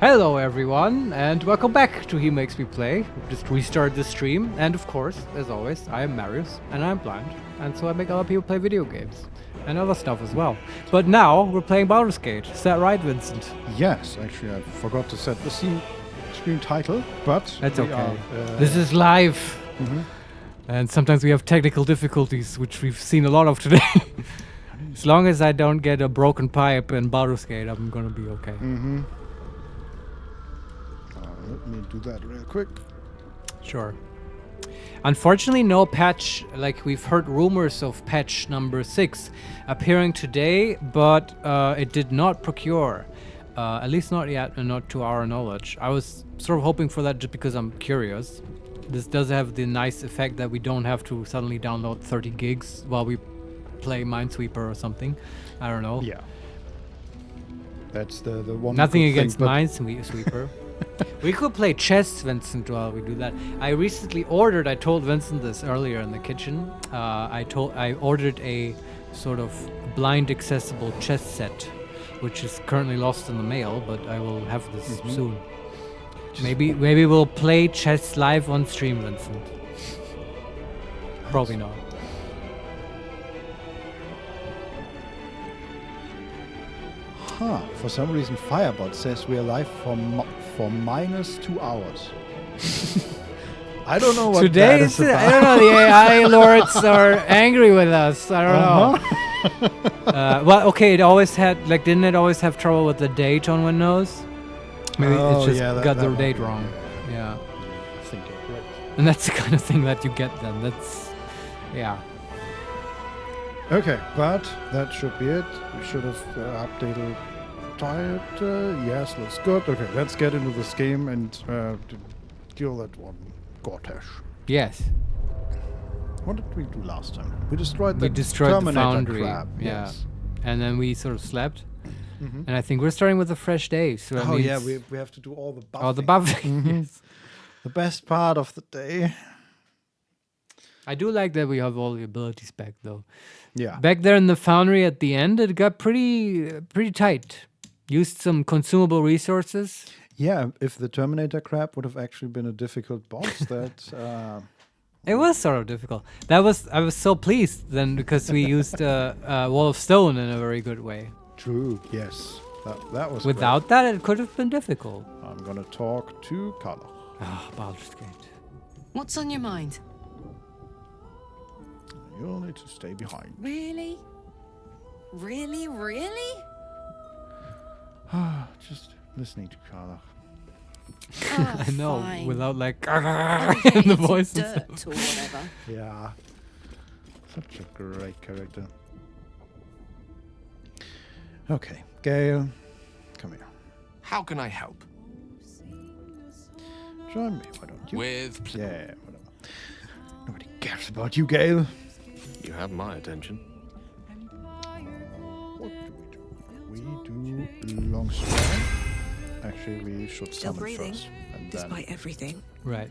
Hello everyone, and welcome back to HeMakesMePlay. Just restart the stream, and of course, as always, I am Marius, and I'm blind, and so I make other people play video games. And other stuff as well. But now, we're playing Butterscotch. Is that right, Vincent? Yes, actually I forgot to set the screen title, but that's okay. This is live. And sometimes we have technical difficulties, which we've seen a lot of today. As long as I don't get a broken pipe in Butterscotch, I'm gonna be okay. Let me do that real quick. Sure. Unfortunately, no patch, like we've heard rumors of patch number 6 appearing today, but it did not procure. At least not yet, and not to our knowledge. I was sort of hoping for that just because I'm curious. This does have the nice effect that we don't have to suddenly download 30 gigs while we play Minesweeper or something. I don't know. Yeah. That's the one. Nothing against Minesweeper. We could play chess, Vincent, while we do that. I recently ordered, I told Vincent this earlier in the kitchen, I ordered a sort of blind accessible chess set, which is currently lost in the mail, but I will have this soon. Maybe we'll play chess live on stream, Vincent. Probably not. For some reason Firebot says we are live for -2 hours. I don't know what today that is about. I don't know, the AI lords are angry with us. I don't know. Well, okay, it always had, like, didn't it always have trouble with the date on Windows? Maybe it's just got the date wrong. Yeah. I think you're correct. And that's the kind of thing that you get then. That's, yeah. Okay, but that should be it. We should have updated title. Yes, looks good. Okay, let's get into this game and deal that one. Gortash. Yes. What did we do last time? We destroyed the Terminator foundry. crab. Yeah. Yes. And then we sort of slept. And I think we're starting with a fresh day. So that means yeah, we have to do all the buffing. all the buffing. Yes. The best part of the day. I do like that we have all the abilities back, though. Yeah. Back there in the foundry at the end, it got pretty tight. Used some consumable resources. Yeah, if the Terminator crab would have actually been a difficult boss, that... It was sort of difficult. I was so pleased then because we used a wall of stone in a very good way. True, yes. That was Without that, it could have been difficult. I'm gonna talk to Carla. Baldur's Gate. What's on your mind? You'll need to stay behind. Really? Really? Just listening to Carla. Oh, I know, fine. without like Okay, in the it's voice. dirt or whatever. Yeah. Such a great character. Okay, Gale, come here. How can I help? Join me, why don't you? With Yeah, whatever. Nobody cares about you, Gale. You have my attention. What do? We do long sword. Actually, we should Still summon breathing, first. And despite everything. Right.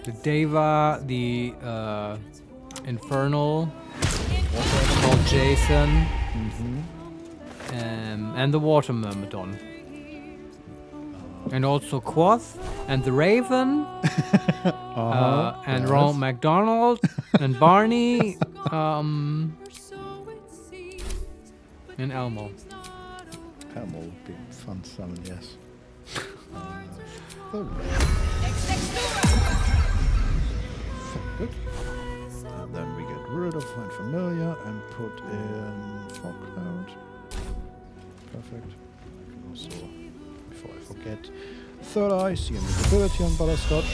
The Deva, the Infernal, called Jason, and the Water Myrmidon. And also Quoth, and the Raven, and Ronald McDonald, and Barney, and Elmo. Elmo would be a fun summon, yes. Good. And then we get rid of Find Familiar and put in Fog Cloud. Perfect. I can also, before I forget, Third Eye, see an ability on Butterscotch,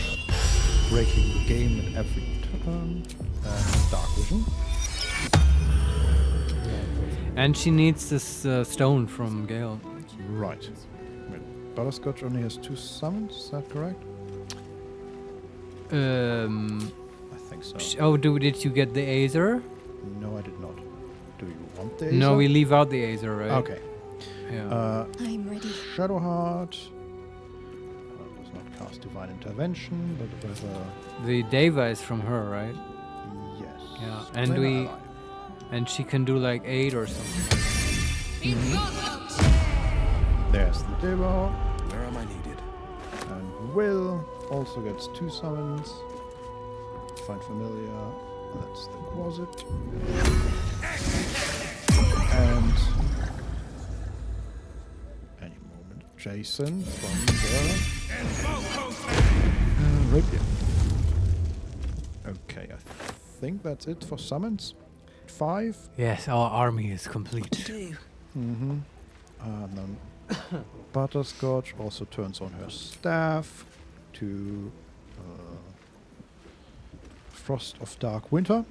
breaking the game in every turn, and Dark Vision. And she needs this stone from Gale. Right. Wait, Butterscotch only has 2 summons, is that correct? I think so. Did you get the Aether? No, I did not. Do you want the No, Aether? we leave out the Aether, right? Okay. Yeah. I'm ready. Shadowheart does not cast Divine Intervention, but whether... The Deva is from her, right? Yes. Yeah, Claim and an we... ally. And she can do like 8 or something. There's the Deva. Where am I needed? And Will also gets 2 summons. Find Familiar. That's the Quasit. And any moment, Jason from the Rapier. Okay, I think that's it for summons. 5. Yes, our army is complete. Do. Mm-hmm. And then Butterscotch also turns on her staff to Frost of Dark Winter.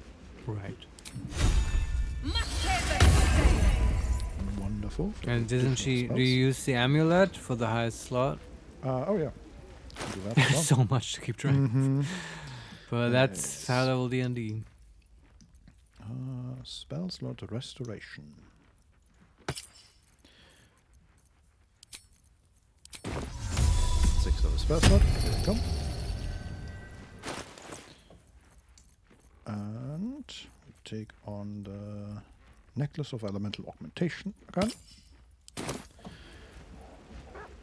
Right. Wonderful. And didn't she? Do you use the amulet for the highest slot? Oh yeah. Can do that as well. So much to keep track. Mm-hmm. But that's high level D&D. Spell slot restoration. 6 of the spell slot. Here we come. And we take on the Necklace of Elemental Augmentation again.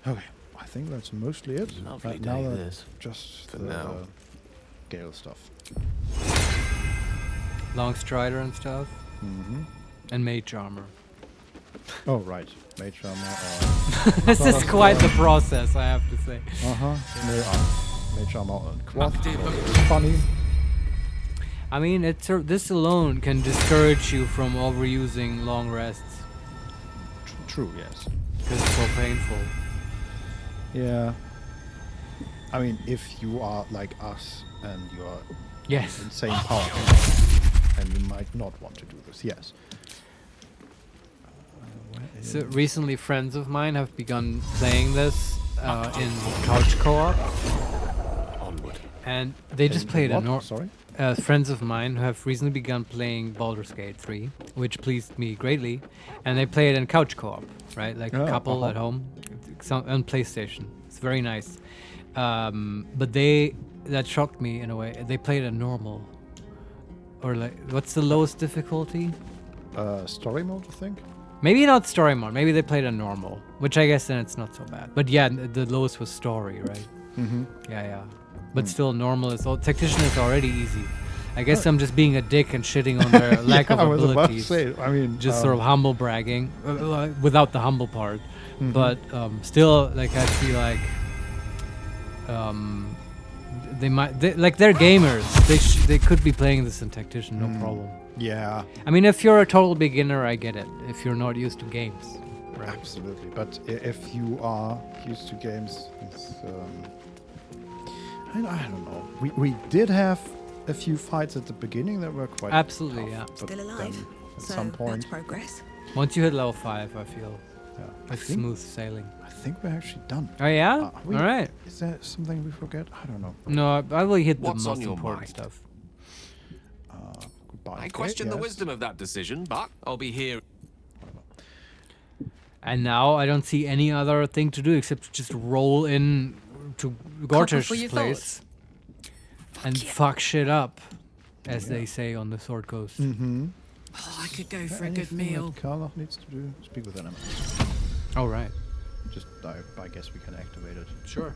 Okay, I think that's mostly it. Lovely Right day now this. just For the now. Gale stuff. Long strider and stuff. Mm-hmm. And mage armor. Oh right, Mage Armor. This is quite the process, I have to say. Mage Armor and Quad. Funny. I mean, this alone can discourage you from overusing long rests. True, yes. Because it's so painful. Yeah. I mean, if you are like us and you are Yes. insane powerful, and you might not want to do this, yes. So recently, friends of mine have begun playing this in couch co-op, Onward. and they just played a Sorry? friends of mine who have recently begun playing Baldur's Gate 3, which pleased me greatly, and they play it in couch co-op, right? Like a couple at home, on PlayStation. It's very nice. But that shocked me in a way. They played it normal, or like, what's the lowest difficulty? Story mode, I think. Maybe not story mode. Maybe they played a normal, which I guess then it's not so bad. But yeah, the lowest was story, right? Mm-hmm. Yeah. But still, normal is. Tactician is already easy. I guess I'm just being a dick and shitting on their lack of I was about to abilities. say, I mean, Just sort of humble bragging, without the humble part. But still, like I feel like they're gamers. They could be playing this in Tactician, no problem. yeah, I mean, if you're a total beginner, I get it. If you're not used to games, right? absolutely. But if you are used to games, it's, I don't know. We did have a few fights at the beginning that were quite Absolutely, tough, yeah. but Still alive. then at So some that's point, progress. Once you hit level 5, I feel yeah, it's smooth sailing. I think we're actually done. Oh yeah, we- all right. Is there something we forget? I don't know. No, I will hit the What's on most your important mind? stuff. Goodbye. I question the yes. wisdom of that decision, but I'll be here. And now I don't see any other thing to do except just roll in to for Gortash's your place and fuck shit up, as they say on the Sword Coast. Mm-hmm. Oh, I could go for a good Anything meal. that Karloff needs to do? Speak with enemies. Oh right. Just, I guess we can activate it. Sure.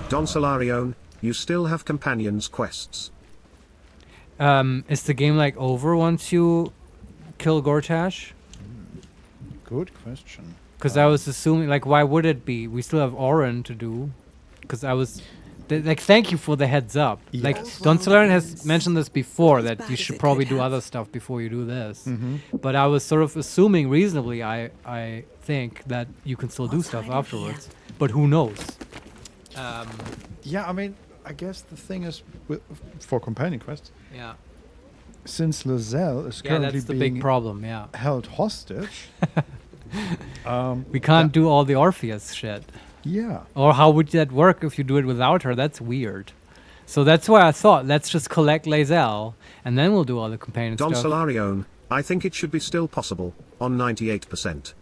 Don Solarione, you still have companions quests. Is the game like over once you kill Gortash? Good question. Because I was assuming, like, why would it be? We still have Orin to do. Because I was, like, thank you for the heads up. Like, Yes. Don Solarian has mentioned this before, As that bad you as should it probably could do have. other stuff before you do this. Mm-hmm. But I was sort of assuming reasonably, I think, that you can still do What's stuff hiding afterwards. But who knows? Yeah, I mean, I guess the thing is, for companion quests, Yeah. since Lizelle is Yeah, currently that's the being big problem, yeah. held hostage, We can't do all the Orpheus shit. yeah. Or how would that work if you do it without her? That's weird. So that's why I thought, let's just collect Lizelle, and then we'll do all the companion Don stuff. Solarione, I think it should be still possible, on 98%.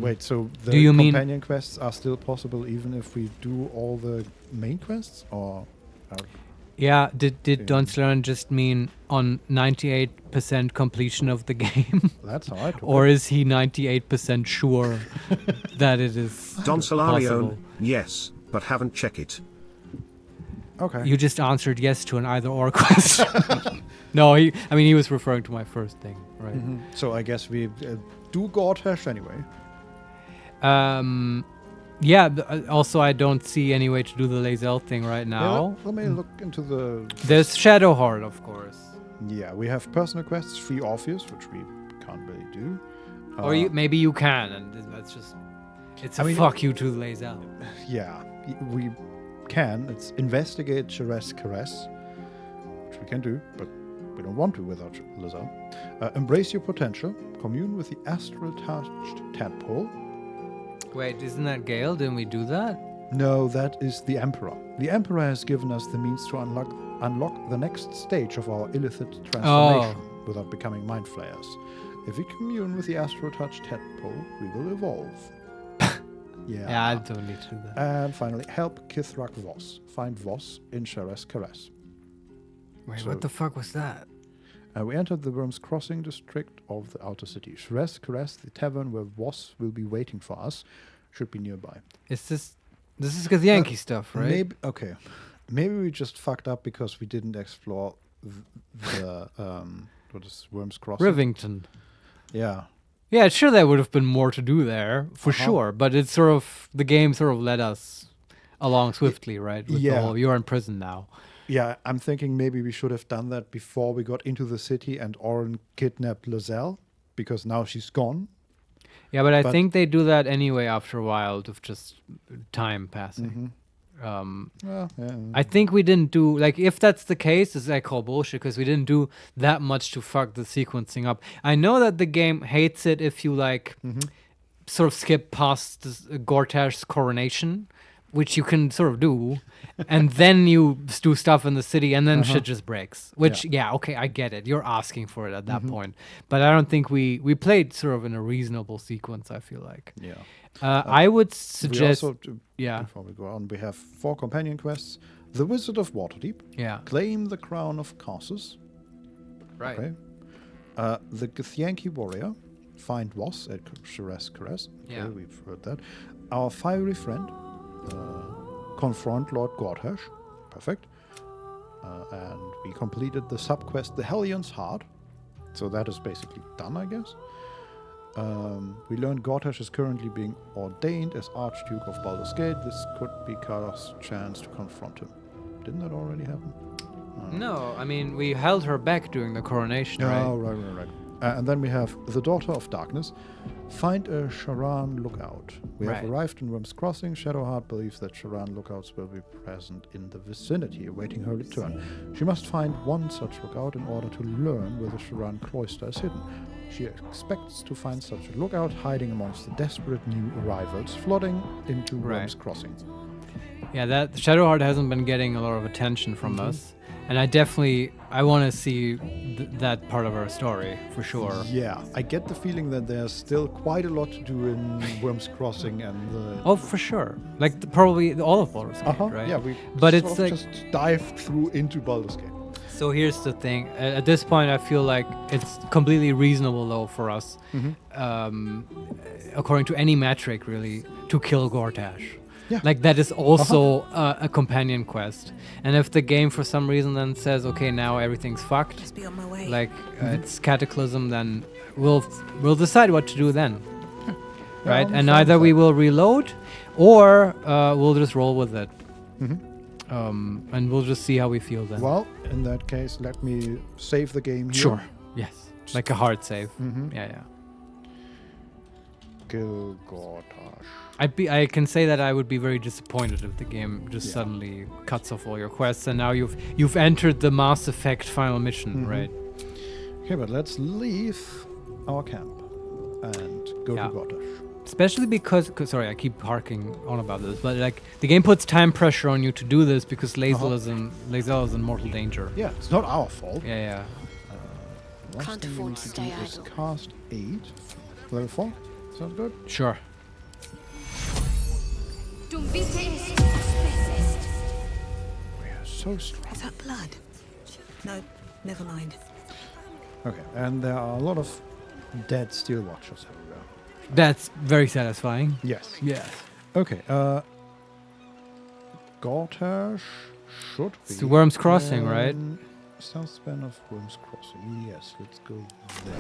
Wait, so the Do you mean- companion quests are still possible even if we do all the main quests, or? Yeah, did Don Slaren just mean on 98% completion of the game? That's how I took Or it. is he 98% sure that it is Don possible? Solarione, yes, but haven't checked it. Okay. You just answered yes to an either-or question. No, he was referring to my first thing, right? So I guess we do Gortash anyway. Yeah, also I don't see any way to do the Lae'zel thing right Yeah, now. let me look into the... There's Shadowheart, of course. Yeah, we have personal quests, free Orpheus, which we can't really do. Or maybe you can, and that's just... It's a fuck you to Lae'zel. Yeah, we can. It's investigate Cheres Caress, which we can do, but we don't want to without Lae'zel. Embrace your potential. Commune with the astral-touched tadpole. Wait, isn't that Gale? Didn't we do that? No, that is the Emperor. The Emperor has given us the means to unlock the next stage of our illicit transformation without becoming Mind Flayers. If we commune with the astral-touched tadpole, we will evolve. Yeah, I don't need to do that. And finally, help Kithrak Voss. Find Voss in Cheres Caress. Wait, so- what the fuck was that? We entered the Worms Crossing district of the outer city. Cheres Caress, the tavern where Voss will be waiting for us, should be nearby. This is Githyanki stuff, right? Maybe okay. Maybe we just fucked up because we didn't explore the what is Worms Crossing? Rivington. Yeah. Yeah, sure there would have been more to do there, for sure. But it's sort of, the game sort of led us along swiftly, right? With the whole, you're in prison now. Yeah, I'm thinking maybe we should have done that before we got into the city and Oren kidnapped Lae'zel, because now she's gone. Yeah, but I think they do that anyway after a while of just time passing. I think we didn't do, like, if that's the case, I call bullshit, because we didn't do that much to fuck the sequencing up. I know that the game hates it if you, like, sort of skip past Gortash's coronation, which you can sort of do, and then you do stuff in the city, and then shit just breaks. Which, okay, I get it. You're asking for it at that point. But I don't think we played sort of in a reasonable sequence, I feel like. Yeah. I would suggest... Before we go on, we have 4 companion quests. The Wizard of Waterdeep. Yeah. Claim the Crown of Causes. Right. Okay. The Githyanki Warrior. Find Voss at Cheres Caress. Okay, Yeah. we've heard that. Our Fiery Friend. Confront Lord Gortash. Perfect. And we completed the subquest The Hellion's Heart. So that is basically done, I guess. We learned Gortash is currently being ordained as Archduke of Baldur's Gate. This could be Kara's chance to confront him. Didn't that already happen? No, I mean, we held her back during the coronation, right? Oh, right. And then we have the Daughter of Darkness. Find a Sharan lookout. We have arrived in Worms Crossing. Shadowheart believes that Sharan lookouts will be present in the vicinity, awaiting her return. She must find one such lookout in order to learn where the Sharan cloister is hidden. She expects to find such a lookout hiding amongst the desperate new arrivals flooding into Worms Crossing. Yeah, that Shadowheart hasn't been getting a lot of attention from us. And I want to see that part of our story, for sure. Yeah, I get the feeling that there's still quite a lot to do in Worms Crossing and the... Oh, for sure. Like, probably all of Baldur's Gate, right? Yeah, we just dived through into Baldur's Gate. So here's the thing. At this point, I feel like it's completely reasonable, though, for us, according to any metric, really, to kill Gortash. Yeah. Like, that is also a companion quest. And if the game, for some reason, then says, okay, now everything's fucked, Just be on my way. like, it's Cataclysm, then we'll decide what to do then. Right? And either we will reload, or we'll just roll with it. And we'll just see how we feel then. Well, in that case, let me save the game here. Sure. Yes. Like a hard save. Yeah. Kill Gortash. I can say that I would be very disappointed if the game just suddenly cuts off all your quests, and now you've entered the Mass Effect final mission, right? Okay, but let's leave our camp and go to Gortash. Especially because sorry, I keep harking on about this, but like the game puts time pressure on you to do this because Lae'zel is in mortal danger. Yeah, it's not our fault. Yeah. Last Can't thing we afford need to to stay do is idle. cast 8. Level 4. Sounds good. Sure. Yes. so strong. Is that blood? No, never mind. Okay, and there are a lot of dead steel watchers everywhere. That's very satisfying. Yes. Yes. Okay, Gortash should be. It's the Worm's Crossing, right? South span of Worm's Crossing. Yes, let's go there.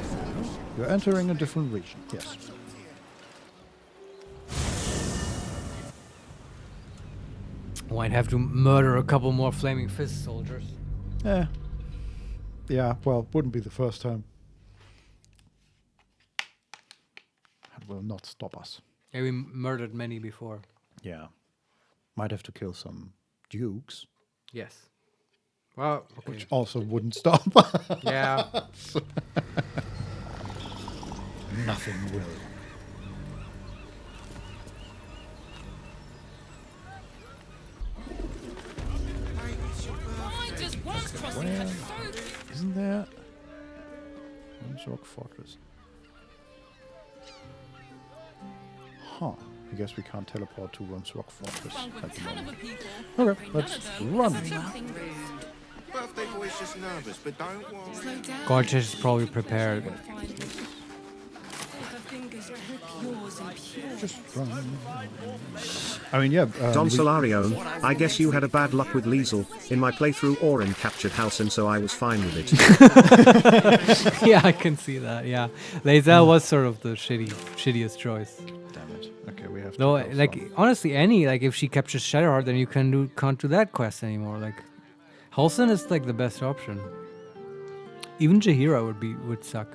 You're entering a different region. Yes. Might have to murder a couple more Flaming Fist soldiers. Yeah, well, wouldn't be the first time. That will not stop us. Yeah, we murdered many before. Yeah. Might have to kill some dukes, Yes. Well, okay. which also wouldn't stop. Yeah. Nothing will. Where isn't there Worm's Rock Fortress? Huh. I guess we can't teleport to Worm's Rock Fortress at the moment. Okay, let's run. Birthday boy's just nervous, but don't worry. Gorgeous is probably prepared. Just run. I mean, yeah. Don we- Solarion, I guess you had a bad luck with Liesel. In my playthrough, Orin captured Halcyon, so I was fine with it. Yeah, I can see that. Yeah, Lae'zel was sort of the shittiest choice. Damn it. Okay, we have to. Though, go like from- honestly, if she captures Shadowheart, then you can't do that quest anymore. Like, Halcyon is like the best option. Even Jaheira would suck.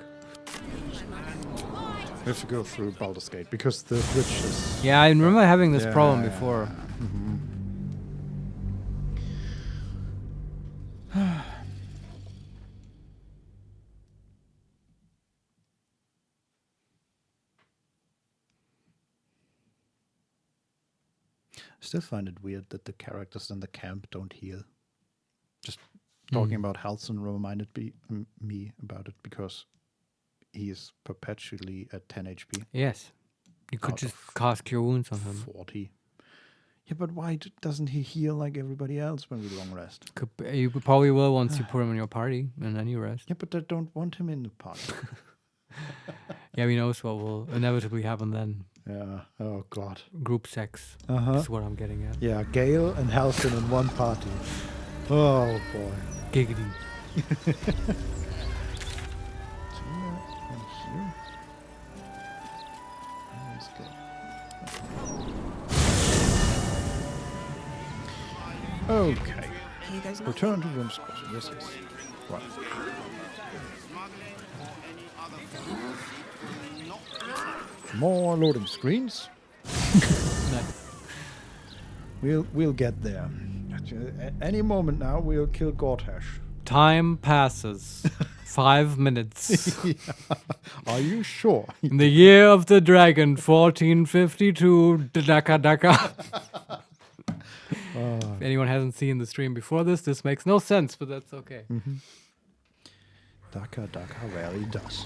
we have to go through Baldur's Gate because the bridge is. Yeah, I remember having this problem Yeah. before. I still find it weird that the characters in the camp don't heal. Just talking about Halcyon reminded me about it because he is perpetually at 10 HP. Yes, you could Out just of cast Cure Wounds on him. 40. Yeah, but why doesn't he heal like everybody else when we long rest? You probably will once you put him in your party, and then you rest. Yeah, but I don't want him in the party. Yeah, we knows what will inevitably happen then. Yeah. Oh God. Group sex Uh-huh. is what I'm getting at. Yeah, Gale and Halcyon in one party. Oh boy. Giggity. Okay. Here goes nothing. Return to Worm's Crossing. Yes, yes. Right. More loading screens. Nice. We'll get there. Any moment now, we'll kill Gortash. Time passes. 5 minutes. Are you sure? In the year of the dragon, 1452, Daka Daka. If anyone hasn't seen the stream before this makes no sense, but that's okay. Daka rarely does.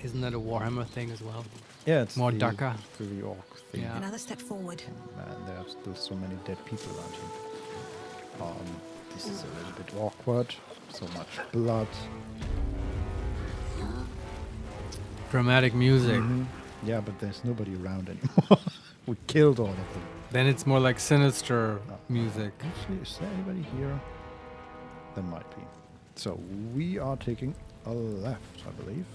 Isn't that a Warhammer thing as well? Yeah, it's More the, Daka. the orc thing. Yeah. Another step forward. Man, there's still so many dead people around here. This is a little bit awkward. So much blood. Dramatic music. Yeah, but there's nobody around anymore. We killed all of them. Then it's more like sinister music. Actually, is there anybody here? There might be. So we are taking a left, I believe,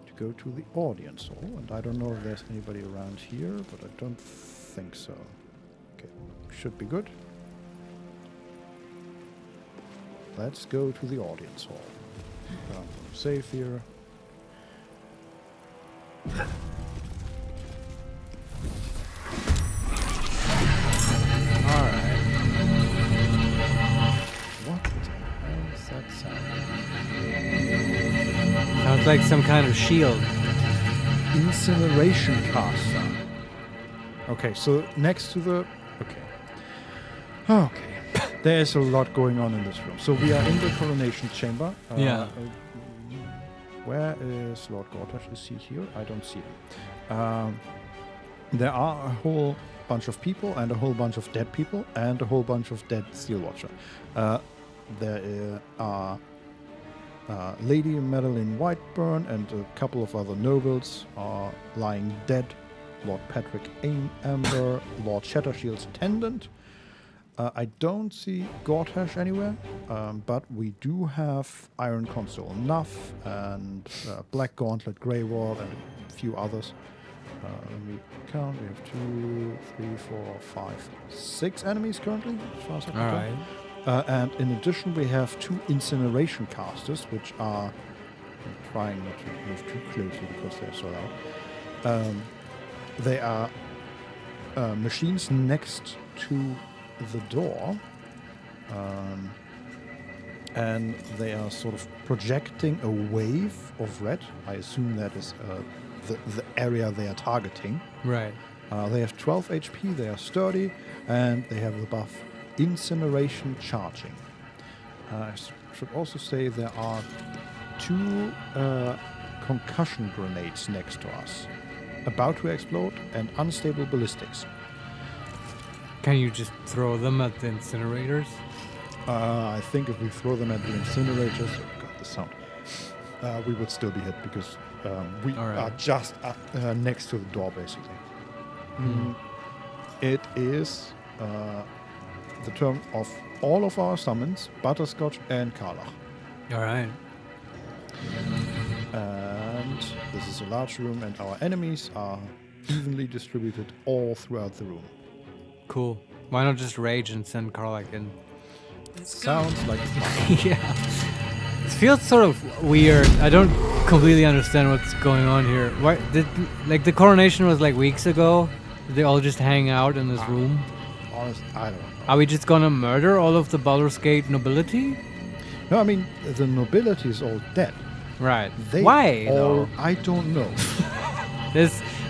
to go to the audience hall. And I don't know if there's anybody around here, but I don't think so. Okay, should be good. Let's go to the audience hall. Save here. Alright. What the hell is that sound? Sounds like some kind of shield. Incineration caster. Okay, so next to the... Okay. There's a lot going on in this room. So we are in the coronation chamber. Yeah. Where is Lord Gortash? Is he here? I don't see him. There are a whole bunch of people and a whole bunch of dead people and a whole bunch of dead Steel Watcher. There are Lady Madeline Whiteburn and a couple of other nobles are lying dead. Lord Patrick Amber, Lord Shattershield's attendant. I don't see Gortash anywhere, but we do have Iron Consul Nuff and Black Gauntlet Greyward and a few others. Let me count. We have 2, 3, 4, 5, 6 enemies currently, as far as I can tell. Alright. And in addition, we have 2 incineration casters, which are... I'm trying not to move too closely because they're so loud. They are machines next to the door, and they are sort of projecting a wave of red. I assume that is the area they are targeting. Right. They have 12 HP, they are sturdy, and they have the buff Incineration Charging. I should also say there are 2 concussion grenades next to us, about to explode, and unstable ballistics. Can you just throw them at the incinerators? I think if we throw them at the incinerators, oh god, the sound, we would still be hit because we are just next to the door, basically. It is the turn of all of our summons, Butterscotch and Karlach. Alright. And this is a large room, and our enemies are evenly distributed all throughout the room. Cool. Why not just rage and send Karlach in? Sounds like a plan. Yeah. It feels sort of weird. I don't completely understand what's going on here. Why did the coronation was like weeks ago? Did they all just hang out in this room? Honest, I don't know. Are we just gonna murder all of the Baldur's Gate nobility? No, I mean, the nobility is all dead. Right. They Why? all, though? I don't know.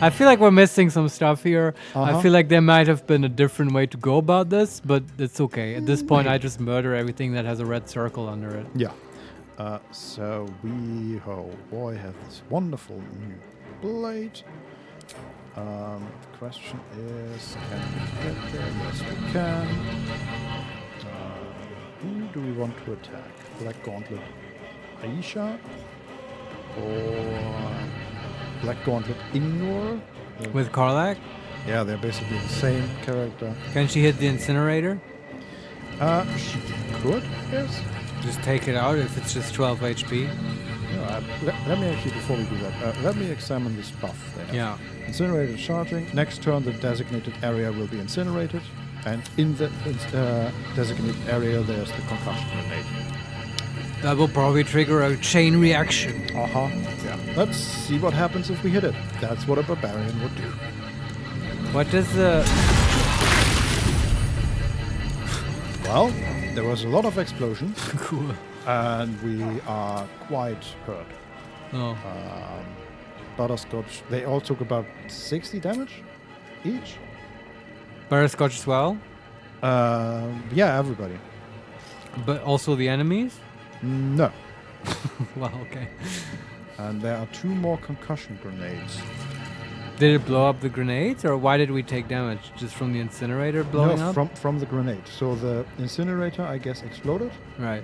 I feel like we're missing some stuff here. I Uh-huh. feel like there might have been a different way to go about this, but it's okay. At this point, I just murder everything that has a red circle under it. Yeah. So we, oh boy, have this wonderful new blade. The question is, can we get there? Yes, we can. Who do we want to attack? Black Gauntlet Aisha? Or Black Gauntlet Ignor? With Karlach? Yeah, they're basically the same character. Can she hit the incinerator? She could, yes. Just take it out if it's just 12 HP? No, let me actually, before we do that, let me examine this buff they have. Yeah. Incinerator charging. Next turn, the designated area will be incinerated. And in the designated area, there's the concussion grenade. That will probably trigger a chain reaction. Uh-huh. Yeah. Let's see what happens if we hit it. That's what a barbarian would do. What does the... Well, there was a lot of explosions, Cool. and we are quite hurt. Oh. Butterscotch, they all took about 60 damage each. Butterscotch as well? Yeah, everybody. But also the enemies? No. Well, okay. And there are 2 more concussion grenades. Did it blow up the grenades, or why did we take damage? Just from the incinerator blowing No, up? from the grenade. So the incinerator, I guess, exploded. Right.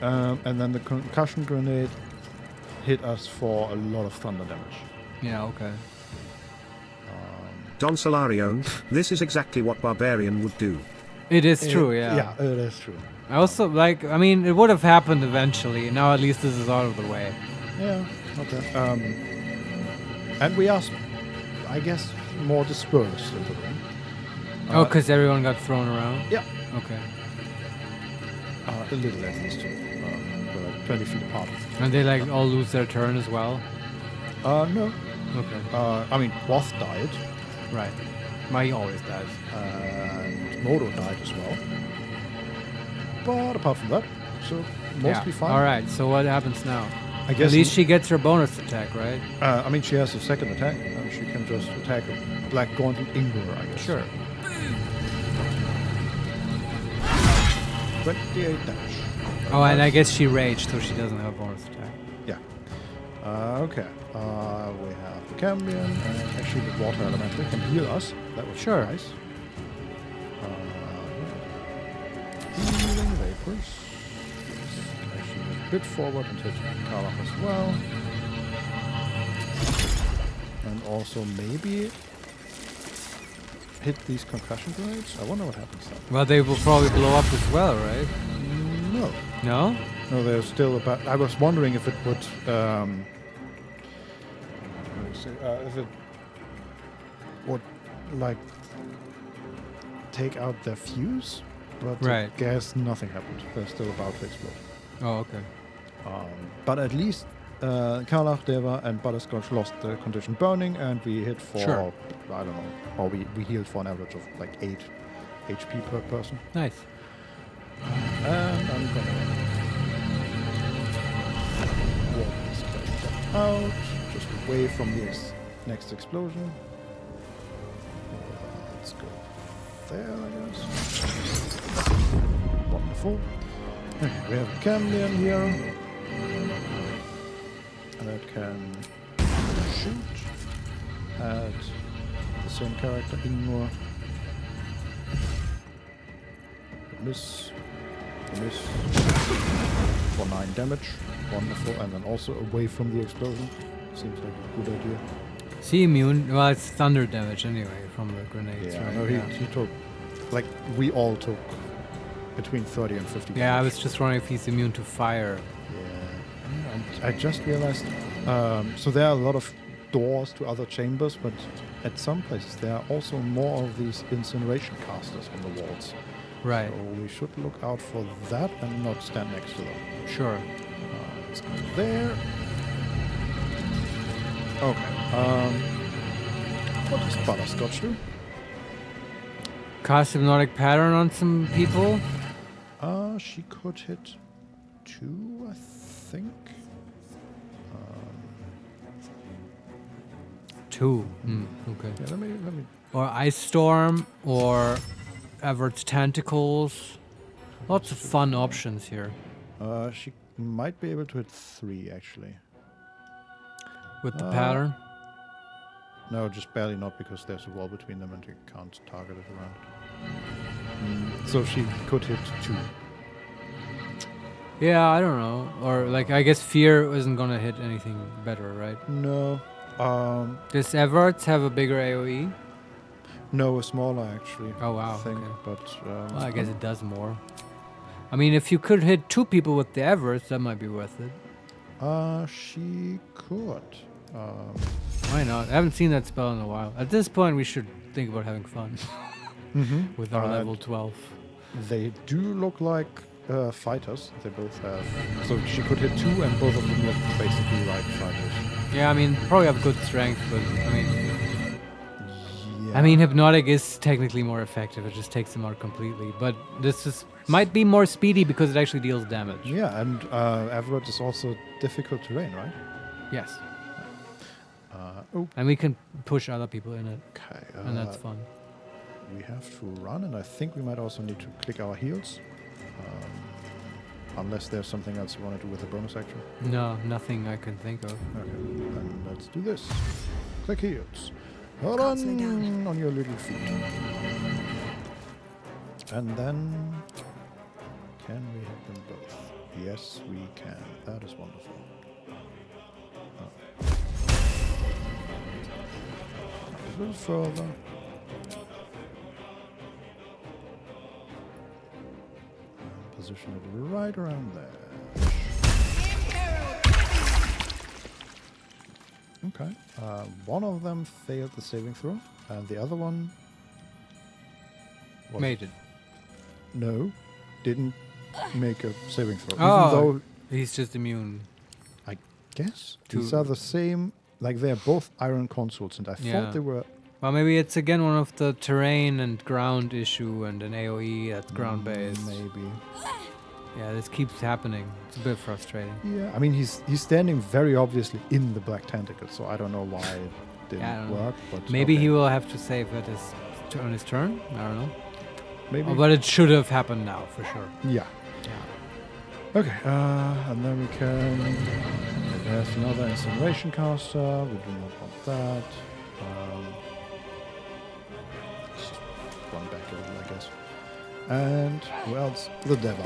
And then the concussion grenade hit us for a lot of thunder damage. Yeah, okay. Don Solarion, this is exactly what Barbarian would do. It is true, yeah. Yeah, it is true. I also, I mean, it would have happened eventually. Now at least this is out of the way. Yeah, okay. And we are, I guess, more dispersed in the room. Oh, because everyone got thrown around? Yeah. Okay. A little at least. We're like 20 feet apart. And they, all lose their turn as well? No. Okay. I mean, Quoth died. Right. He always dies. And Modo died as well. But apart from that, so mostly fine. Alright, so what happens now? I guess At least she gets her bonus attack, right? I mean, she has a second attack. She can just attack a Black Gauntlet Ingwer, I guess. Sure. 28 damage. Oh, and I guess she raged, so she doesn't have a bonus attack. Yeah. Okay. We have the Cambion and actually the water elemental can heal us. That was Sure. nice. Healing vapors. Actually move a bit forward and hit Karlach as well. And also maybe hit these concussion grenades. I wonder what happens then. Well, they will probably blow up as well, right? No. No? No, there's still about. I was wondering if it would. Let me see, if it would like take out their fuse, but I Right. guess nothing happened. They're still about to explode. Oh, okay. But at least Karlach, Deva, and Butterscotch lost the condition burning, and we hit for Sure. I don't know, or we healed for an average of like 8 HP per person. Nice. And I'm gonna walk this character out, just away from the next explosion. Let's go there, I guess. Wonderful. We have a Cambion here. That can shoot at the same character, ignore. Miss. For 9 damage. Wonderful. And then also away from the explosion. Seems like a good idea. Is he immune? Well, it's thunder damage anyway from the grenades, Yeah, right? no, he took, like, we all took between 30 and 50 Yeah, I damage. was just wondering if he's immune to fire. Yeah. And I just realized, so there are a lot of doors to other chambers, but at some places there are also more of these incineration casters on the walls. Right. So we should look out for that and not stand next to them. Sure. Let's go there. Okay. What does Butterscotch do? Cast hypnotic pattern on some people. She could hit 2, I think. 2. Okay. Yeah, let me. Or Ice Storm, or Everett's Tentacles. Lots of fun options here. She might be able to hit 3 actually. With the pattern. No, just barely not because there's a wall between them and you can't target it around. So she could hit 2. Yeah, I don't know. Or, like, I guess Fear isn't gonna hit anything better, right? No. Does Everett's have a bigger AoE? No, a smaller actually. Oh, wow. I think, Okay. but Well, I guess it does more. I mean, if you could hit 2 people with the Everett's, that might be worth it. she could. Why not? I haven't seen that spell in a while. At this point, we should think about having fun with our level 12. They do look like fighters. They both have. So she could hit 2, and both of them look basically like fighters. Yeah, I mean, probably have good strength, but Yeah. I mean, hypnotic is technically more effective. It just takes them out completely. But this might be more speedy because it actually deals damage. Yeah, and Everett is also difficult terrain, right? Yes, Oh, and we can push other people in it, okay. and that's fun. We have to run, and I think we might also need to click our heals. Unless there's something else you want to do with the bonus action. No, nothing I can think of. Okay, then let's do this. Click heals. Can't slow down. Run on your little feet. And then, can we hit them both? Yes, we can. That is wonderful. A little further. Position it right around there. Okay. One of them failed the saving throw, and the other one Made it. No, didn't make a saving throw. Oh. Even though, He's just immune. I guess, To- these are the same, like they're both iron consoles, and I Yeah. thought they were... Well, maybe it's again one of the terrain and ground issue and an AoE that's ground based. Maybe. Yeah, this keeps happening. It's a bit frustrating. Yeah, I mean, he's standing very obviously in the black tentacle, so I don't know why it Yeah, I didn't don't know. work. But Maybe okay. he will have to save it on his turn. I don't know. Maybe. Oh, but it should have happened now for sure. Yeah. Yeah. Okay, and then we can There's another incineration caster. We do not want that. Let's just run back a little, I guess. And who else? The Deva.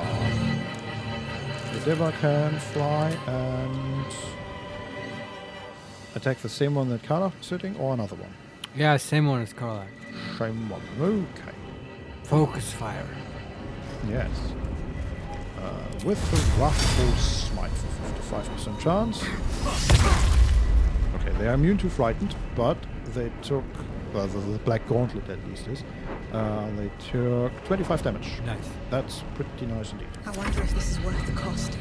The Deva can fly and attack the same one that Karlach is sitting, or another one. Yeah, same one as Carla. Same one. Okay. Focus fire. Yes. With the Wrathful Smite for 55% chance. Okay, they are immune to Frightened, but they took... Well, the Black Gauntlet at least is. They took 25 damage. Nice. That's pretty nice indeed. I wonder if this is worth the cost.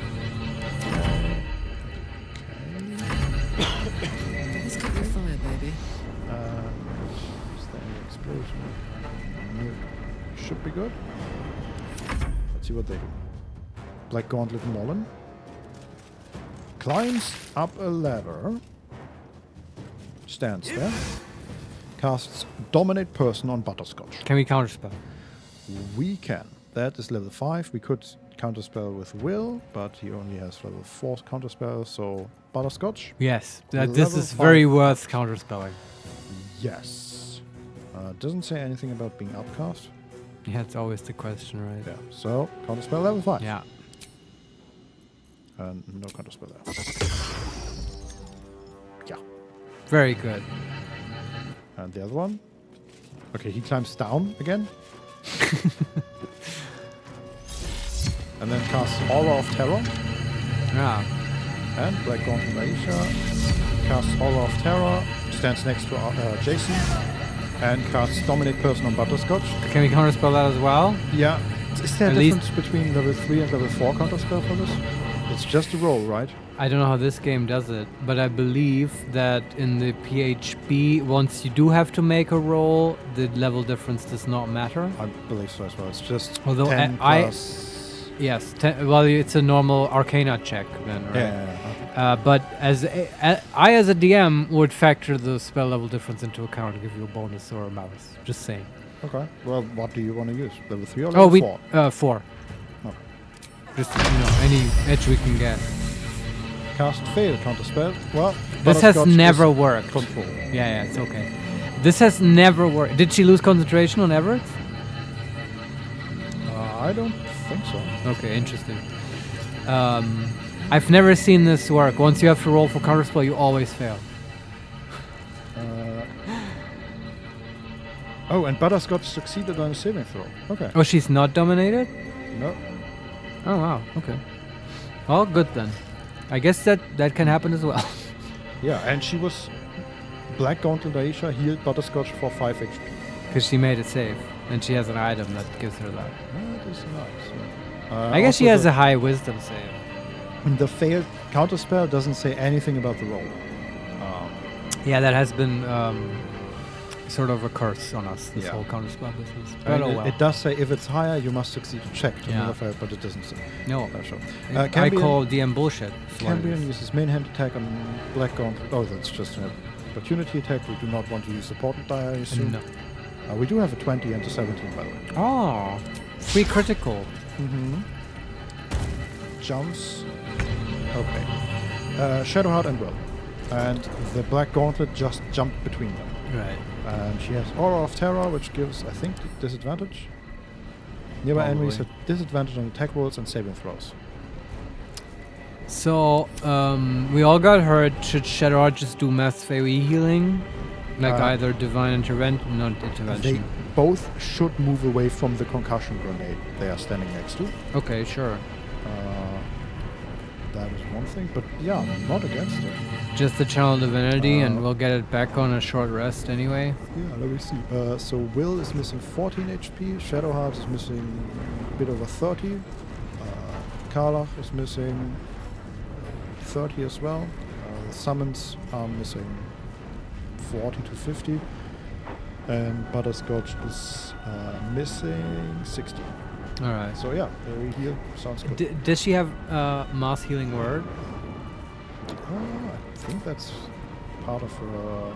This could be fire, baby. Is there any explosion? No. Should be good. Let's see what they do. Black Gauntlet Mullen climbs up a ladder, stands there, casts Dominate Person on Butterscotch. Can we counterspell? We can. That is level 5. We could counterspell with Will, but he only has level 4 counterspell, so Butterscotch. Yes. This Level is 5. very worth counterspelling. Yes. Doesn't say anything about being upcast. Yeah, it's always the question, right? Yeah. So counterspell level 5. Yeah. And no counterspell there. Yeah. Very good. And the other one. Okay, he climbs down again. And then casts Aura of Terror. Yeah. And Black Gauntlet Aisha casts Aura of Terror, stands next to Jason, and casts Dominate Person on Butterscotch. Can we counterspell that as well? Yeah. Is there a At least- difference between level 3 and level 4 counterspell for this? It's just a roll, right? I don't know how this game does it, but I believe that in the PHB, once you do have to make a roll, the level difference does not matter. I believe so as well. It's just Although 10 I- plus... Yes, well, it's a normal Arcana check then, right? Yeah. But as a DM would factor the spell level difference into account to give you a bonus or a malus. Just saying. Okay. Well, what do you want to use? Level 3 or level 4? 4. Oh. Just any edge we can get. Cast fail counterspell. Well, This has Butterscotch never is worked. Control. Yeah, it's okay. This has never worked. Did she lose concentration on Everett? I don't think so. Okay, interesting. I've never seen this work. Once you have to roll for counterspell, you always fail. Oh, and Butterscotch succeeded on a saving throw. Okay. Oh, she's not dominated? No. Oh, wow. Okay. Well, good then. I guess that can happen as well. Yeah, and she was... Black Gauntlet Aisha healed Butterscotch for 5 HP. Because she made it safe. And she has an item that gives her that. That is nice. I guess she has a high wisdom save. The failed counterspell doesn't say anything about the roll. Yeah, that has been sort of a curse on us, this Yeah. whole counterspell business. I But mean, oh well. it does say if it's higher, you must succeed to check to Yeah. nullify it, but it doesn't say. No. Sure. I Cambion- call DM bullshit. That's what it Cambion is. uses main hand attack on Black Gauntlet. Oh, that's just an opportunity attack. We do not want to use the portent die, I assume. No. We do have a 20 and a 17, by the way. Oh, free critical. Mm-hmm. Jumps. Okay. Shadowheart and Will. And the Black Gauntlet just jumped between them. Right. And she has Aura of Terror, which gives, I think, disadvantage. Nearby enemies have disadvantage on attack rolls and saving throws. So, we all got hurt. Should Shadowheart just do mass AoE healing? Like either divine intervention, not intervention. They both should move away from the concussion grenade they are standing next to. Okay, sure. That is one thing, but yeah, I'm not against it. Just the channel divinity, and Uh, we'll get it back on a short rest anyway. Yeah, let me see. So Will is missing 14 HP, Shadowheart is missing a bit over 30, Karlach is missing 30 as well, the summons are missing 40 to 50, and Butterscotch is missing 60. All right. So yeah, AoE heal sounds good. Does she have mass healing word? I think that's part of her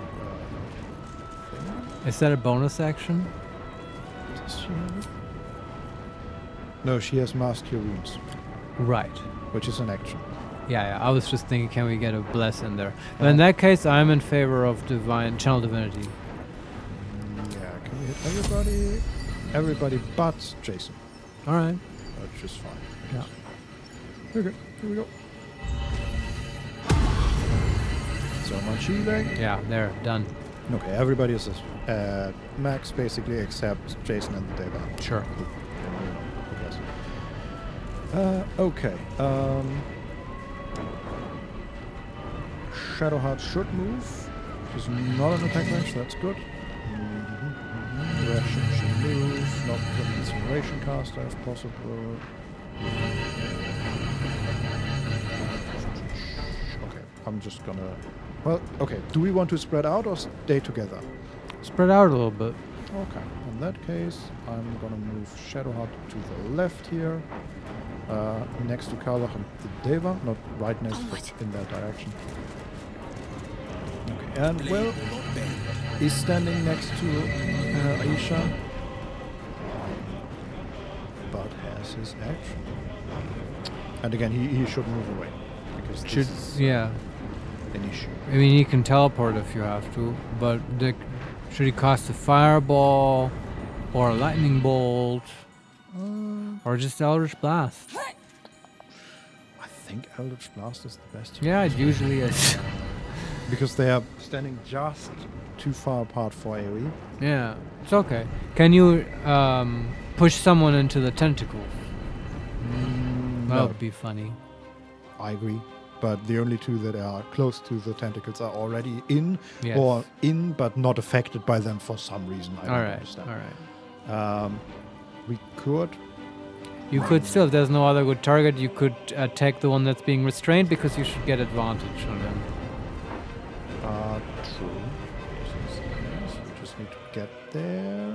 thing. Is that a bonus action? Does she have it? No, she has Mask Cure Wounds, Right. which is an action. Yeah, I was just thinking, can we get a bless in there? But in that case, I'm in favor of channel divinity. Yeah, can we hit everybody? Everybody but Jason. All right. That's just fine. Yeah. Okay, here we go. So much healing. Yeah, there, done. Okay, everybody is at max basically except Jason and the Deva. Sure. Okay. Shadowheart should move. She's not an attack range, that's good. Ration should move. Not an incineration caster if possible. Okay, I'm just gonna. Well, okay. Do we want to spread out or stay together? Spread out a little bit. Okay. In that case, I'm gonna move Shadowheart to the left here, next to Karlach and the Deva, not right next, but in that direction. Okay. And well, he's standing next to Aisha, but has his action. And again, he should move away because this is Yeah. an issue. I mean, you can teleport if you have to, but should he cast a fireball or a lightning bolt or just Eldritch Blast? I think Eldritch Blast is the best. Yeah, it usually is. Because they are standing just too far apart for AoE. Yeah, it's okay. Can you push someone into the tentacles? That No, would be funny. I agree. But the only two that are close to the tentacles are already in, Yes. or in but not affected by them for some reason. I don't understand. All right. We could. You could still, if there's no other good target, you could attack the one that's being restrained because you should get advantage on them. True. Yes, we just need to get there.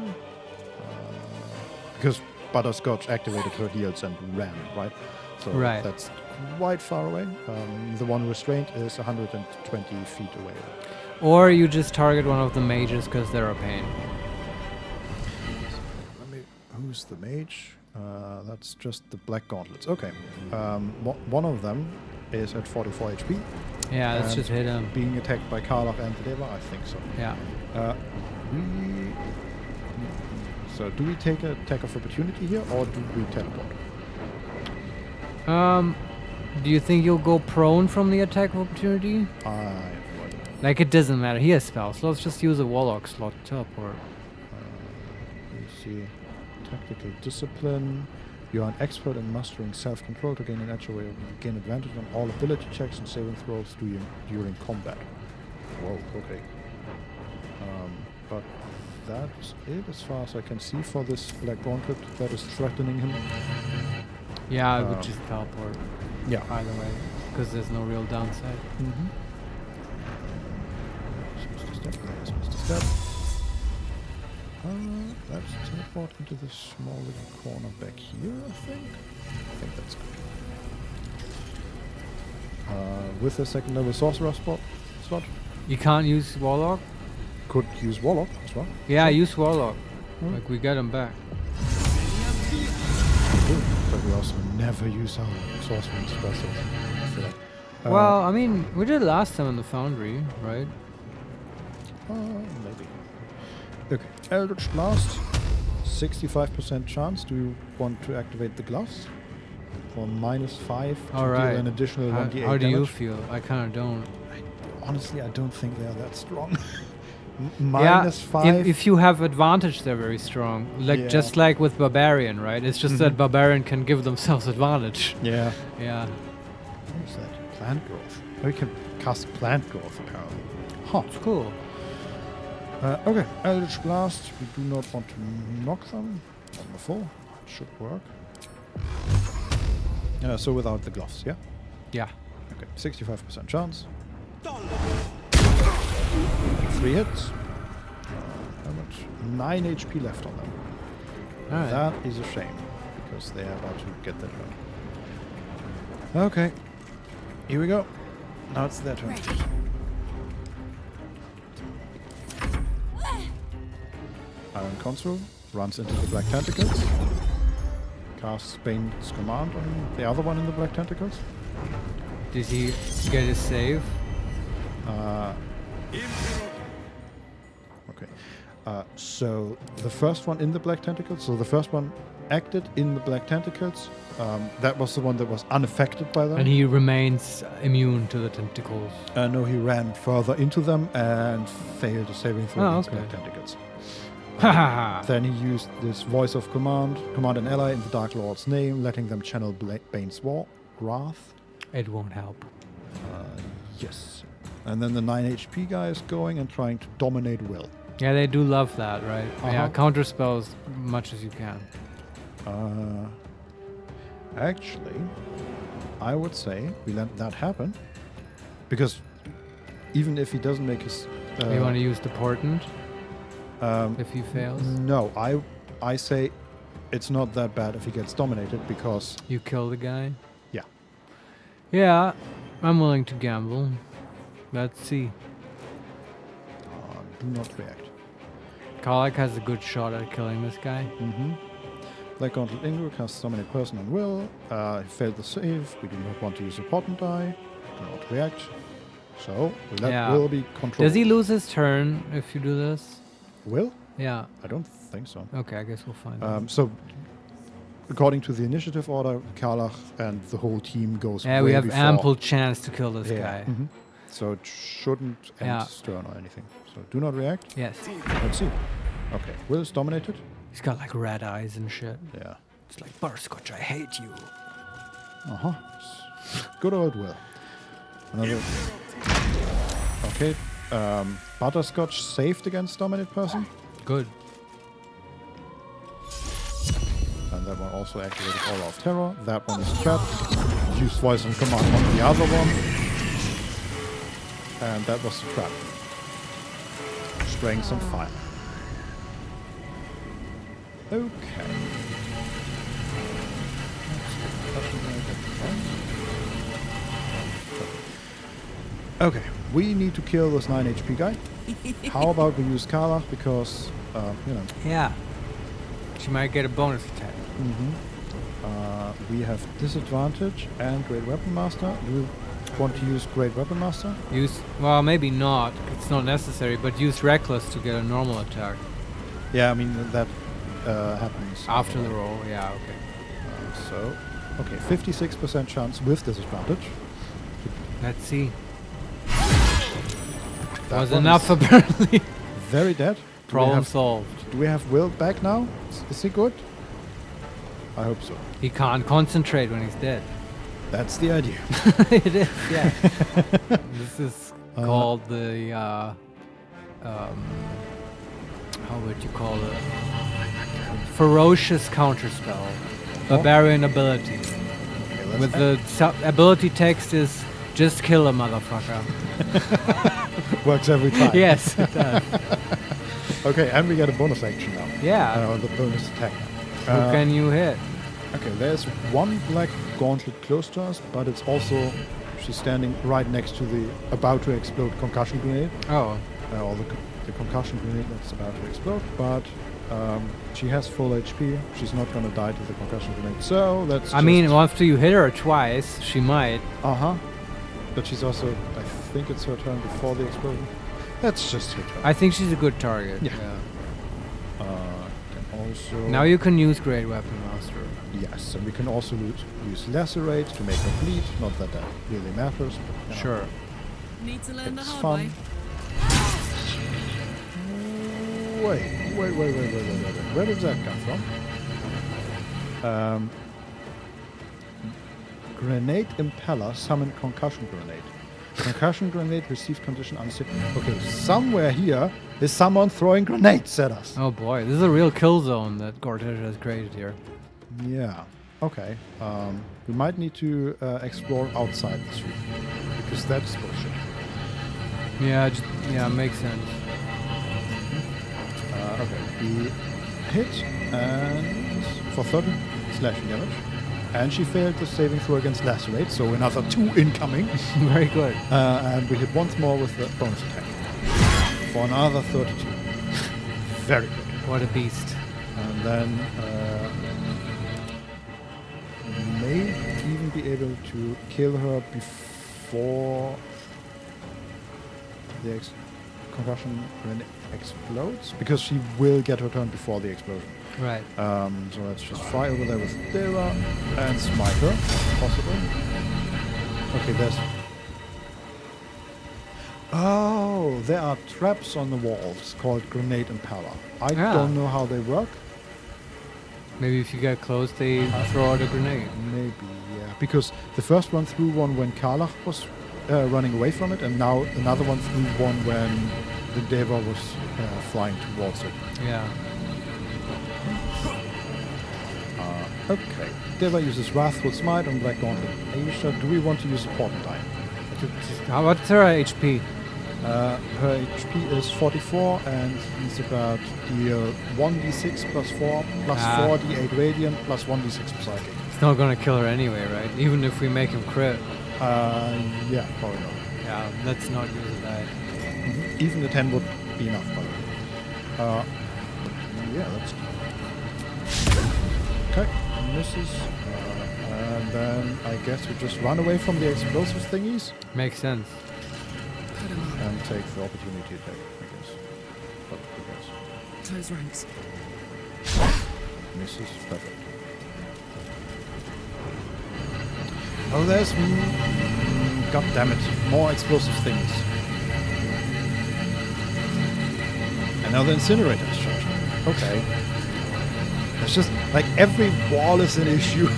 Because Butterscotch activated her heals and ran, right? So Right. that's quite far away. The one restrained is 120 feet away. Or you just target one of the mages because they're a pain. Who's the mage? That's just the Black Gauntlets. Okay. One of them is at 44 HP. Yeah, let's And just hit him. Being attacked by Karlach and Deva? I think so. Yeah. So do we take an attack of opportunity here, or do we teleport? Do you think you'll go prone from the attack of opportunity? I have no idea. Like, it doesn't matter. He has spells. Let's just use a warlock slot to teleport. Let me see. Tactical discipline. You are an expert in mastering self-control to gain an edge away. Gain advantage on all ability checks and saving throws during combat. Whoa, okay. But that's it as far as I can see for this Black Gauntlet that is threatening him. Yeah, I would just teleport. Yeah. Either way, because there's no real downside. Mm-hmm. Mr. Step, there's Mr. Step. Let's teleport into this small little corner back here, I think. I think that's good. With a second level sorcerer slot, You can't use warlock? could use Warlock as well. Yeah, Sure. use warlock. Hmm. Like, we get him back. But we also never use our sorcerer spells. I feel like. Well, I mean, we did last time in the Foundry, right? Maybe. Okay, Eldritch Blast. 65% chance. Do you want to activate the gloves? For -5 to All right. deal an additional How 1d8 do you damage? feel? I kind of don't. Honestly, I don't think they're that strong. Yeah, -5. if you have advantage, they're very strong. Like Yeah. just like with Barbarian, right? It's just that Barbarian can give themselves advantage. Yeah. Yeah. What is that? Plant growth. Oh, you can cast plant growth apparently. Huh. It's cool. Okay, Eldritch Blast. We do not want to knock them. Number 4. It should work. So without the gloves, yeah? Yeah. Okay, 65% chance. 3 hits. How much? 9 HP left on them. All right. That is a shame, because they are about to get that hurt. Okay, here we go. Now it's their turn. Iron Consul runs into the Black Tentacles. Casts Bane's Command on the other one in the Black Tentacles. Did he get his save? Okay. So the first one in the Black Tentacles. So the first one acted in the Black Tentacles. That was the one that was unaffected by them. And he remains immune to the tentacles. No, he ran further into them and failed a saving throw against okay. Black Tentacles. Haha. Then he used this voice of command an ally in the Dark Lord's name, letting them channel Bane's wrath. It won't help. Yes. And then the 9 HP guy is going and trying to dominate Will. Yeah, they do love that, right? Yeah, Uh-huh. counter spells much as you can. Actually, I would say we let that happen. Because even if he doesn't make his... you want to use the portent um, if he fails? No, I say it's not that bad if he gets dominated because... You kill the guy? Yeah. Yeah, I'm willing to gamble. Let's see. Do not react. Karlak has a good shot at killing this guy. Mm-hmm. Black Gauntlet Ingo casts Dominate Person on Will. He failed the save. We do not want to use a Portent die. Do not react. So, we let Will be controlled. Does he lose his turn if you do this? Will? Yeah. I don't think so. Okay, I guess we'll find out. So, according to the initiative order, Karlach and the whole team goes Yeah, way we have before. ample chance to kill this Yeah. guy. Mhm. So it shouldn't end Yeah. his turn or anything. So do not react. Yes. Let's see. Okay, Will is dominated. He's got like red eyes and shit. Yeah. It's like, Butterscotch, I hate you. Uh-huh. Good old Will. Another. Okay. Butterscotch saved against Dominate Person. Good. And that one also activated Aura of Terror. That one is trapped. Use Voice and Command on the other one. And that was the trap. Spraying some fire. Okay. Okay, we need to kill this 9 HP guy. How about we use Karlach because, Yeah. She might get a bonus attack. we have disadvantage and Great Weapon Master. Do you want to use Great Weapon Master? Use, well, maybe not. It's not necessary, but use Reckless to get a normal attack. Yeah, I mean, that happens. After the roll, yeah, okay. Okay, 56% chance with disadvantage. Let's see. That Was one enough is apparently. very dead. Problem solved. Do we have Will back now? Is he good? I hope so. He can't concentrate when he's dead. That's the idea. It is, yeah. This is called the, how would you call it? Ferocious counterspell. Barbarian ability. Okay, With the ability text is, just kill a motherfucker. works every time. Yes, it does. Okay, and we get a bonus action now. Yeah. The bonus attack. Who can you hit? Okay, there's one black gauntlet close to us, but it's also she's standing right next to the about to explode concussion grenade, Oh, or the concussion grenade that's about to explode. But she has full HP. She's not gonna die to the concussion grenade. So that's. I mean, after you hit her twice, she might. But she's also. I think it's her turn before the explosion. That's just her turn. I think she's a good target. Yeah. Can also. Now you can use Great Weapon Master. Yes, and we can also use Lacerate to make her bleed. Not that that really matters. But, Sure. Need to learn the it's hard fun. way. Wait. Where did that come from? Grenade Impeller summon Concussion Grenade. Concussion Grenade received condition unsafe. Okay, somewhere here is someone throwing grenades at us. Oh boy, this is a real kill zone that Gortash has created here. Yeah. Okay. We might need to explore outside the suit because that's bullshit. Yeah, yeah, makes sense. Okay. We hit and for 30 slashing damage. And she failed the saving throw against Lacerate, so another 2 incoming. Very good. And we hit once more with the bonus attack. For another 32. Very good. What a beast. And then may even be able to kill her before the concussion grenade explodes, because she will get her turn before the explosion. Right. So let's just fly over there with Deva and smite her, if possible. Okay, there's... Oh, there are traps on the walls called Grenade Impeller. I don't know how they work. Maybe if you get close, they throw out a grenade. Maybe, yeah. Because the first one threw one when Karlach was running away from it, and now another one threw one when the Deva was flying towards it. Yeah. Okay. Deva uses Wrathful Smite on Black Gauntlet. Aisha, do we want to use a Portentine? How about her HP? Her HP is 44, and he's about deal 1d6 plus 4, plus 4d8 Radiant, plus 1d6 Psychic. It's not gonna kill her anyway, right? Even if we make him crit. Yeah, probably not. Yeah, let's not use a die. Even the 10 would be enough, by the way. Yeah, let's do it. Okay, misses. And then I guess we just run away from the explosive thingies. Makes sense. Put him up. And take the opportunity attack, I guess. But I guess. Close ranks. Misses. Perfect. Oh, there's... God damn it. More explosive things. And now the incinerator is charged. Okay. It's just like every wall is an issue.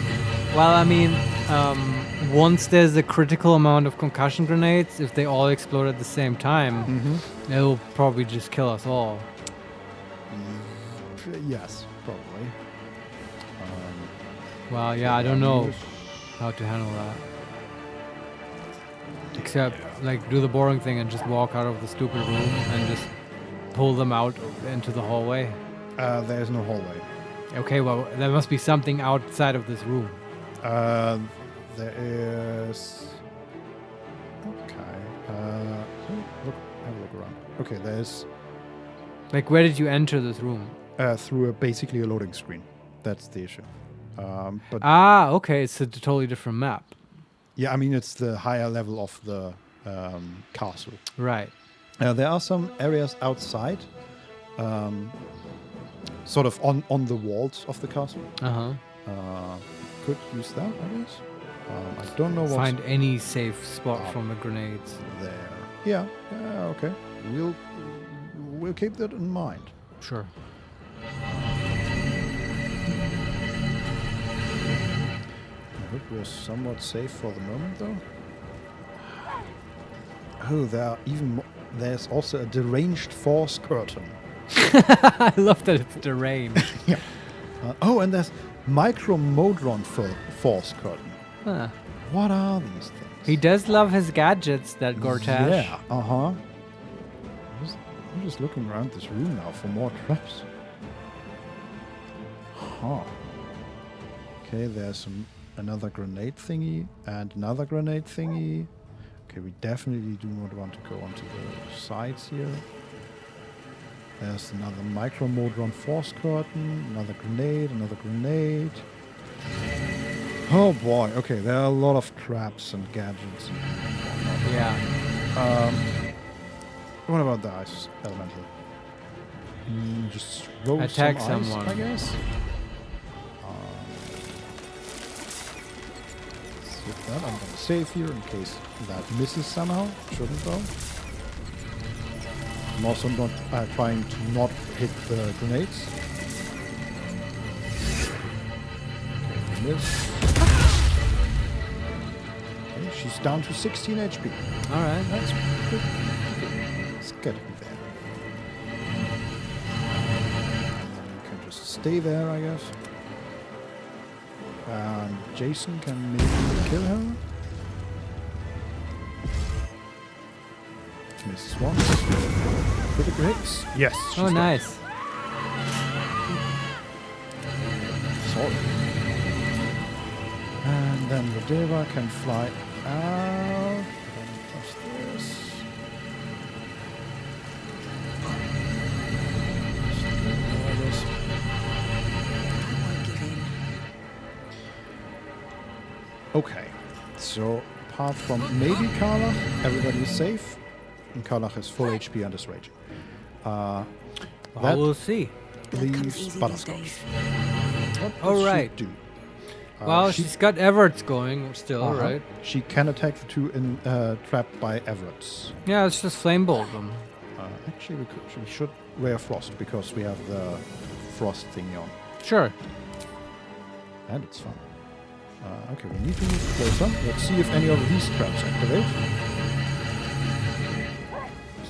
Well, I mean, once there's a critical amount of concussion grenades, if they all explode at the same time, it'll probably just kill us all. Yes, probably. Well, yeah, I don't know how to handle that. Except, like, do the boring thing and just walk out of the stupid room and just pull them out into the hallway. There's no hallway. Okay, well, there must be something outside of this room. There is... Okay. Have a look around. Okay, there's... Like, where did you enter this room? Through basically a loading screen. That's the issue. But Okay, it's a totally different map. yeah, I mean, it's the higher level of the castle. Right. There are some areas outside, sort of on the walls of the castle. Uh-huh. Could use that, I guess. I don't know what's Find any safe spot from the grenades. there. Yeah, okay. We'll keep that in mind. Sure. I hope we're somewhat safe for the moment, though. Oh, there's also a deranged force curtain. I love that it's deranged. And there's micromodron force curtain. Huh. What are these things? He does love his gadgets, that Gortash. Yeah, I'm just looking around this room now for more traps. Huh. Okay, there's another grenade thingy and another grenade thingy. Okay, we definitely do not want to go onto the sides here. There's another micromodron force curtain, another grenade. Oh boy, okay, there are a lot of traps and gadgets. Yeah. What about the ice elemental? Just roll Attack some ice, someone. I guess. With that, I'm gonna save here in case that misses somehow. Shouldn't though. I'm also not trying to not hit the grenades. Okay, miss. Okay, she's down to 16 HP. All right. That's good. It's getting there. And then you can just stay there, I guess. And Jason can maybe kill her. Misses once. Critical hits. Yes. Oh, she's nice. Sorry. And then the Deva can fly out. Plus this. Okay. So apart from maybe Karlach, everybody is safe. And Karlach has full HP and is raging. That We'll see. Blood comes leaves easy these Butterscotch. days. What All does right. she do? Well, she's got Everett's going still, Uh-huh. right? She can attack the two trapped by Everett's. Yeah, let's just flame bolt them. Actually, we should wear frost because we have the frost thingy on. Sure. And it's fun. Okay, we need to move closer. Let's see if any of these traps activate.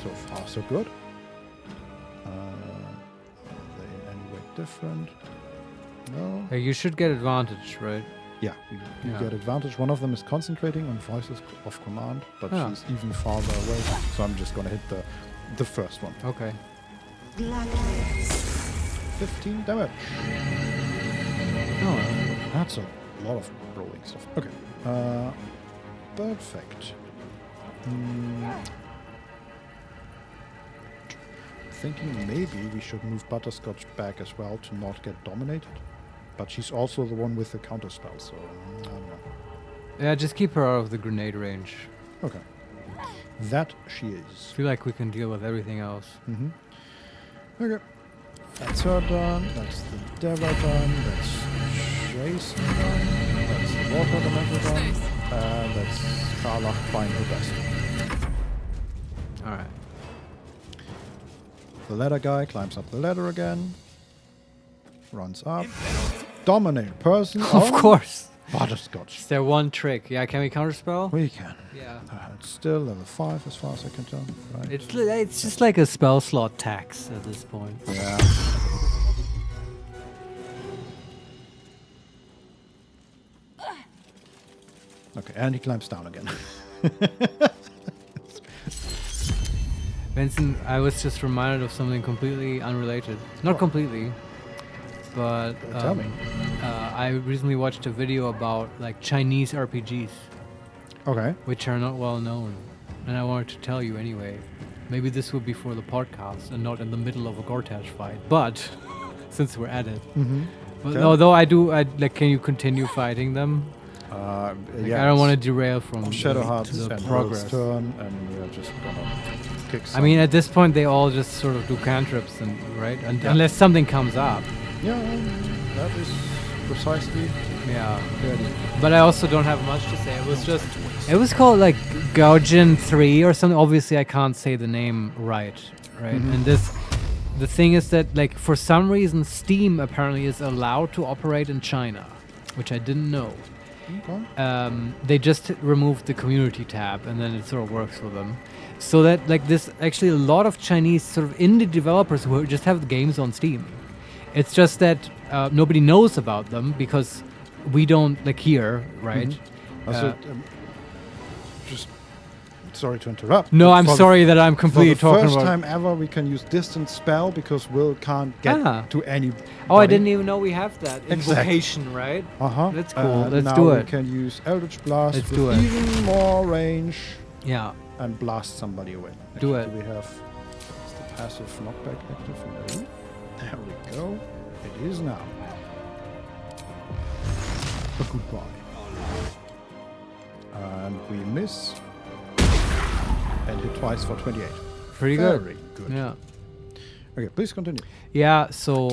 So far, so good. Are they in any way different? No. You should get advantage, right? Yeah, we Yeah. get advantage. One of them is concentrating on voices of command, but Ah. she's even farther away. So I'm just gonna hit the first one. Okay. 15 damage. Oh, That's a lot of rolling stuff. Okay. Perfect. Thinking maybe we should move Butterscotch back as well to not get dominated. But she's also the one with the counter spell, so I don't know. yeah, just keep her out of the grenade range. Okay. That she is. Feel like we can deal with everything else. Mm-hmm. Okay. That's her done. That's the Deva done. That's Jason done. That's the Water Elemental done. And that's Karlach trying her best. All right. The ladder guy climbs up the ladder again. Runs up. Dominate person. Of course. Butterscotch. Is there one trick? Yeah, can we counterspell? We can. Yeah. It's still level 5 as far as I can tell. Right? It's just like a spell slot tax at this point. Yeah. Okay, and he climbs down again. Vincent, I was just reminded of something completely unrelated. Not What? completely, but Tell me. I recently watched a video about like Chinese RPGs, Okay. which are not well known, and I wanted to tell you anyway. Maybe this would be for the podcast and not in the middle of a Gortash fight, but since we're at it. Mm-hmm. But Okay. although I like, can you continue fighting them? Like, I don't want to derail from Shadowheart's to the and progress. World's turn, and we're just gonna kick I some. mean, at this point, they all just sort of do cantrips, and right, Yeah. unless something comes up. yeah, that is precisely Yeah, the idea. but I also don't have much to say. It was called like Gaojin 3 or something. Obviously, I can't say the name right? Mhm. And the thing is that like for some reason, Steam apparently is allowed to operate in China, which I didn't know. Okay. They just removed the community tab, and then it sort of works for them. So that like there's actually a lot of Chinese sort of indie developers who just have the games on Steam. It's just that nobody knows about them because we don't like here, right? Mhm. Also, just sorry to interrupt. No, but I'm for the- sorry that I'm For completely the talking first about. time ever, we can use distance spell because Will can't get Ah. to any. Oh, I didn't even know we have that Exactly. invocation, right? Uh huh. That's cool. Let's now do we it. can use Eldritch Blast Let's with do it. even more range Yeah. and blast somebody away. Do Actually, it. Do we have is the passive knockback active? No. There we go. It is now. A goodbye. And we miss. And hit twice for 28. Pretty Very good. good. Yeah. Okay, please continue. Yeah, so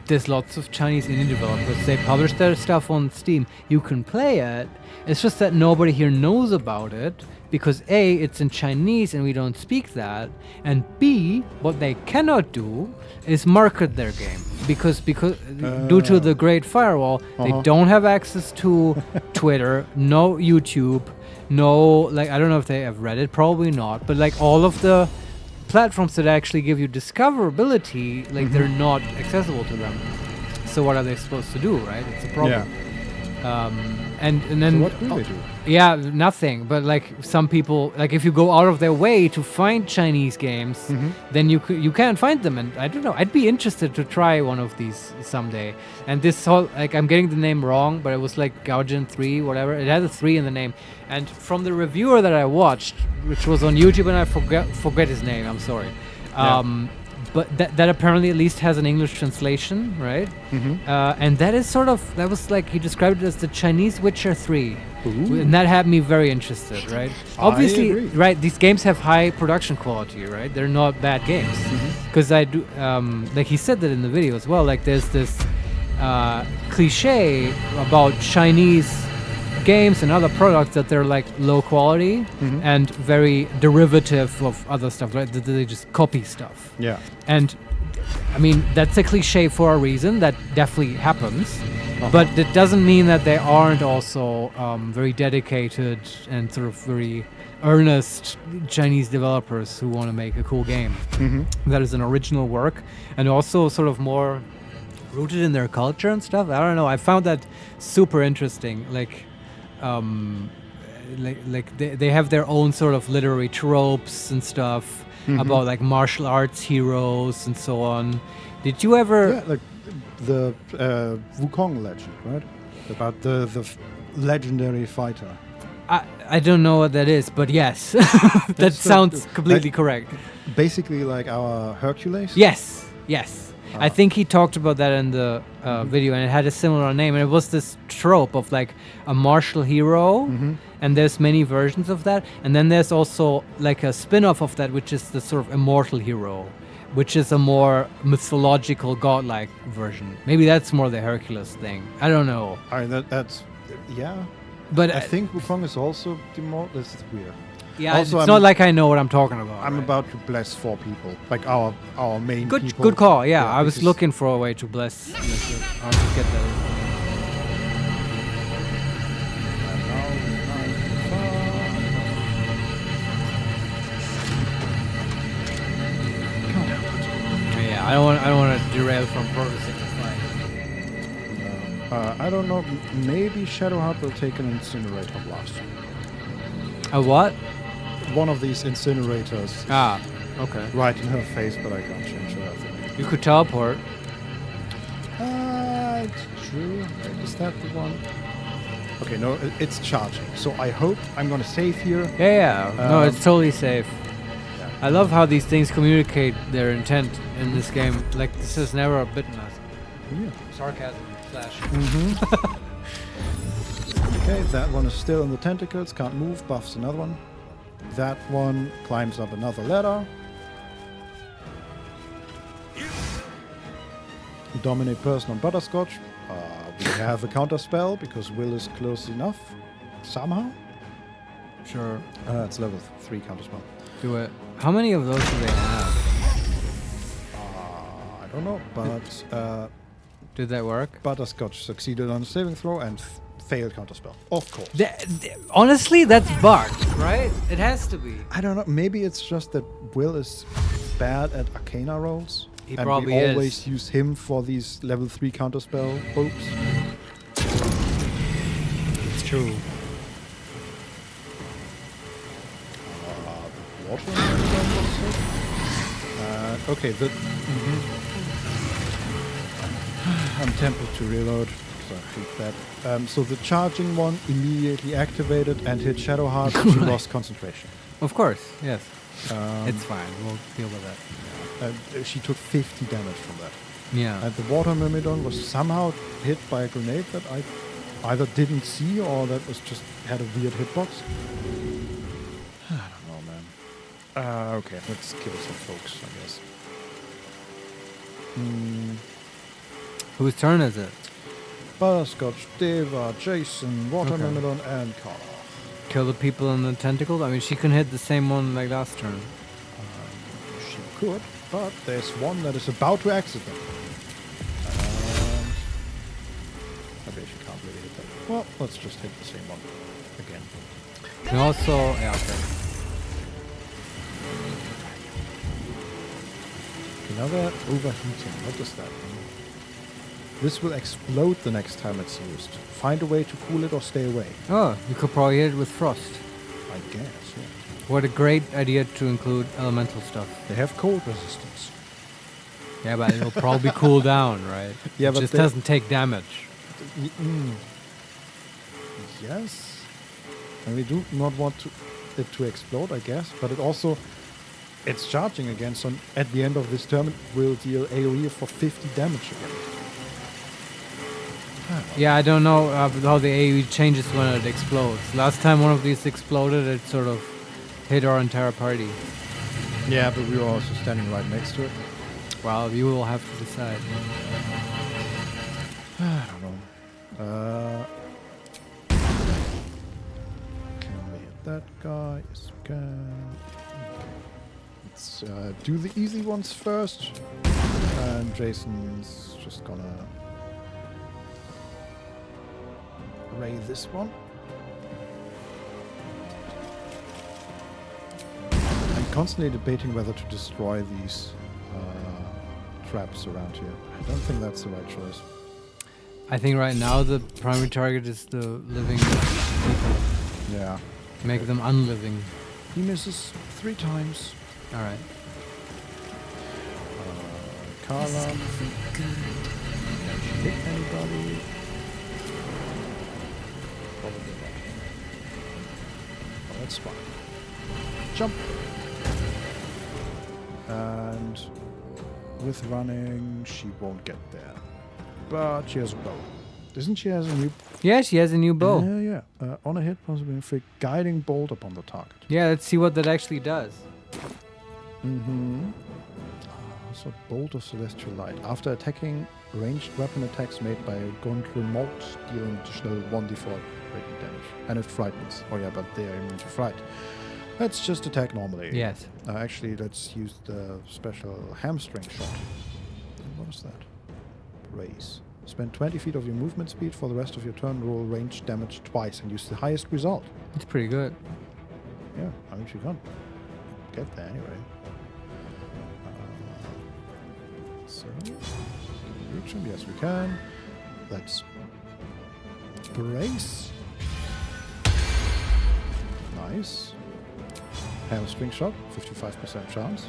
there's lots of Chinese indie developers. They publish their stuff on Steam. You can play it. It's just that nobody here knows about it because A, it's in Chinese and we don't speak that, and B, what they cannot do is market their game because due to the Great Firewall, they don't have access to Twitter, no YouTube, no like I don't know if they have Reddit, probably not, but like all of the platforms that actually give you discoverability, like they're not accessible to them. So what are they supposed to do, right? It's a problem. And then So what do they do? yeah, nothing. But like some people, like if you go out of their way to find Chinese games, then you can't find them. And I don't know. I'd be interested to try one of these someday. And this whole like I'm getting the name wrong, but it was like Gaojin 3, whatever. It had a 3 in the name. And from the reviewer that I watched, which was on YouTube, and I forget his name. I'm sorry. but that apparently at least has an English translation, right? And that is that was like, he described it as the Chinese Witcher 3. Ooh. And that had me very interested, right? Obviously, agree. right, these games have high production quality, right? They're not bad games. Because I do, like he said that in the video as well, like there's this cliche about Chinese games and other products that they're like low quality and very derivative of other stuff, right? That they just copy stuff. Yeah. And I mean, that's a cliche for a reason. That definitely happens. But it doesn't mean that they aren't also very dedicated and sort of very earnest Chinese developers who want to make a cool game. That is an original work and also sort of more rooted in their culture and stuff. I don't know. I found that super interesting. Like they have their own sort of literary tropes and stuff about like martial arts heroes and so on. Did you ever? Yeah, like the Wukong legend, right? About the legendary fighter. I don't know what that is, but yes, that sounds completely correct. Basically, like our Hercules. Yes. I think he talked about that in the video, and it had a similar name. And it was this trope of like a martial hero, and there's many versions of that. And then there's also like a spin-off of that, which is the sort of immortal hero, which is a more mythological, godlike version. Maybe that's more the Hercules thing. I don't know. I mean, that's yeah. But I think Wukong is also immortal. This is weird. yeah, also, it's not like I know what I'm talking about. I'm right? about to bless 4 people, like our main Good, people. good call. Yeah, I was because- looking for a way to bless it. I'll just get that. Yeah, I don't want to derail from progressing the fight. I don't know. Maybe Shadowheart will take an incinerator blast. A what? One of these incinerators. Ah, okay. Right in her face, but I can't change her. I think. You could teleport. It's true. Wait, is that the one? Okay, no, it's charging. So I hope I'm gonna save here. Yeah. No, it's totally safe. Yeah. I love how these things communicate their intent in this game. Like, this has never bitten us. Yeah. Sarcasm / Okay, that one is still in the tentacles, can't move, buffs another one. That one climbs up another ladder. Dominate person on Butterscotch. We have a counter spell because Will is close enough. Somehow. Sure. It's level 3 counter spell. Do it. How many of those do they have? I don't know, but Did that work? Butterscotch succeeded on a saving throw and failed counter spell. Of course. Honestly, that's bugged, right? It has to be. I don't know. Maybe it's just that Will is bad at Arcana rolls. He and probably we is. always use him for these level 3 counterspell hopes. It's true. Water? Okay, I'm tempted to reload, so I hate that. So the charging one immediately activated and hit Shadowheart, and she lost concentration. Of course, yes. Um, It's fine. We'll deal with that. She took 50 damage from that. Yeah. And the water myrmidon was somehow hit by a grenade that I either didn't see or that was just had a weird hitbox. I don't know, man. Okay, let's kill some folks, I guess. Whose turn is it? Butterscotch, Deva, Jason, water Okay. myrmidon, and Carla. Kill the people in the tentacles? I mean, she can hit the same one like last turn. She could, but there's one that is about to exit them. Maybe she can't really hit that. Well, let's just hit the same one again. Can also... Yeah, okay. Now they're overheating. What does that mean? This will explode the next time it's used. Find a way to cool it or stay away. Oh, you could probably hit it with frost. I guess, yeah. What a great idea to include elemental stuff. They have cold resistance. Yeah, but it'll probably cool down, right? Yeah, it but just they- doesn't take damage. Yes. And we do not want it to explode, I guess. But it also... It's charging again, so at the end of this turn it will deal AoE for 50 damage again. Yeah, I don't know how the AoE changes when it explodes. Last time one of these exploded, it sort of hit our entire party. Yeah, but we were also standing right next to it. Well, you will have to decide. I don't know. Can we hit that guy? Yes, we can. Let's do the easy ones first. And Jason's just gonna ray this one. I'm constantly debating whether to destroy these traps around here. I don't think that's the right choice. I think right now the primary target is the living people. Yeah. Make them unliving. He misses 3 times. All right. This is Carla. gonna feel good. Hit anybody? Probably not. Oh, that's fine. Jump. And with running, she won't get there. But she has a bow. Doesn't she have a new... Yeah, she has a new bow. Yeah. On a hit, possibly inflict guiding bolt upon the target. Yeah, let's see what that actually does. Mm-hmm. So bolt of celestial light. After attacking, ranged weapon attacks made by a Gondremote deal an additional 1d4 rating damage. And it frightens. Oh yeah, but they are immune to fright. Let's just attack normally. Yes. Actually, let's use the special hamstring shot. What is that? Raise. Spend 20 feet of your movement speed for the rest of your turn. Roll ranged damage twice and use the highest result. It's pretty good. Yeah, I mean, she can't get there anyway. So, reach him. Yes, we can. Let's brace. Nice. Hamstring shot, 55% chance.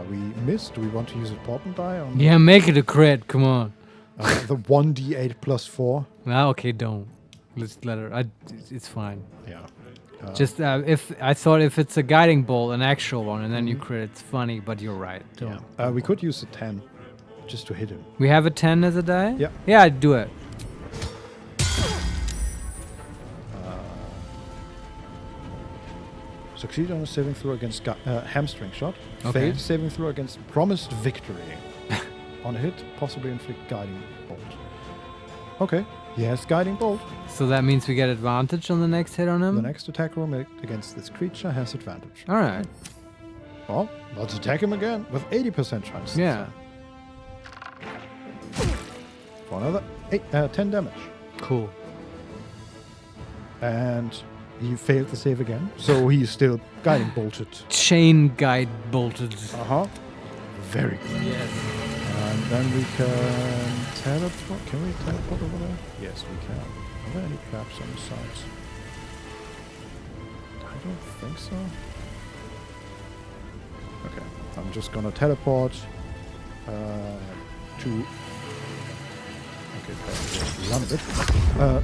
We missed. Do we want to use a portent die on Yeah, make it a crit. Come on. the 1d8 plus 4? Well, okay, don't. Let's let her. It's fine. Yeah. Just if it's a guiding bolt, an actual one, and then you crit, it's funny. But you're right. Don't. Yeah. We could use a 10 just to hit him. We have a 10 as a die. Yeah. Yeah, I'd do it. Succeed on a saving throw against hamstring shot. Okay. Failed saving throw against promised victory. On a hit, possibly inflict guiding bolt. Okay. Yes, guiding bolt. So that means we get advantage on the next hit on him. The next attack roll made against this creature has advantage. All right. Well, let's attack him again with 80% chance. Yeah. For another 10 damage. Cool. And he failed to save again, so he's still guiding bolted. Chain guide bolted. Uh-huh. Very good. Yes. And then we can teleport. Can we teleport over there? Yes, we can. Are there any traps on the sides? I don't think so. Okay, I'm just gonna teleport to... Okay, run a bit.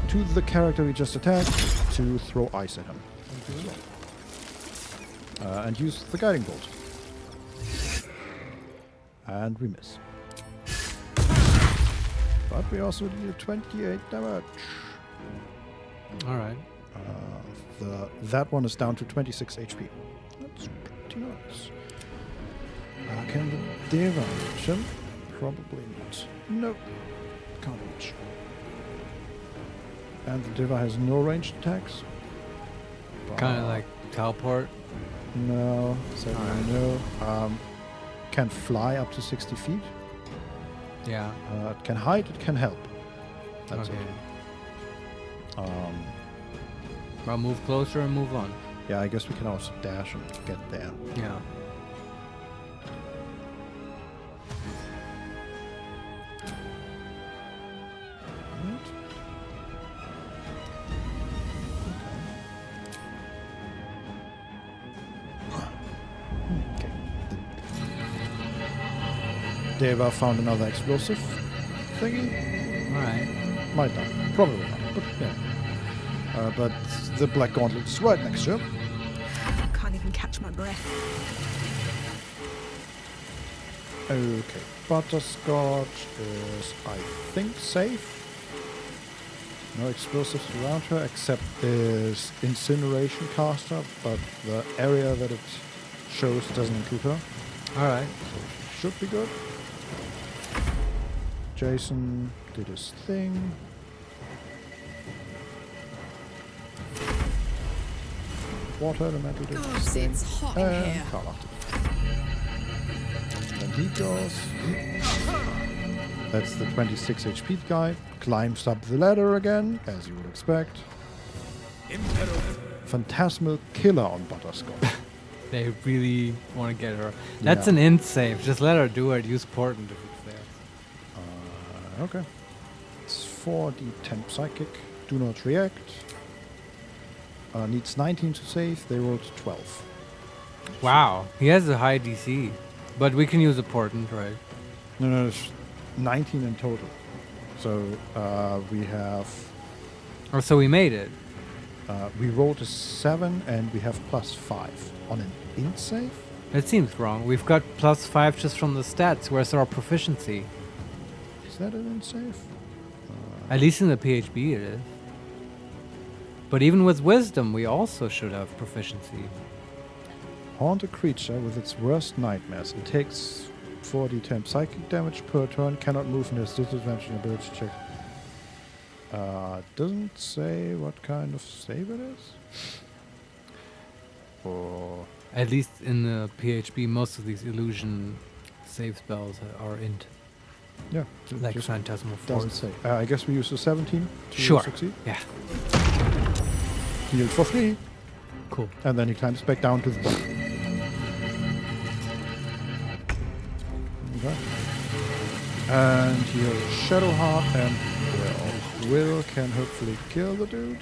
To the character we just attacked to throw ice at him. And use the guiding bolt. And we miss. But we also deal 28 damage. All right. That one is down to 26 HP. That's pretty nice. Can the Deva reach him? Probably not. Nope. Can't reach. And the Deva has no ranged attacks. Kind of like teleport. No, certainly no. Can fly up to 60 feet. Yeah. It can hide, it can help. That's Okay. it. Well, move closer and move on. Yeah, I guess we can also dash and get there. Yeah. Right. Okay. Deva found another explosive thingy. All right. Might die. Probably not. But yeah. But the Black Gauntlet is right next to him. can't even catch my breath. Okay, Butterscotch is, I think, safe. No explosives around her except this incineration caster, but the area that it shows doesn't include her. Alright. Should be good. Jason did his thing. Water elemental did his thing. It's hot in And here. Carla. Then he goes. That's the 26 HP guy. Climbs up the ladder again, as you would expect. Phantasmal killer on Butterscotch. They really want to get her. That's Yeah. an int save. Just let her do it. Use portent if it's there. Okay. It's 4d10 psychic. Do not react. Needs 19 to save. They rolled 12. Wow. He has a high DC. But we can use a portent, right? No, it's 19 in total. So we have. Oh, so we made it. We rolled a 7 and we have +5 on an int save. It seems wrong. We've got +5 just from the stats. Where's our proficiency? Is that an int save? At least in the PHB it is. But even with wisdom, we also should have proficiency. Haunt a creature with its worst nightmares. It takes 4d10 psychic damage per turn. Cannot move and has disadvantage in ability check. Doesn't say what kind of save it is. Or At least in the PHB, most of these illusion save spells are int. yeah, it Like just Phantasmal doesn't Force. say. I guess we use a 17 to Sure. succeed. Yeah. Healed for free, Cool. and then he climbs back down to the bottom. Okay. And he'll Shadow Heart and Will can hopefully kill the dude.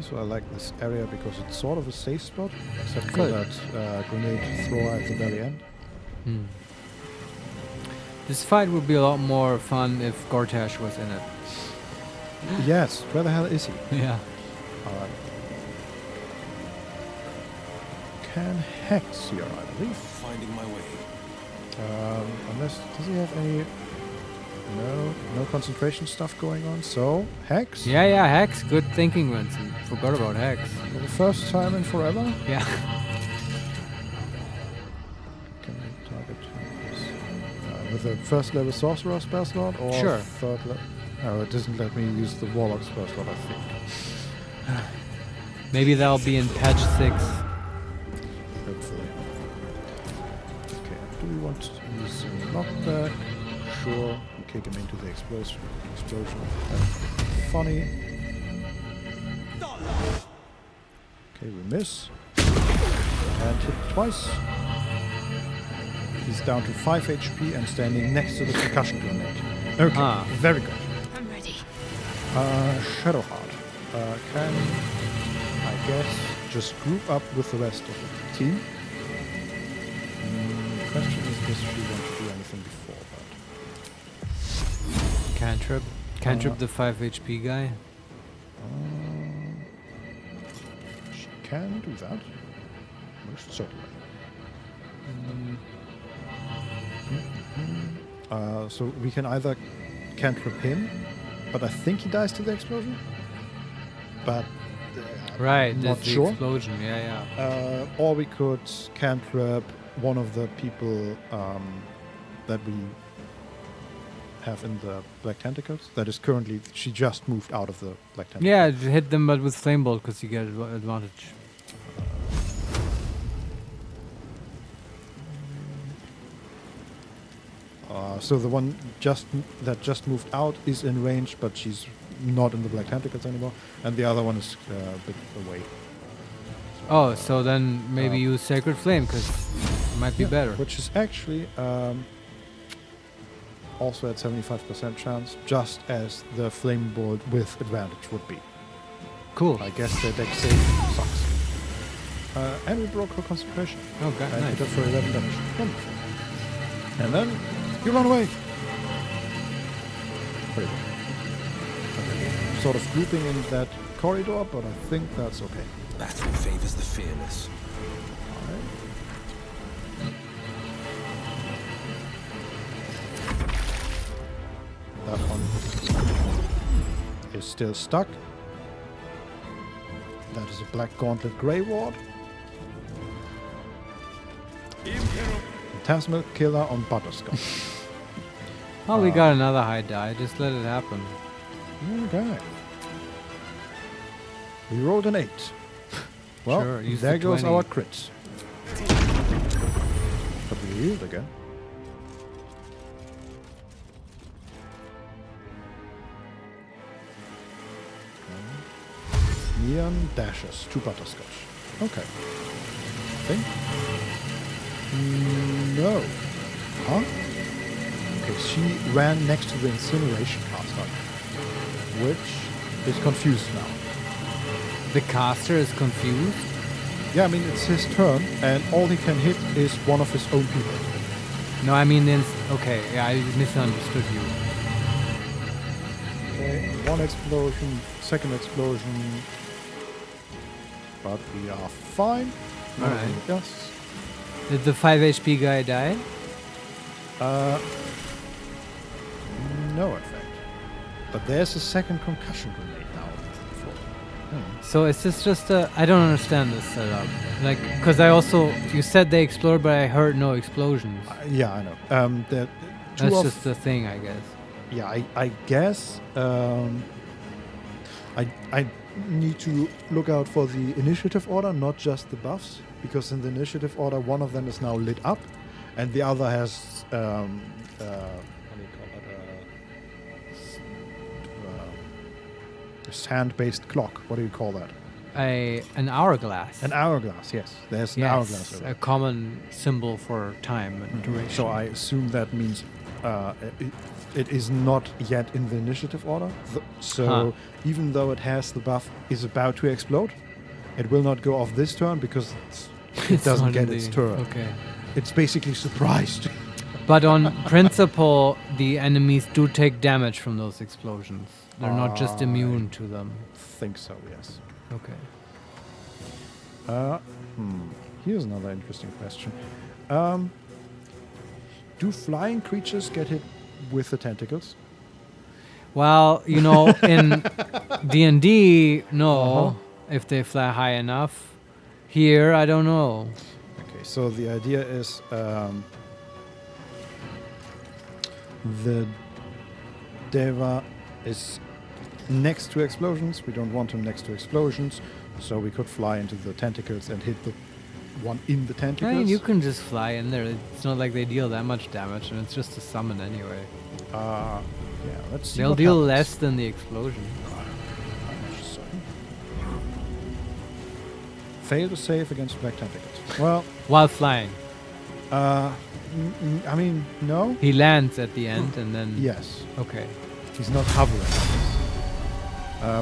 So I like this area because it's sort of a safe spot, except for Good. that grenade thrower at the very end. Hmm. This fight would be a lot more fun if Gortash was in it. Yes, where the hell is he? Yeah. Alright. Can Hex here, I believe. Finding my way. Unless, does he have any... No concentration stuff going on. So, Hex? Yeah, Hex. Good thinking, Vincent. Forgot about Hex. For the first time in forever? Yeah. Can I target with a first level sorcerer spell slot or Sure. third level? Oh, it doesn't let me use the warlock spell slot, I think. Maybe that'll be in patch 6. Hopefully. Okay, do we want to use knockback? Sure. We kick him into the explosion. Funny. Okay, we miss. And hit twice. He's down to 5 HP and standing next to the percussion grenade. Okay, Ah. very good. I'm ready. Shadowheart can, I guess, just group up with the rest of the team. Question is, does she want to do anything before that? Cantrip. Cantrip the 5 HP guy. She can do that. Most certainly. So we can either cantrip him, but I think he dies to the explosion. But Right, not that's the sure. explosion. Yeah. Or we could cantrip one of the people that we have in the Black Tentacles. That is currently, she just moved out of the Black Tentacles. Yeah, hit them but with Flame Bolt because you get advantage. So the one that just moved out is in range, but she's not in the Black Tentacles anymore, and the other one is a bit away. Oh, so then maybe use Sacred Flame because it might be better. Which is actually also at 75% chance, just as the Flame Bolt with advantage would be. Cool. I guess the deck save sucks. And we broke her concentration. Okay, And nice. hit her for 11 damage. Wonderful. And then you run away. Pretty good. Okay. sort of grouping in that corridor, but I think that's okay. Battle favors the fearless. Alright. That one is still stuck. That is a Black Gauntlet Grey Ward. Phantasmal Killer on Butterscotch. Oh, we got another high die. Just let it happen. Okay. We rolled an 8. Well, Sure, use there the goes 20. our crits. But we healed again. Neon dashes to Butterscotch. Okay. Think? No. Huh? Okay, she ran next to the incineration caster, which is confused now. The caster is confused. Yeah, I mean, it's his turn, and all he can hit is one of his own people. No, I mean, then. Okay, yeah, I misunderstood you. Okay, one explosion, second explosion. But we are fine. Alright. Yes. Did the 5 HP guy die? No effect. But there's a second concussion grenade now on the floor. So is this just a... I don't understand this setup. Like, because I also... You said they exploded, but I heard no explosions. Yeah, I know. The two That's of just the thing, I guess. Yeah, I guess I need to look out for the initiative order, not just the buffs, because in the initiative order, one of them is now lit up, and the other has what do you call it? A sand-based clock. What do you call that? An hourglass. An hourglass. Yes, there's an hourglass. Yes, a common symbol for time and duration. So I assume that means it is not yet in the initiative order. So even though it has the buff is about to explode, it will not go off this turn because it doesn't get its turn. Okay. It's basically surprised. But on principle, the enemies do take damage from those explosions. They're not just immune to them. Think so, yes. Okay. Here's another interesting question. Do flying creatures get hit with the tentacles? Well, you know, in D&D, no, if they fly high enough. Here, I don't know. Okay, so the idea is the Deva is next to explosions. We don't want him next to explosions, so we could fly into the tentacles and hit the one in the tentacles. I mean, you can just fly in there. It's not like they deal that much damage, and it's just a summon anyway. Yeah, let's see. They'll what deal happens. less than the explosion. So. Fail to save against black tentacles. Well, While flying. I mean, no. He lands at the end, and then... Yes, Okay. he's not hovering.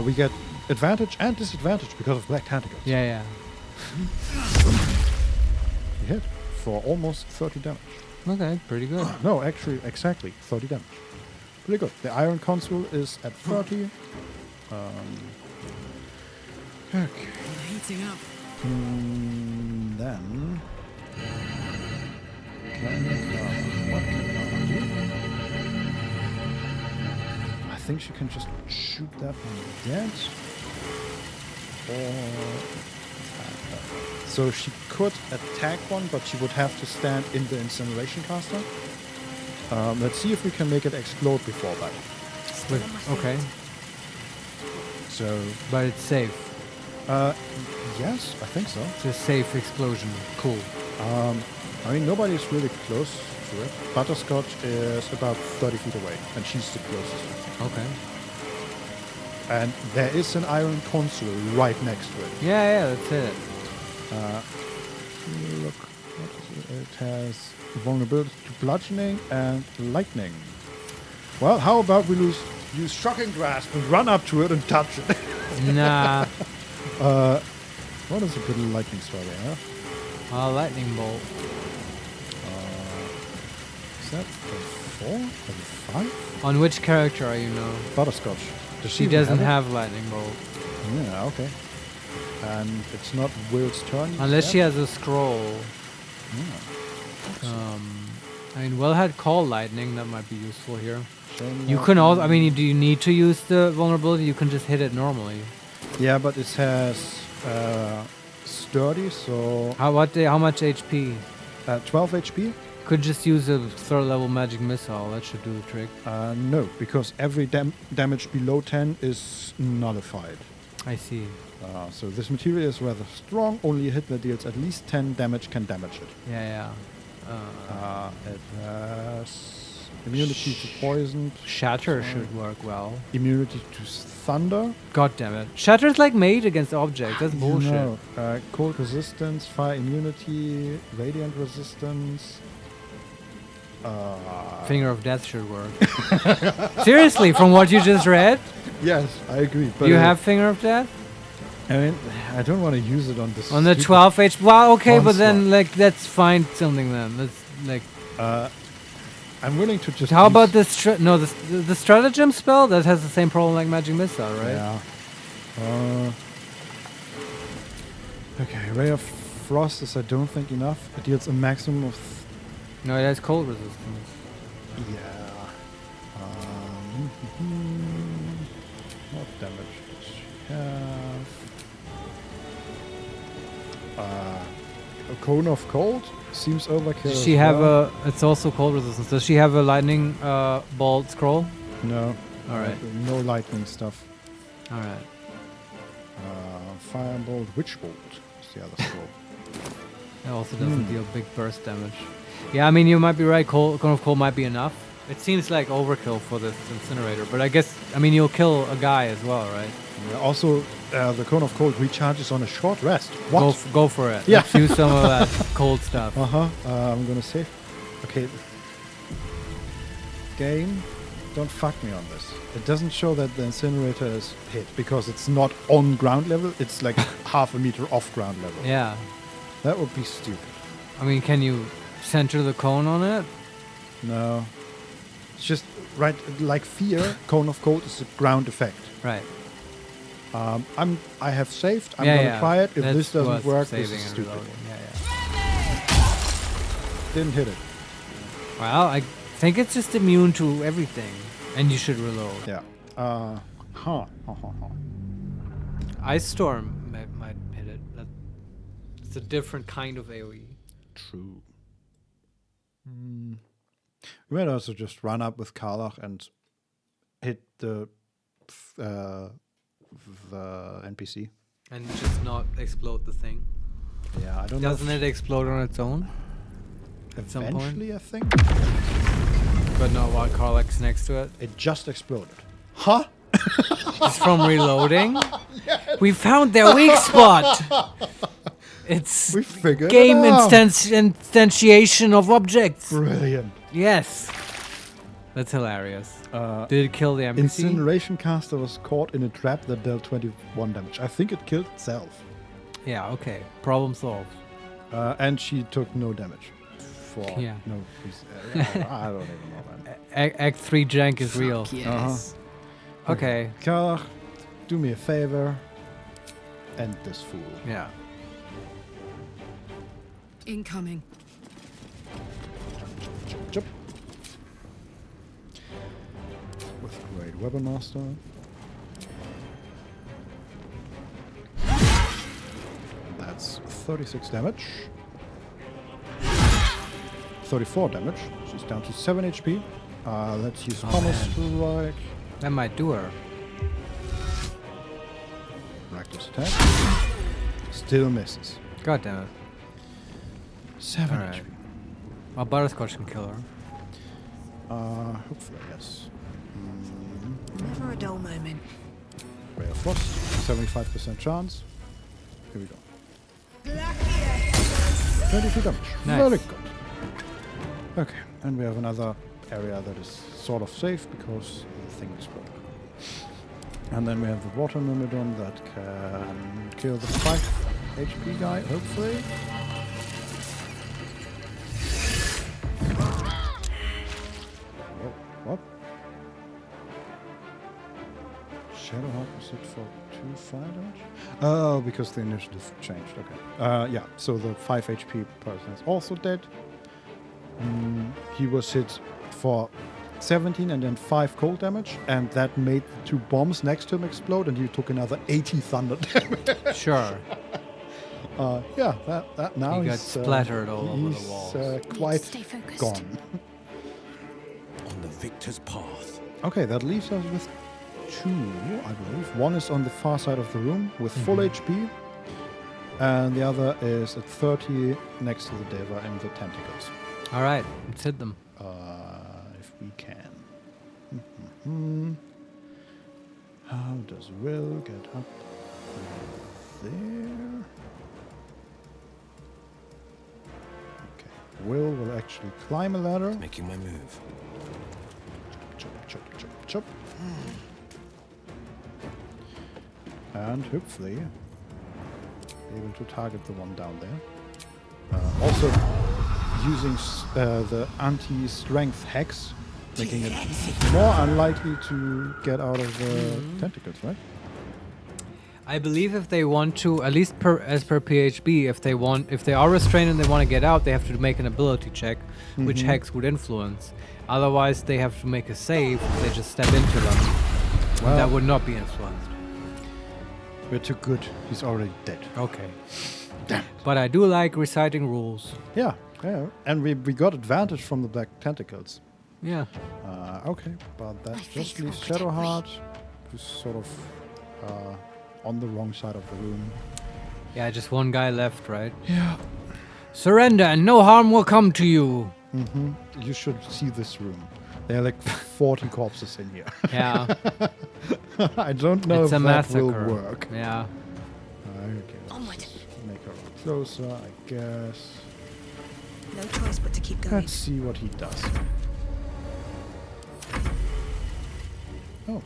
We get advantage and disadvantage because of black tentacles. Yeah, yeah. He hit for almost 30 damage. Okay, pretty good. No, actually, exactly 30 damage. Pretty good. The Iron Consul is at 30. Okay. Heating up. Then... What can Clara do? I think she can just shoot that one dead. Or... So she could attack one, but she would have to stand in the incineration caster. Let's see if we can make it explode before that. Okay. So, But it's safe. yes, I think so. It's a safe explosion. Cool. I mean, nobody's really close to it. Butterscotch is about 30 feet away, and she's the closest. Okay. And there is an Iron Consul right next to it. Yeah, that's it. Look, what is it? It has vulnerability to bludgeoning and lightning. Well, how about we use Shocking Grasp and run up to it and touch it? Nah. What is a good lightning spell they have? Lightning bolt. Is that a 4? Level 5? On which character are you now? Butterscotch. Does She even doesn't it? have lightning bolt. Yeah, okay. And it's not Will's turn. you Unless said? she has a scroll. Yeah. I mean, Will had call lightning. That might be useful here. Chain You can also. I lightning. mean, do you need to use the vulnerability? You can just hit it normally. Yeah, but it has sturdy, so How much HP? 12 HP. Could just use a third level magic missile. That should do the trick. No, because every damage below 10 is nullified. I see. So this material is rather strong. Only a hit that deals at least 10 damage can damage it. Yeah. It has immunity to poison, Shatter should work well. immunity to thunder. God damn it. Shatter's like made against objects. That's bullshit. No, cold resistance, fire immunity, radiant resistance. Finger of Death should work. Seriously, from what you just read? Yes, I agree. But You have Finger of Death? I mean, I don't want to use it on this. On the stupid 12 HP? Well, okay, but then, onslaught. like, let's find something then. Let's, like... I'm willing to just. How use- about this? The stratagem spell that has the same problem like magic missile, right? Yeah. Okay, Ray of Frost is I don't think enough. It deals a maximum of. No, it has cold resistance. Yeah. What damage does she have? A cone of cold seems overkill. Does as she have well. It's also cold resistance. Does she have a lightning bolt scroll? No. All right. No lightning stuff. All right. Firebolt, Witch Bolt is the other scroll. It also doesn't deal big burst damage. Yeah, I mean, you might be right. Cone of cold might be enough. It seems like overkill for this incinerator, but I guess, I mean, you'll kill a guy as well, right? Yeah, also, the Cone of Cold recharges on a short rest. What? Go for it. Yeah. Let's use some of that cold stuff. I'm gonna save. Okay. Game, don't fuck me on this. It doesn't show that the incinerator is hit because it's not on ground level. It's like half a meter off ground level. Yeah. That would be stupid. I mean, can you center the cone on it? No. It's just right like Fear. Cone of Cold is a ground effect. Right. I have saved. I'm yeah, gonna yeah. try it. If That's this doesn't worth work, this saving is and stupid. reloading. Yeah. Didn't hit it. Well, I think it's just immune to everything, and you should reload. Yeah. Ice Storm might hit it. It's a different kind of AoE. True. We might also just run up with Karlach and hit the NPC. And just not explode the thing. Yeah, I don't know. Doesn't it explode on its own? At some point? Eventually, I think. But not while Karlach's next to it? It just exploded. Huh? Just from reloading? We found their weak spot! It's We figured game it out. instantiation of objects. Brilliant. Yes. That's hilarious. Did it kill the NPC? Incineration caster was caught in a trap that dealt 21 damage. I think it killed itself. Yeah, okay. Problem solved. And she took no damage. For Yeah. no reason. I don't even know, man. Act 3 jank is real. Yes. Okay. Karlach, do me a favor. End this fool. Yeah. Incoming. Chop. With Great Weapon Master. That's 36 damage. 34 damage. She's down to 7 HP. Let's use Pummel Strike. That might do her. Reckless attack. Still misses. God damn it. 7 Alright. HP. Well, Butterscotch can kill her. Hopefully, yes. Never a dull moment. Ray of Frost. 75% chance. Here we go. 22 damage. Nice. Very good. Okay, and we have another area that is sort of safe because the thing is broken. And then we have the water myrmidon that can kill the 5 HP guy, hopefully. Shadowheart was it for 2 fire damage? Oh, because the initiative changed. Okay. Yeah, so the 5 HP person is also dead. He was hit for 17 and then 5 cold damage, and that made the 2 bombs next to him explode, and he took another 80 thunder damage. Sure. Yeah, that now He got he's splattered all over the walls. Quite Stay focused. gone. On the victor's path. Okay, that leaves us with 2, I believe. One is on the far side of the room with full HP, and the other is at 30 next to the Deva and the tentacles. All right, let's hit them. If we can. How does Will get up there? Okay, will actually climb a ladder. Making my move. Chop, chop, chop, chop. And hopefully able to target the one down there. Also using the anti-strength hex, making it more unlikely to get out of the tentacles, right? I believe if they want to, at least as per PHB, if they are restrained and they want to get out, they have to make an ability check, which Hex would influence. Otherwise, they have to make a save. They just step into them. Well, That would not be influenced. we're too good. He's already dead. Okay. Damn. But I do like reciting rules. Yeah, and we got advantage from the black tentacles. Yeah. Okay, but that My just faith will leaves protect me. Shadowheart, who's sort of on the wrong side of the room. Yeah, just one guy left, right? Yeah. Surrender and no harm will come to you. You should see this room. There are like 40 corpses in here. Yeah. I don't know It's if a that will massacre. work. Yeah. Okay, Onward. let's make her closer, I guess. No choice but to keep going. Let's see what he does. Oh.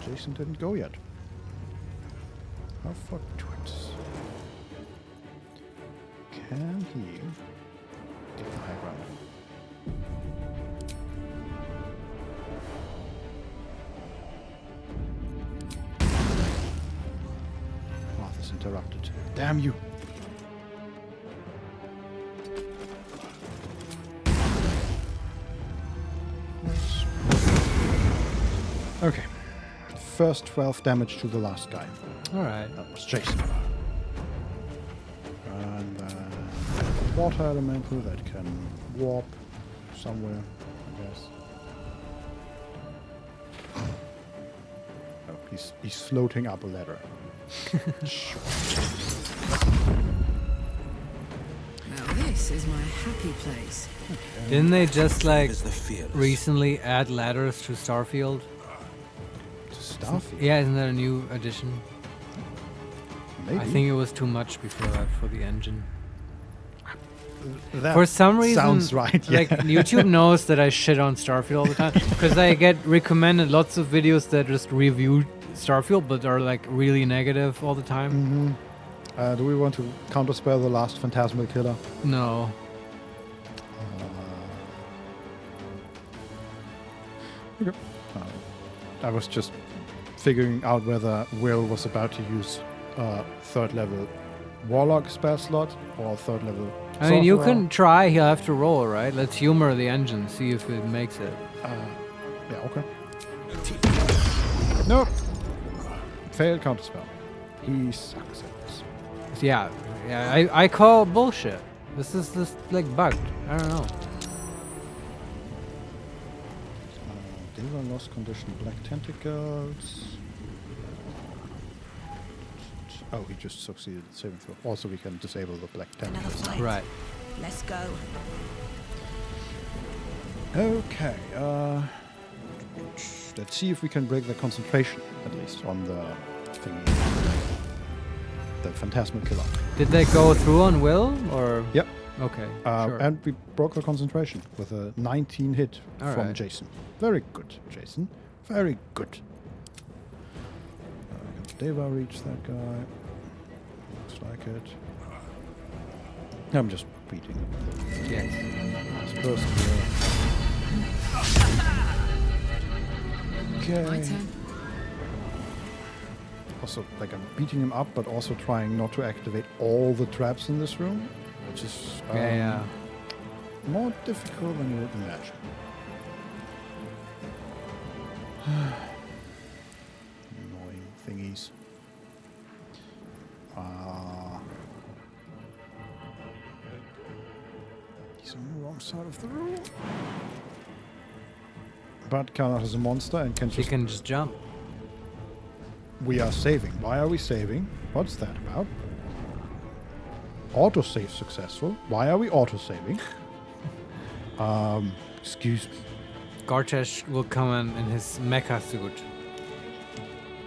Jason didn't go yet. How for twits? Can he get the high ground? Path is interrupted. Damn you! Okay. First 12 damage to the last guy. All right. That was Jason. And water elemental that can warp somewhere, I guess. Oh, he's floating up a ladder. Sure. Now this is my happy place. Didn't they just like Favors the fearless. recently add ladders to Starfield? Starfield? Yeah, isn't that a new addition? Maybe. I think it was too much before that for the engine. that For some reason, sounds right. Yeah. like YouTube knows that I shit on Starfield all the time because I get recommended lots of videos that just review Starfield, but are like really negative all the time. Do we want to counterspell the last phantasmal killer? No. Okay. I was just figuring out whether Will was about to use 3rd level Warlock spell slot or 3rd level. I mean, you Sorcerer. can try. He'll have to roll, right? Let's humor the engine, see if it makes it. Yeah, okay. Nope. Failed counterspell. He sucks at this. Yeah, I call bullshit. This is like bugged. I don't know. Deva lost condition black tentacles. Oh, he just succeeded at saving throw. Also, we can disable the black Another tentacles. fight. Right. Let's go. Okay. Let's see if we can break the concentration, at least, on the thingy. The Phantasmal Killer. Did they go through on Will or? Yep. Okay. Sure. And we broke the concentration with a 19 hit All from right. Jason. Very good, Jason. Very good. Can Deva reach that guy? Looks like it. I'm just beating. Yes. This person here. My Okay. turn. also, like, I'm beating him up, but also trying not to activate all the traps in this room, which is more difficult than you would imagine. Annoying thingies. He's on the wrong side of the room. But Karnak is a monster and can She just... can just jump. We are saving. Why are we saving? What's that about? Autosave successful. Why are we autosaving? Excuse me. Gartesh will come in his mecha suit.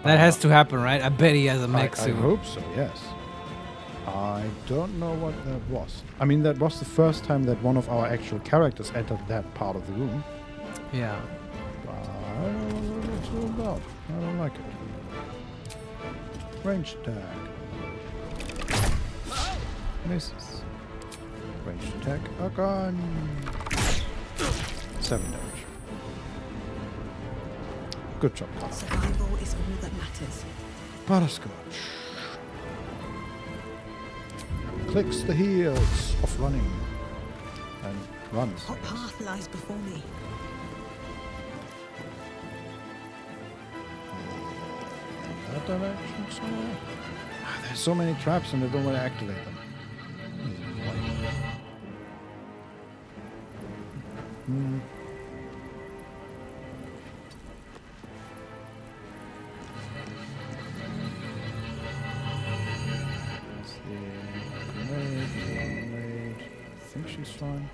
That has to happen, right? I bet he has a mech I suit. hope so, yes. I don't know what that was. I mean, that was the first time that one of our actual characters entered that part of the room. Yeah. I don't know what it's all about. I don't like it. Range attack. Misses. Range attack again. 7 damage. Good job, Karnak. Survival is all that matters. Butterscotch. Clicks the heels of running. And runs. What path lies before me? In that direction somewhere? There's so many traps and I don't want to activate them. Let's see. Grenade. I think she's fine.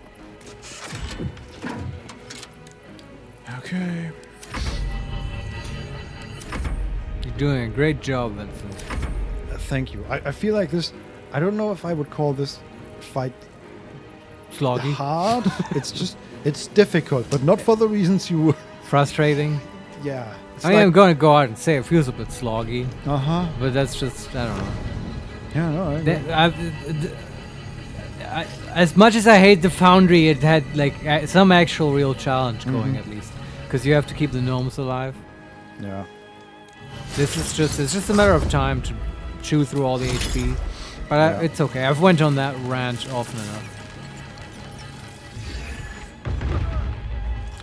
Okay. You're doing a great job, Vincent. Thank you. I feel like this... I don't know if I would call this fight Sloggy. hard. It's just... It's difficult, but not for the reasons you... Frustrating. Yeah. It's I mean, I'm going to go out and say it feels a bit sloggy. Uh-huh. But that's just, I don't know. Yeah, no, I agree. As much as I hate the Foundry, it had like some actual real challenge going at least. Because you have to keep the gnomes alive. Yeah. This is just, it's just a matter of time to chew through all the HP. But Yeah. it's okay. I've went on that rant often enough.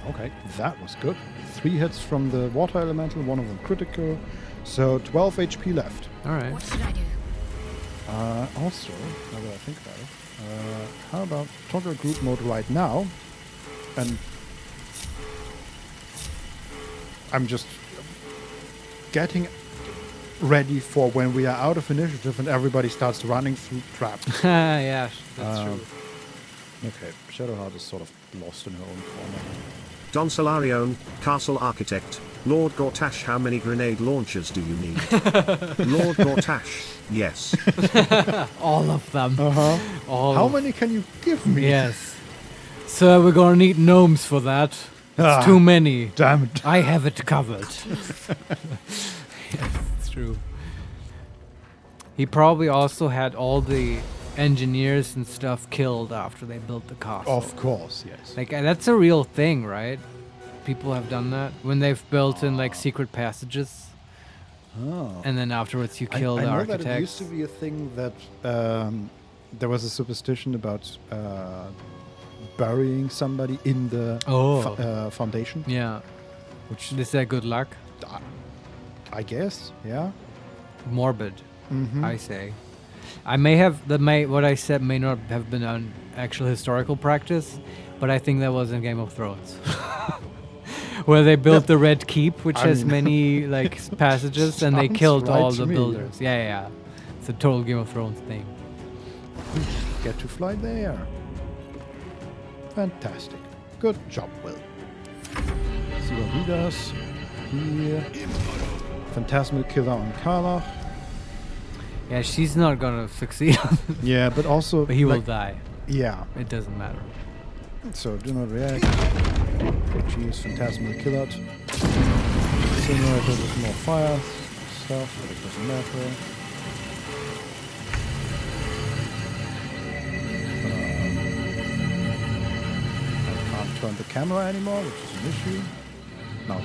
Okay, that was good. 3 hits from the water elemental, one of them critical. So 12 HP left. Alright. What should I do? Also, now that I think about it, how about toggle group mode right now? And I'm just getting ready for when we are out of initiative and everybody starts running through traps. Yeah, that's true. Okay, Shadowheart is sort of lost in her own corner. Don Solarione, Castle Architect. Lord Gortash, how many grenade launchers do you need? Lord Gortash, yes. All of them. Uh-huh. All How of- many can you give me? Yes. So we're gonna need gnomes for that. It's too many. Damn it. I have it covered. Yes, it's true. He probably also had all the engineers and stuff killed after they built the castle. Of course, yes. Like that's a real thing, right? People have done that when they've built in like secret passages, Oh. and then afterwards you kill I the know architects. that it used to be a thing that there was a superstition about burying somebody in the foundation, Yeah, which is that good luck? I guess, yeah. Morbid, Mm-hmm. I say. I may have what I said may not have been an actual historical practice, but I think that was in Game of Thrones, where they built the Red Keep, which I has mean, many like passages, and they sounds killed right all to the me. builders. Yeah. It's a total Game of Thrones thing. Get to fly there. Fantastic. Good job, Will. See what he does. Here. Phantasmal Killer on Karnak. Yeah, she's not gonna succeed, Yeah, but also... but he will like, die. Yeah. It doesn't matter. So, do not react. She is Phantasmal Killer. Incinerator with more fire stuff, but it doesn't matter. I can't turn the camera anymore, which is an issue. No.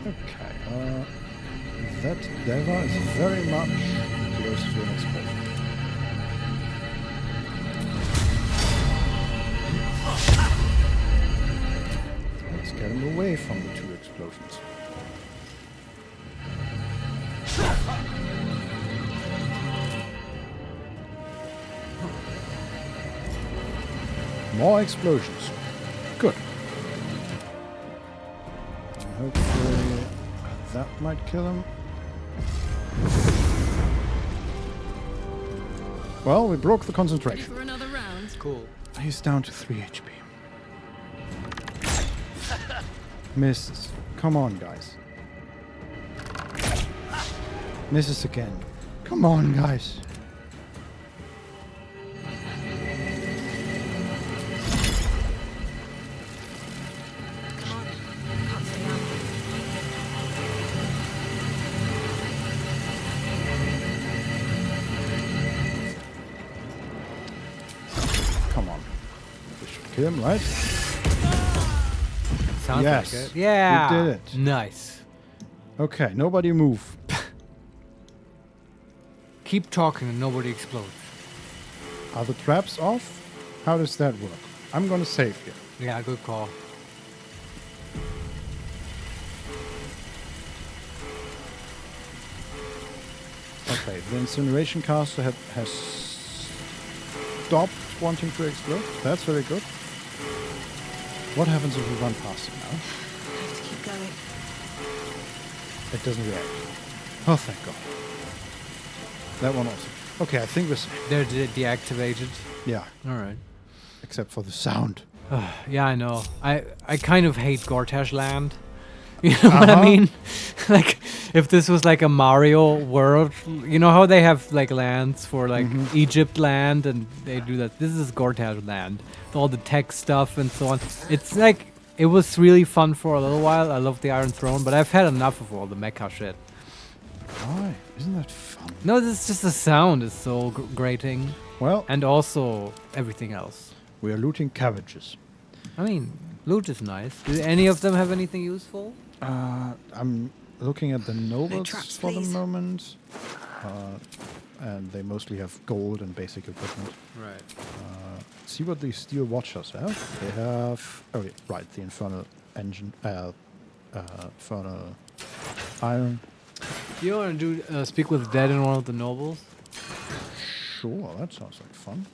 Okay. That Deva is very much close to an explosion. Let's get him away from the two explosions. More explosions. Good. And hopefully that might kill him. Well, we broke the Ready concentration. for another round? Cool. He's down to 3 HP. Misses. Come on, guys. Misses again. Come on, guys. Come on. Can't stay out. Come on. This should kill him, right? Sounds Yes, like it. Yeah. we did it. Nice. Okay, nobody move. Keep talking and nobody explodes. Are the traps off? How does that work? I'm gonna save here. Yeah, good call. Okay, the incineration caster has stopped wanting to explode. That's very good. What happens if we run past it now? I have to keep going. It doesn't react. Oh, thank God. That one also. Okay, I think we're safe. They're deactivated. Yeah, All right. except for the sound. Yeah, I know. I kind of hate Gortash land. You know what I Uh-huh. mean? Like, if this was like a Mario world, you know how they have like lands for like Egypt land and they do that. This is Gortash land. With all the tech stuff and so on. It's like, it was really fun for a little while. I love the Iron Throne, but I've had enough of all the mecha shit. Why? Isn't that fun? No, this is just the sound is so grating. Well, And also everything else. we are looting cabbages. I mean, loot is nice. Do any of them have anything useful? I'm looking at the nobles traps, for please. the moment. And they mostly have gold and basic equipment. Right. See what these steel watchers have. They have... Oh, yeah, right, the infernal engine... infernal iron. You want to do speak with dead in one of the nobles? Sure, that sounds like fun.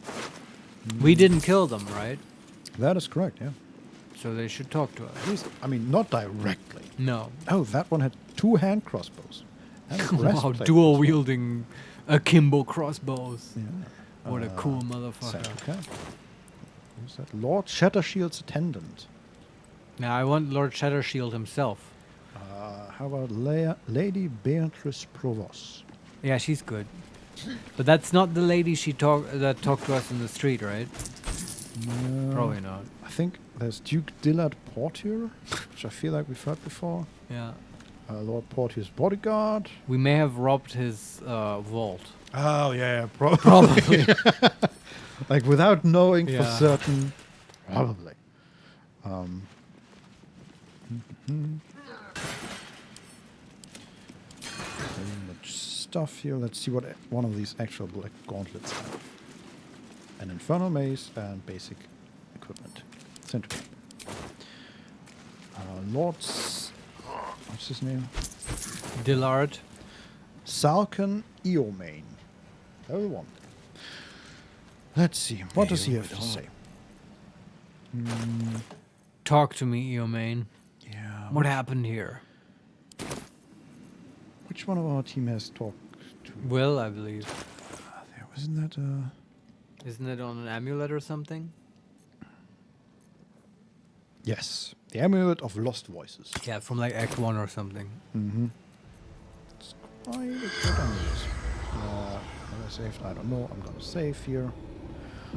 We didn't kill them, right? That is correct, yeah. So they should talk to us. At least, I mean, not directly. No. Oh, that one had 2 hand crossbows. And a Wow, breastplate. dual wielding akimbo crossbows. Yeah. What a cool motherfucker. Okay. Who's that? Lord Shattershield's attendant. Now I want Lord Shattershield himself. How about Lady Beatrice Provost? Yeah, she's good. But that's not the lady that talked to us in the street, right? No. Probably not. I think there's Duke Dillard Portier, which I feel like we've heard before. Yeah. Lord Portier's bodyguard. We may have robbed his vault. Oh, yeah, probably. Probably. Like, without knowing for Yeah. certain. Probably. Very much stuff here. Let's see what one of these actual black gauntlets have. An infernal mace and basic equipment. Centipede. Lord's... What's his name? Dillard. Salkan Eomane. Very one. Let's see. What does he have to say? Talk to me, Eomane. Yeah. What happened here? Which one of our team has talked to? Will, I believe. There wasn't that. Isn't it on an amulet or something? Yes, the amulet of lost voices. Yeah, from like Act 1 or something. Mm-hmm. It's quite a good amulet. Have I saved? I don't know. I'm gonna save here.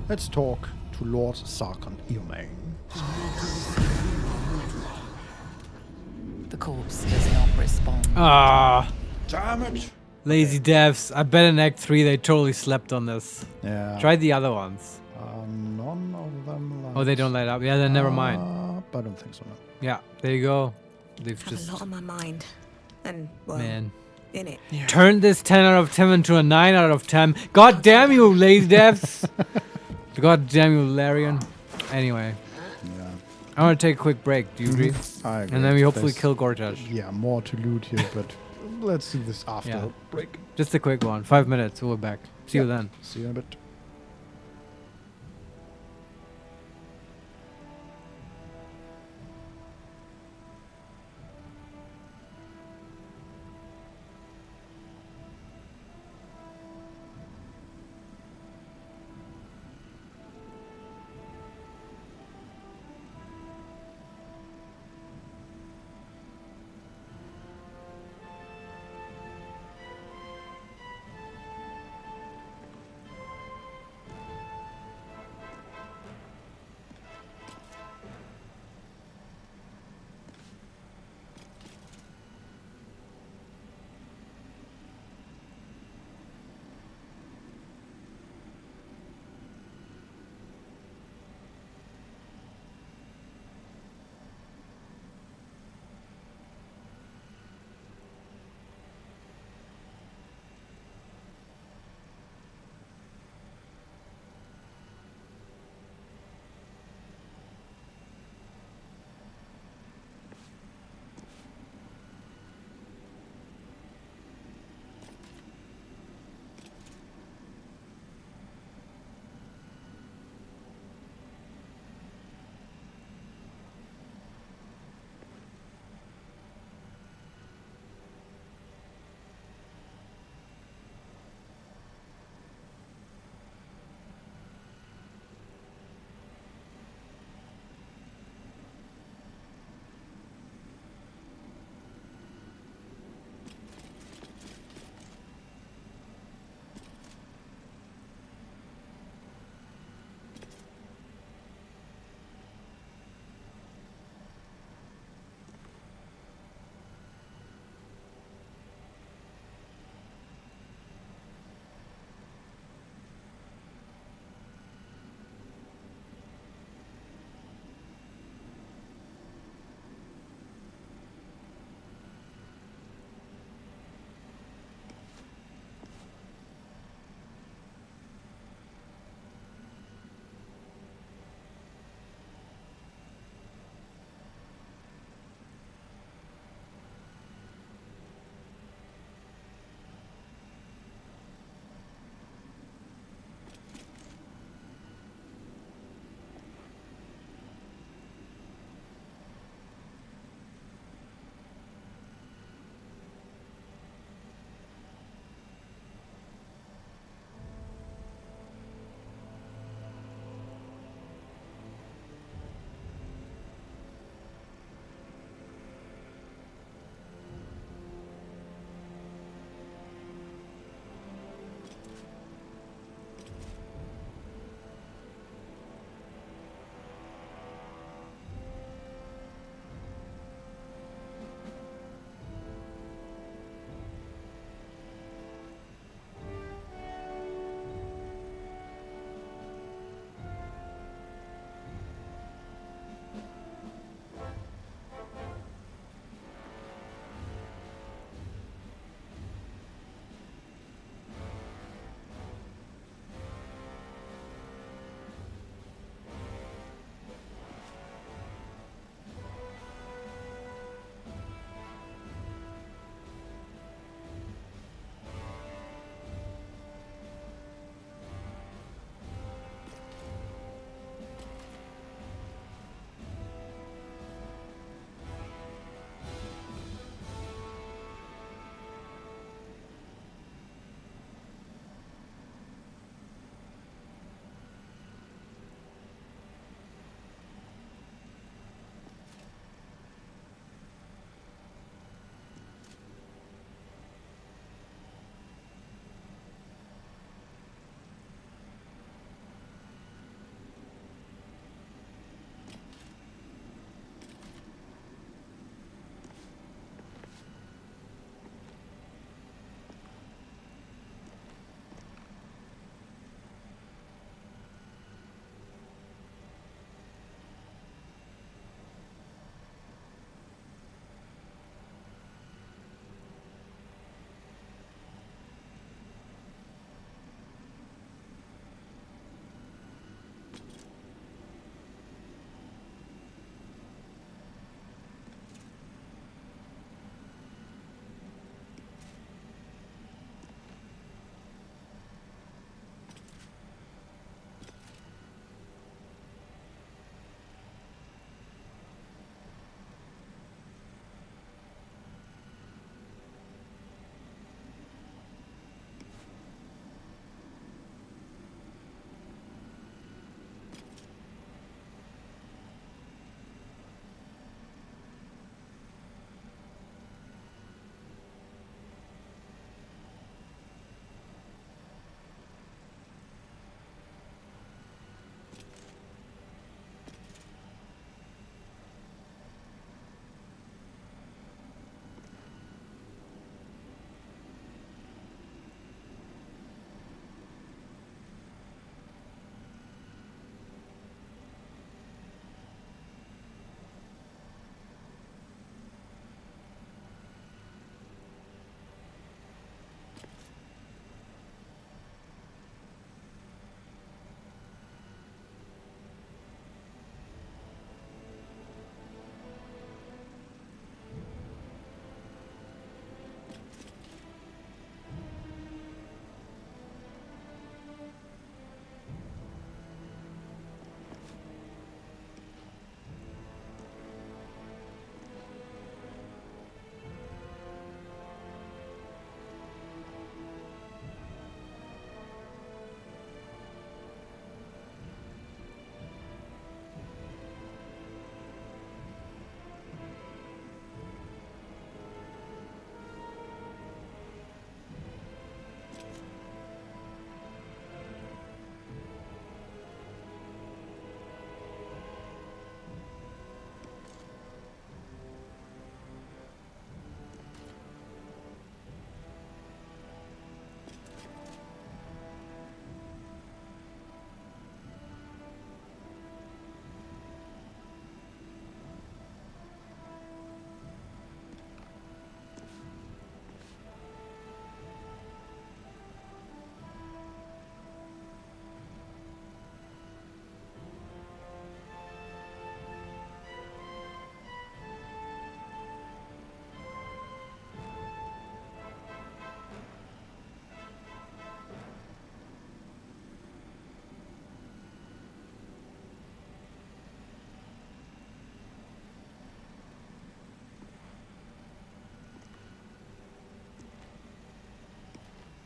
Let's talk to Lord Sarkhan Eomane. The corpse does not respond. Ah, Damn it! lazy devs. I bet in Act 3 they totally slept on this. Yeah. Try the other ones. None of them. Oh, they don't light up. Yeah, then never mind. But I don't think so. No. Yeah, there you go. They've I have just... a lot on my mind. And, well, Man. in it. Turn this 10 out of 10 into a 9 out of 10. God damn you, lazy devs. God damn you, Larian. Anyway, Yeah. I want to take a quick break. Do you agree? I agree. And then we hopefully There's, kill Gortash. Yeah, more to loot here, but let's do this after Yeah. break. Just a quick one. 5 minutes. We'll be back. See you then. See you in a bit.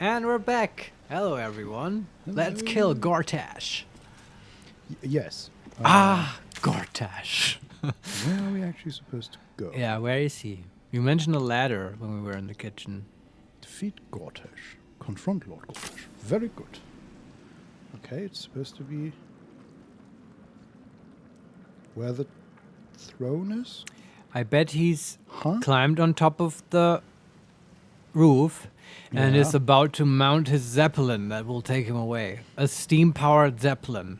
And we're back. Hello, everyone. Let's kill Gortash. Yes. Gortash. Where are we actually supposed to go? Yeah, where is he? You mentioned a ladder when we were in the kitchen. Defeat Gortash. Confront Lord Gortash. Very good. Okay, it's supposed to be where the throne is? I bet he's Huh? climbed on top of the roof and is Yeah. about to mount his zeppelin that will take him away. A steam-powered zeppelin.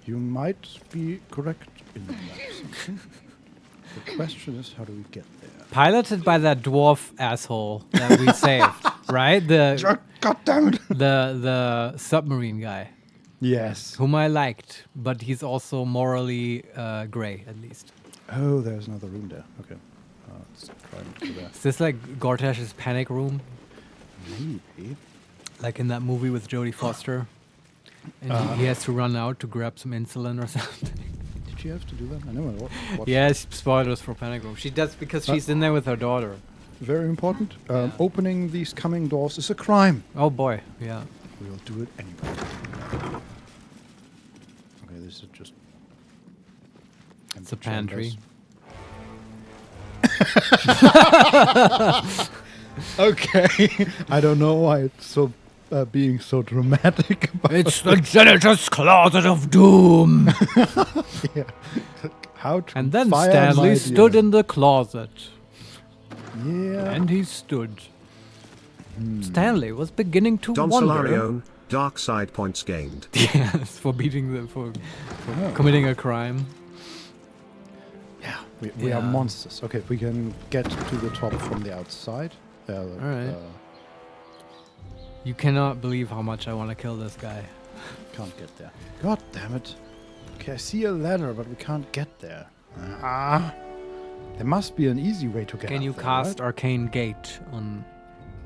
You might be correct in that assumption. The question is, how do we get there? Piloted by that dwarf asshole that we saved, right? God damn it! The submarine guy, Yes. whom I liked, but he's also morally gray, at least. Oh, there's another room there. Okay. Let's try and go there. Is this like Gortash's panic room? Maybe. Like in that movie with Jodie Foster? And he has to run out to grab some insulin or something. Did you have to do that? I never watched. Yes, spoilers for Panic Room. She does because she's in there with her daughter. Very important. Opening these coming doors is a crime. Oh boy, yeah. We'll do it anyway. Okay, this is just. It's a pantry. Okay. I don't know why it's so being so dramatic. But It's the janitor's closet of doom. yeah. How to And then fire Stanley my stood dear. in the closet. Yeah. And he stood. Stanley was beginning to Don wonder. Solarione, dark side points gained. Yes, for beating the for Oh. committing a crime. Yeah. We are Yeah. monsters. Okay, we can get to the top from the outside. Alright. You cannot believe how much I want to kill this guy. Can't get there. God damn it. Okay, I see a ladder, but we can't get there. Ah. There must be an easy way to get Can up you there, cast right? Arcane Gate on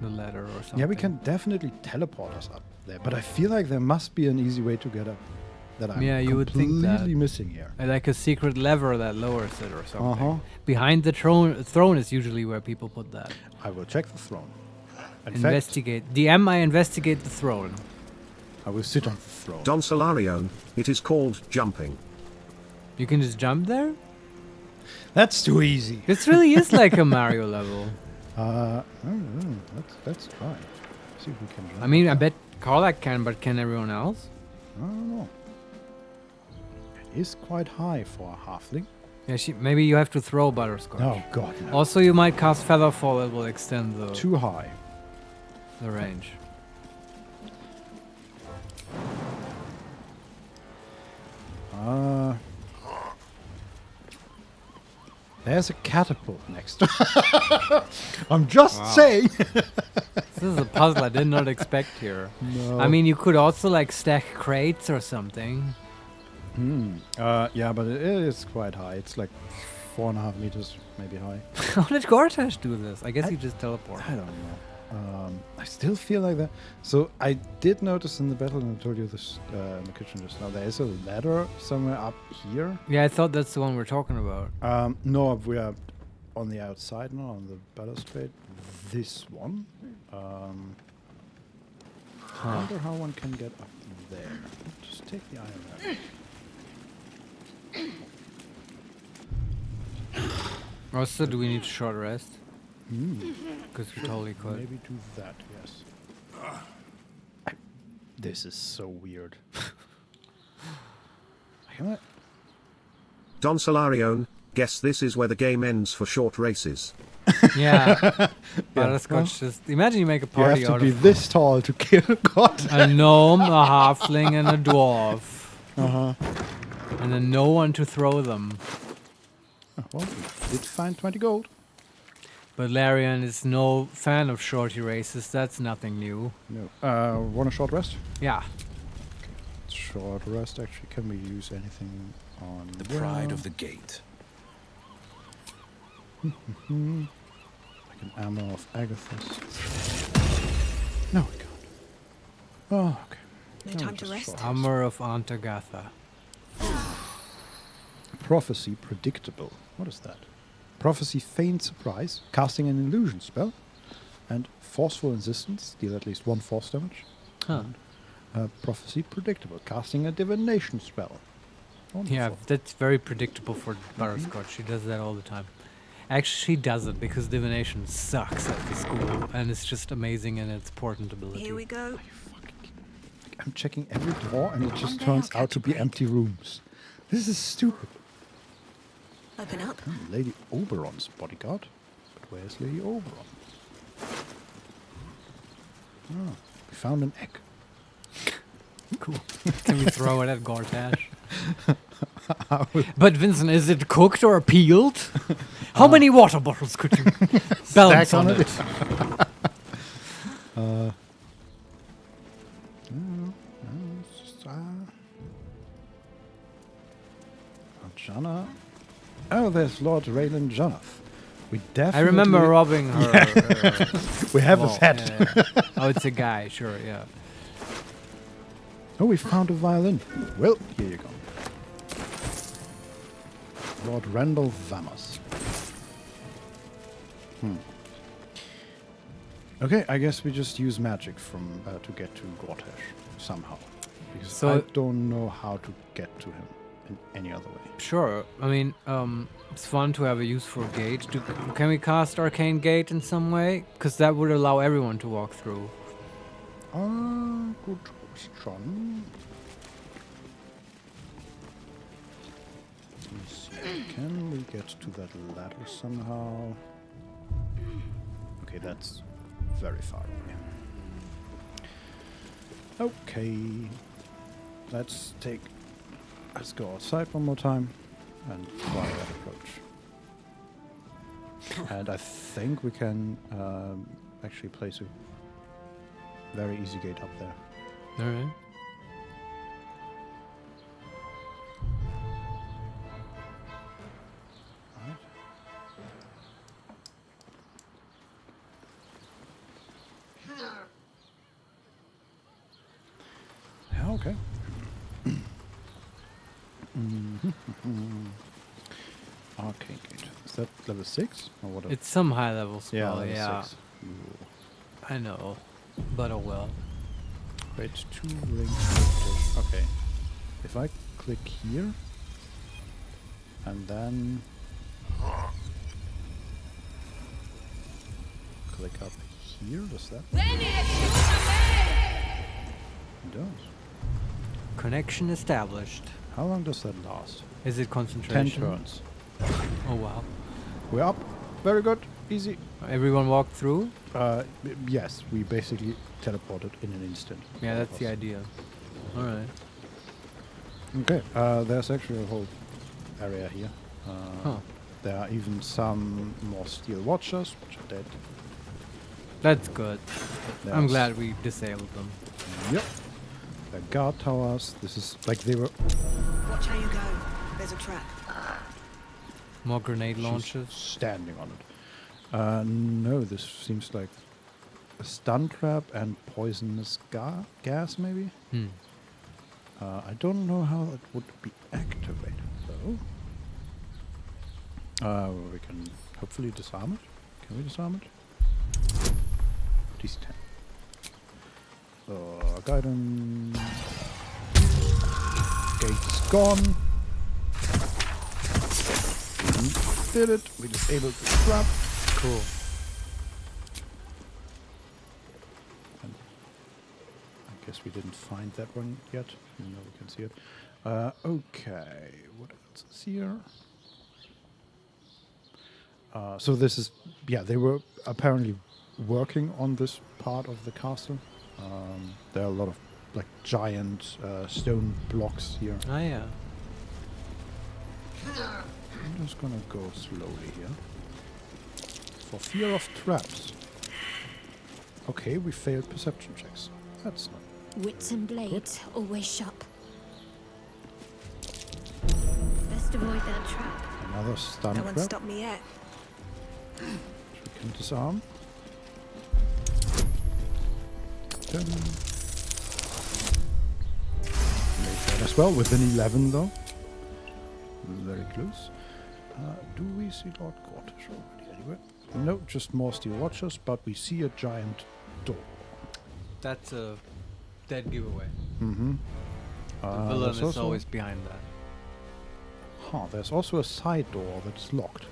the ladder or something? Yeah, we can definitely teleport us up there, but I feel like there must be an easy way to get up that I'm Yeah, you would think that. completely missing here. Like a secret lever that lowers it or something. Uh-huh. Behind the throne is usually where people put that. I will check the throne. In fact, Investigate. DM, I investigate the throne. I will sit on the throne. Don Solarione, it is called jumping. You can just jump there? That's too easy. This really is like a Mario level. I don't know. Let's try. See if we can jump. I mean, I bet Karlak can, but can everyone else? I don't know. It is quite high for a halfling. Yeah, maybe you have to throw Butterscotch. Oh god, no. Also, you might cast Featherfall. It will extend Too high. the range. There's a catapult next. I'm just saying. This is a puzzle I did not expect here. No. I mean, you could also like stack crates or something. Yeah, but it is quite high. It's like 4.5 meters, maybe high. How did Gortash do this? I guess he just teleported. I don't know. I still feel like that. So I did notice in the battle, and I told you this in the kitchen just now. There is a ladder somewhere up here. Yeah, I thought that's the one we're talking about. No, we are on the outside now, on the balustrade. This one. I wonder how one can get up there. Just take the iron ladder. Also, do we need a short rest? Because we totally could. Maybe do that, yes. This is so weird. Can I? Don Solarione, guess this is where the game ends for short races. Yeah. Butterscotch just... Imagine you make a You party have to out be of this tall to kill God. a gnome, a halfling, and a dwarf. Uh-huh. And then no one to throw them. Well, we did find 20 gold. But Larian is no fan of shorty races. That's nothing new. No. Want a short rest? Yeah. Short rest, actually. Can we use anything on The pride of the gate. Like an armor of Agathis. No, we can't. Oh, okay. No No, time to just rest. short Hammer of Antagatha. Prophecy predictable. What is that? Prophecy feign surprise. Casting an illusion spell. And forceful insistence, deal at least 1 force damage. Huh. Prophecy predictable, casting a divination spell. Wonderful. Yeah, that's very predictable for Butterscotch. She does that all the time. Actually, she doesn't because divination sucks at the school, and it's just amazing in its portent ability. Here we go. I'm checking every door and it just One day turns I'll out to catch a be break. empty rooms. This is stupid. Open up. Lady Oberon's bodyguard. But where's Lady Oberon? Oh, we found an egg. Cool. Can we throw it at Gortash? But Vincent, is it cooked or peeled? How many water bottles could you balance Stack on on it? Jana. Oh, there's Lord Raylan Jonath. We definitely. I remember robbing her. We have wall. a set. Yeah. Oh, it's a guy. Sure, yeah. Oh, we found a violin. Well, here you go. Lord Randall Vamos. Okay, I guess we just use magic from to get to Gortash somehow, because So- I don't know how to get to him in any other way. Sure. I mean, it's fun to have a use for a gate. Can we cast Arcane Gate in some way? Because that would allow everyone to walk through. Good question. Let me see. Can we get to that ladder somehow? Okay, that's very far away. Okay. Let's go outside one more time and try that approach. And I think we can actually place a very easy gate up there. All right. Yeah, okay. Arcane Gate. Is that level 6? Or what? It's some high level yeah, spell. level Yeah, 6. I know. But oh well. Wait, 2 rings. Okay. If I click here, and then click up here, does that? It does. Connection established. How long does that last? Is it 10 concentration? turns. Oh wow. We're up. Very good. Easy. Everyone walked through? Yes, we basically teleported in an instant. Yeah, All that's of the us. idea. All right. Okay, there's actually a whole area here. Huh. There are even some more steel watchers, which are dead. That's good. I'm There's- glad we disabled them. Yep. The guard towers. This is like they were. Watch how you go. There's a trap. More grenade she's launches. standing on it. No, this seems like a stun trap and poisonous gas, maybe. I don't know how it would be activated, though. We can hopefully disarm it. Can we disarm it? DC 10. Guidance. Gate is gone. We did it. We disabled the trap. Cool. And I guess we didn't find that one yet. No, we can see it. Okay. What else is here? So this is, yeah, they were apparently working on this part of the castle. There are a lot of like giant stone blocks here. Ah, yeah. I'm just gonna go slowly here. For fear of traps. Okay, we failed perception checks. That's not. Wits and blades always sharp. Best avoid that trap. Another stun No one trap. stopped me yet. We can disarm. 10. Made that as well, within 11 though. Very close. Do we see Lord Gortash already anywhere? No, just more steel watchers, but we see a giant door. That's a dead giveaway. Mm-hmm. The villain there's is also- always behind that. Huh, there's also a side door that's locked.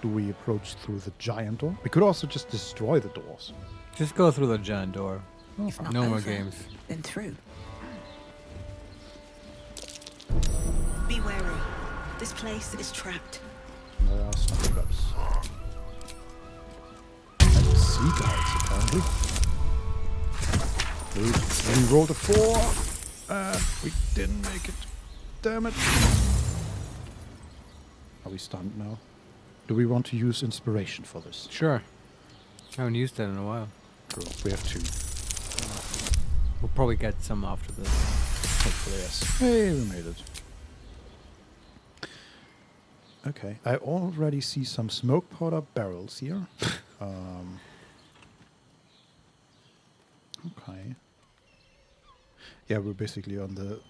Do we approach through the giant door? We could also just destroy the doors. Just go through the giant door. If not No more over, games. then through. Be wary. This place is trapped. There are some traps. And seagulls, apparently. We rolled a 4, and we didn't make it. Damn it. Are we stunned now? Do we want to use inspiration for this? Sure. I haven't used that in a while. Cool. We have 2. We'll probably get some after this. Hopefully, yes. Hey, we made it. Okay, I already see some smoke powder barrels here. Okay. Yeah, we're basically on the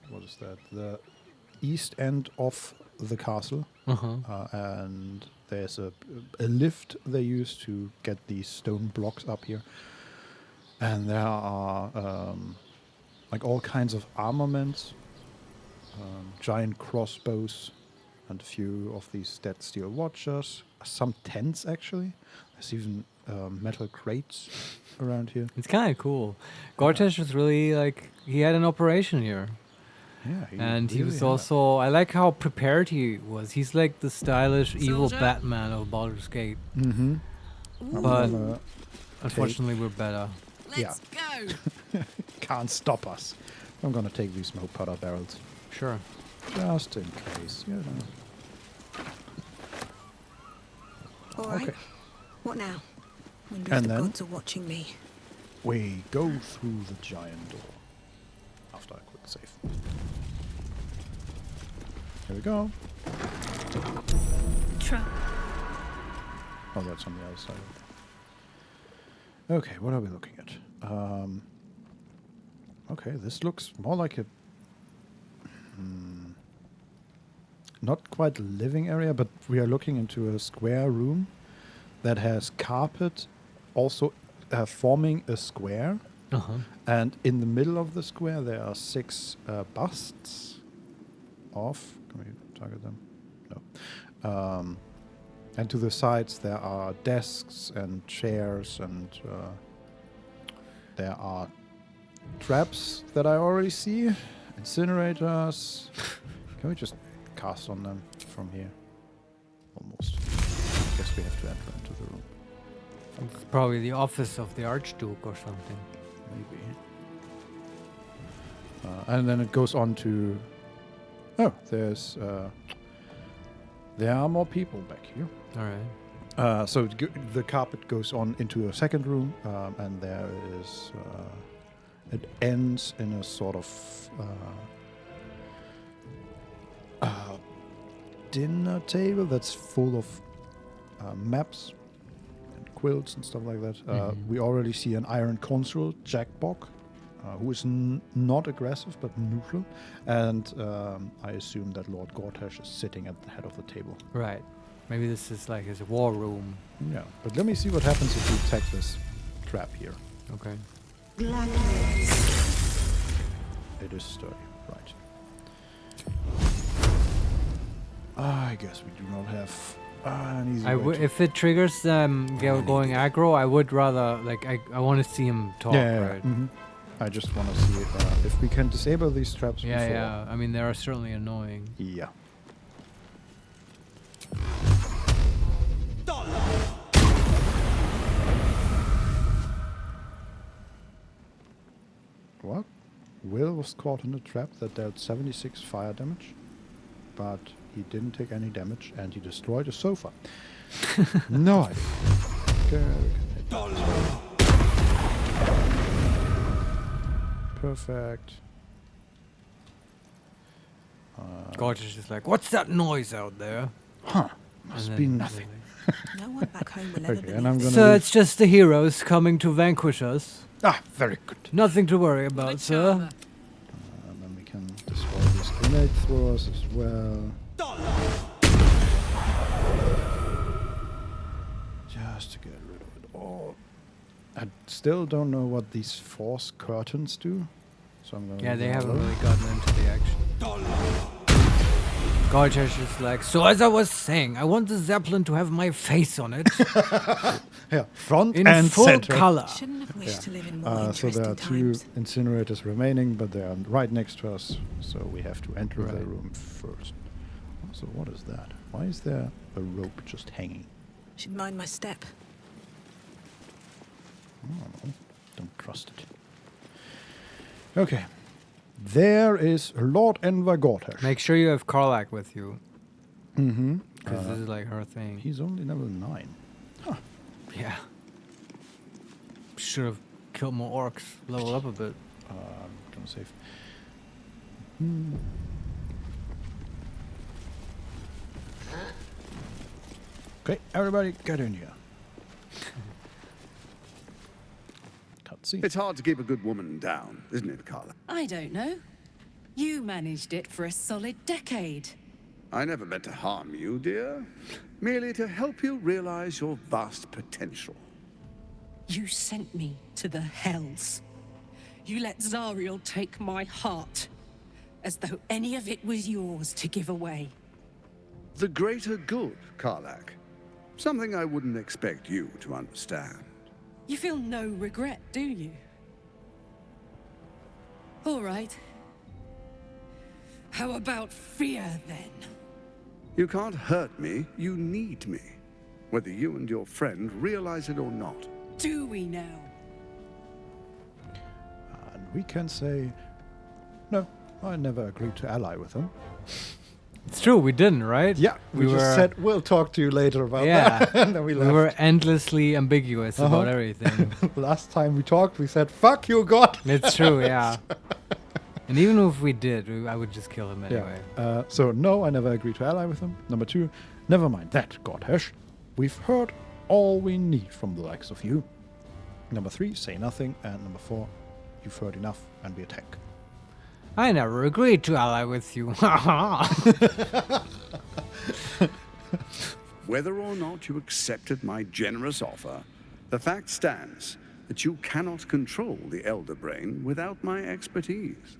what is that? The east end of the castle, and there's a lift they use to get these stone blocks up here, and there are like all kinds of armaments, giant crossbows, and a few of these dead steel watchers. Some tents actually. There's even metal crates around here. It's kind of cool. Gortash was really like, he had an operation here. Yeah, And he really was had. also, I like how prepared he was. He's like the stylish, evil Soldier. Batman of Baldur's Gate. Mm-hmm. But unfortunately, we're better. Let's go. Can't stop us. I'm gonna take these smoke powder barrels Sure. just in case. You know. All right. Okay. What now? Wonder And if the then? gods are watching me. We go through the giant door. After a quick save. Here we go. Trap. Oh, that's on the other side. Okay, what are we looking at? Okay, this looks more like a... not quite a living area, but we are looking into a square room that has carpet also forming a square. And in the middle of the square there are 6 busts of... Can we target them? No. And to the sides there are desks and chairs, and there are traps that I already see. Incinerators. Can we just cast on them from here? Almost. I guess we have to enter into the room. It's probably the office of the Archduke or something. Maybe. And then it goes on to... Oh, there's... there are more people back here. All right. So the carpet goes on into a second room, and there is... it ends in a sort of... dinner table that's full of maps and quilts and stuff like that. We already see an iron consul, Jack Bock, who is not aggressive but neutral, and I assume that Lord Gortash is sitting at the head of the table. Right. Maybe this is like his war room. Yeah, but let me see what happens if we attack this trap here. Okay. It is sturdy, right. I guess we do not have an easy way to... If it triggers them going aggro, I would rather, like, I want to see him talk, right? mhm. I just want to see if we can disable these traps Yeah, before. yeah. I mean, they are certainly annoying. Yeah. What? Will was caught in a trap that dealt 76 fire damage, but he didn't take any damage, and he destroyed a sofa. No idea. Okay, we can hit this. Perfect. Gorgeous is like, what's that noise out there? Huh. Must And be then- nothing. No one back home will ever Okay, believe and I'm this. gonna So leave- it's just the heroes coming to vanquish us. Ah, very good. Nothing to worry about, sir. And then we can destroy these grenade throwers as well. I still don't know what these force curtains do. So I'm gonna Yeah, leave they them haven't alone. really gotten into the action. Gorgeous is like, so as I was saying, I want the Zeppelin to have my face on it Yeah, front in and full center. color. Shouldn't have wished Yeah. to live in more So there interesting are two times. incinerators remaining, but they are right next to us, so we have to enter the Right. room first. So what is that? Why is there a rope just hanging? Should mind my step. Oh, don't trust it. Okay. There is Lord Enver Gortash. Make sure you have Karlak with you, Mm-hmm. because this is like her thing. He's only level 9. Yeah. Should have killed more orcs, level up a bit. I'm gonna save. Okay, everybody get in here. Cutscene. It's hard to keep a good woman down, isn't it, Carla? I don't know. You managed it for a solid decade. I never meant to harm you, dear. Merely to help you realize your vast potential. You sent me to the hells. You let Zariel take my heart, as though any of it was yours to give away. The greater good, Karlak. Something I wouldn't expect you to understand. You feel no regret, do you? All right. How about fear, then? You can't hurt me, you need me. Whether you and your friend realize it or not. Do we now? And we can say, no, I never agreed to ally with him. It's true, we didn't, right? Yeah, we just said, we'll talk to you later about that. And then we we left. were endlessly ambiguous about everything. Last time we talked, we said, fuck you, God. It's true, yeah. And even if we did, I would just kill him anyway. Yeah. So, no, I never agreed to ally with him. Number 2, never mind that, Gortash. We've heard all we need from the likes of you. Number 3, say nothing. And number 4, you've heard enough and we attack. I never agreed to ally with you. Whether or not you accepted my generous offer, the fact stands that you cannot control the Elder Brain without my expertise.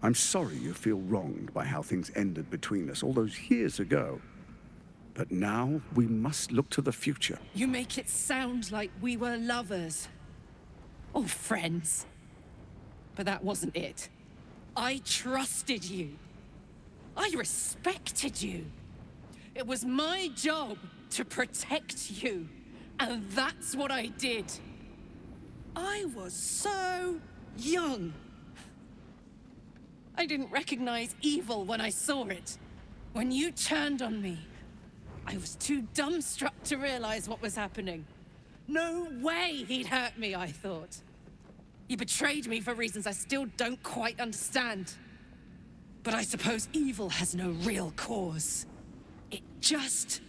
I'm sorry you feel wronged by how things ended between us all those years ago. But now we must look to the future. You make it sound like we were lovers. Or friends. But that wasn't it. I trusted you. I respected you. It was my job to protect you. And that's what I did. I was so young. I didn't recognize evil when I saw it. When you turned on me, I was too dumbstruck to realize what was happening. No way he'd hurt me, I thought. You betrayed me for reasons I still don't quite understand. But I suppose evil has no real cause. It just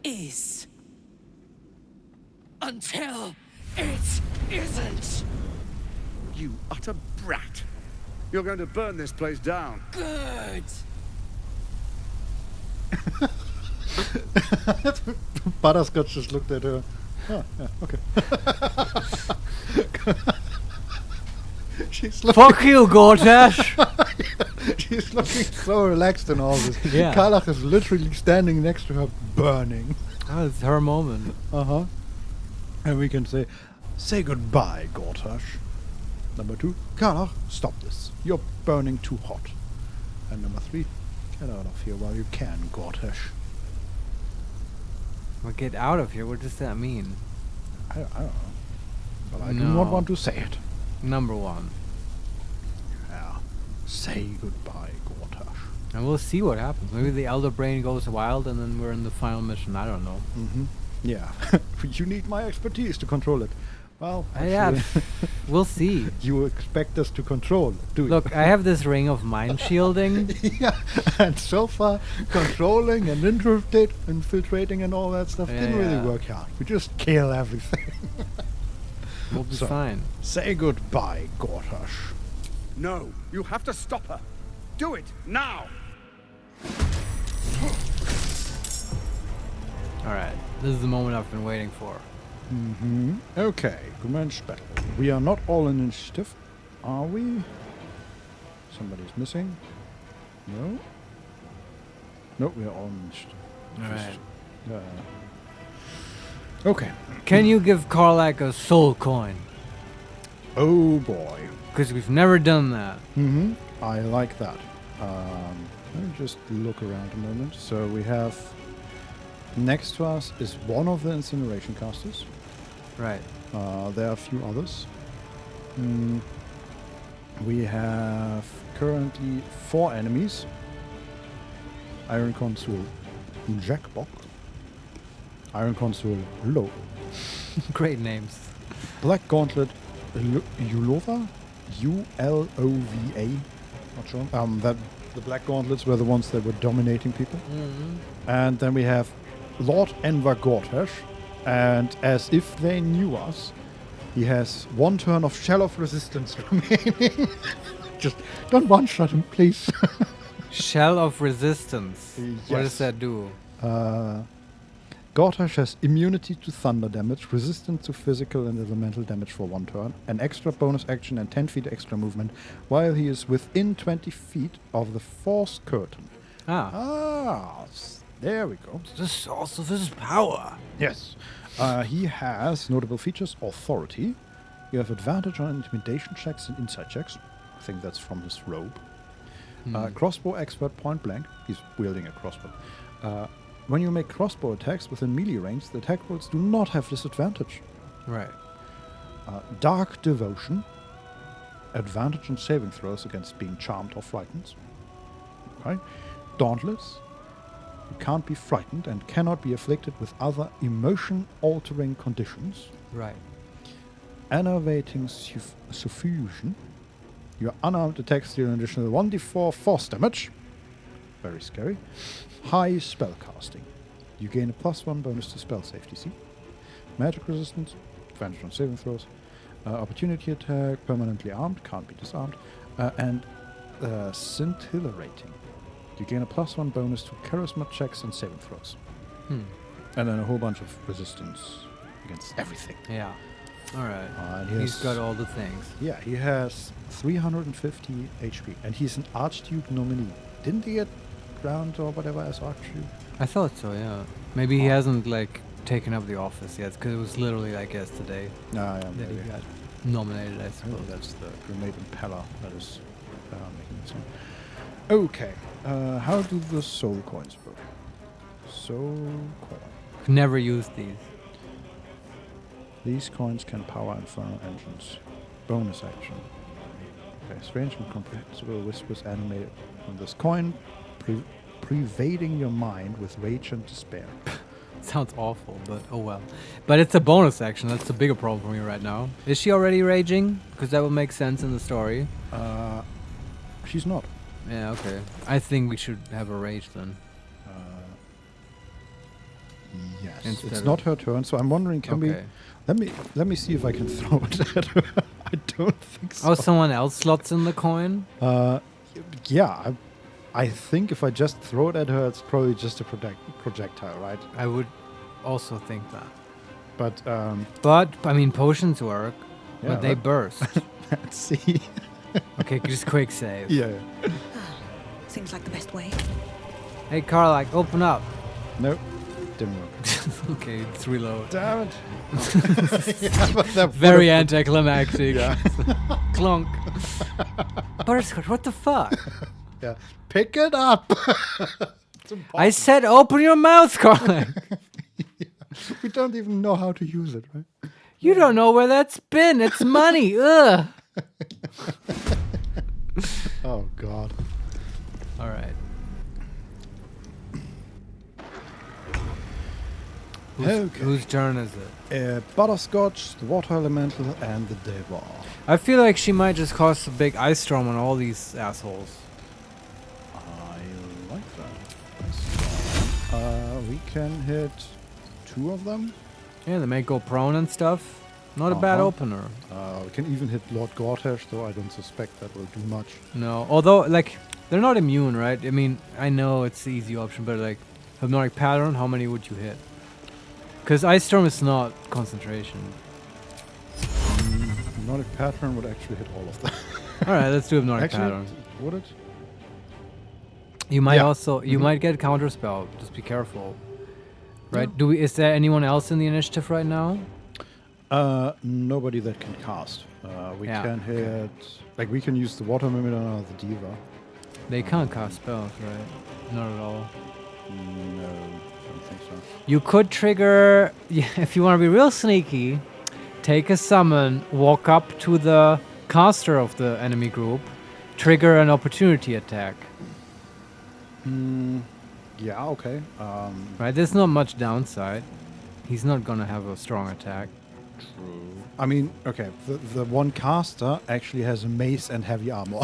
is. Until it isn't. You utter brat. You're going to burn this place down. Good. Butterscotch just looked at her. Oh, yeah, okay. She's looking, Fuck you, Gortash! she's looking so relaxed in all this. Yeah. Karlach is literally standing next to her, burning. Oh, it's her moment. Uh-huh. And we can say goodbye, Gortash. Number 2, Karlach, stop this. You're burning too hot. And number 3, get out of here while you can, Gortash. Well, get out of here. What does that mean? I don't know. But I do No. not want to say it. Number 1. Yeah. Say goodbye, Gortash. And we'll see what happens. Maybe the Elder Brain goes wild and then we're in the final mission. I don't know. Mm-hmm. Yeah. You need my expertise to control it. Well, Yeah, actually, we'll see. you expect us to control it, do you? Look, I have this ring of mind shielding. Yeah, and so far, controlling and infiltrating and all that stuff didn't really Yeah. work out. We just kill everything. We'll be So- fine. Say goodbye, Gortash. No, you have to stop her. Do it now. Alright, this is the moment I've been waiting for. Okay, commence battle. We are not all in initiative, are we? Somebody's missing. No. No, we are all in initiative. Alright. Okay. Can you give Karlak a soul coin? Oh boy. Because we've never done that. I like that. Let me just look around a moment. So we have next to us is one of the incineration casters. Right. There are a few others. We have currently 4 enemies. Iron Consul Jackbock. Iron Consul Low. Great names. Black Gauntlet Ulova. U-L-O-V-A. Not sure. That the Black Gauntlets were the ones that were dominating people. And then we have Lord Enver Gortash. And as if they knew us, he has 1 turn of Shell of Resistance remaining. Just don't one-shot him, please. Shell of Resistance. What does Yes. that do? Gortash has immunity to thunder damage, resistance to physical and elemental damage for 1 turn, an extra bonus action and 10 feet extra movement while he is within 20 feet of the Force Curtain. There we go. The source of his power. Yes. He has notable features: authority. You have advantage on intimidation checks and insight checks. I think that's from his robe. Crossbow expert point blank. He's wielding a crossbow. When you make crossbow attacks within melee range, the attack rolls do not have disadvantage. Right. Dark devotion. Advantage on saving throws against being charmed or frightened. Okay. Dauntless. You can't be frightened and cannot be afflicted with other emotion-altering conditions. Right. Enervating suffusion. Your unarmed attacks deal an additional 1d4 force damage. Very scary. High spellcasting. You gain a +1 bonus to spell save DC. Magic resistance. Advantage on saving throws. Opportunity attack. Permanently armed. Can't be disarmed. And scintillating. You gain a +1 bonus to charisma checks and saving throws. And then a whole bunch of resistance against everything. Yeah. All right. And He's got all the things. Yeah, he has 350 HP. And he's an Archduke nominee. Didn't he get crowned or whatever as Archduke? I thought so, yeah. Maybe he hasn't, like, taken up the office yet, because it was literally, like, yesterday Yeah, that he maybe. got nominated, I Oh, suppose. that's the grenade impeller that is making this one. Okay, how do the soul coins work? Soul coin. Never used these. These coins can power infernal engines. Bonus action. Okay, strange and comprehensible whispers animated on this coin, pervading your mind with rage and despair. Sounds awful, but oh well. But it's a bonus action. That's the bigger problem for me right now. Is she already raging? Because that would make sense in the story. She's not. Yeah, okay. I think we should have a rage then. Yes. Instead It's of- not her turn, so I'm wondering, can we... Okay. Let me see if I can throw it at her. I don't think so. Oh, someone else slots in the coin? Yeah, I think if I just throw it at her, it's probably just a projectile, right? I would also think that. But I mean, potions work, Yeah, but they but- burst. let's see. Okay, just quick save. Yeah. Seems like the best way. Hey, Karlak, open up. Nope. Didn't work. Okay, it's reload. Damn it. Yeah, but that Very would've- anticlimactic. Yeah. Clunk. Butterscotch, what the fuck? Yeah. Pick it up. I said open your mouth, Karlak. We don't even know how to use it, right? You don't know where that's been. It's money. Ugh. Oh, God. All right. Whose turn is it? Butterscotch, the water elemental, and the devil. I feel like she might just cause a big ice storm on all these assholes. I like that. We can hit 2 of them. Yeah, they may go prone and stuff. Not a bad Uh-huh. opener. We can even hit Lord Gortash, though I don't suspect that will do much. No, although, like, they're not immune, right? I mean, I know it's the easy option, but, like, hypnotic pattern, how many would you hit? Because Ice Storm is not concentration. Hypnotic Pattern would actually hit all of them. Alright, let's do Hypnotic Actually, Pattern. would it? You might Yeah. also you might get counterspell. Just be careful. Right? Is there anyone else in the initiative right now? Nobody that can cast. We Yeah, can okay. hit... Like, we can use the Water Mimic or the Diva. They can't cast spells, right? Not at all. No, I don't think so. You could trigger, if you want to be real sneaky, take a summon, walk up to the caster of the enemy group, trigger an opportunity attack. Yeah, okay. Right? There's not much downside. He's not gonna have a strong attack. True. I mean, okay, the one caster actually has a mace and heavy armor.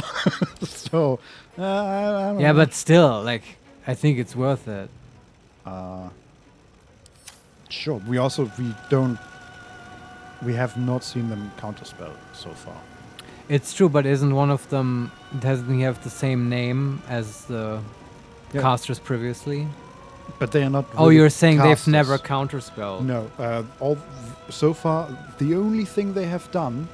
So, I don't Yeah, know. but still, like, I think it's worth it. Sure. We have not seen them counterspell so far. It's true, but isn't one of them, doesn't he have the same name as the Yeah. casters previously? But they are not. Oh, really you're saying casters. they've never counterspelled? No. So far, the only thing they have done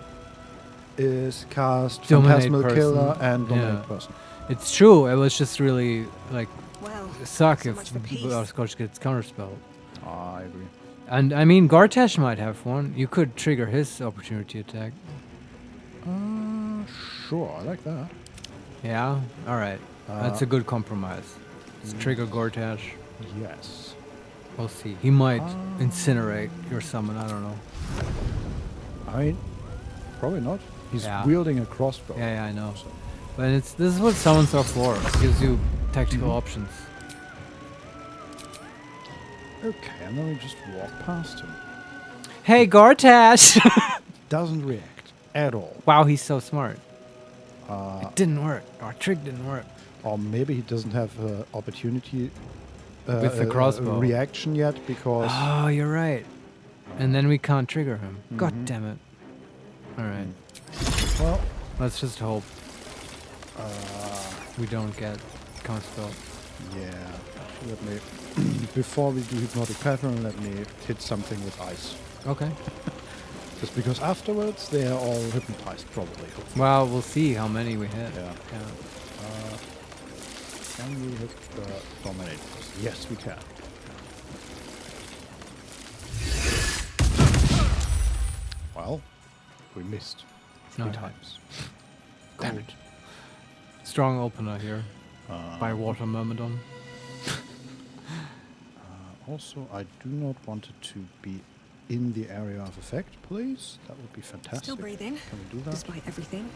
is cast Dominate Phantasmal person. Killer and Yeah. Dominate Person. It's true, it was just really, like, Well, suck so if much for peace. Butterscotch gets counterspelled. I agree. And I mean, Gartesh might have one. You could trigger his opportunity attack. Sure, I like that. Yeah? Alright. That's a good compromise. Let's trigger Gartesh. Yes. We'll see. He might incinerate your summon, I don't know. I mean, probably not. He's Yeah. wielding a crossbow. Yeah, I know. So. But this is what summons are for. It gives you tactical options. Okay, and then we just walk past him. Hey, Gartesh! Doesn't react at all. Wow, he's so smart. It didn't work. Our trick didn't work. Or maybe he doesn't have opportunity With the crossbow. reaction yet because Oh, you're right. And then we can't trigger him. God damn it. Alright. well, Let's just hope we don't get counterspell. yeah. Let me before we do hypnotic pattern, let me hit something with ice. Okay. Just because afterwards they are all hypnotized, probably. Hopefully. Well, we'll see how many we hit. Yeah. Can we hit the dominate? Yes, we can. Well, we missed 3 Okay. times. Damn it. Strong opener here by Water Myrmidon. Also, I do not want it to be in the area of effect, please. That would be fantastic. Still breathing, Can we do that? despite everything.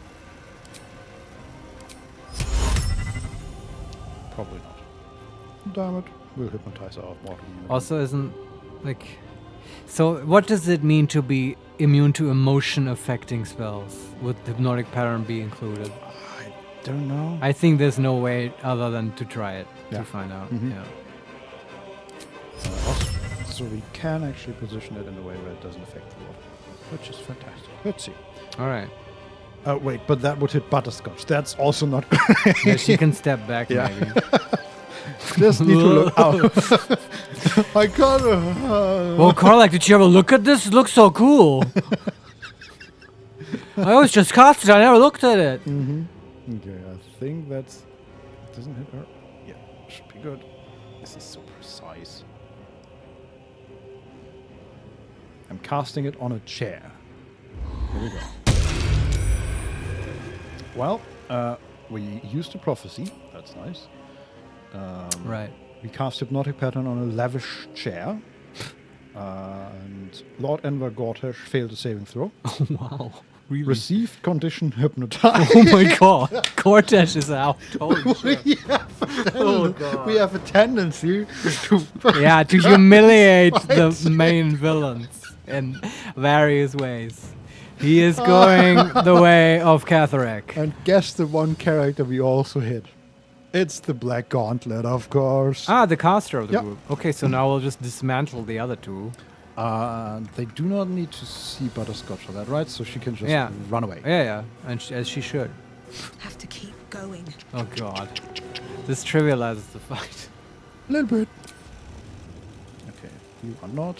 Probably not. Damn it. We'll hypnotize our water. Also, isn't like. So, what does it mean to be immune to emotion affecting spells? Would hypnotic pattern be included? I don't know. I think there's no way other than to try it Yeah. to find out. Mhm. Yeah. Also, so we can actually position it in a way where it doesn't affect the water, which is fantastic. Let's see. All right. Oh, wait, but that would hit Butterscotch. That's also not Yeah, she can step back Yeah. maybe. Just need to look out. I gotta. Well, Karlak, did you ever look at this? It looks so cool. I always just cast it. I never looked at it. Okay, I think that's. Doesn't hit her. Yeah, should be good. This is so precise. I'm casting it on a chair. Here we go. Well, we used a prophecy. That's nice. Right. We cast Hypnotic Pattern on a lavish chair. And Lord Enver Gortash failed a saving throw. Wow. Really? Received condition hypnotized. Oh my god. Cortesh is out. Holy shit. We have a tendency to Yeah, to humiliate the main villains in various ways. He is going the way of Catharek. And guess the one character we also hit. It's the Black Gauntlet, of course. Ah, the caster of the Yep. group. Okay, so now we'll just dismantle the other two. They do not need to see Butterscotch for that, right? So she can just Yeah. run away. Yeah, yeah, and as she should. Have to keep going. Oh god. This trivializes the fight. A little bit. Okay, you are not.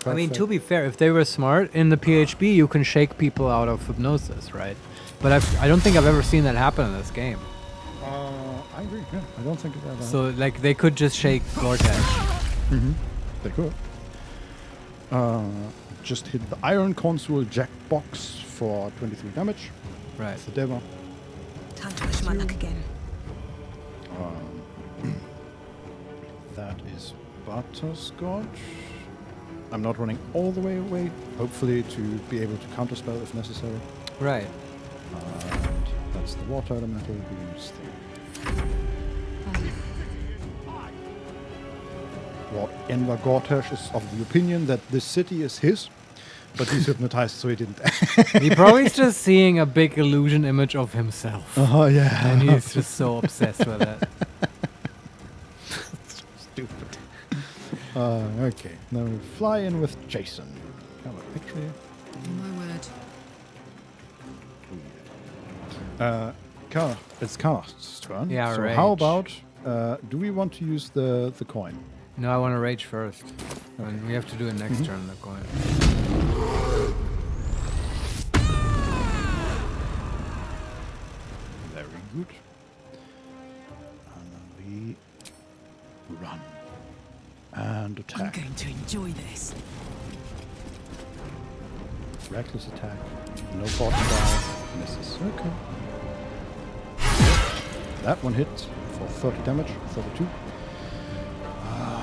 I mean, to Perfect. be fair, if they were smart, in the PHB you can shake people out of hypnosis, right? But I don't think I've ever seen that happen in this game. I agree. Yeah, I don't think it ever. So, like, they could just shake Gortash. They could. Just hit the Iron Consul Jackbox for 23 damage. Right. It's the Deva. Time to push my luck again. That is Butterscotch. I'm not running all the way away, hopefully to be able to counterspell if necessary. Right. And that's the water elemental. We use the Lord Enver Gortash is of the opinion that this city is his, but he's hypnotized, so he didn't. He probably is just seeing a big illusion image of himself. Oh, yeah. And he's just so obsessed with it. Stupid. Okay, now we fly in with Jason. Have a picture here. My word. It's Karth's turn. Yeah, so rage. how about, do we want to use the coin? No, I want to rage first. And we have to do it next turn, the coin. Very good. And then we run. And I'm attack. going to enjoy this. Reckless attack. No force die. Misses. Okay. That one hit for 30 damage. 32.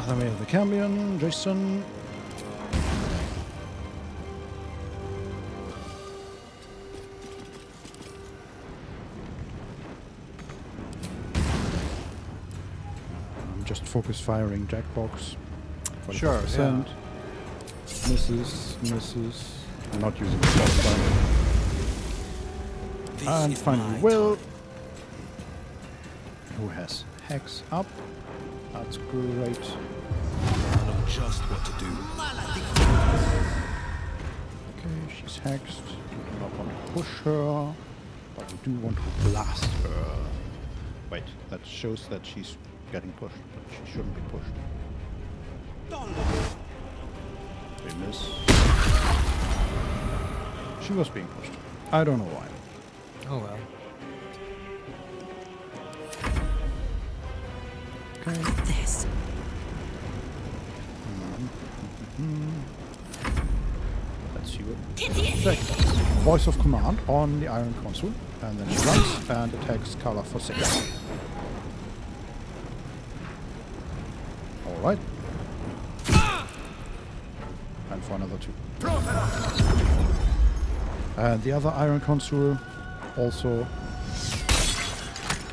Then we have the Cambion, Jason. I'm just focus firing Jackbox. Sure, 45%. Misses, misses. I'm not using the force die. And finally, Will. Who has Hex up. That's great. I know just what to do. Okay, she's hexed. We do not want to push her, but we do want to blast her. Wait, that shows that she's getting pushed, but she shouldn't be pushed. We miss. She was being pushed. I don't know why. Oh well. I got this. Let's see what. Check. Voice of command on the Iron Consul, and then she runs and attacks Kala for 6. All right. And for another 2. And the other Iron Consul also.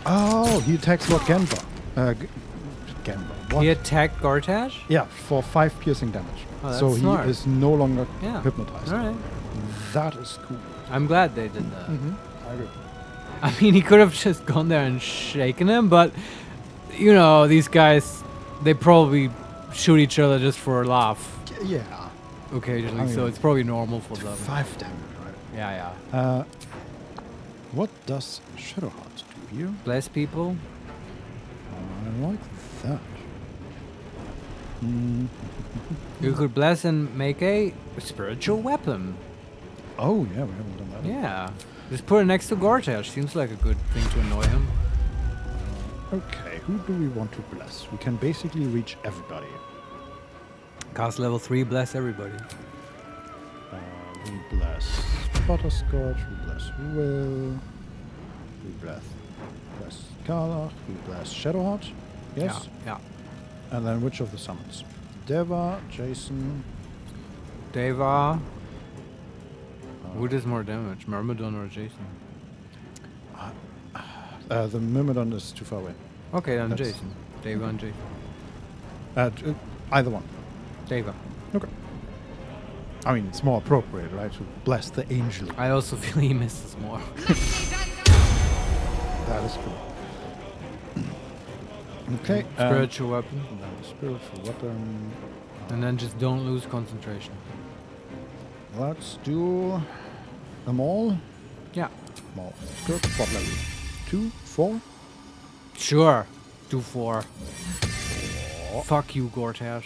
Oh, he attacks Lord Genva. Genva. What? He attacked Gortash? Yeah, for 5 piercing damage. Oh, that's so smart. he is no longer Yeah. hypnotized. Alright. That is cool. I'm glad they did that. I agree. I mean, he could have just gone there and shaken him, but, you know, these guys, they probably shoot each other just for a laugh Yeah. occasionally, I mean, so it's probably normal for them. 5 damage, right? Yeah, yeah. What does Shadowheart do here? Bless people. I like that. You could bless and make a spiritual weapon. Oh, yeah, we haven't done that. Yeah. Just put it next to Gortash. Seems like a good thing to annoy him. Okay, who do we want to bless? We can basically reach everybody. Cast level 3, bless everybody. We bless Butterscotch, we bless Will, we bless Karlach, we bless Shadowheart. Yes? Yeah, And then which of the summons? Deva, Jason. yeah. Deva. Who does more damage, Myrmidon or Jason? The Myrmidon is too far away. Okay, then That's- Jason. Deva and Jason. Either one. Deva. Okay. I mean, it's more appropriate, right? To bless the angel. I also feel he misses more. That is cool. Okay. Spiritual weapon. And then the spiritual weapon. And then just don't lose concentration. Let's do them all. Yeah. More. Good. What level? 2, 4. Sure. Do 4. Fuck you, Gortash.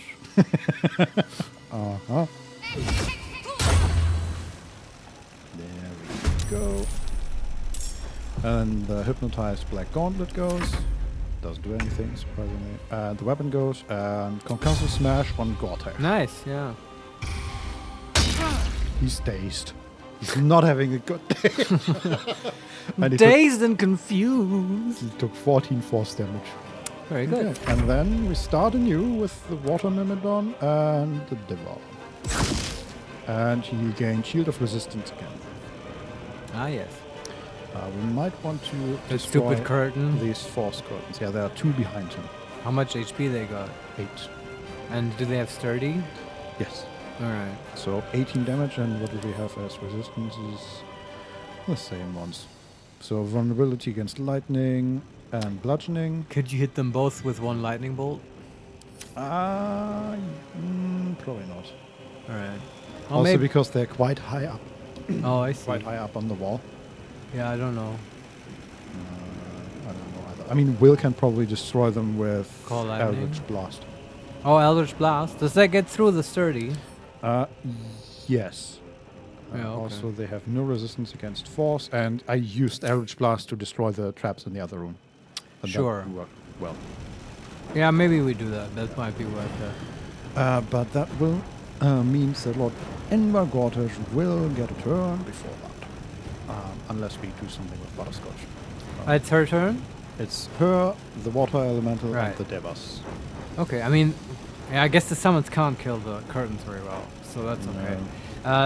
Uh-huh. There we go. And the hypnotized black gauntlet goes. Doesn't do anything, surprisingly. And the weapon goes. And concussive smash on Gortek. Nice, yeah. He's dazed. He's not having a good day. And he Dazed and confused. He took 14 force damage. Very good. Okay. And then we start anew with the Water Myrmidon and the Devour. And he gained Shield of Resistance again. Ah, yes. We might want to The destroy stupid curtain. these force curtains. Yeah, there are 2 behind him. How much HP they got? 8. And do they have sturdy? Yes. Alright. So 18 damage, and what do we have as resistance is the same ones. So vulnerability against lightning and bludgeoning. Could you hit them both with one lightning bolt? Probably not. Alright. Also because they're quite high up. Oh, I see. Quite high up on the wall. Yeah, I don't know. I don't know either. I mean, Will can probably destroy them with Call lightning. Eldritch Blast. Oh, Eldritch Blast. Does that get through the sturdy? Yes. Yeah, okay. Also, they have no resistance against force, and I used Eldritch Blast to destroy the traps in the other room. And Sure. That worked well. Yeah, maybe we do that. That might be worth it. But that will means that Lord Envar Gortash will get a turn before that. Unless we do something with Butterscotch. It's her turn? It's her, the Water Elemental, Right. and the Devas. Okay, I mean, yeah, I guess the summons can't kill the curtains very well, so that's okay.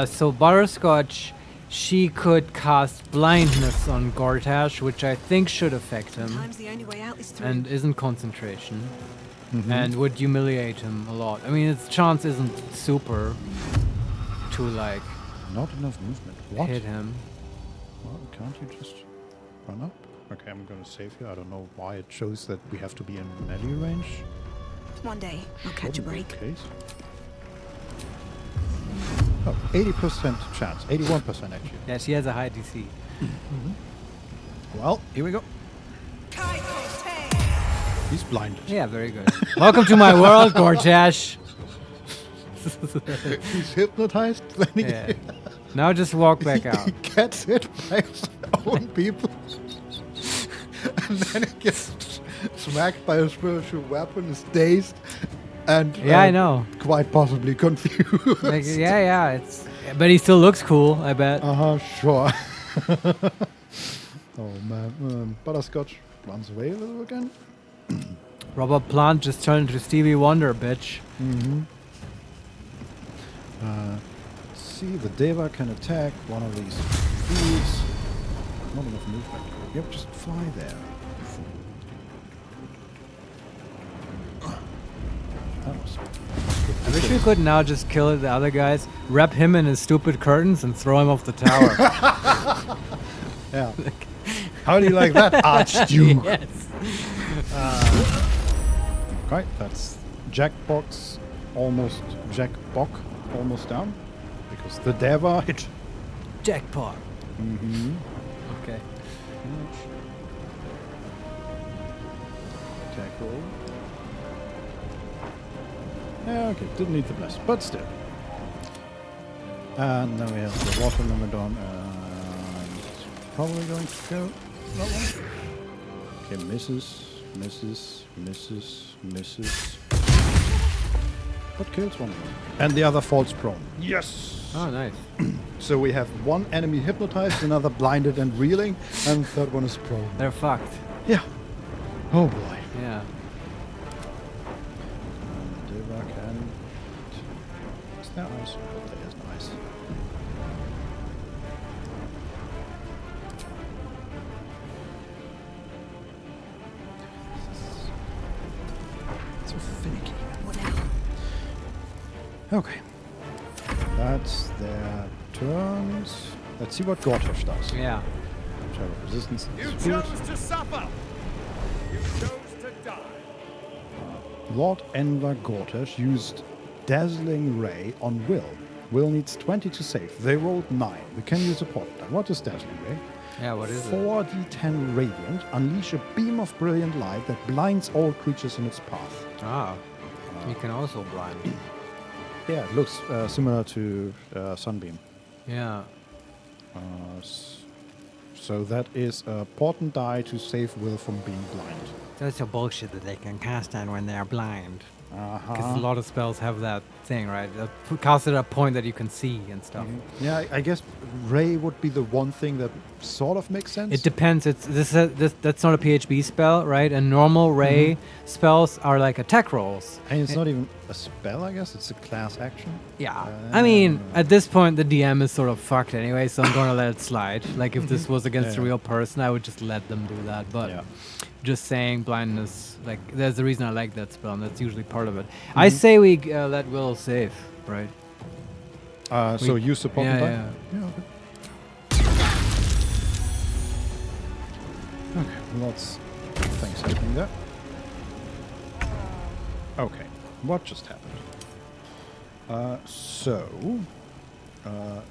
So Butterscotch, she could cast blindness on Gortash, which I think should affect him, Sometimes the only way out is through. and isn't concentration, Mhm. and would humiliate him a lot. I mean, its chance isn't super to like Not enough movement. What? hit him. Well, can't you just run up? Okay, I'm gonna save you. I don't know why it shows that we have to be in melee range. One day, I'll catch a Probably break. the case. Oh, 80% chance. 81% actually. Yeah, she has a high DC. Well, here we go. He's blinded. Yeah, very good. Welcome to my world, Gortash. He's hypnotized. Then he, Yeah. Now just walk back he out. gets hit by his own people. And then he gets smacked by a spiritual weapon, is dazed, and Yeah, I know. quite possibly confused. Like, yeah, it's. But he still looks cool, I bet. Sure. Oh man, Butterscotch runs away a little again. Robert Plant just turned into Stevie Wonder, bitch. Mm-hmm. See, the Deva can attack one of these fools. Not enough movement. Yep, just fly there. That was I wish we could now just kill the other guys, wrap him in his stupid curtains, and throw him off the tower. yeah. How do you like that, Archduke? Yes. Right, that's Jackbox almost Jackbock almost down because the Deva hit. Jackpot. Mm-hmm. Okay. Attack roll. Yeah, okay, didn't need the bless, but still. And now we have the Water Myrmidon, and it's probably going to kill that one. Okay, misses. But kills one of them. And the other falls prone. Yes! Oh, nice. So we have one enemy hypnotized, another blinded and reeling, and the third one is prone. They're fucked. Yeah. Oh boy. Yeah. Deva can. Is there ice? There is no ice. So finicky. What now? Okay. That's their turns. Let's see what Gortash does. Yeah. Travel resistance. You is good. chose to suffer. You chose to die. Lord Envar Gortash used Dazzling Ray on Will. Will needs 20 to save. They rolled 9. We can use a portal die. What is Dazzling Ray? Yeah, what is it? 4d10 radiant. Unleash a beam of brilliant light that blinds all creatures in its path. Ah. You can also blind. Yeah, it looks similar to Sunbeam. Yeah. So that is a important die to save Will from being blind. That's a bullshit that they can cast on when they're blind. Uh-huh. Because a lot of spells have that thing, right? Cast at a point that you can see and stuff. Yeah, I guess Ray would be the one thing that sort of makes sense. It depends. That's not a PHB spell, right? And normal Ray spells are like attack rolls. And it's not even a spell, I guess. It's a class action. Yeah. I mean, at this point, the DM is sort of fucked anyway, so I'm going to let it slide. Like, if this was against a real person, I would just let them do that. But just saying blindness, like, there's a reason I like that spell, and that's usually part of it. I say we let Will save, right? So you support the die? Yeah. Okay. Okay, lots of things happening there. Okay, what just happened?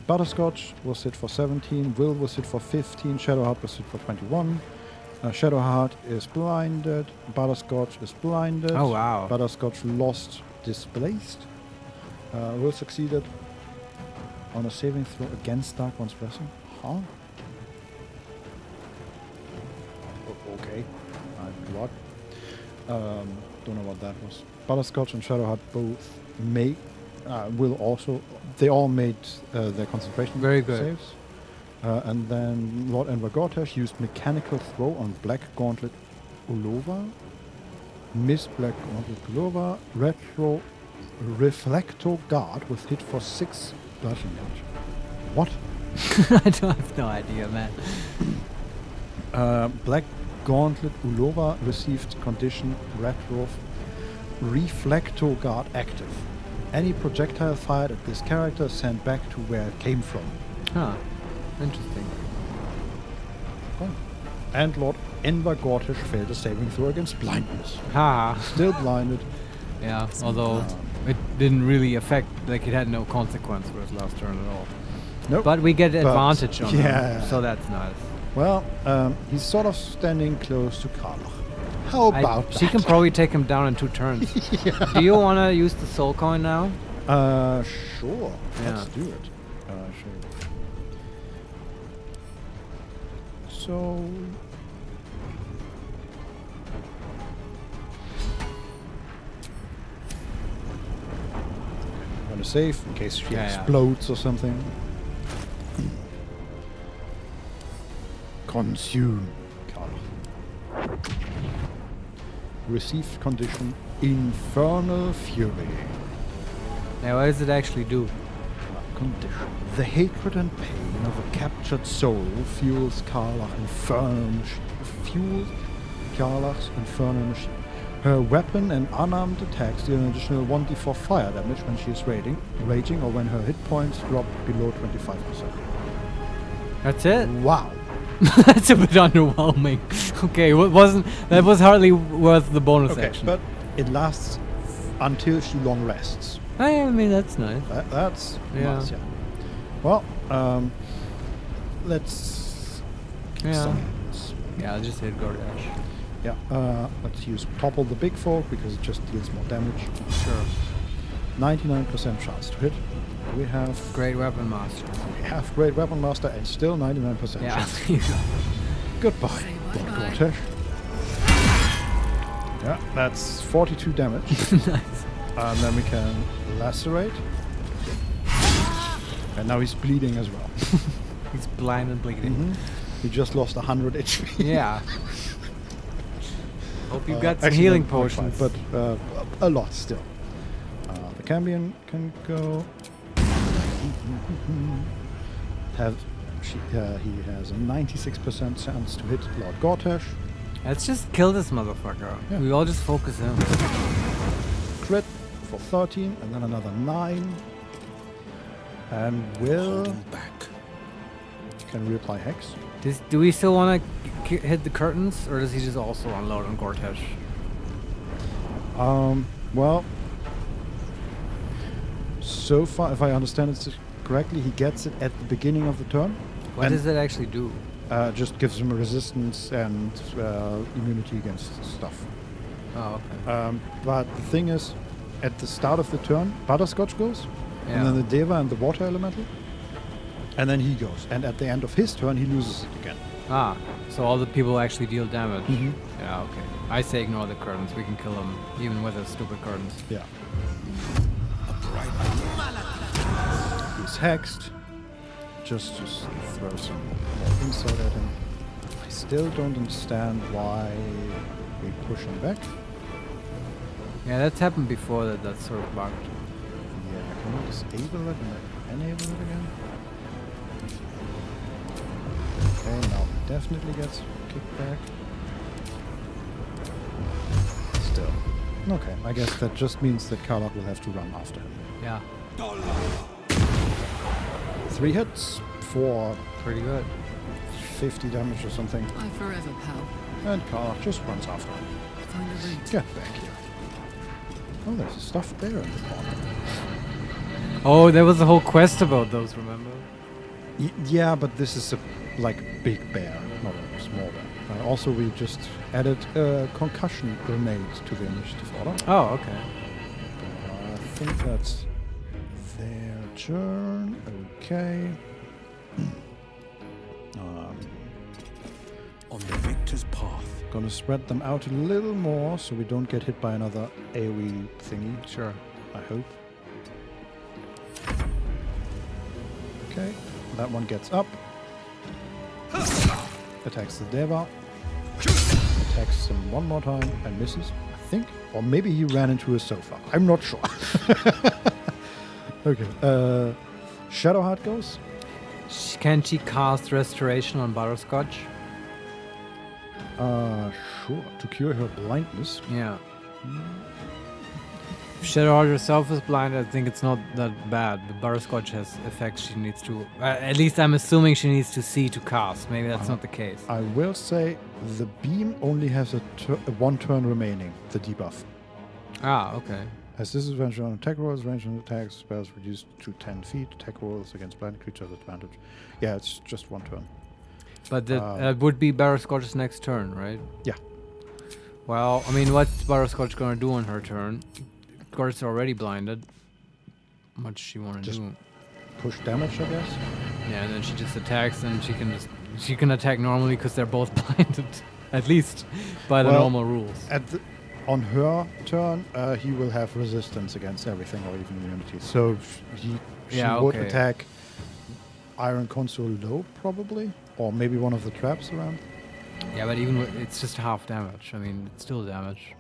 Butterscotch will sit for 17, Will will sit for 15, Shadowheart will sit for 21. Shadowheart is blinded, Butterscotch is blinded. Oh, wow. Butterscotch lost displaced. Will succeeded on a saving throw against Dark One's Blessing. Huh? Okay. What? Don't know what that was. Butterscotch and Shadowheart both they all made their concentration Very good. saves. And then Lord Enver Gortash used Mechanical Throw on Black Gauntlet Ulova. Miss Black Gauntlet Ulova. Retro Reflector Guard with hit for 6 bludgeoning damage. What? I have no idea, man. Black Gauntlet Ulova received condition Retro Reflector Guard active. Any projectile fired at this character is sent back to where it came from. Huh. Interesting. Oh. And Lord Enver Gortash failed a saving throw against blindness. Ha. Still blinded. Yeah, although it didn't really affect, like it had no consequence for his last turn at all. Nope. But we get advantage on yeah. him, so that's nice. Well, he's sort of standing close to Karlach. How about that? She can probably take him down in 2 turns. Do you want to use the soul coin now? Sure. Yeah. Let's do it. Sure. So... I'm gonna save in case she explodes or something. Consume. Karlach. Received condition Infernal Fury. Now, what does it actually do? Condition. The hatred and pain of a captured soul fuels Karlach's infernal machine. Her weapon and unarmed attacks deal an additional 1d4 fire damage when she is raging or when her hit points drop below 25%. That's it? Wow. That's a bit underwhelming. Okay, that was hardly worth the bonus action. But it lasts until she long rests. I mean, that's nice. That's nice, yeah. Well, let's... Yeah, I'll just hit Gordash. Yeah, let's use Topple the Big Folk because it just deals more damage. Sure. 99% chance to hit. We have... Great Weapon Master. We have Great Weapon Master and still 99% chance. There you go. Goodbye, Lord Gortash. Yeah, that's 42 damage. Nice. And then we can lacerate. And now he's bleeding as well. He's blind and bleeding. Mm-hmm. He just lost 100 HP. Yeah. Hope you got some healing potions. But a lot still. The Cambion can go. He has a 96% chance to hit Lord Gortash. Let's just kill this motherfucker. Yeah. We all just focus him. Crit for 13, and then another 9. And will... back. Can reapply Hex. Do we still want to hit the curtains, or does he just also unload on Gortash? Well... So far, if I understand it correctly, he gets it at the beginning of the turn. What does it actually do? Just gives him a resistance and immunity against stuff. Oh, okay. But the thing is, at the start of the turn, Butterscotch goes, Yeah. and then the Deva and the water elemental, and then he goes. And at the end of his turn, he loses it again. Ah, so all the people actually deal damage. Mhm. Yeah, okay. I say ignore the curtains. We can kill them even with the stupid curtains. Yeah. He's hexed. Just throw some more insult at him. I still don't understand why we push him back. Yeah, that's happened before. That's sort of bugged. Yeah, can we disable it and enable it again? Okay, now he definitely gets kicked back. Still. Okay, I guess that just means that Karlach will have to run after him. Yeah, 3 hits for pretty good. 50 damage or something, I forever, pal. and Karlach just runs after him. Find a route. Get back here. Oh, there's a stuffed bear in the corner. Oh, there was a whole quest about those, remember? Yeah, but this is a big bear, not a small bear. Also, we just added a concussion grenade to the initiative order. Oh, okay. I think that's their turn. Okay. On the victor's path. Gonna spread them out a little more so we don't get hit by another AoE thingy. Sure. I hope. Okay, that one gets up. Attacks the Deva. Attacks him one more time and misses, I think. Or maybe he ran into a sofa. I'm not sure. Okay. Shadowheart goes. Can she cast Restoration on Butterscotch? Sure. To cure her blindness. Yeah. If Shadowheart herself is blind, I think it's not that bad. But Butterscotch has effects she needs to... at least I'm assuming she needs to see to cast. Maybe that's not the case. I will say the beam only has a 1 turn remaining, the debuff. Ah, okay. Has disadvantage on attack rolls, range on attacks, spells reduced to 10 feet, attack rolls against blind creatures advantage. Yeah, it's just 1 turn. But that would be Butterscotch's next turn, right? Yeah. Well, I mean, what's Butterscotch gonna do on her turn? Of course, already blinded. What does she want to Just do? push damage, I guess. Yeah, and then she just attacks, and she can attack normally because they're both blinded, at least by the Well, normal rules. On her turn, he will have resistance against everything or even immunity. So she Yeah, would okay. attack Iron Console low, probably, or maybe one of the traps around. Yeah, but even it's just half damage. I mean, it's still damage.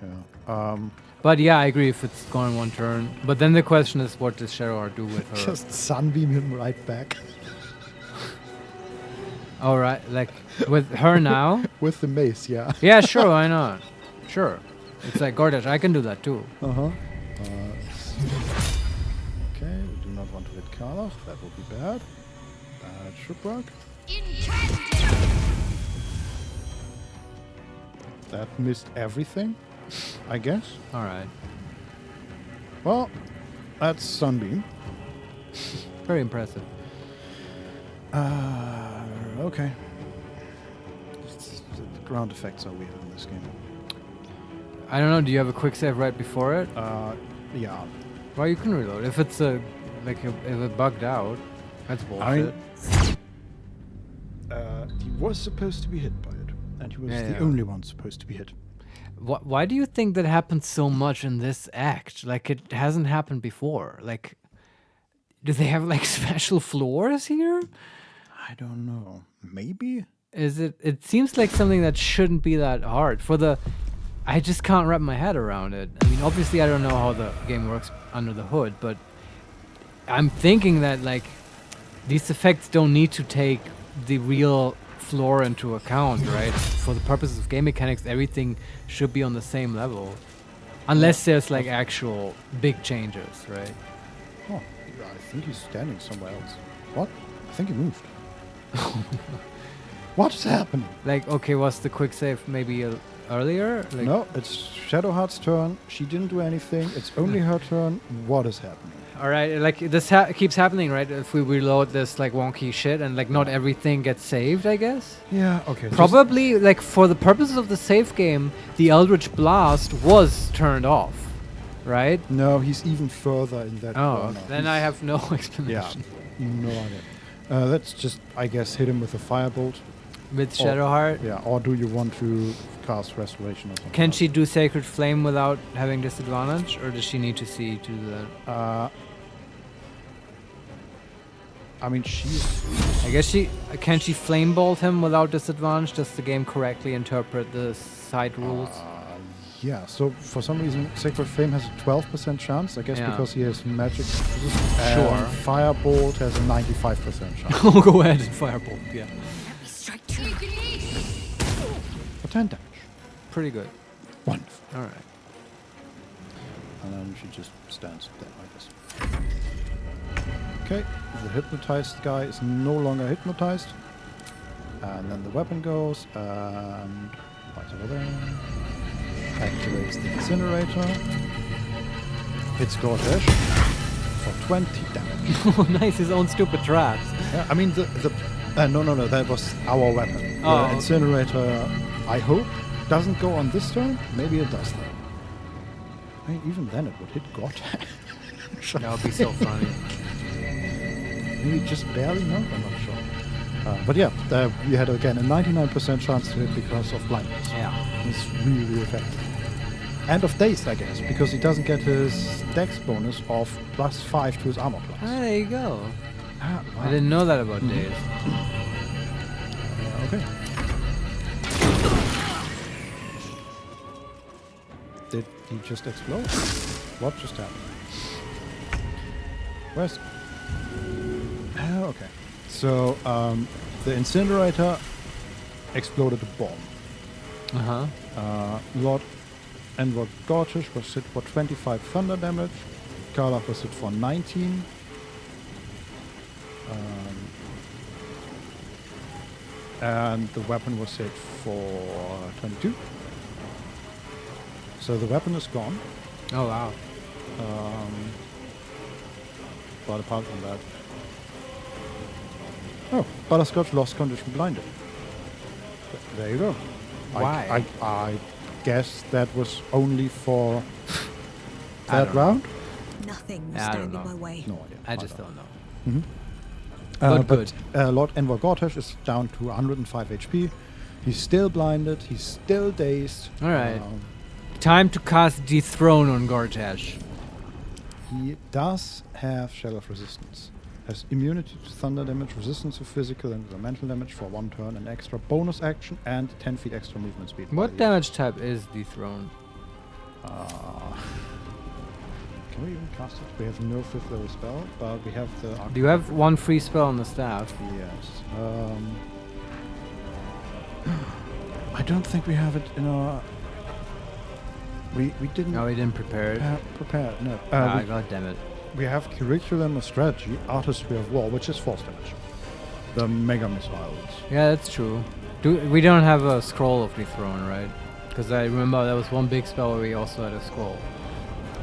Yeah. But yeah, I agree if it's gone 1 turn. But then the question is, what does Shadowheart do with her? Just sunbeam him right back All right, like with her now. with the mace. Yeah. Yeah, sure, why not? Sure. It's like Gordash, I can do that too. Okay, we do not want to hit Karlach. That would be bad. That should work. That missed everything, I guess. All right. Well, that's Sunbeam. Very impressive. Okay. The ground effects are weird in this game. I don't know, do you have a quick save right before it? Yeah. Well, you can reload. If it's if it bugged out, that's bullshit. He was supposed to be hit by it, and he was Yeah, the yeah. only one supposed to be hit. Why do you think that happens so much in this act? Like, it hasn't happened before. Like, do they have, like, special floors here? I don't know. Maybe? Is it... It seems like something that shouldn't be that hard. I just can't wrap my head around it. I mean, obviously, I don't know how the game works under the hood, but I'm thinking that, like, these effects don't need to take the real floor into account, right? For the purposes of game mechanics, everything should be on the same level. Unless there's, like, actual big changes, right? Oh, I think he's standing somewhere else. What? I think he moved. What's happening? Like, okay, was the quick save maybe earlier? Like, No, it's Shadowheart's turn. She didn't do anything. It's only her turn. What is happening? all right, like this keeps happening, right? If we reload this like wonky shit and like not everything gets saved, I guess. Yeah, okay. Probably like for the purposes of the save game, the Eldritch Blast was turned off, right? No, he's even further in that Oh, corner. then I have no explanation. Yeah, no idea. Let's just, I guess, hit him with a firebolt. With Shadowheart, Yeah, or do you want to cast Restoration or something? can else? she do Sacred Flame without having disadvantage, or does she need to see to the? I mean, she's... I guess can she Flame Bolt him without disadvantage? Does the game correctly interpret the side rules? Yeah, so for some reason, Sacred Flame has a 12% chance, I guess Yeah. because he has magic. Sure. Firebolt has a 95% chance. Oh, go ahead and Firebolt. Yeah, Strike true. For 10 damage. pretty good. Wonderful. All right. And then she just stands there, I guess. Okay, the hypnotized guy is no longer hypnotized. And then the weapon goes, and... right over there. Activates the incinerator. Hits Gortash for 20 damage. Oh, nice. His own stupid traps. Yeah, I mean, no, that was our weapon. Oh, The okay. incinerator, I hope, doesn't go on this turn. Maybe it does, though. I mean, even then it would hit Gortash. That would be so funny. Maybe just barely, no? I'm not sure. But yeah, we had again a 99% chance to hit because of blindness. Yeah. It's really effective. And of dazed, I guess, because he doesn't get his dex bonus of +5 to his armor class. Ah, there you go. Ah, I didn't know that about Days. Okay. Did he just explode? What just happened? Where's... okay. So, the incinerator exploded a bomb. Uh-huh. Lord Enver Gortish was hit for 25 thunder damage. Karlach was hit for 19. And the weapon was hit for 22. So the weapon is gone. Oh, wow. But apart from that... Oh, Butterscotch lost condition blinded. There you go. Why? I guess that was only for I that don't know. round? Nothing will Yeah, I stand don't in know. my way. No idea. I just don't know. But good. Lord Enver Gortash is down to 105 HP. He's still blinded. He's still dazed. All right. Time to cast Dethrone on Gortash. He does have Shell of Resistance. Has immunity to thunder damage, resistance to physical and elemental damage for 1 turn, an extra bonus action, and 10 feet extra movement speed. What damage type is Dethrone? Can we even cast it? We have no 5th level spell, but we have the... Do you have one free spell on the staff? Yes. I don't think we have it in our... We didn't... No, we didn't prepare it. Prepare, no. God damn it. We have Curriculum of Strategy, Artistry of War, which is force damage. The Mega Missiles. Yeah, that's true. We don't have a scroll of Dethrone, right? Because I remember there was one big spell where we also had a scroll.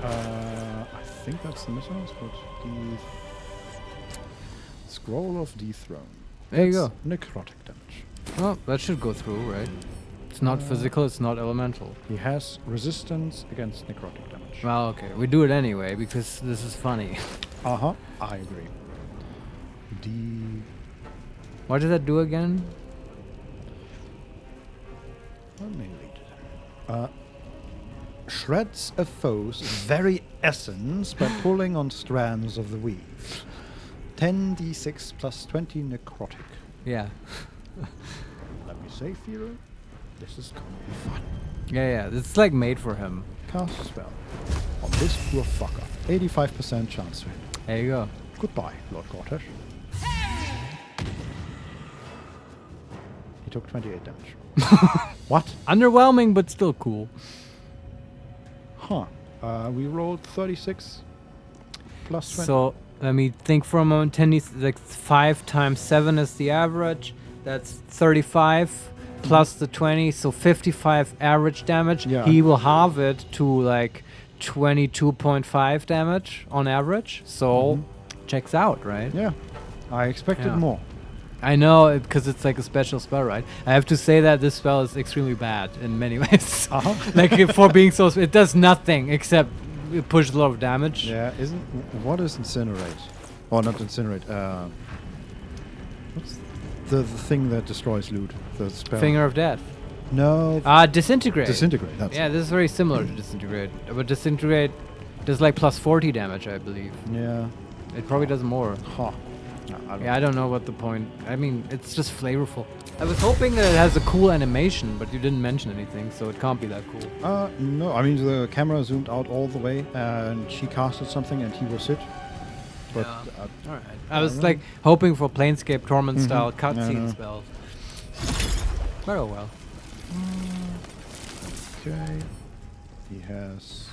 I think that's the missiles, but the Scroll of Dethrone. There you That's go. necrotic damage. Oh, that should go through, right? It's not physical, it's not elemental. He has resistance against necrotic damage. Well, okay. We do it anyway because this is funny. Uh-huh, I agree. What did that do again? Let me read it. Shreds a foe's very essence by pulling on strands of the weave. 10d6 plus 20 necrotic. Yeah. Let me say, Firo, this is gonna be fun. Yeah. It's like made for him. Cast a spell on this poor fucker. 85% chance to hit. There you go. Goodbye, Lord Gortash. He took 28 damage. What? Underwhelming, but still cool. Huh. We rolled 36 plus 20. So let me think for a moment. 10 is like 5 times 7 is the average. That's 35 plus the 20, so 55 average damage. Yeah. He will halve it to like 22.5 damage on average. So checks out, right? Yeah. I expected Yeah. more. I know, because it's like a special spell, right? I have to say that this spell is extremely bad in many ways. Uh-huh. Like for being so, it does nothing except it pushed a lot of damage. Yeah, what is incinerate? Or not incinerate. What's the thing that destroys loot? The spell. Finger of Death. No. Disintegrate. Disintegrate. That's Yeah, this is very similar to Disintegrate. But Disintegrate does like plus 40 damage, I believe. Yeah. It probably does more. Huh. I don't know what the point. I mean, it's just flavorful. I was hoping that it has a cool animation, but you didn't mention anything, so it can't be that cool. No. I mean, the camera zoomed out all the way, and she casted something, and he was hit. But All right. I was like hoping for Planescape Torment style cutscene no. spell. Very well. Okay. He has.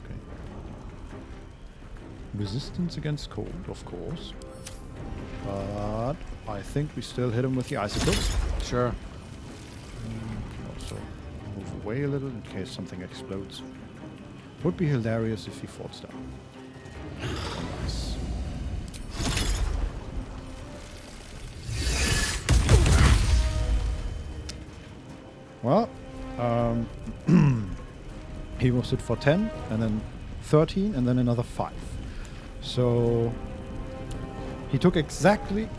Okay. Resistance against cold, of course. But I think we still hit him with the icicles. Sure. Can also move away a little in case something explodes. Would be hilarious if he falls down. Nice. Well, he was hit for 10, and then 13, and then another 5. So he took exactly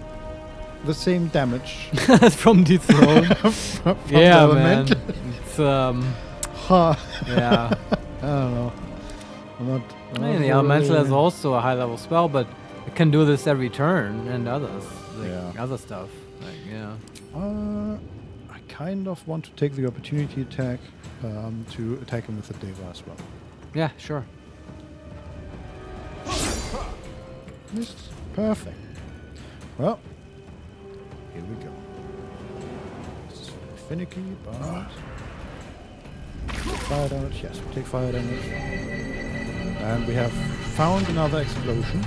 the same damage from the throne. from Yeah, the man. elemental. It's yeah. I don't know. I'm not I mean, the elemental is also a high level spell, but it can do this every turn and others, like other stuff. Like I kind of want to take the opportunity attack to attack him with the Deva as well. Yeah, sure. Missed. Perfect. Well, here we go. This is very finicky, but take fire damage. Yes, we take fire damage. And we have found another explosion.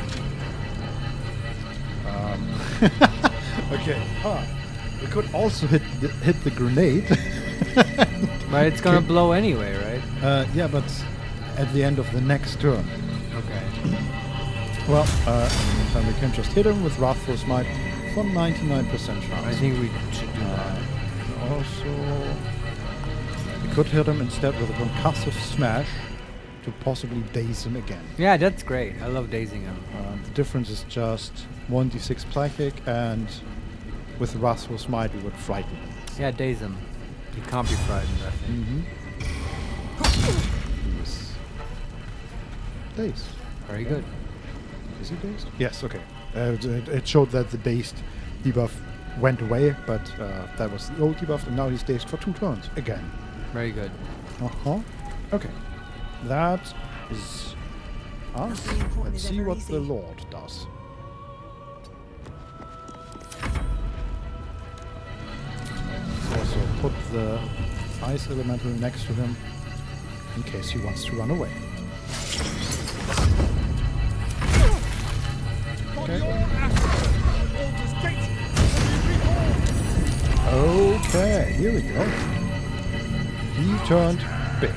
Okay. We could also hit the grenade. But it's gonna blow anyway, right? Yeah, but at the end of the next turn. Okay. Well, and we can just hit him with Wrathful Smite for 99% chance. I think we should do that. Also, we could hit him instead with a concussive smash to possibly daze him again. Yeah, that's great. I love dazing him. The difference is just 1d6 Psychic, and with Wrathful Smite we would frighten him. Yeah, daze him. He can't be frightened, I think. He is dazed. Very good. Is he dazed? Yes, okay. It showed that the dazed debuff went away, but that was the old debuff, and now he's dazed for 2 turns again. Very good. Okay. That is us. Let's see what the Lord does. Also put the ice elemental next to him in case he wants to run away. Okay, here we go. He turned big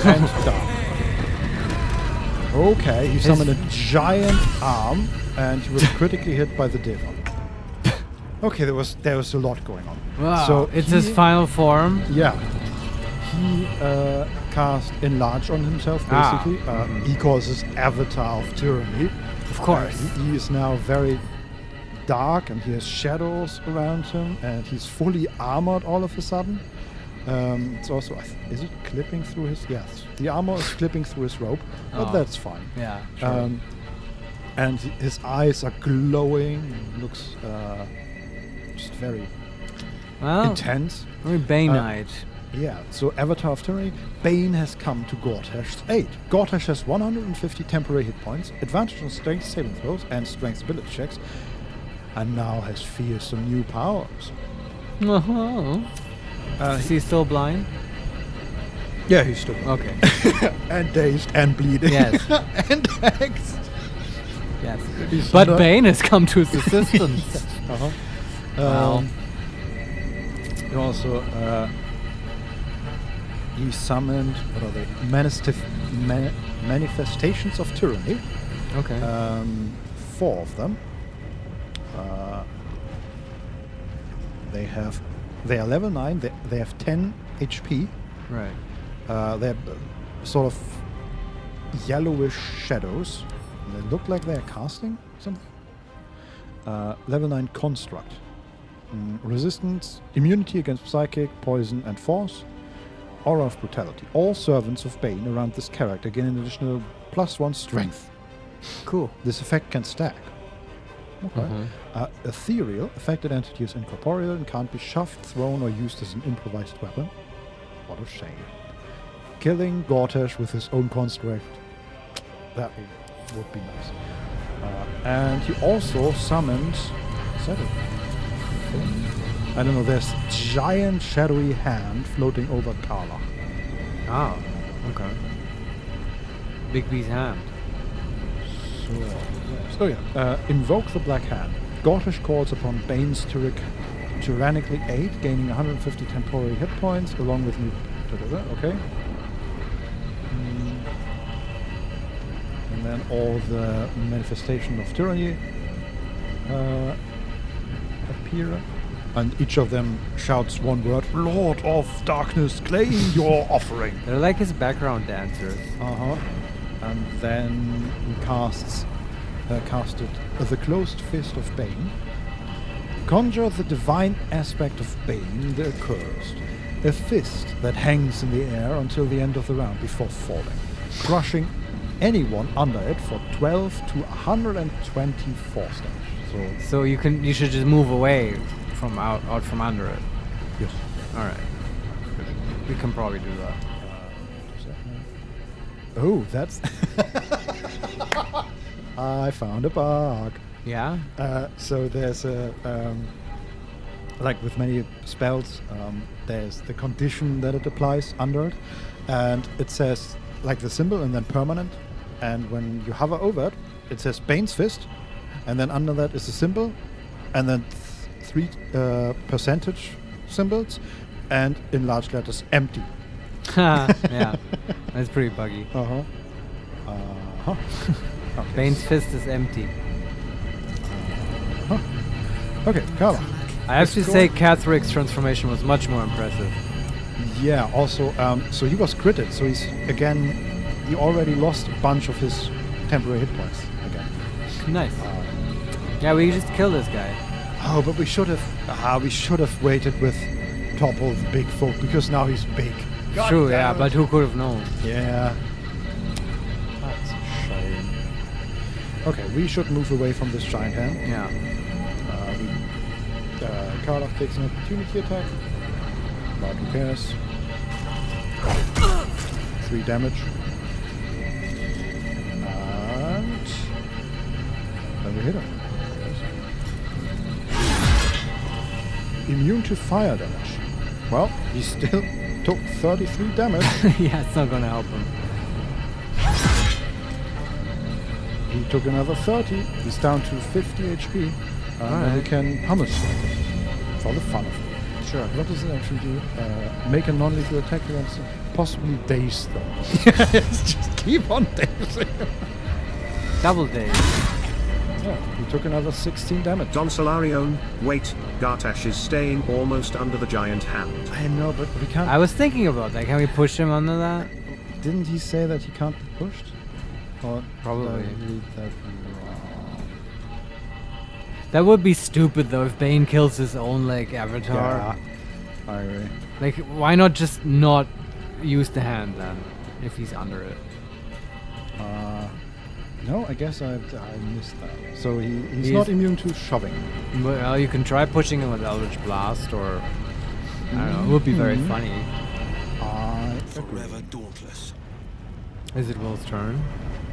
and dark. Okay, he summoned a giant arm, and he was critically hit by the Deva. Okay, there was a lot going on. Wow. So It's his final form. Yeah. He cast Enlarge on himself, basically. He causes Avatar of Tyranny. Of course. He is now very dark, and he has shadows around him, and he's fully armored all of a sudden. It's also, is it clipping through his? Yes, the armor is clipping through his robe, but that's fine. Yeah, sure. And his eyes are glowing. Looks just very intense. Very Bane-eyed. Yeah, so Avatar of Tyranny, Bane has come to Gortash's aid. Gortash has 150 temporary hit points, advantage on strength saving throws and strength ability checks, and now has fearsome new powers. Is he still blind? Yeah, he's still blind. Okay. And dazed and bleeding. Yes. And hexed. Yes. He's But not- Bane has come to his assistance. Wow. Also, he summoned, what are they? Manifestations of Tyranny. Okay. 4 of them. They are level 9. They have 10 HP. Right. They're sort of yellowish shadows. They look like they're casting something. Level 9 construct. Resistance, immunity against psychic, poison, and force. Aura of brutality. All servants of Bane around this character gain an additional +1 strength. Cool. This effect can stack. Okay. Ethereal. Affected entity is incorporeal and can't be shoved, thrown, or used as an improvised weapon. What a shame. Killing Gortash with his own construct. That would be nice. And he also summoned... Is that it? I don't know, there's giant shadowy hand floating over Karlach. Ah, okay. Big B's hand. So yeah, invoke the Black Hand. Gortash calls upon Bane's tyrannically aid, gaining 150 temporary hit points, along with new... Okay. And then all the manifestation of tyranny appear. And each of them shouts one word, Lord of Darkness, claim your offering. They're like his background dancers. And then he casted the closed fist of Bane. Conjure the divine aspect of Bane, the accursed. A fist that hangs in the air until the end of the round before falling, crushing anyone under it for 12 to 120 force damage. So you should just move away from out from under it. Yes. All right. We can probably do that. Oh, that's... I found a bug. Yeah? So there's a... like with many spells, there's the condition that it applies under it. And it says, like the symbol, and then permanent. And when you hover over it, it says Bane's Fist. And then under that is a symbol. And then 3 percentage symbols. And in large letters, empty. Yeah, that's pretty buggy. Okay. Bane's Fist is empty. Okay, Carla. I have to say Catherick's transformation was much more impressive. Yeah, also, so he was critted, so he already lost a bunch of his temporary hit points again. Nice. Yeah, we just kill this guy. Oh, but we should have waited with Topple the big folk, because now he's big. God True, damn yeah, it. but who could have known? Yeah. That's a shame. Okay, we should move away from this giant hand. Yeah. Karlach takes an opportunity attack. But who cares? 3 damage. And then we hit him. Immune to fire damage. Well, he still took 33 damage. Yeah, it's not gonna help him. He took another 30. He's down to 50 HP. And we can pummel strike him for the fun of it. Sure. What does it actually do? Make a non-lethal attack against possibly daze them. Just keep on dazing. Double days. Yeah, he took another 16 damage. Don Solarion, wait, Gartash is staying almost under the giant hand. I know, but we can't... I was thinking about that. Can we push him under that? Didn't he say that he can't be pushed? Or Probably. did I read that wrong? That would be stupid though if Bane kills his own like avatar. Yeah, I agree. Like, why not just not use the hand then, if he's under it? No, I guess I missed that. So he's not immune to shoving. Well, you can try pushing him with Eldritch Blast, or I don't know. It would be very funny. I agree. Forever dauntless. Is it Will's turn?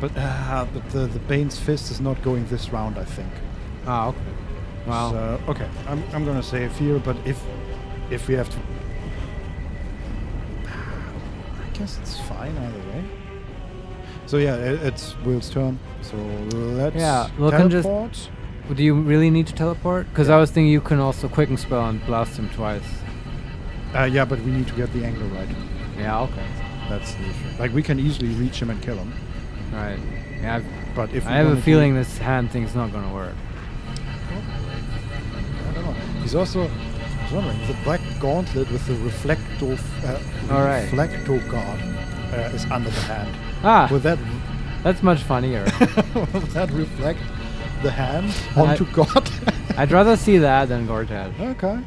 But the Bane's Fist is not going this round, I think. Ah, okay. Wow. So, okay, I'm gonna say fear, but if we have to, I guess it's fine either way. So yeah, it's Will's turn. So let's teleport. Do you really need to teleport? Because I was thinking you can also quicken spell and blast him twice. Yeah, but we need to get the angle right. Yeah, okay. That's the issue. Like, we can easily reach him and kill him. Right. Yeah, but if I have a feeling this hand thing's not gonna work. I don't know. He's also, I was wondering, the black gauntlet with the reflecto guard. is under the hand. Ah, Will that that's much funnier. will that reflect the hand onto God? I'd rather see that than Gortash. Okay.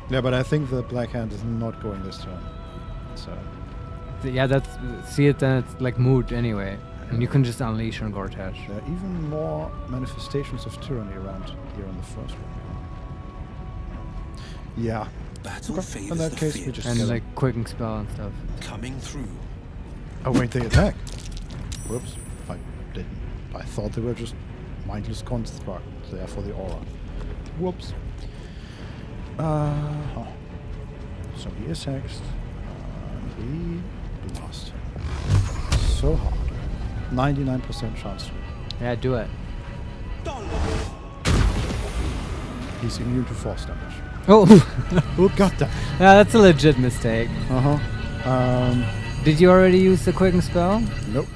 Yeah, but I think the black hand is not going this turn. So Yeah, that's see it. Then it's like moot anyway, and you can just unleash on Gortash. there are even more manifestations of tyranny around here on the first one. Yeah. Battle Okay. favors In that the case, we fierce. just And kill like him. quicking spell and stuff. Coming through. Oh wait, they attack. Whoops. I didn't. I thought they were just mindless construct. There for the aura. Whoops. So he is hexed. And we blast him. So hard. 99% chance to. Yeah, do it. He's immune to force damage. Oh, Oh god damn. yeah, that's a legit mistake. Uh-huh. Did you already use the quicken spell? Nope.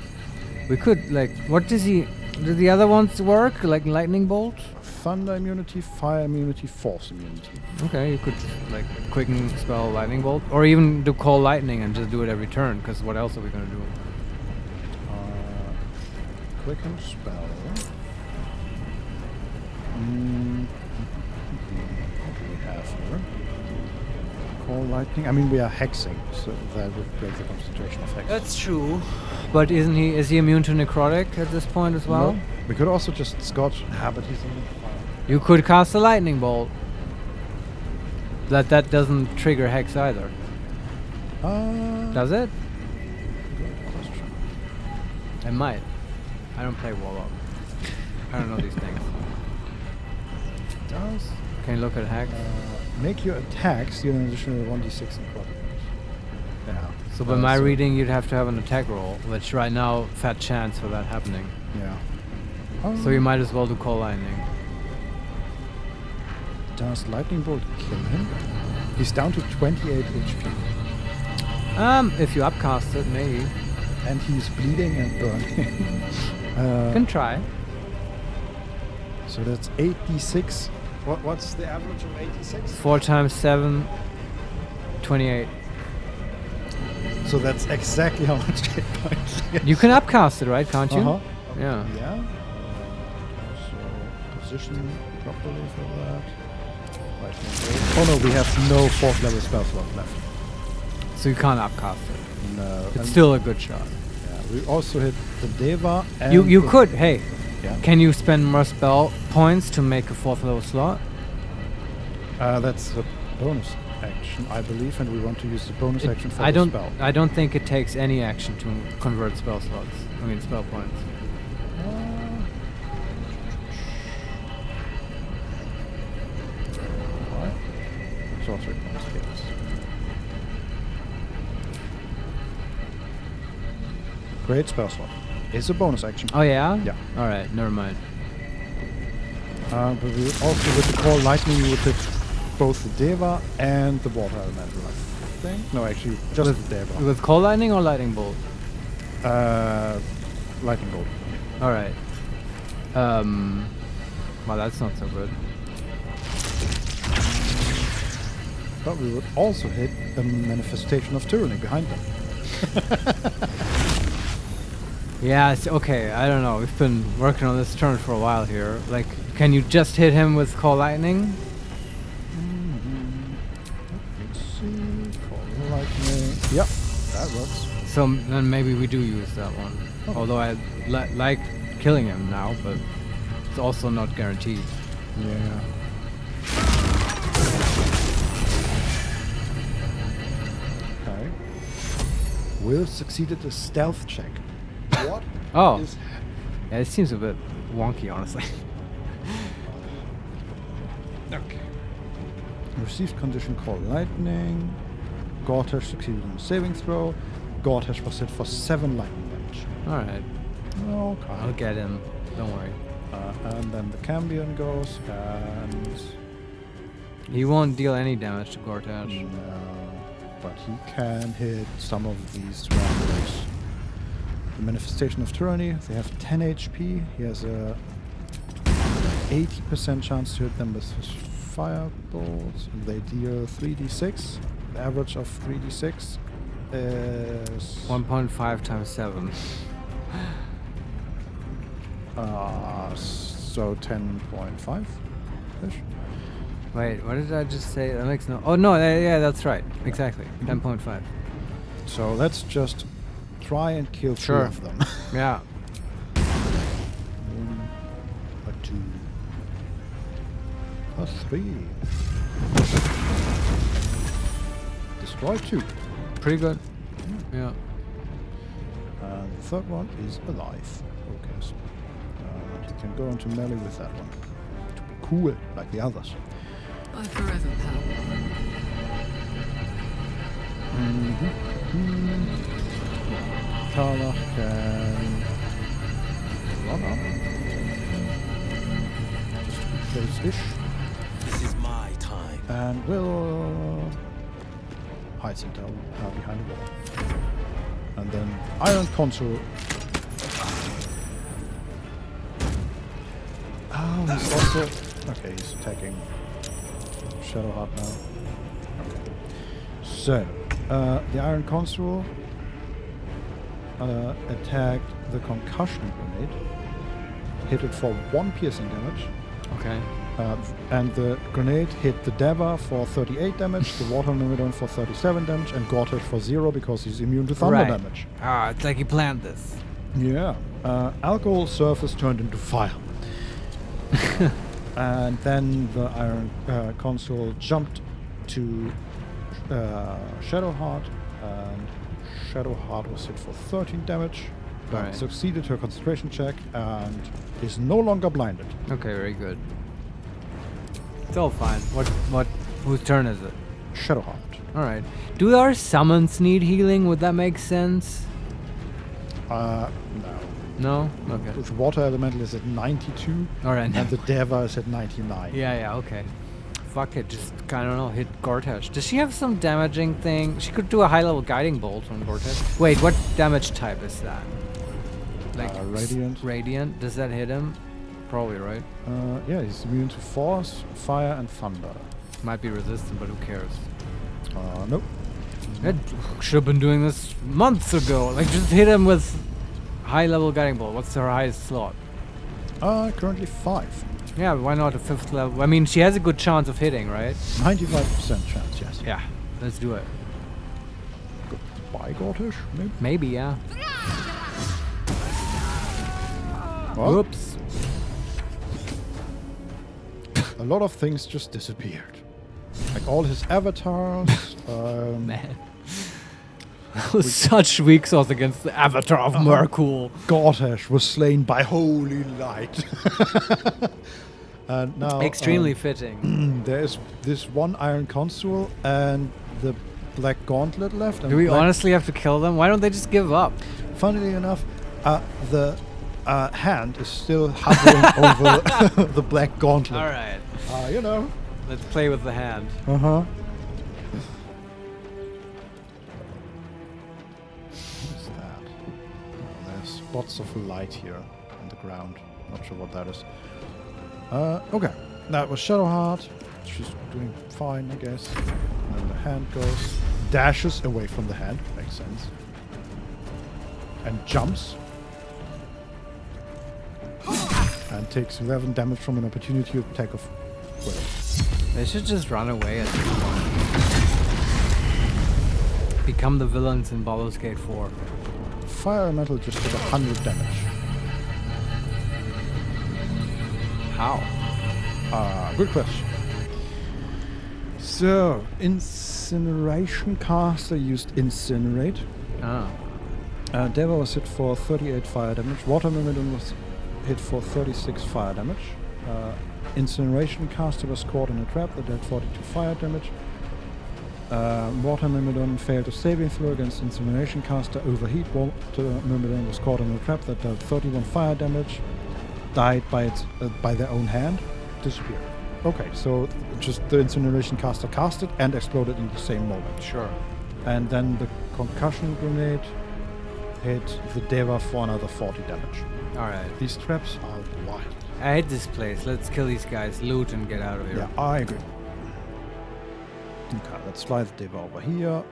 We could like. What does he? Do the other ones work? Like lightning bolt? Thunder immunity, fire immunity, force immunity. Okay, you could like quicken spell lightning bolt, or even do call lightning and just do it every turn. Because what else are we gonna do? Quicken spell. What do we have here? Call lightning. I mean, we are hexing, so that would break the concentration of hex. That's true. But is he immune to necrotic at this point as well? No. We could also just scotch. But he's on fire. You could cast a lightning bolt. That doesn't trigger hex either. Does it? Good question. It might. I don't play Warlock. I don't know these things. Does Can you look at hex? make your attacks deal an additional 1d6 necrotic damage. Yeah. So by my reading, you'd have to have an attack roll, which right now, fat chance for that happening. Yeah. So you might as well do call lightning. Does lightning bolt kill him? He's down to 28 HP. If you upcast it, maybe. And he's bleeding and burning. Can try. So that's 8d6. What's the average of 86? 4 times 7, 28. So that's exactly how much hit points. You can upcast it, right? Can't you? Uh-huh. Yeah. Yeah. So position properly for that. Oh no, we have no 4th level spell slot left. So you can't upcast it. No. It's still a good shot. Yeah, we also hit the Deva and You the- could. Hey, Yeah. can you spend more spell points to make a 4th level slot? That's a bonus action, I believe, and we want to use the bonus action for I the don't. spell. I don't think it takes any action to convert spell slots. I mean spell points. Right. Sorcery points, yes. Great spell slot. It's a bonus action. Oh yeah. Yeah. All right. Never mind. But we also with the call lightning we would hit both the Deva and the water elemental, I think. No, actually, just the Deva. With call lightning or lightning bolt? Lightning bolt. All right. Well, that's not so good. But we would also hit a manifestation of tyranny behind them. Yeah. Okay. I don't know. We've been working on this turn for a while here. Like, can you just hit him with call lightning? Let's see. Call lightning. Yep, that works. So then maybe we do use that one. Okay. Although I like killing him now, but it's also not guaranteed. Yeah. Okay. Will succeeded a stealth check. What? Oh. is- Yeah, it seems a bit wonky, honestly. Okay. Received condition called lightning. Gortash succeeded in a saving throw. Gortash was hit for 7 lightning damage. All right. Okay. I'll get him. Don't worry. And then the Cambion goes, and He won't deal any damage to Gortash. no, but he can hit some of these randoms. The Manifestation of Tyranny, they have 10 HP. He has a 80% chance to hit them with his firebolts. They deal 3d6, the average of 3d6. is 1.5 times 7. So 10.5 ish. Wait, what did I just say? That makes no. Oh no, yeah, that's right. Exactly. 10.5. So let's just try and kill three Sure. of them. Yeah. 1, a 2, a 3. Destroy 2. Pretty good. Yeah. And the third one is alive. Okay. So, you can go into melee with that one. To be cool, like the others. Bye forever, pal. Carla can run up. Just to be close-ish. This is my time. And will hide him down behind the wall. And then Iron Console. Oh, he's also... Okay, he's attacking Shadowheart now. Okay. So, the Iron Console attacked the concussion grenade, hit it for 1 piercing damage, Okay. and the grenade hit the Deva for 38 damage, the Water Myrmidon for 37 damage, and Gortash for 0 because he's immune to thunder Right. damage. Ah, it's like you planned this. Yeah. Alcohol surface turned into fire. And then the Iron Console jumped to Shadowheart, and Shadowheart was hit for 13 damage, but Alright. succeeded her concentration check and is no longer blinded. Okay, very good. It's all fine. Whose turn is it? Shadowheart. Alright. Do our summons need healing? Would that make sense? No. No? Okay. The Water Elemental is at 92, Alright. and the Deva is at 99. Yeah, okay. Fuck it, just, I don't know, hit Gortash. Does she have some damaging thing? She could do a high-level Guiding Bolt on Gortash. Wait, what damage type is that? Like Radiant. Radiant? Does that hit him? Probably, right? Yeah, he's immune to Force, Fire, and Thunder. Might be resistant, but who cares? Nope. It should have been doing this months ago. Like, just hit him with high-level Guiding Bolt. What's her highest slot? Currently 5. Yeah, why not a 5th level? I mean, she has a good chance of hitting, right? 95% chance, yes. Yeah, let's do it. Goodbye, Gortash, maybe? Maybe, yeah. Well, Oops. a lot of things just disappeared. Like all his avatars. Man. That was such weak sauce against the avatar of Merkul. Gortash was slain by holy light. And now Extremely fitting. there is this one Iron Console and the Black Gauntlet left. And Do we Black- honestly have to kill them? Why don't they just give up? Funnily enough, the hand is still hovering over the Black Gauntlet. Alright. You know. Let's play with the hand. Uh-huh. What is that? Oh, there's spots of light here on the ground. Not sure what that is. Okay. That was Shadowheart. She's doing fine, I guess. And then the hand goes. Dashes away from the hand. Makes sense. And jumps. And takes 11 damage from an opportunity attack of will. They should just run away at this point. Become the villains in Baldur's Gate 4. Fire Elemental just did 100 damage. How? Good question. So, Incineration Caster used Incinerate. Ah. Deva was hit for 38 fire damage. Water Myrmidon was hit for 36 fire damage. Incineration Caster was caught in a trap that did 42 fire damage. Water Myrmidon failed a saving throw against Incineration Caster. Overheat. Water Myrmidon was caught in a trap that dealt 31 fire damage. Died by their own hand. Disappeared. Okay, so just the Incineration Caster cast it and exploded in the same moment. Sure. And then the concussion grenade hit the Deva for another 40 damage. Alright. These traps are wild. I hate this place. Let's kill these guys, loot, and get out of here. Yeah, I agree. Okay, let's slide the Deva over here.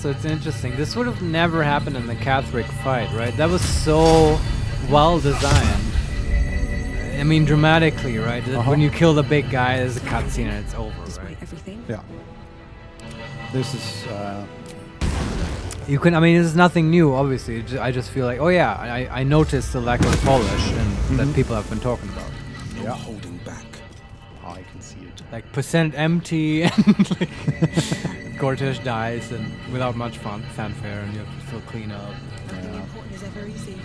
It's interesting. This would have never happened in the Catheric fight, right? That was so well designed. I mean, dramatically, right? When you kill the big guy, there's a cutscene and it's over, right? Everything. Yeah. This is. You can. I mean, this is nothing new, obviously. I just feel like, oh yeah, I noticed the lack of polish and that people have been talking about. Yeah. Holding back. I can see it. Like percent empty and like Cortesh dies and without much fanfare, and you have to still clean up. Nothing important is ever easy.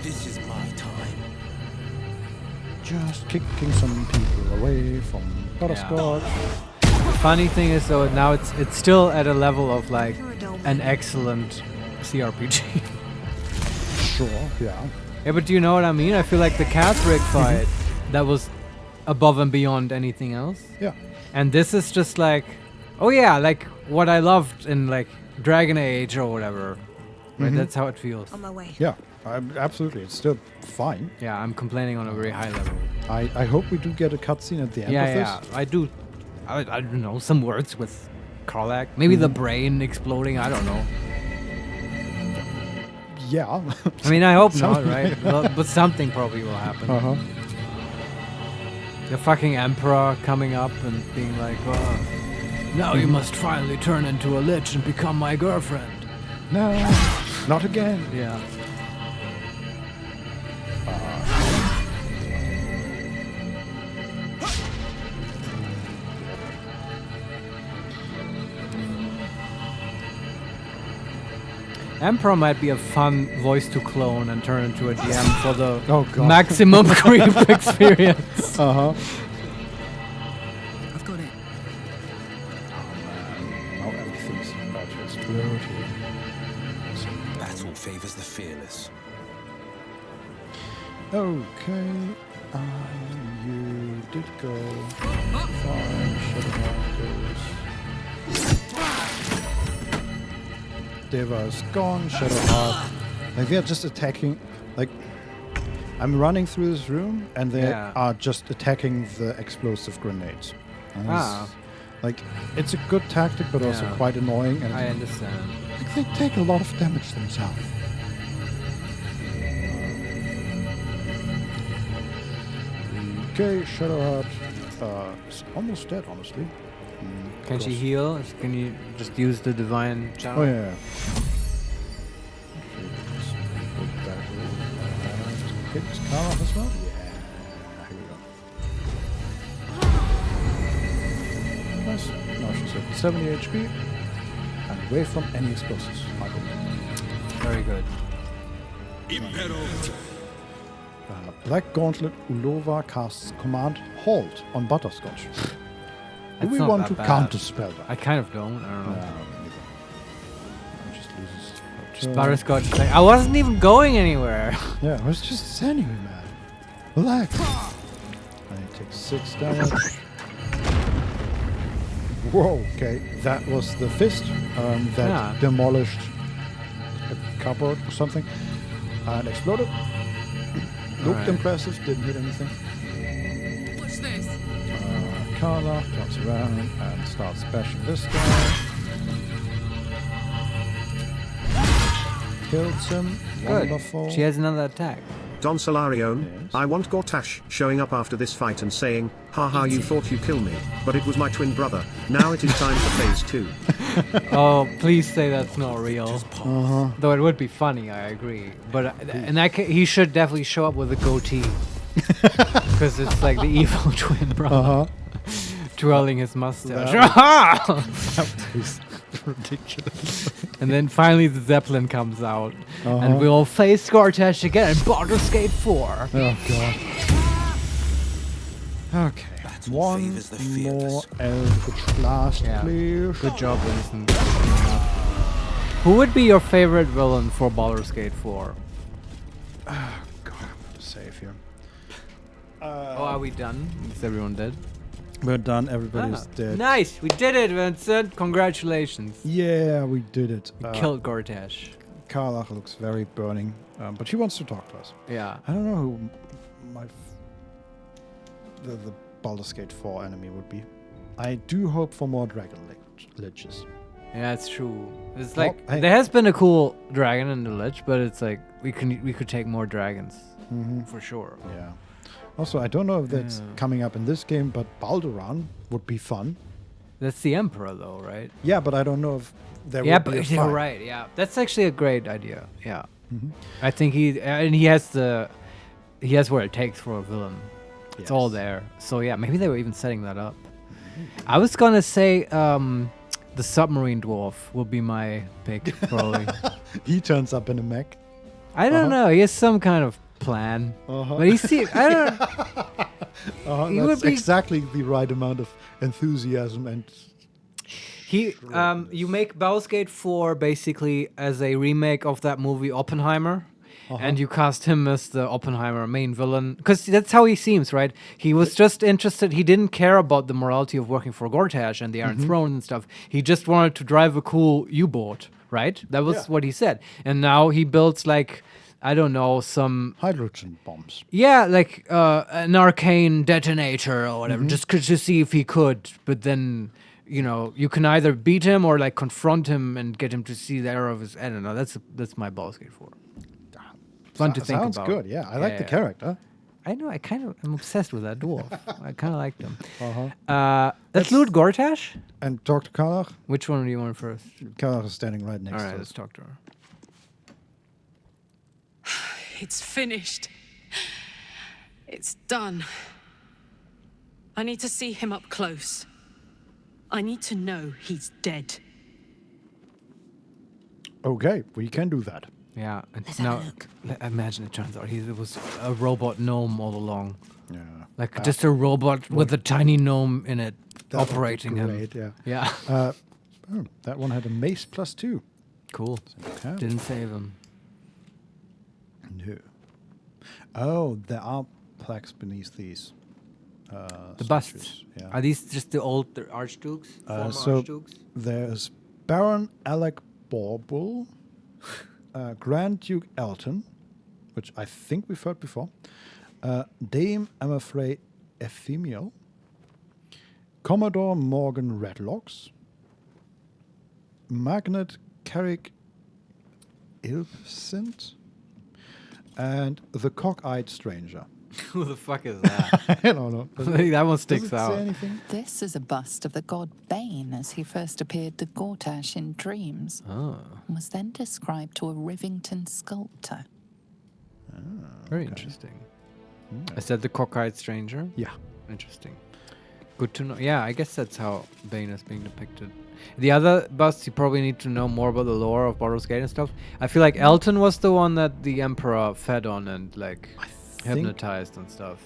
This is my time. Just kicking some people away from Butterscotch. The funny thing is, though, now it's still at a level of like an excellent CRPG. Sure, yeah. Yeah, but do you know what I mean? I feel like the Catheric fight, that was above and beyond anything else. Yeah. And this is just like, oh yeah, like what I loved in like Dragon Age or whatever. Right, that's how it feels. On my way. Yeah, absolutely. It's still fine. Yeah, I'm complaining on a very high level. I hope we do get a cutscene at the end of this. Yeah, I do. I don't know, some words with Karlach. Maybe the brain exploding, I don't know. Yeah. I mean, I hope not, right? But something probably will happen. Uh-huh. The fucking Emperor coming up and being like, now you must finally turn into a lich and become my girlfriend. No, not again. Yeah. Emperor might be a fun voice to clone and turn into a DM for the maximum creep experience. Uh-huh. I've got it. Now everything's about to explode here. Battle favors the fearless. Okay. You did go. Fine. Shadowheart goes. Deva's gone. Shadowheart. Like they're just attacking. Like I'm running through this room and they are just attacking the explosive grenades. And like it's a good tactic, but also quite annoying. And I understand. Like they take a lot of damage themselves. Okay, Shadowheart is almost dead, honestly. Can she heal? Can you just use the divine channel? Oh yeah. Okay, is Kara as well? Yeah, here we go. Nice. Now she's at 70 HP and away from any explosives. Very good. Black Gauntlet Ulova casts command Halt on Butterscotch. Do we not want that to bad. counterspell that? I kind of don't. I don't know. Just loses. Butterscotch is like, I wasn't even going anywhere. Yeah, I was just standing here, man. Relax. And he takes 6 damage. Whoa, okay. That was the fist that demolished a cupboard or something and exploded. Looked impressive, didn't hit anything. What's this? Carla jumps around and starts bashing this guy. Kills him. Good. Wonderful. She has another attack. Don Solarione, Yes. I want Gortash showing up after this fight and saying, haha, you thought you killed me, but it was my twin brother. Now it is time for phase 2. Oh, please say that's not real. Though it would be funny, I agree. But in that case, he should definitely show up with a goatee. Because it's like the evil twin brother. Twirling his mustache. That was ridiculous. And then finally the Zeppelin comes out. And we'll face Gortash again in Baldur's Gate 4. Oh, God. Okay. One more Eldritch Blast, please. Good job, Vincent. Who would be your favorite villain for Baldur's Gate 4? God, I'm going to save here. Are we done? Is everyone dead? We're done. Everybody's dead. Nice! We did it, Vincent! Congratulations. Yeah, we did it. Killed Gortash. Karlach looks very burning, but she wants to talk to us. Yeah. I don't know who the Baldur's Gate 4 enemy would be. I do hope for more dragon liches. Yeah, it's true. It's Well, like hey. there has been a cool dragon in the Lich, but it's like we could take more dragons for sure. Yeah. Also, I don't know if that's coming up in this game, but Balduran would be fun. That's the Emperor, though, right? Yeah, but I don't know if there Yeah, would be a but you're fight. right. Yeah, that's actually a great idea. Yeah, I think he has what it takes for a villain. It's all Yes. there. So yeah, maybe they were even setting that up. I was gonna say the submarine dwarf will be my pick, probably. He turns up in a mech. I don't know. He has some kind of plan, but he I don't. He would That's be- exactly the right amount of enthusiasm and. You make Baldur's Gate 4 basically as a remake of that movie Oppenheimer. And you cast him as the Oppenheimer main villain. Because that's how he seems, right? He was just interested. He didn't care about the morality of working for Gortash and the Iron Throne and stuff. He just wanted to drive a cool U-boat, right? That was what he said. And now he builds, like, I don't know, some... hydrogen bombs. Yeah, like an arcane detonator or whatever, just to see if he could. But then, you know, you can either beat him or, like, confront him and get him to see the error of his... I don't know. That's my Baldur's Gate 4. Fun to think Sounds about. good, yeah. I like the character. I know. I'm obsessed with that dwarf. I kind of like them. Let's loot Gortash. And talk to Karlach. Which one do you want first? Karlach is standing right next All to right, us. let's talk to her. It's finished. It's done. I need to see him up close. I need to know he's dead. Okay, we can do that. Yeah. And Let's now, have a look. imagine it turns out he was a robot gnome all along. Yeah. Like just a robot with a tiny gnome in it That would be operating him. great, yeah. Yeah. That one had a mace +2. Cool. Okay. Didn't save him. No. Oh, there are plaques beneath these. The busts. statues, Yeah. Are these just the old archdukes? Former so archdukes? there's Baron Alec Bauble, Grand Duke Elton, which I think we've heard before, Dame Amafrey Ephemial, Commodore Morgan Redlocks, Magnet Carrick Ilfsint, and the Cock-Eyed Stranger. Who the fuck is that? I don't know. That one Does sticks it say out. anything? This is a bust of the god Bane as he first appeared to Gortash in dreams, Oh, and was then described to a Rivington sculptor. very interesting. Is that the cockeyed stranger? Yeah. Interesting. Good to know. Yeah, I guess that's how Bane is being depicted. The other busts, you probably need to know more about the lore of Baldur's Gate and stuff. I feel like Elton was the one that the Emperor fed on and like hypnotized and stuff.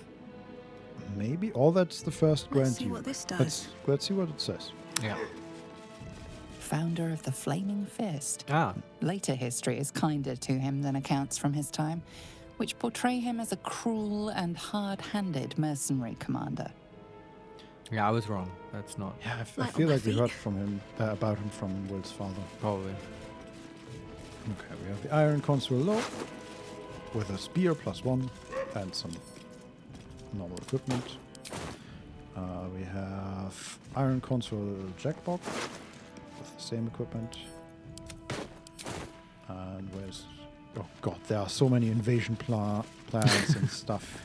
Maybe. Or that's the first Grand Let's see Duke. what this does. Let's see what it says. Yeah. Founder of the Flaming Fist. Ah. Later history is kinder to him than accounts from his time, which portray him as a cruel and hard-handed mercenary commander. Yeah, I was wrong. That's not Yeah, I Like feel on my like we feet. heard from him about him from Will's father. probably. Okay, we have the Iron Consul Low with a spear +1 and some normal equipment. We have Iron Consul Jackbox with the same equipment. And where's... Oh god, there are so many invasion plans and stuff.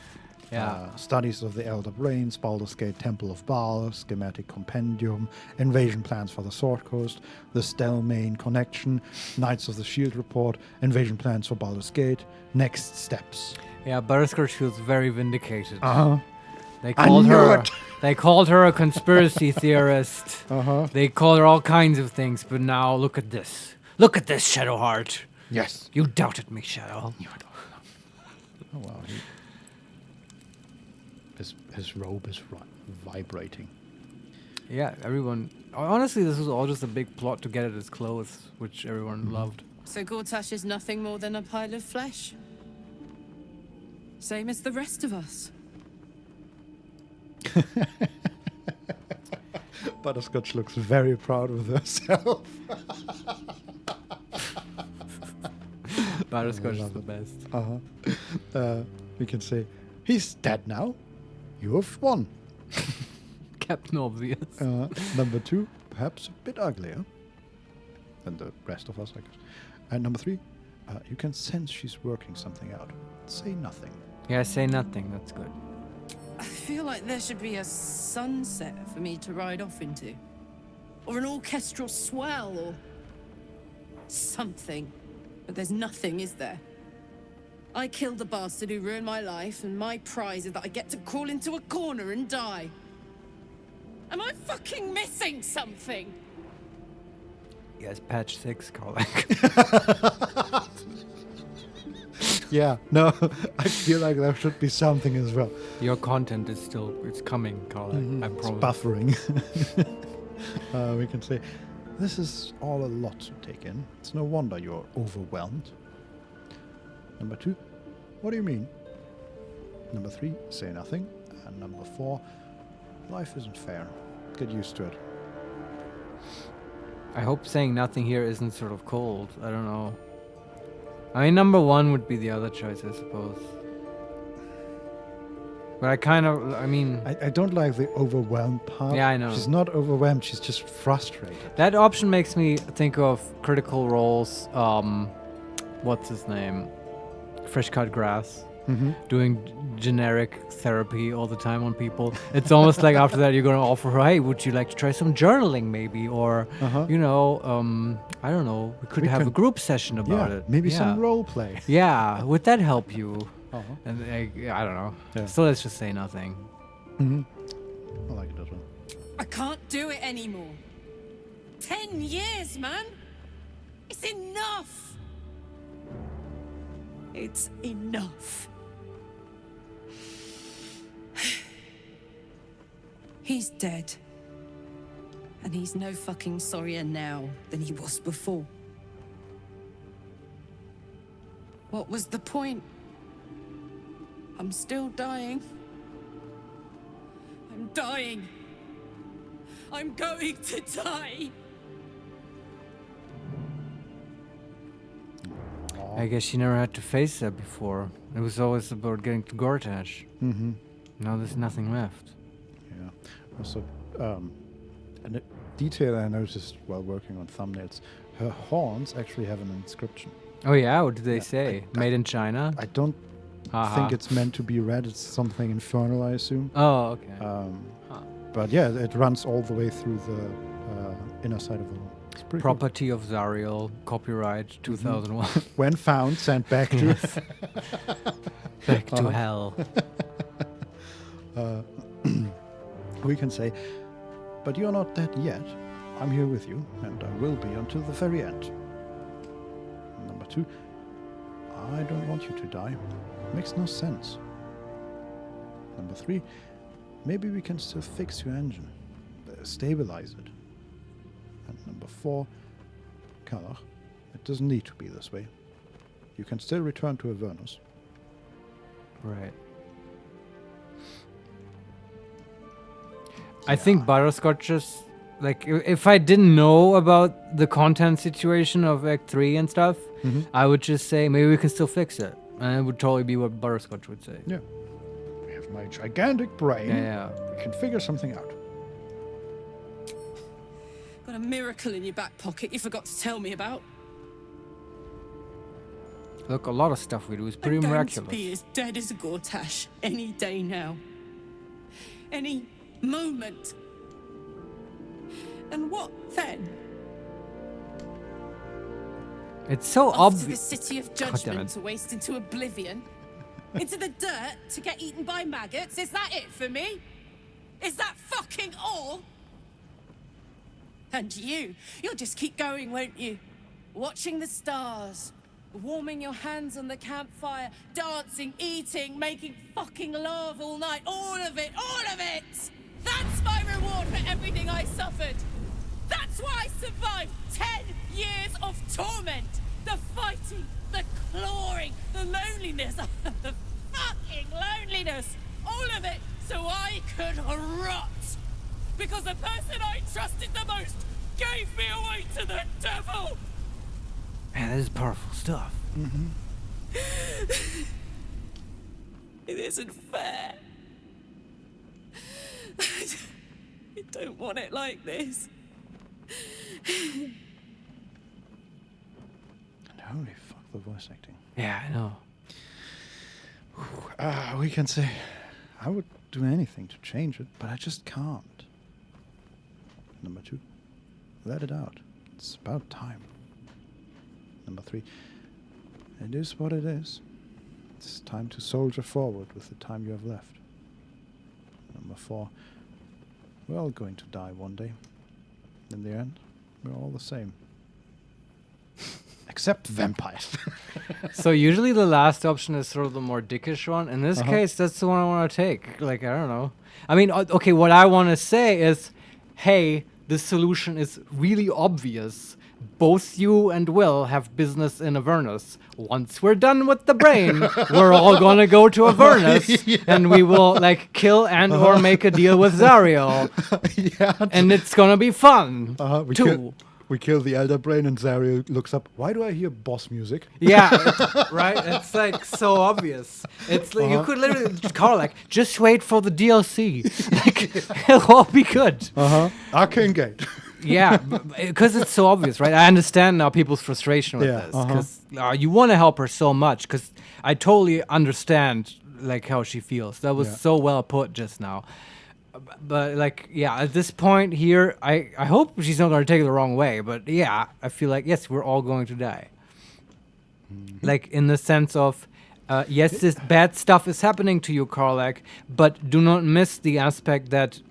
Yeah. Studies of the Elder Brains, Baldur's Gate Temple of Baal, Schematic Compendium, Invasion Plans for the Sword Coast, the Stelmane Connection, Knights of the Shield Report, Invasion Plans for Baldur's Gate, Next Steps. Yeah, Butterscotch feels very vindicated. Uh-huh. They called knew her. it. They called her a conspiracy theorist. Uh-huh. They called her all kinds of things, but now look at this. Look at this, Shadowheart. Yes. You doubted me, Shadow. Oh well, his robe is vibrating. Yeah, everyone. Honestly, this was all just a big plot to get at his clothes, which everyone loved. So Gortash is nothing more than a pile of flesh? Same as the rest of us. Butterscotch looks very proud of herself. Butterscotch is love the it. best. We can say, he's dead now. You have won. Captain Obvious. Number 2, perhaps a bit uglier than the rest of us, I guess. And number 3, you can sense she's working something out. Say nothing. Yeah, say nothing. That's good. I feel like there should be a sunset for me to ride off into. Or an orchestral swell, or something. But there's nothing, is there? I killed the bastard who ruined my life, and my prize is that I get to crawl into a corner and die. Am I fucking missing something? Yes, patch 6, Colin. Yeah, no, I feel like there should be something as well. Your content is still, it's coming, Colin. I It's promise. buffering. We can say, this is all a lot to take in. It's no wonder you're overwhelmed. Number 2, what do you mean? Number 3, say nothing. And number 4, life isn't fair. Get used to it. I hope saying nothing here isn't sort of cold. I don't know. I mean, number 1 would be the other choice, I suppose. But I mean... I don't like the overwhelmed part. Yeah, I know. She's not overwhelmed, she's just frustrated. That option makes me think of Critical Role's, what's his name? Fresh Cut Grass. Doing generic therapy all the time on people. It's almost like after that you're going to offer her, hey, would you like to try some journaling maybe? Or, you know, I don't know, we could have a group session about it. Maybe some role play. Yeah, would that help you? And I don't know. Yeah. So let's just say nothing. I like it as well. I can't do it anymore. 10 years, man. It's enough. It's enough. He's dead. And he's no fucking sorrier now than he was before. What was the point? I'm still dying. I'm dying. I'm going to die. I guess she never had to face that before. It was always about getting to Gortash. Now there's nothing left. Yeah. Also, a detail I noticed while working on thumbnails, her horns actually have an inscription. Oh yeah? What did they say? Made in China? I don't think it's meant to be read. It's something infernal, I assume. Oh, okay. But yeah, it runs all the way through the inner side of the horn. It's pretty Property of Zariel, copyright 2001. cool. When found, sent back to Back to hell. We can say, but you're not dead yet. I'm here with you, and I will be until the very end. Number 2, I don't want you to die. Makes no sense. Number 3, maybe we can still fix your engine, stabilize it. And number 4, Kalach, it doesn't need to be this way. You can still return to Avernus. Right. I think Butterscotch just, like, if I didn't know about the content situation of Act 3 and stuff, I would just say, maybe we can still fix it. And it would totally be what Butterscotch would say. Yeah. We have my gigantic brain. Yeah. We can figure something out. Got a miracle in your back pocket you forgot to tell me about. Look, a lot of stuff we do is pretty I'm going miraculous. to be as dead as a Gortash any day now. Any moment. And what then? It's so Off to the obvious. city of God damn judgment it. to waste into oblivion? Into the dirt to get eaten by maggots? Is that it for me? Is that fucking all? And you'll just keep going, won't you? Watching the stars, warming your hands on the campfire, dancing, eating, making fucking love all night. All of it, all of it! That's my reward for everything I suffered. That's why I survived 10 years of torment. The fighting, the clawing, the loneliness, the fucking loneliness. All of it so I could rot. Because the person I trusted the most gave me away to the devil. Man, this is powerful stuff. It isn't fair. I don't want it like this. And holy fuck, the voice acting. Yeah, I know. We can say I would do anything to change it, but I just can't. Number 2, let it out. It's about time. Number 3, it is what it is. It's time to soldier forward with the time you have left. Number 4, we're all going to die one day. In the end, we're all the same. Except vampires. So usually the last option is sort of the more dickish one. In this case, that's the one I want to take. Like, I don't know. I mean, okay, what I want to say is, hey, the solution is really obvious. Both you and Will have business in Avernus. Once we're done with the brain, we're all gonna go to Avernus, and we will like kill and or make a deal with Zariel, and it's gonna be fun too. We kill the Elder Brain, and Zariel looks up. Why do I hear boss music? Yeah, right. It's like so obvious. It's like you could literally call like, just wait for the DLC. Like it'll all be good. Arcane Gate. Yeah, because it's so obvious, right? I understand now people's frustration with this because you want to help her so much. Because I totally understand like how she feels. That was so well put just now. But like, yeah, at this point here, I hope she's not going to take it the wrong way. But yeah, I feel like yes, we're all going to die. Like in the sense of. Yes, this bad stuff is happening to you, Karlach, but do not miss the aspect that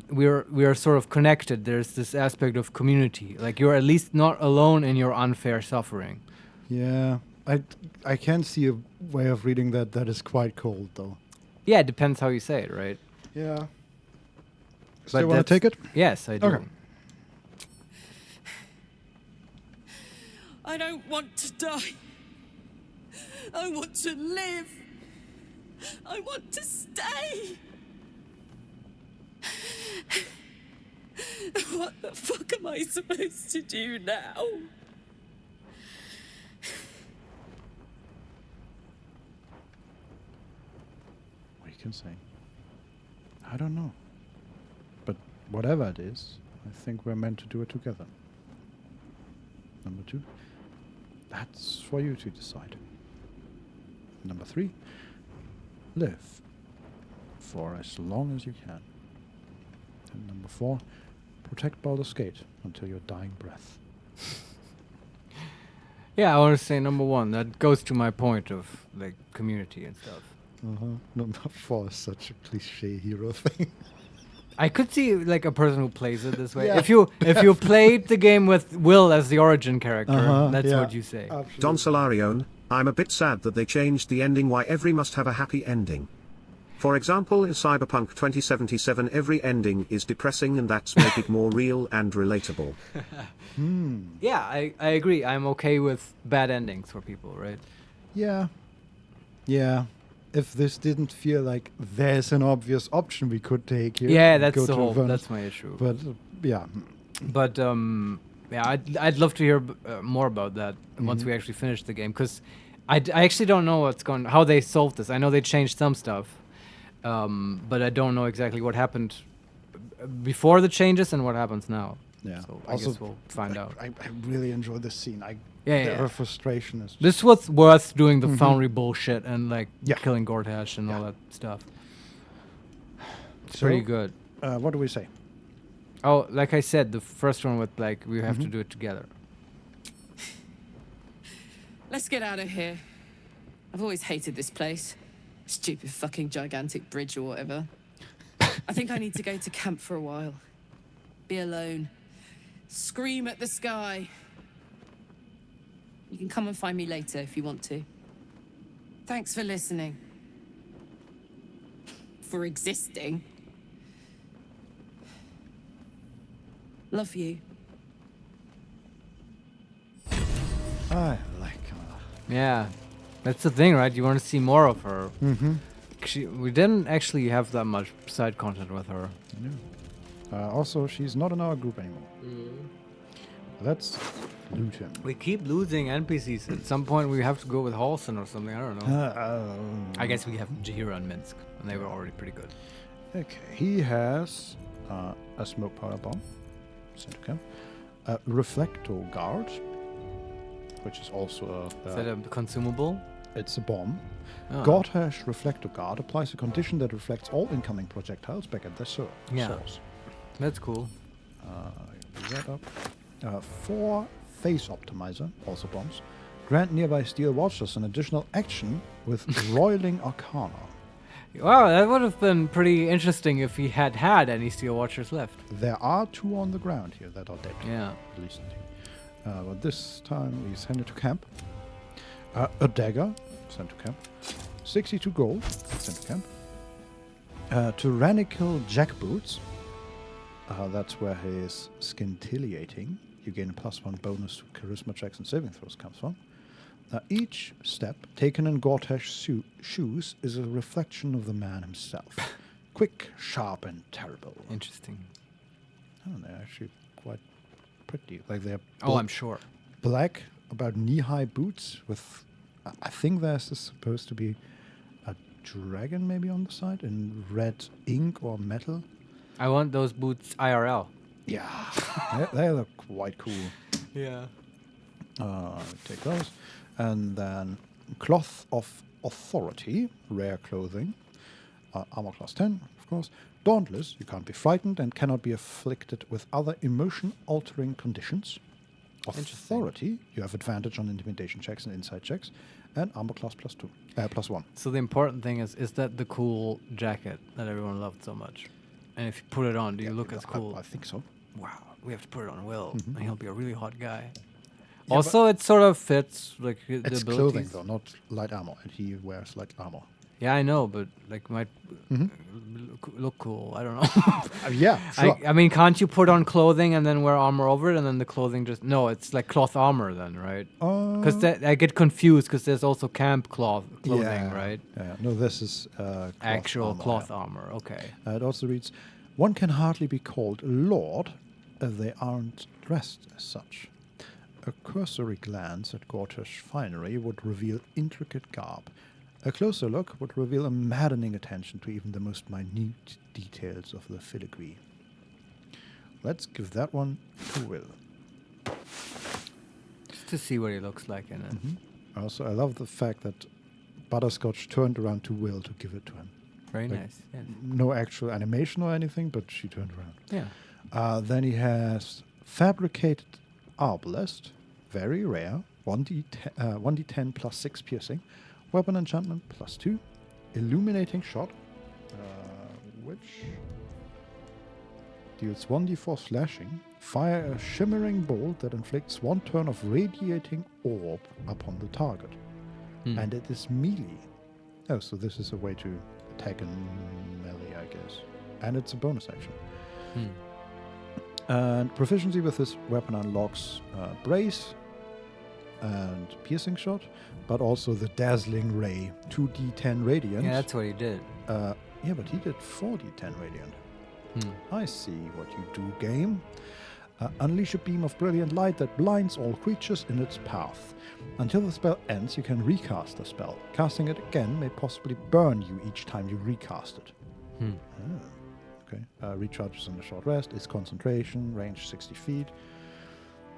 we are sort of connected. There's this aspect of community. Like you're at least not alone in your unfair suffering. Yeah, I can see a way of reading that is quite cold, though. Yeah, it depends how you say it, right? Yeah. So you want to take it? Yes, I do. Okay. I don't want to die. I want to live. I want to stay. What the fuck am I supposed to do now? We can say. I don't know. But whatever it is, I think we're meant to do it together. Number 2, that's for you to decide. Number 3, live for as long as you can. And number 4, protect Baldur's Gate until your dying breath. Yeah, I want to say number 1. That goes to my point of like community and stuff. Number 4 is such a cliche hero thing. I could see like a person who plays it this way. Yeah. If you played the game with Will as the origin character, that's what you say. Absolutely. Don Solarione, I'm a bit sad that they changed the ending. Why every must have a happy ending. For example, in Cyberpunk 2077 every ending is depressing, and that's make it more real and relatable. Yeah, I agree. I'm okay with bad endings for people, right? Yeah. If this didn't feel like there's an obvious option we could take here. Yeah, that's go the to whole. Avernus. That's my issue. But yeah. But yeah, I'd love to hear more about that once we actually finish the game, because I actually don't know how they solved this. I know they changed some stuff, but I don't know exactly what happened before the changes and what happens now. Yeah. So I guess we'll find out. I really enjoy this scene. Yeah. Her frustration is. This was worth doing the Foundry bullshit and like Yeah. killing Gortash and all that stuff. It's So, pretty good. What do we say? Oh, like I said, the first one with like we have to do it together. Let's get out of here. I've always hated this place. Stupid fucking gigantic bridge or whatever. I think I need to go to camp for a while. Be alone. Scream at the sky. You can come and find me later if you want to. Thanks for listening. For existing. Love you. I like her. Yeah, that's the thing, right? You want to see more of her. We didn't actually have that much side content with her. Also, she's not in our group anymore. That's loot him. We keep losing NPCs. At some point, we have to go with Halson or something. I don't know. I guess we have Jahira and Minsk, and they were already pretty good. Okay, he has a smoke powder bomb. Sent to camp. A reflector guard, which is also Is that a consumable? It's a bomb. Oh. Gortash Reflector Guard applies a condition that reflects all incoming projectiles back at their source. That's cool. Use that up. 4 Phase Optimizer, also bombs. Grant nearby Steel Watchers an additional action with Roiling Arcana. Wow, that would have been pretty interesting if he had any Steel Watchers left. There are 2 on the ground here that are dead. Yeah. At least 2. But this time he's handed to camp. A dagger, sent to camp. 62 gold, sent to camp. Tyrannical jackboots. That's where his scintillating. You gain a +1 bonus to charisma checks and saving throws comes from. Each step taken in Gortash's shoes is a reflection of the man himself. Quick, sharp, and terrible. Interesting. Oh, they're actually quite pretty. Like they're I'm sure. Black, about knee-high boots with, I think there's supposed to be a dragon maybe on the side in red ink or metal. I want those boots IRL. Yeah, they look quite cool. Yeah. Take those. And then Cloth of Authority, rare clothing. Armor class 10, of course. Dauntless, you can't be frightened and cannot be afflicted with other emotion-altering conditions. Authority, you have advantage on intimidation checks and insight checks. And armor class +1. So the important thing is that the cool jacket that everyone loved so much? And if you put it on, do you look as cool? I think so. Wow, we have to put it on Will, Mm-hmm. and he'll be a really hot guy. Yeah, also, it sort of fits like the It's abilities. clothing though, not light armor, and he wears light armor. Yeah, I know, but like might Mhm. look cool. I don't know. Yeah, sure. I mean, can't you put on clothing and then wear armor over it, and then the clothing just no? It's like cloth armor then, right? Because I get confused because there's also camp clothing, right? Yeah, no, this is Actual armor, cloth yeah. armor. Okay. It also reads, one can hardly be called Lord if they aren't dressed as such. A cursory glance at Gortash finery would reveal intricate garb. A closer look would reveal a maddening attention to even the most minute details of the filigree. Let's give that one to Will. Just to see what he looks like in it. Also, I love the fact that Butterscotch turned around to Will to give it to him. Very Like, nice. Yeah. No actual animation or anything, but she turned around. Yeah. Then he has Fabricated Arbalest, very rare, 1d10 plus 6 piercing, Weapon Enchantment plus 2, Illuminating Shot, which deals 1d4 slashing, fire a shimmering bolt that inflicts 1 turn of radiating orb upon the target. And it is melee. Oh, so this is a way to attack in melee, I guess. And it's a bonus action. And proficiency with this weapon unlocks Brace and Piercing Shot, but also the Dazzling Ray, 2d10 Radiant. Yeah, that's what he did. Yeah, but he did 4d10 Radiant. I see what you do, game. Unleash a beam of brilliant light that blinds all creatures in its path. Until the spell ends, you can recast the spell. Casting it again may possibly burn you each time you recast it. Okay. Recharges on a short rest. It's concentration, range 60 feet.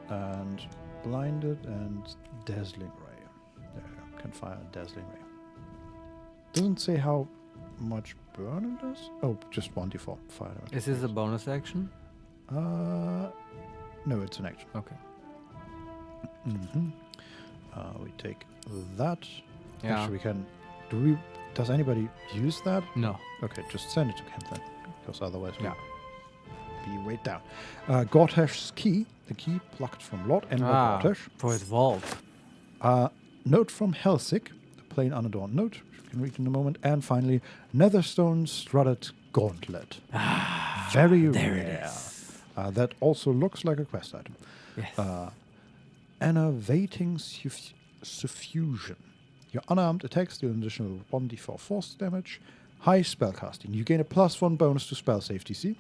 And blinded and dazzling ray. There you go. Can fire a dazzling ray. Doesn't say how much burn it does. Oh, just 1d4 fire damage. Is this a bonus action? No, it's an action. Okay. We take that. Yeah. Actually, we can. Does anybody use that? No. Okay, just send it to him then, because otherwise Yeah. we'll be weighed down. Gortash's key, the key plucked from Lord Enver Gortash. For his vault. Note from Helsik, the plain unadorned note, which we can read in a moment. And finally, Netherstone Studded Gauntlet. Very there rare. it is. That also looks like a quest item. Yes. Enervating Suffusion. Your unarmed attacks deal an additional 1d4 force damage. High spellcasting. You gain a +1 bonus to spell save DC.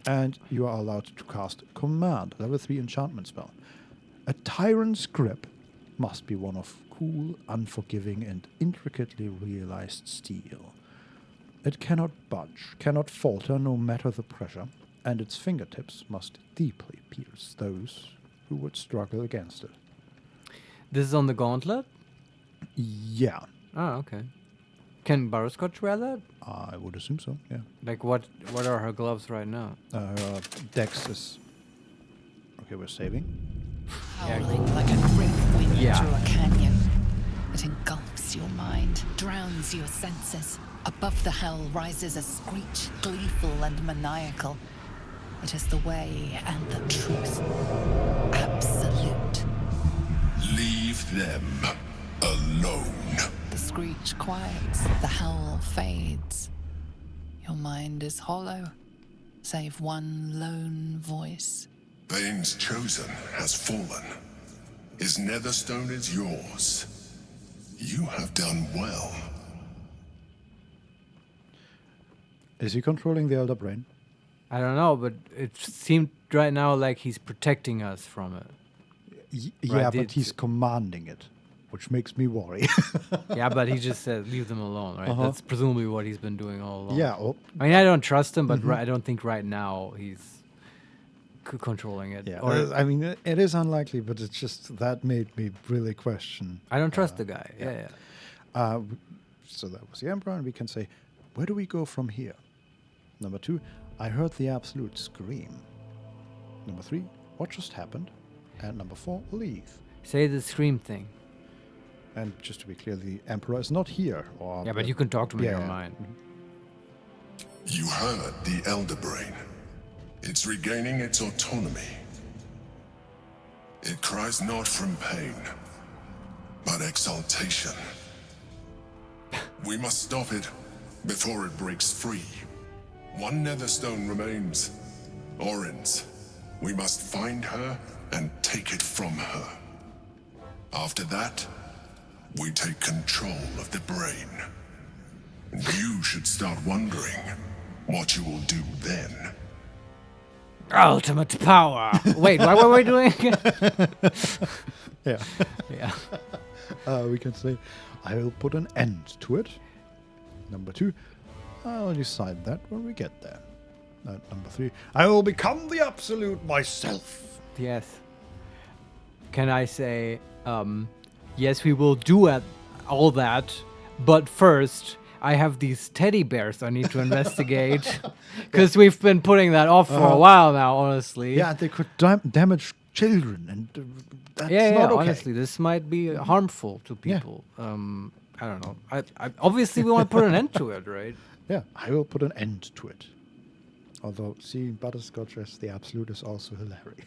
And you are allowed to cast Command, level 3 enchantment spell. A tyrant's grip must be one of cool, unforgiving, and intricately realized steel. It cannot budge, cannot falter no matter the pressure, and its fingertips must deeply pierce those who would struggle against it. This is on the gauntlet? Yeah, Oh, okay. Can Butterscotch wear that? I would assume so, yeah. Like, what are her gloves right now? Dex is... Okay, we're saving. Howling like a great wind Yeah. through a canyon. It engulfs your mind, drowns your senses. Above the hell rises a screech, gleeful and maniacal. It is the way and the truth. Absolute. Leave them alone. The screech quiets, the howl fades. Your mind is hollow, save one lone voice. Bane's chosen has fallen. His netherstone is yours. You have done well. Is he controlling the Elder Brain? I don't know, but it seemed right now like he's protecting us from it. Yeah, Right, but he's commanding it, which makes me worry. Yeah, but he just said leave them alone, right? Uh-huh. That's presumably what he's been doing all along. Yeah, I mean, I don't trust him, but I don't think right now he's controlling it. yeah. Or I mean, it is unlikely, but it's just that made me really question. I don't trust the guy. Yeah. So that was the Emperor, and we can say, where do we go from here? Number 2, I heard the absolute scream. Number 3, what just happened? And number 4, leave. Say the scream thing. And just to be clear, the Emperor is not here. Or Yeah, but you can talk to me in yeah, your yeah. mind. You heard the Elder Brain. It's regaining its autonomy. It cries not from pain, but exaltation. We must stop it before it breaks free. One netherstone remains. Orin's. We must find her and take it from her. After that, we take control of the brain. And you should start wondering what you will do then. Ultimate power. Wait, what were we doing? Yeah. Yeah. We can say, I will put an end to it. Number 2, I'll decide that when we get there. Number 3, I will become the absolute myself. Yes. Can I say, yes, we will do all that, but first, I have these teddy bears I need to investigate. Because we've been putting that off for a while now, honestly. Yeah, they could damage children, and that's Yeah, not okay. honestly, this might be harmful to people. I don't know. I obviously, we want to put an end to it, right? Yeah, I will put an end to it. Although seeing Butterscotch as the absolute is also hilarious.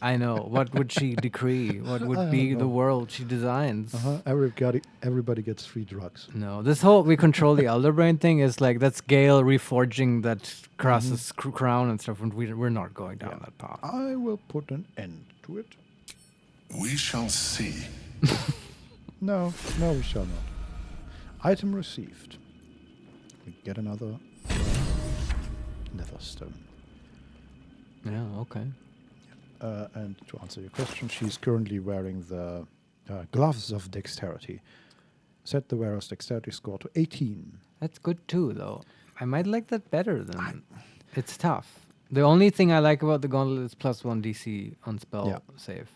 I know. What would she decree? What would be the world she designs? Everybody gets free drugs. No, this whole we control the Elder Brain thing is like that's Gale reforging that Krasus crown and stuff, and we're not going down that path. I will put an end to it. We shall see. No, we shall not. Item received. We get another netherstone. Yeah, okay. And to answer your question, she's currently wearing the gloves of dexterity. Set the wearer's dexterity score to 18. That's good too, though. I might like that better than. It's tough. The only thing I like about the gauntlet is +1 DC on spell save.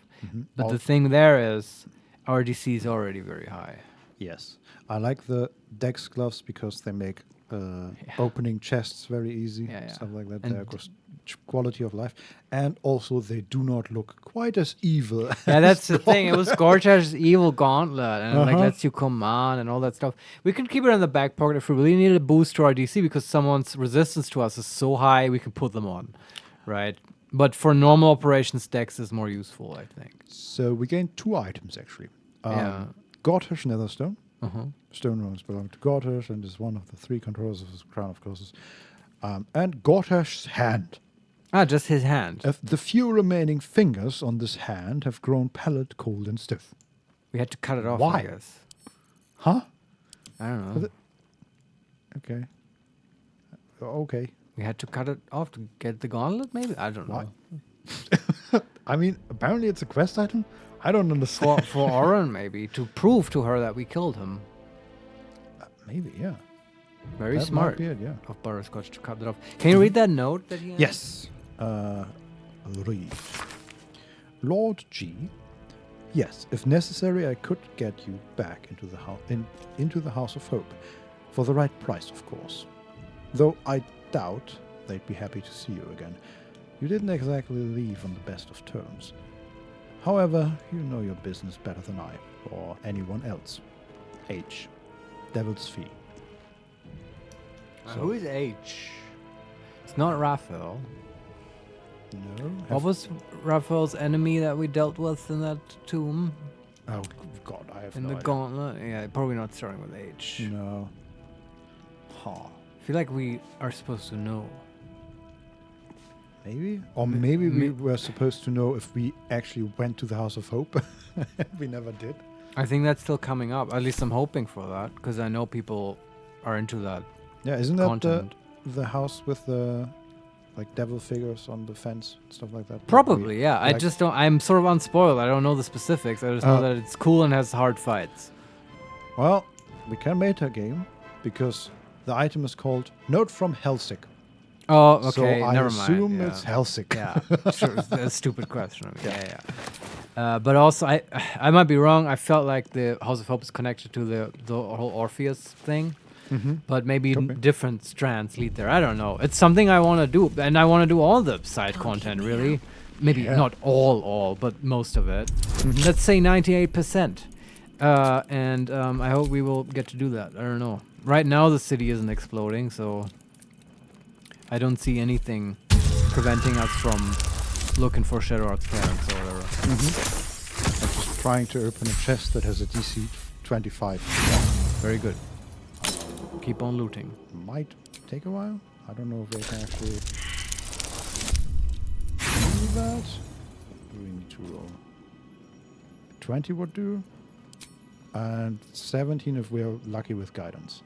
But the thing there is, our DC is already very high. Yes. I like the dex gloves because they make opening chests very easy, stuff like that. They're quality of life. And also they do not look quite as evil. Yeah, that's the thing. It was Gortash's evil gauntlet, and it like lets you command and all that stuff. We can keep it in the back pocket if we really need a boost to our DC because someone's resistance to us is so high, we can put them on, right? But for normal operations, Dex is more useful, I think. So we gained 2 items, actually. Gortash Netherstone. Stone runes belong to Gortash and is one of the 3 controllers of his crown of courses. And Gortash's hand. Ah, just his hand. The few remaining fingers on this hand have grown pallid, cold, and stiff. We had to cut it off, Why? I guess. Huh? I don't know. Okay. Okay. We had to cut it off to get the gauntlet, maybe? I don't know. I mean, apparently it's a quest item. I don't understand. For Oren, maybe, to prove to her that we killed him. Maybe, yeah. Very That smart might be it, yeah. of Butterscotch to cut it off. Can you read that note that he has? Yes. Read. Lord G. Yes, if necessary, I could get you back into the into the House of Hope, for the right price, of course. Though I doubt they'd be happy to see you again. You didn't exactly leave on the best of terms. However, you know your business better than I, or anyone else. H. Devil's Fee. Who is H? It's not Raphael. No. What was Raphael's enemy that we dealt with in that tomb? Oh God, I have In no the idea. gauntlet? Yeah, probably not starting with H. No. Huh. I feel like we are supposed to know. Maybe? Or maybe we were supposed to know if we actually went to the House of Hope. We never did. I think that's still coming up. At least I'm hoping for that, because I know people are into that. Yeah, isn't that content. the house with the like devil figures on the fence, stuff like that? Probably, yeah. I like- just don't. I'm sort of unspoiled. I don't know the specifics. I just know that it's cool and has hard fights. Well, we can meta game because the item is called Note from Helsik. Oh, okay. So I never assume mind. it's Helsik. Yeah, sure. It's a stupid question. I mean, yeah. But also, I might be wrong. I felt like the House of Hope is connected to the whole Orpheus thing. Mm-hmm. But maybe Could be. different strands lead there. I don't know. It's something I want to do, and I want to do all the side content, really. Maybe Yeah. not all, but most of it. Let's say 98%. And I hope we will get to do that. I don't know. Right now, the city isn't exploding, so I don't see anything preventing us from looking for Shadow Art's parents or whatever. I'm just trying to open a chest that has a DC 25. Very good. Keep on looting. Might take a while. I don't know if they can actually do that. Do we need to roll? 20 would do. And 17 if we're lucky with guidance.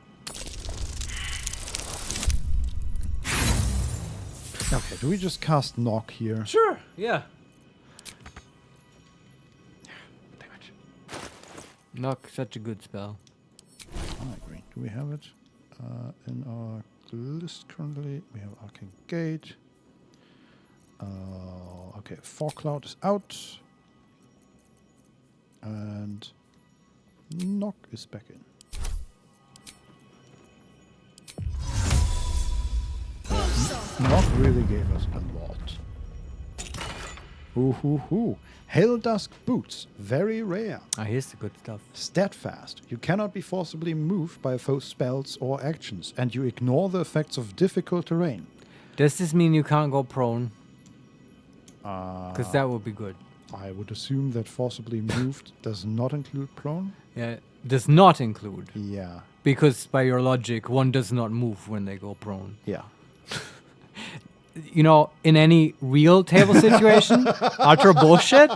Okay, do we just cast Knock here? Sure. Yeah. Damn it. Knock, such a good spell. I agree. Do we have it in our list currently? We have Arcane Gate. Okay, Fog Cloud is out. And Knock is back in. Knock really gave us a lot. Ooh. Hail Dusk Boots, very rare. Ah, here's the good stuff. Steadfast. You cannot be forcibly moved by foe spells or actions, and you ignore the effects of difficult terrain. Does this mean you can't go prone? Because that would be good. I would assume that forcibly moved does not include prone. Yeah, does not include. Yeah. Because by your logic, one does not move when they go prone. Yeah. You know, in any real table situation, utter bullshit.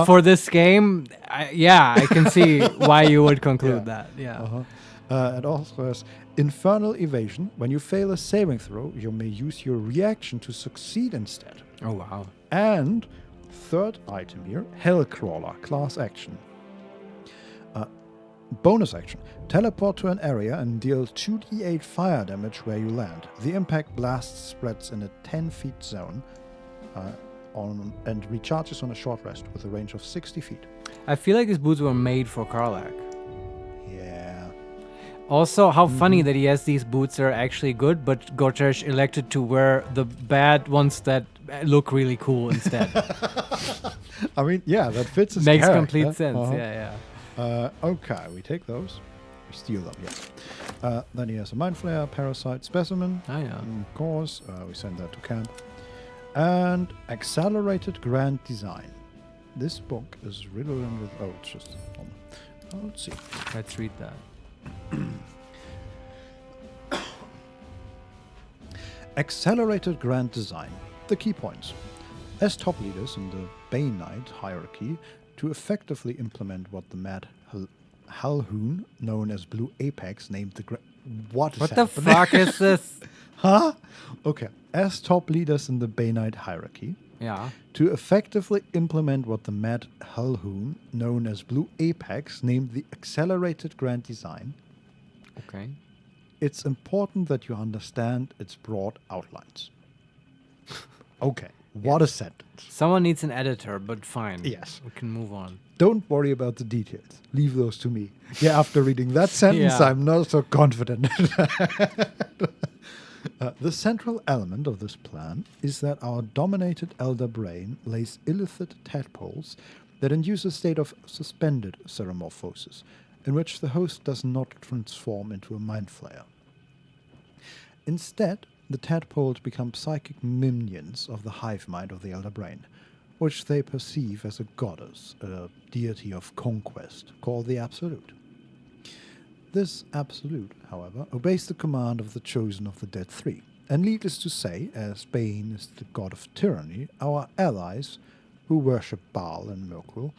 For this game, I can see why you would conclude that. Yeah. It also has Infernal Evasion. When you fail a saving throw, you may use your reaction to succeed instead. Oh, wow. And third item here, Hellcrawler, class action. Bonus action. Teleport to an area and deal 2d8 fire damage where you land. The impact blast spreads in a 10 feet zone and recharges on a short rest with a range of 60 feet. I feel like these boots were made for Karlak. Yeah. Also, how funny that he has these boots that are actually good, but Gortash elected to wear the bad ones that look really cool instead. I mean, yeah, that fits his Makes character. complete sense. Yeah. Okay, we take those. We steal them, yes. Then he has a Mind Flayer, Parasite, Specimen. Oh, yeah. Of course, we send that to camp. And Accelerated Grand Design. This book is riddled with... Oh, it's just... let's see. Let's read that. Accelerated Grand Design. The key points. As top leaders in the Bay Knight hierarchy, to effectively implement what the Mad Halhoun, known as Blue Apex, named the What the fuck is this? Huh? Okay. As top leaders in the Bay Knight hierarchy, Yeah. To effectively implement what the Mad Hellhound, known as Blue Apex, named the Accelerated Grand Design, Okay. it's important that you understand its broad outlines. Okay, what a sentence. Someone needs an editor, but fine. Yes. We can move on. Don't worry about the details. Leave those to me. Yeah, after reading that sentence, Yeah. I'm not so confident. The central element of this plan is that our dominated elder brain lays illicit tadpoles that induce a state of suspended ceremorphosis, in which the host does not transform into a Mind Flayer. Instead, the tadpoles become psychic minions of the hive mind of the elder brain, which they perceive as a goddess, a deity of conquest, called the Absolute. This Absolute, however, obeys the command of the Chosen of the Dead Three, and needless to say, as Bane is the god of tyranny, our allies, who worship Baal and Merkul,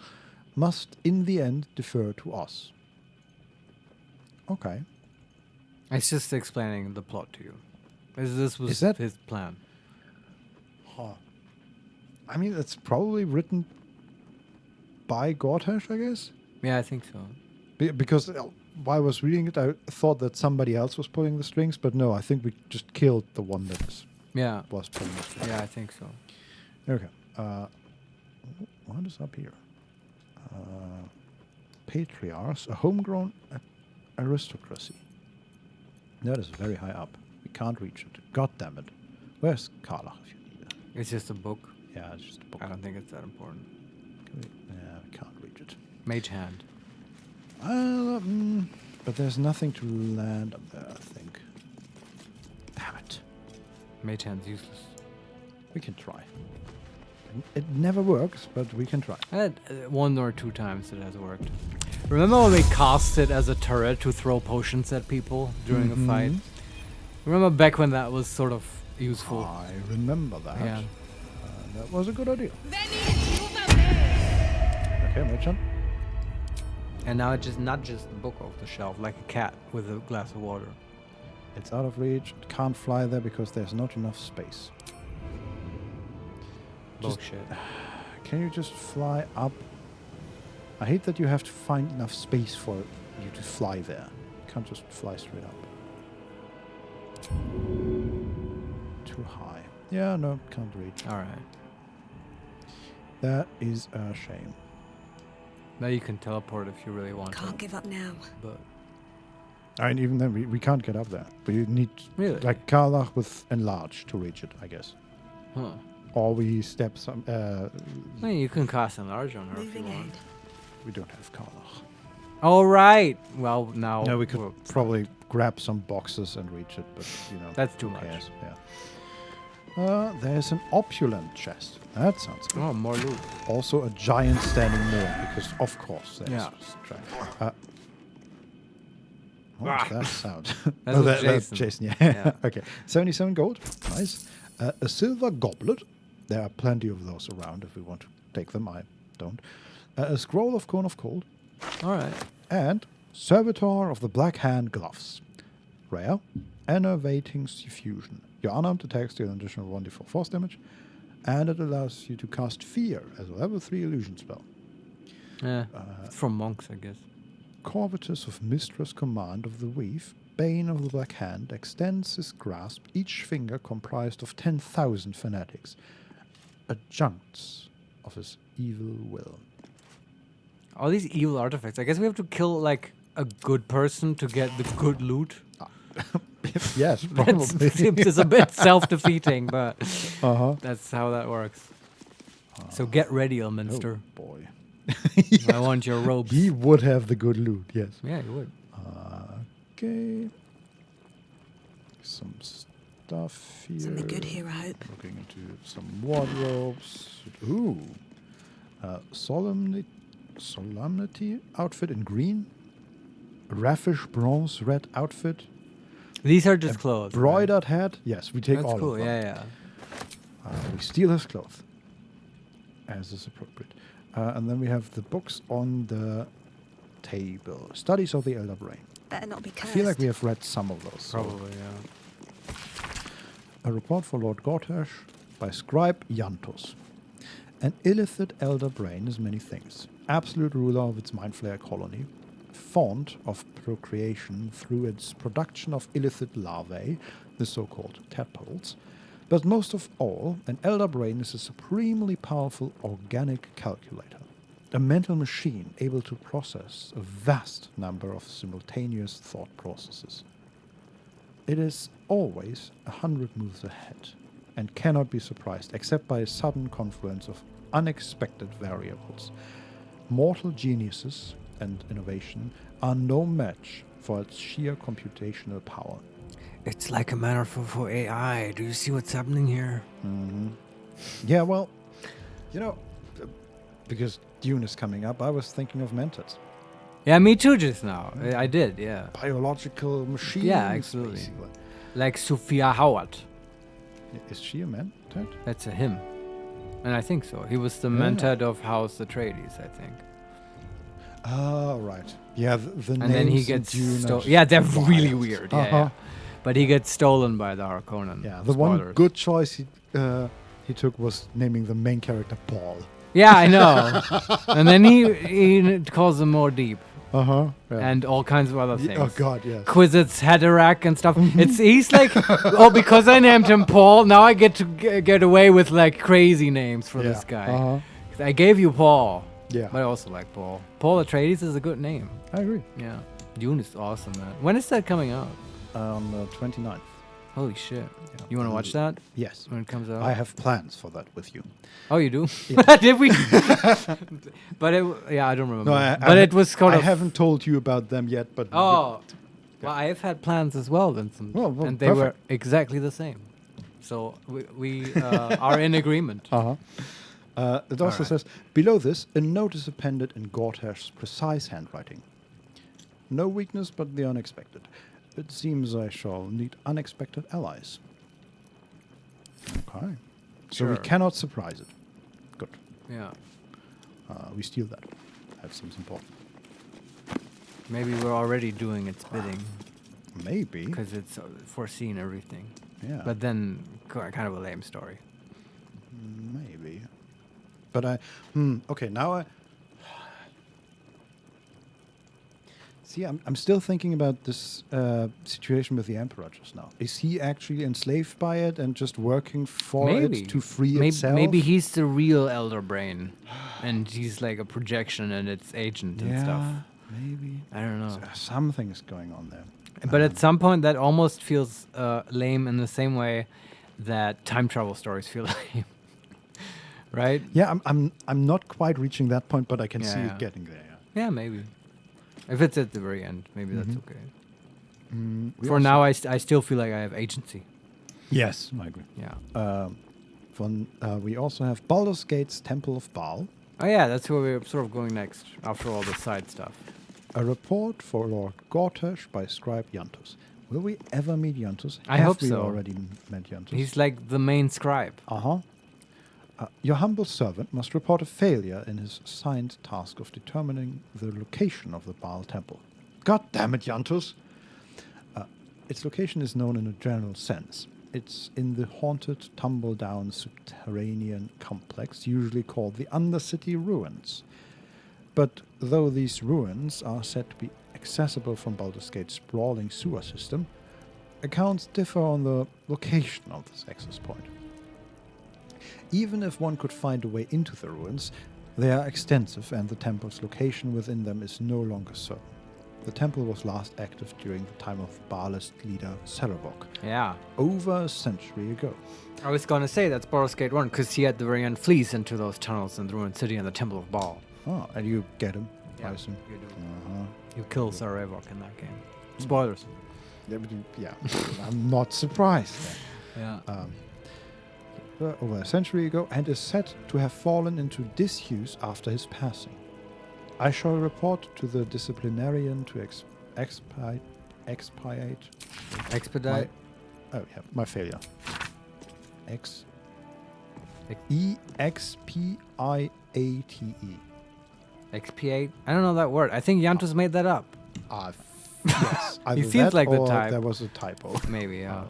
must in the end defer to us. Okay. It's just explaining the plot to you. This was Is that- his plan. I mean, it's probably written by Gortash, I guess? Yeah, I think so. Because while I was reading it, I thought that somebody else was pulling the strings, but no, I think we just killed the one that Yeah. was pulling the strings. Yeah, I think so. Okay. What is up here? Patriarchs, a homegrown aristocracy. That is very high up. We can't reach it. God damn it. Where's Karlach if you need it? It's just a book. Yeah, it's just a book. I don't think it's that important. Yeah, we can't reach it. Mage hand. But there's nothing to land up there, I think. Damn it. Mage hand's useless. We can try. It never works, but we can try. One or two times it has worked. Remember when we cast it as a turret to throw potions at people during a fight? Remember back when that was sort of useful? I remember that. Yeah. That was a good idea. Okay, Merchant. And now it's just not just the book off the shelf, like a cat with a glass of water. It's out of reach. It can't fly there because there's not enough space. Bullshit. Can you just fly up? I hate that you have to find enough space for you to fly there. You can't just fly straight up. Too high. Yeah, no, can't reach. Alright. That is a shame. Now you can teleport if you really want to. Can't give up now. But I mean, even then, we can't get up there. We need, Really? like, Karlach with enlarge to reach it, I guess. Huh. Or we step some... I mean, you can cast enlarge on her if you Moving want. ahead. we don't have Karlach. All right. Well, now No, we could we're- probably grab some boxes and reach it, but, you know... That's too who much. cares? Yeah. There's an opulent chest. That sounds good. Oh, more loot. Also a giant standing mirror, because of course there's Yeah. giant. What was that sound? That was that's Jason. Jason, yeah. Yeah. Okay, 77 gold. Nice. A silver goblet. There are plenty of those around if we want to take them. I don't. A scroll of Cone of Cold. All right. And Servitor of the Black Hand Gloves. Rare. Enervating Suffusion. Your unarmed attacks deal an additional 1d4 force damage. And it allows you to cast Fear as a level 3 illusion spell. Yeah. It's from monks, I guess. Corvatus of Mistress Command of the Weave, Bane of the Black Hand, extends his grasp, each finger comprised of 10,000 fanatics, adjuncts of his evil will. All these evil artifacts. I guess we have to kill, like, a good person to get the good loot. Yes, That probably. seems a bit self-defeating, but Uh-huh. that's how that works. So get ready, Elminster. Oh, boy. I want your robes. He would have the good loot, yes. Yeah, you would. Okay. Some stuff here. Something good here, I hope. Looking into some wardrobes. Ooh. Solemnity outfit in green. Raffish bronze red outfit. These are just clothes. right? Broidered hat. Yes, we take That's all cool. of them. Yeah. We steal his clothes, as is appropriate. And then we have the books on the table. Studies of the Elder Brain. Better not be I cursed. feel like we have read some of those. so- Probably, yeah. A report for Lord Gortash by Scribe Yantus. An illicit elder brain is many things. Absolute ruler of its Mind Flayer colony, fond of procreation through its production of illicit larvae, the so-called tadpoles, but most of all, an elder brain is a supremely powerful organic calculator, a mental machine able to process a vast number of simultaneous thought processes. It is always 100 moves ahead, and cannot be surprised except by a sudden confluence of unexpected variables. Mortal geniuses and innovation are no match for its sheer computational power. It's like a metaphor for AI. Do you see what's happening here? Yeah, well, because Dune is coming up, I was thinking of Mentats. Yeah, me too just now. I did, yeah. Biological machines. Yeah, absolutely. Basically. Like Sophia Howard. Is she a Mentat? That's a him. And I think so. He was the mentat of House Atreides, I think. Oh, right. Yeah, the and then he gets stolen. Yeah, they're really weird. Yeah, yeah. But he gets stolen by the Harkonnen. Yeah, the one good choice he took was naming the main character Paul. Yeah, I know. And then he calls him more deep. Yeah. And all kinds of other things. Oh God, yes. Quizits, Haderach and stuff. He's like, oh, because I named him Paul, now I get to get away with like crazy names for this guy. I gave you Paul. Yeah. But I also like Paul. Paul Atreides is a good name. I agree. Yeah. Dune is awesome, man. When is that coming out? On the 29th. Holy shit. Yeah. You want to watch that? Yes. When it comes out? I have plans for that with you. Oh, you do? Yeah. Did we? But I don't remember. No, but it was kind of... I haven't told you about them yet, but... Oh. Well, I have had plans as well, Vincent. Well, and they were exactly the same. So we are in agreement. It also says, below this, a note is appended in Gortash's precise handwriting. No weakness but the unexpected. It seems I shall need unexpected allies. Okay. So we cannot surprise it. Good. Yeah. We steal that. That seems important. Maybe we're already doing its bidding. Maybe. Because it's foreseen everything. Yeah. But then, kind of a lame story. Maybe. But okay, now see, I'm still thinking about this situation with the Emperor just now. Is he actually enslaved by it and just working for it to free itself? Maybe he's the real Elder Brain, and he's like a projection and its agent and stuff. Maybe. I don't know. Something's going on there. But at some point, that almost feels lame in the same way that time travel stories feel lame. Right? Yeah, I'm not quite reaching that point, but I can see it getting there. Yeah, maybe. If it's at the very end, maybe that's okay. For now, I still feel like I have agency. Yes, I agree. Yeah. We also have Baldur's Gate's Temple of Baal. Oh yeah, that's where we're sort of going next, after all the side stuff. A report for Lord Gortash by Scribe Yantus. Will we ever meet Yantus? I hope so. We already met Yantus? He's like the main scribe. Your humble servant must report a failure in his assigned task of determining the location of the Baal temple. God damn it, Yantus! Its location is known in a general sense. It's in the haunted, tumble-down subterranean complex, usually called the Undercity Ruins. But though these ruins are said to be accessible from Baldur's Gate's sprawling sewer system, accounts differ on the location of this access point. Even if one could find a way into the ruins, they are extensive and the temple's location within them is no longer certain. The temple was last active during the time of Baalist leader Serevok. Yeah. Over a century ago. I was going to say that's Baldur's Gate 1, because he at the very end flees into those tunnels in the ruined city and the Temple of Baal. Oh, and you get him, yeah, I assume. You do. You kill Serevok in that game. Spoilers. Yeah, I'm not surprised. Yeah. Over a century ago, and is said to have fallen into disuse after his passing. I shall report to the disciplinarian to expedite. My failure. EXPIATE. Expiate? I don't know that word. I think Yantus made that up. Yes. He seems like the type. There was a typo. Maybe, yeah.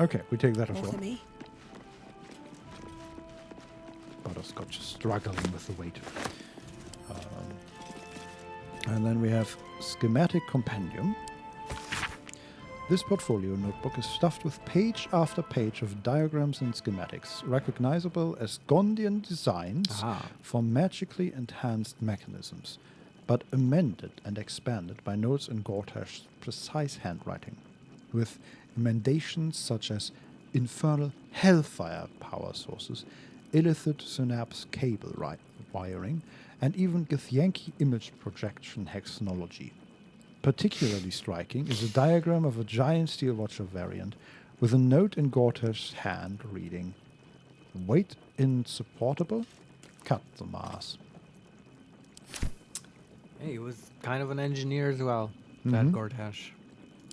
Okay, we take that as well. Butterscotch is struggling with the weight. And then we have Schematic Compendium. This portfolio notebook is stuffed with page after page of diagrams and schematics, recognizable as Gondian designs for magically enhanced mechanisms, but amended and expanded by notes in Gortash's precise handwriting, with emendations such as infernal hellfire power sources, illicit synapse cable wiring, and even Githyanki image projection hexnology. Particularly striking is a diagram of a giant steel watcher variant with a note in Gortash's hand reading, "Weight insupportable? Cut the mass." Hey, he was kind of an engineer as well, that Gortash.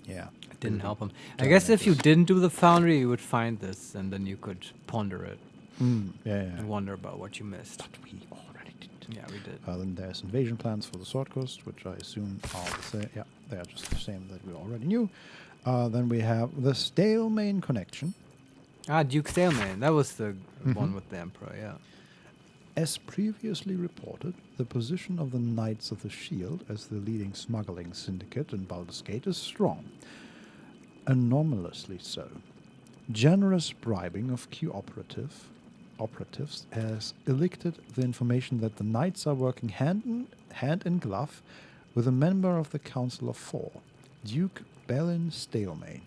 Yeah. It didn't help him. I guess if you didn't do the Foundry, you would find this, and then you could ponder it. And wonder about what you missed. But we already did. Yeah, we did. Then there's invasion plans for the Sword Coast, which I assume are the same. Yeah, they are just the same that we already knew. Then we have the Stalemain connection. Duke Stalemain. That was the one with the Emperor, yeah. As previously reported, the position of the Knights of the Shield as the leading smuggling syndicate in Baldur's Gate is strong. Anomalously so. Generous bribing of key operatives has elicited the information that the Knights are working hand in glove with a member of the Council of Four, Duke Balin Stalemain.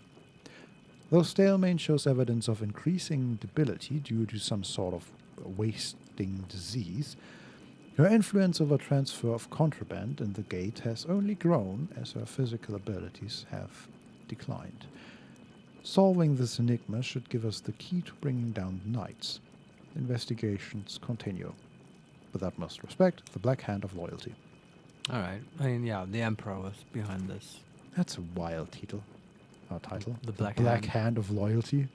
Though Stalemain shows evidence of increasing debility due to some sort of wasting disease, her influence over transfer of contraband in the Gate has only grown as her physical abilities have declined. Solving this enigma should give us the key to bringing down the Knights. Investigations continue. With utmost respect, the Black Hand of Loyalty. All right. I mean, yeah, the Emperor was behind this. That's a wild title. The Black Hand of Loyalty.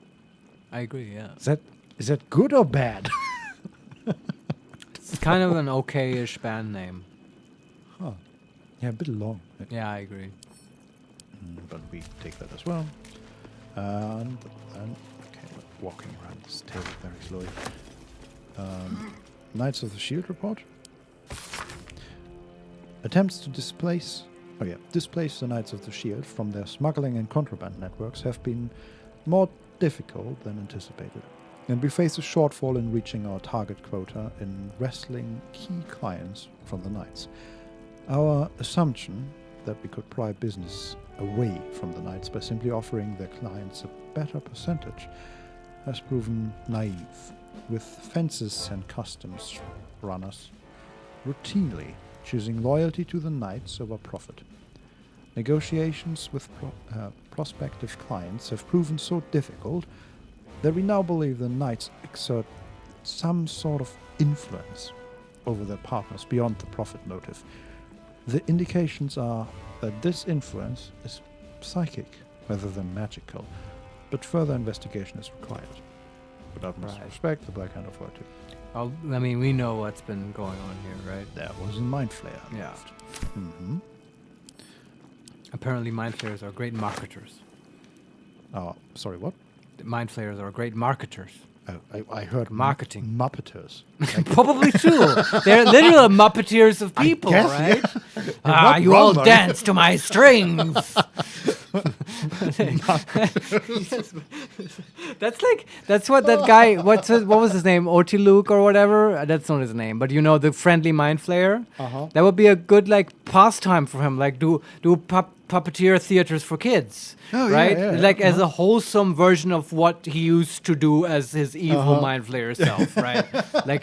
I agree, yeah. Is that good or bad? It's kind of an okay-ish band name. Huh. Yeah, a bit long. Yeah, I agree. But we take that as well. And okay, walking around this table very slowly. Knights of the Shield report. Attempts to displace the Knights of the Shield from their smuggling and contraband networks have been more difficult than anticipated, and we face a shortfall in reaching our target quota in wresting key clients from the Knights. Our assumption that we could pry business away from the Knights by simply offering their clients a better percentage has proven naive, with fences and customs runners routinely choosing loyalty to the Knights over profit. Negotiations with prospective clients have proven so difficult that we now believe the Knights exert some sort of influence over their partners beyond the profit motive. The indications are that this influence is psychic rather than magical, but further investigation is required. Without much respect, the Black Hand of Loyalty. I mean, we know what's been going on here, right? That was in Mind Flayer. Yeah. Mm-hmm. Apparently, Mind Flayers are great marketers. Sorry, what? Mind Flayers are great marketers. Oh, I heard marketing. Muppeteers. Probably true. They're literal Muppeteers of people, right? Yeah. You all dance to my strings. That's what that guy. What was his name? Oti Luke or whatever. That's not his name, but you know, the friendly Mind Flayer. That would be a good pastime for him. Do puppeteer theaters for kids, right? Yeah. As a wholesome version of what he used to do as his evil Mind Flayer self, right?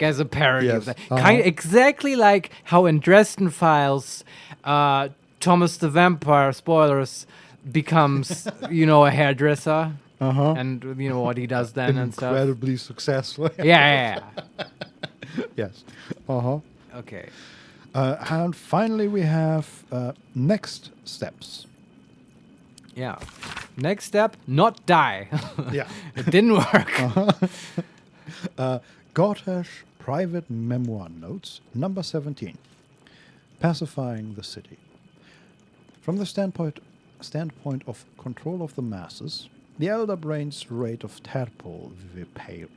As a parody of that. Exactly like how in Dresden Files, Thomas the Vampire, spoilers, becomes, a hairdresser. And you know what he does then and stuff. Incredibly successful. Yeah. Yes. Okay. And finally, we have next steps. Yeah. Next step, not die. Yeah. It didn't work. Gortash Private Memoir Notes, number 17. Pacifying the city. From the standpoint of control of the masses, the Elder Brain's rate of tadpole vivipary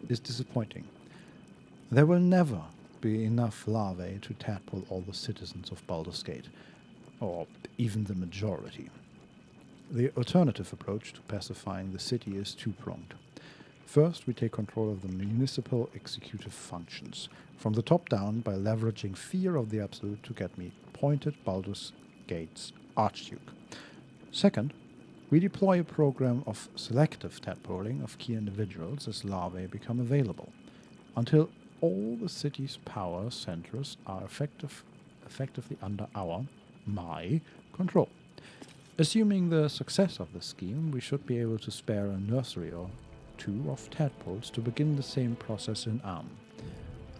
is disappointing. There will never be enough larvae to tadpole all the citizens of Baldur's Gate, or even the majority. The alternative approach to pacifying the city is two-pronged. First, we take control of the municipal executive functions, from the top down by leveraging fear of the Absolute to get me appointed Baldur's Gate's Archduke. Second, we deploy a program of selective tadpoling of key individuals as larvae become available, until all the city's power centers are effectively under my control. Assuming the success of the scheme, we should be able to spare a nursery or two of tadpoles to begin the same process in Arm.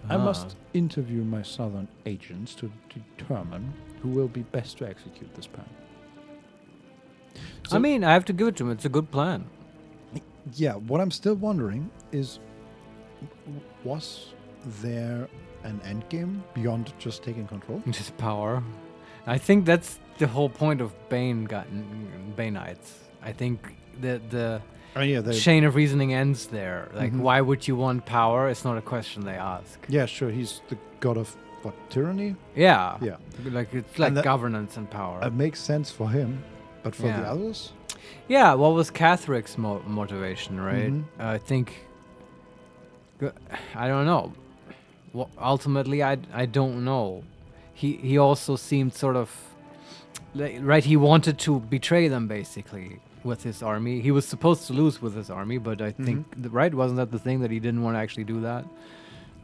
I must interview my southern agents to determine who will be best to execute this plan. I mean, I have to give it to him. It's a good plan. Yeah, what I'm still wondering is, was there an endgame beyond just taking control? Just power. I think that's the whole point of Baneites. I think the chain of reasoning ends there. Like, why would you want power? It's not a question they ask. Yeah, sure. He's the god of, what, tyranny? Yeah. Yeah. Like, it's like governance and power. It makes sense for him, but for the others? Yeah, what was Catheric's motivation, right? I think... I don't know. Well, ultimately, I don't know. He also seemed sort of... Right, he wanted to betray them, basically, with his army. He was supposed to lose with his army, but I think... Right, wasn't that the thing, that he didn't want to actually do that?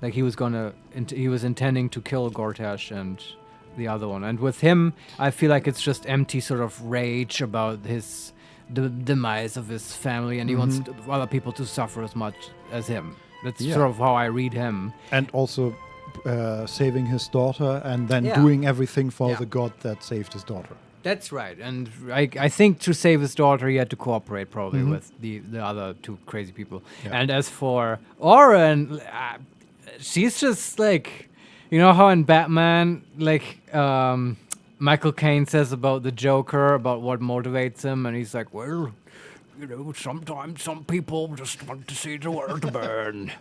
Like, he was intending to kill Gortash and the other one. And with him, I feel like it's just empty sort of rage about the demise of his family, and he wants other people to suffer as much as him. That's sort of how I read him. And also saving his daughter and then doing everything for the god that saved his daughter. That's right. And I think to save his daughter, he had to cooperate probably with the other two crazy people. Yeah. And as for Oren, she's just like, you know how in Batman, like, Michael Caine says about the Joker, about what motivates him, and he's like, well, you know, sometimes some people just want to see the world burn.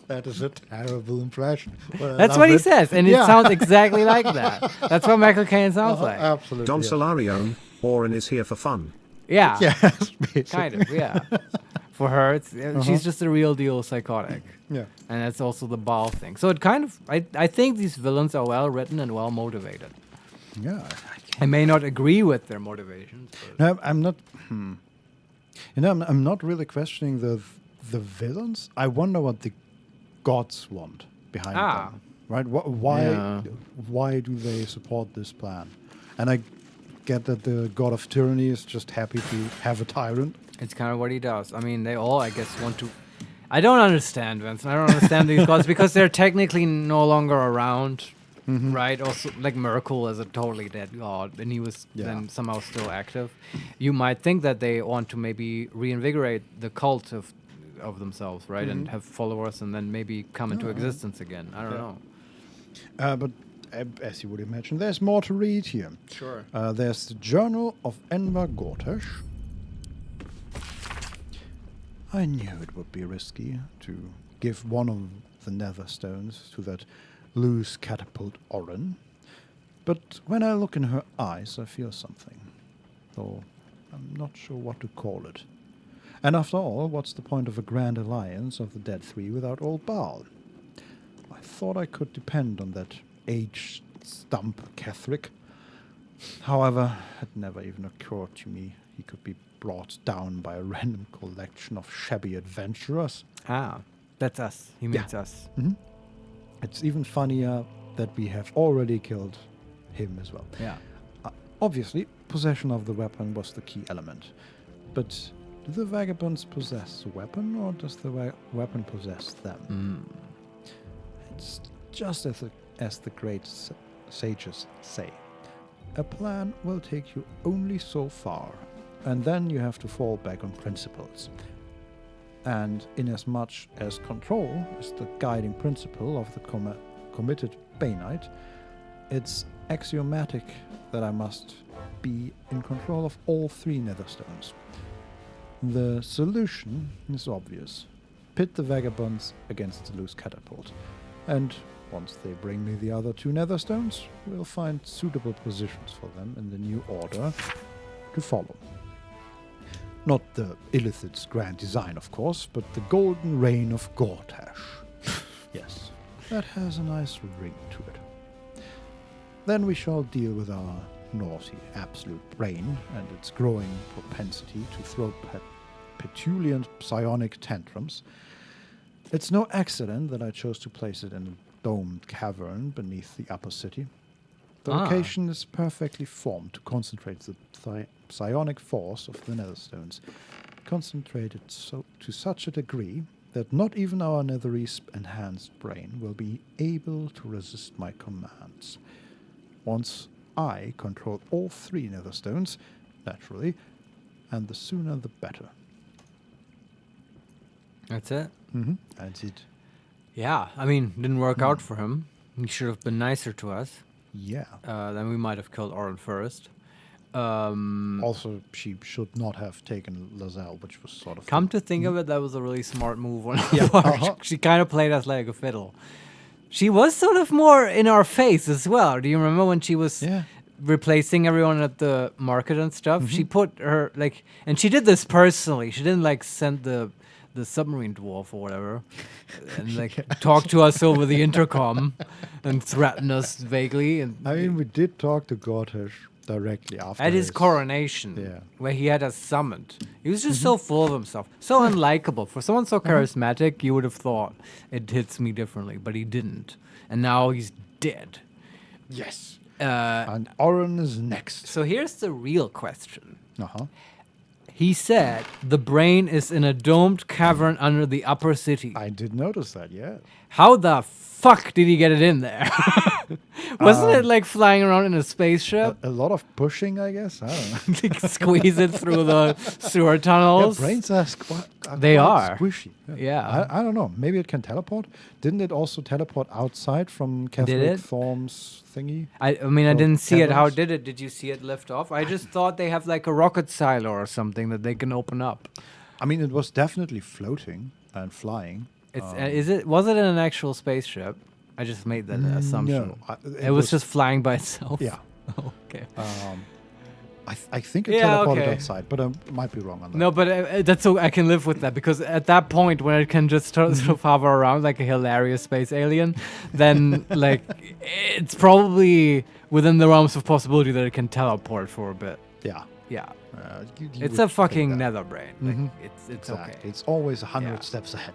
That is a terrible impression. That's what he says, and it sounds exactly like that. That's what Michael Caine sounds like. Absolutely. Don Solarione, Oren is here for fun. Yeah. Yes, kind of, yeah. For her, it's, she's just a real deal psychotic. Yeah. And that's also the Baal thing. So it kind of, I think these villains are well written and well motivated. Yeah. I may not agree with their motivations. No, I'm not. You know, I'm not really questioning the villains. I wonder what the gods want behind them. Right? Why do they support this plan? And I get that the god of tyranny is just happy to have a tyrant. It's kind of what he does. I mean, they all, I guess, want to... I don't understand, Vincent. I don't understand these gods because they're technically no longer around, right? Also, like Merkle is a totally dead god, and he was then somehow still active. You might think that they want to maybe reinvigorate the cult of themselves, right? And have followers and then maybe come into existence again. I don't know. But as you would imagine, there's more to read here. Sure. There's the Journal of Enver Gortash. I knew it would be risky to give one of the nether stones to that loose catapult Oren, but when I look in her eyes, I feel something, though I'm not sure what to call it. And after all, what's the point of a grand alliance of the Dead Three without old Baal? I thought I could depend on that aged stump Catherick. However, it never even occurred to me he could be brought down by a random collection of shabby adventurers. Ah, that's us. He means us. It's even funnier that we have already killed him as well. Yeah. Obviously, possession of the weapon was the key element. But do the vagabonds possess the weapon, or does the weapon possess them? It's just as the great sages say. A plan will take you only so far, and then you have to fall back on principles. And inasmuch as control is the guiding principle of the committed Baneite, it's axiomatic that I must be in control of all three netherstones. The solution is obvious. pit the vagabonds against the loose catapult. And once they bring me the other 2 netherstones, we'll find suitable positions for them in the new order to follow. Not the Illithid's grand design, of course, but the golden reign of Gortash. Yes, that has a nice ring to it. Then we shall deal with our naughty absolute brain and its growing propensity to throw petulant psionic tantrums. It's no accident that I chose to place it in a domed cavern beneath the upper city. The location is perfectly formed to concentrate the psionic force of the netherstones, concentrated to such a degree that not even our netherese-enhanced brain will be able to resist my commands. Once I control all 3 netherstones, naturally, and the sooner the better. That's it. Mm-hmm. That's it. Yeah, I mean, didn't work out for him. He should have been nicer to us. Yeah. Then we might have killed Oren first. Also, she should not have taken Lazelle, which was sort of... Come to think of it, that was a really smart move on her part. She kind of played us like a fiddle. She was sort of more in our face as well. Do you remember when she was replacing everyone at the market and stuff? She put her, like... And she did this personally. She didn't, like, send the submarine dwarf or whatever and, like, talk to us over the intercom and threaten us vaguely. And I mean, we did talk to Gortash directly after at his coronation, where he had us summoned. He was just so full of himself, so unlikable. For someone so charismatic, you would have thought it hits me differently, but he didn't. And now he's dead. Yes. And Oren is next. So here's the real question. Uh-huh. He said the brain is in a domed cavern under the upper city. I did notice that, yeah. How the fuck did he get it in there? Wasn't it like flying around in a spaceship? A lot of pushing, I guess. I don't know. Like squeeze it through the sewer tunnels. Yeah, brains are They quite are squishy. Yeah. I don't know. Maybe it can teleport. Didn't it also teleport outside from Catholic Thorm's thingy? I mean, I didn't see it. How caverns? did it? Did you see it lift off? I just thought they have like a rocket silo or something that they can open up. I mean, it was definitely floating and flying. It's was it in an actual spaceship? I just made that assumption. No, it was just flying by itself. Yeah. Okay. I think it teleported outside, but I might be wrong on that. No, but that's so I can live with that, because at that point when it can just sort of hover around like a hilarious space alien, then like it's probably within the realms of possibility that it can teleport for a bit. Yeah. Yeah. You It's would a fucking think that. nether brain. Like, it's Exactly. okay. It's always 100 Yeah. steps ahead.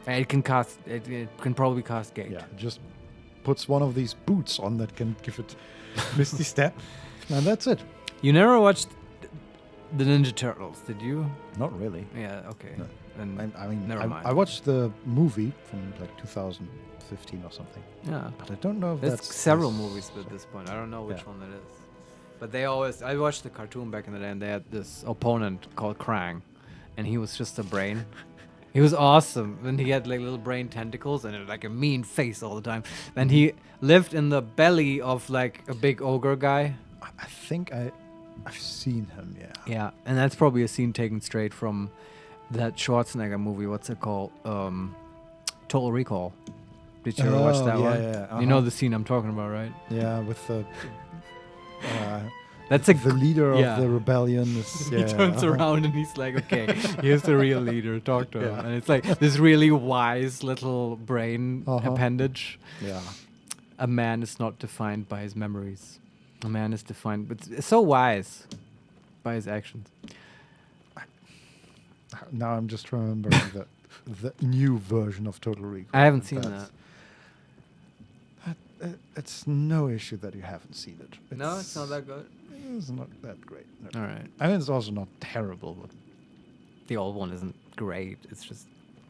And it can cast. It can probably cast gate. Yeah, just puts one of these boots on that can give it Misty Step, and that's it. You never watched the Ninja Turtles, did you? Not really. Yeah. Okay. No. Then I mean, never mind. I watched the movie from like 2015 or something. Yeah. But I don't know if There's that's... several movies at this point. I don't know which one that is. But they always... I watched the cartoon back in the day, and they had this opponent called Krang. And he was just a brain. He was awesome. And he had like little brain tentacles and like a mean face all the time. And he lived in the belly of like a big ogre guy. I think I've seen him, yeah. Yeah. And that's probably a scene taken straight from that Schwarzenegger movie. What's it called? Total Recall. Did you ever watch that one? Yeah. You know the scene I'm talking about, right? Yeah, with the... That's a the leader of the rebellion. Is, he turns around and he's like, okay, here's the real leader. Talk to him. And it's like this really wise little brain appendage. Yeah. A man is not defined by his memories. A man is defined, but it's so wise by his actions. Now I'm just remembering the new version of Total Recall. I haven't seen that. It's no issue that you haven't seen it. No, it's not that good. It's not that great. No. All right. I mean, it's also not terrible. But the old one isn't great. It's just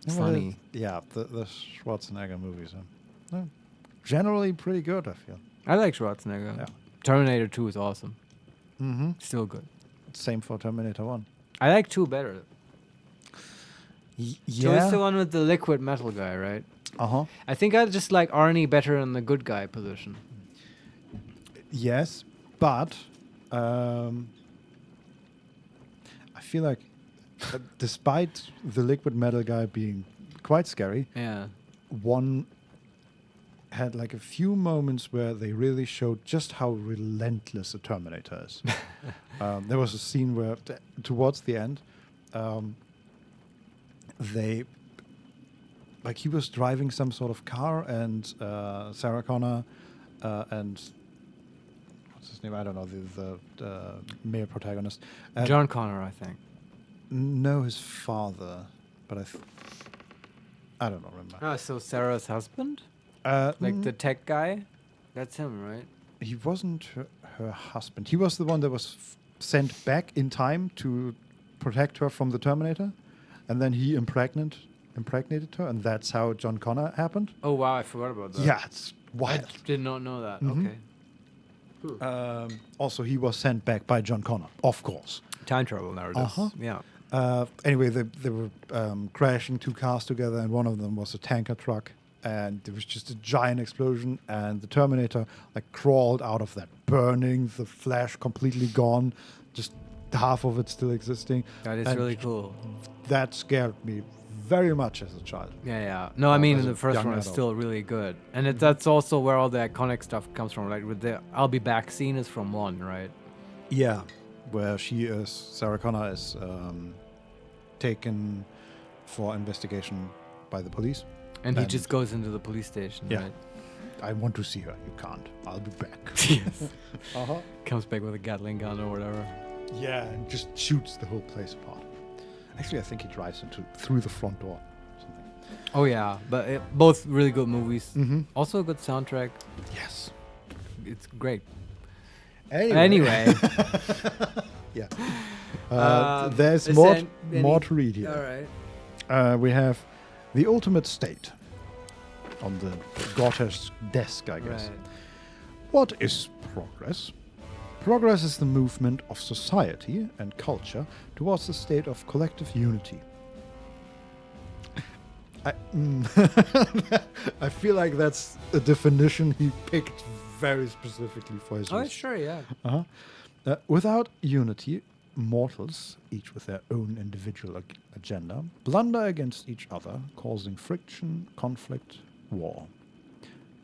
well, funny. Yeah, the Schwarzenegger movies are generally pretty good, I feel. I like Schwarzenegger. Yeah. Terminator 2 is awesome. Mm-hmm. Still good. Same for Terminator 1. I like 2 better. Yeah. 2 is the one with the liquid metal guy, right? Uh-huh. I think I just like Arnie better in the good guy position. Yes, but I feel like Despite the liquid metal guy being quite scary, Yeah. one had like a few moments where they really showed just how relentless a Terminator is. There was a scene where, towards the end, they, like, he was driving some sort of car, and Sarah Connor and what's his name? I don't know, the male protagonist. John Connor, I think. No, his father, but I don't know. Remember? Oh, so Sarah's husband? Like the tech guy? That's him, right? He wasn't her husband. He was the one that was sent back in time to protect her from the Terminator, and then he impregnated her, and that's how John Connor happened. Oh, wow, I forgot about that. Yeah, it's I wild. did not know that. Mhm. Okay. Also, he was sent back by John Connor, of course. Time travel narratives. Yeah. Anyway, they were crashing two cars together, and one of them was a tanker truck, and there was just a giant explosion, and the Terminator like crawled out of that, burning, the flesh completely gone, just half of it still existing. That is And really cool. That scared me very much as a child. Yeah, yeah. No, I mean, as the a first young one is adult. still really good. And that's also where all the iconic stuff comes from. Like, with the I'll Be Back scene is from 1, right? Yeah, where Sarah Connor is taken for investigation by the police. And he just goes into the police station, Yeah. right? I want to see her. You can't. I'll be back. Yes. Uh-huh. Comes back with a Gatling gun or whatever. Yeah, and just shoots the whole place apart. Actually, I think he drives through the front door. Or something. Oh, yeah. But both really good movies. Mhm. Also a good soundtrack. Yes. It's great. Anyway. Yeah. There's is more, there more to read here. All right. We have the ultimate state on the Gothe's desk, I guess. Right. What is progress? Progress is the movement of society and culture towards the state of collective unity. I feel like that's a definition he picked very specifically for his Oh, list. sure, yeah. Without unity, mortals, each with their own individual agenda, blunder against each other, causing friction, conflict, war.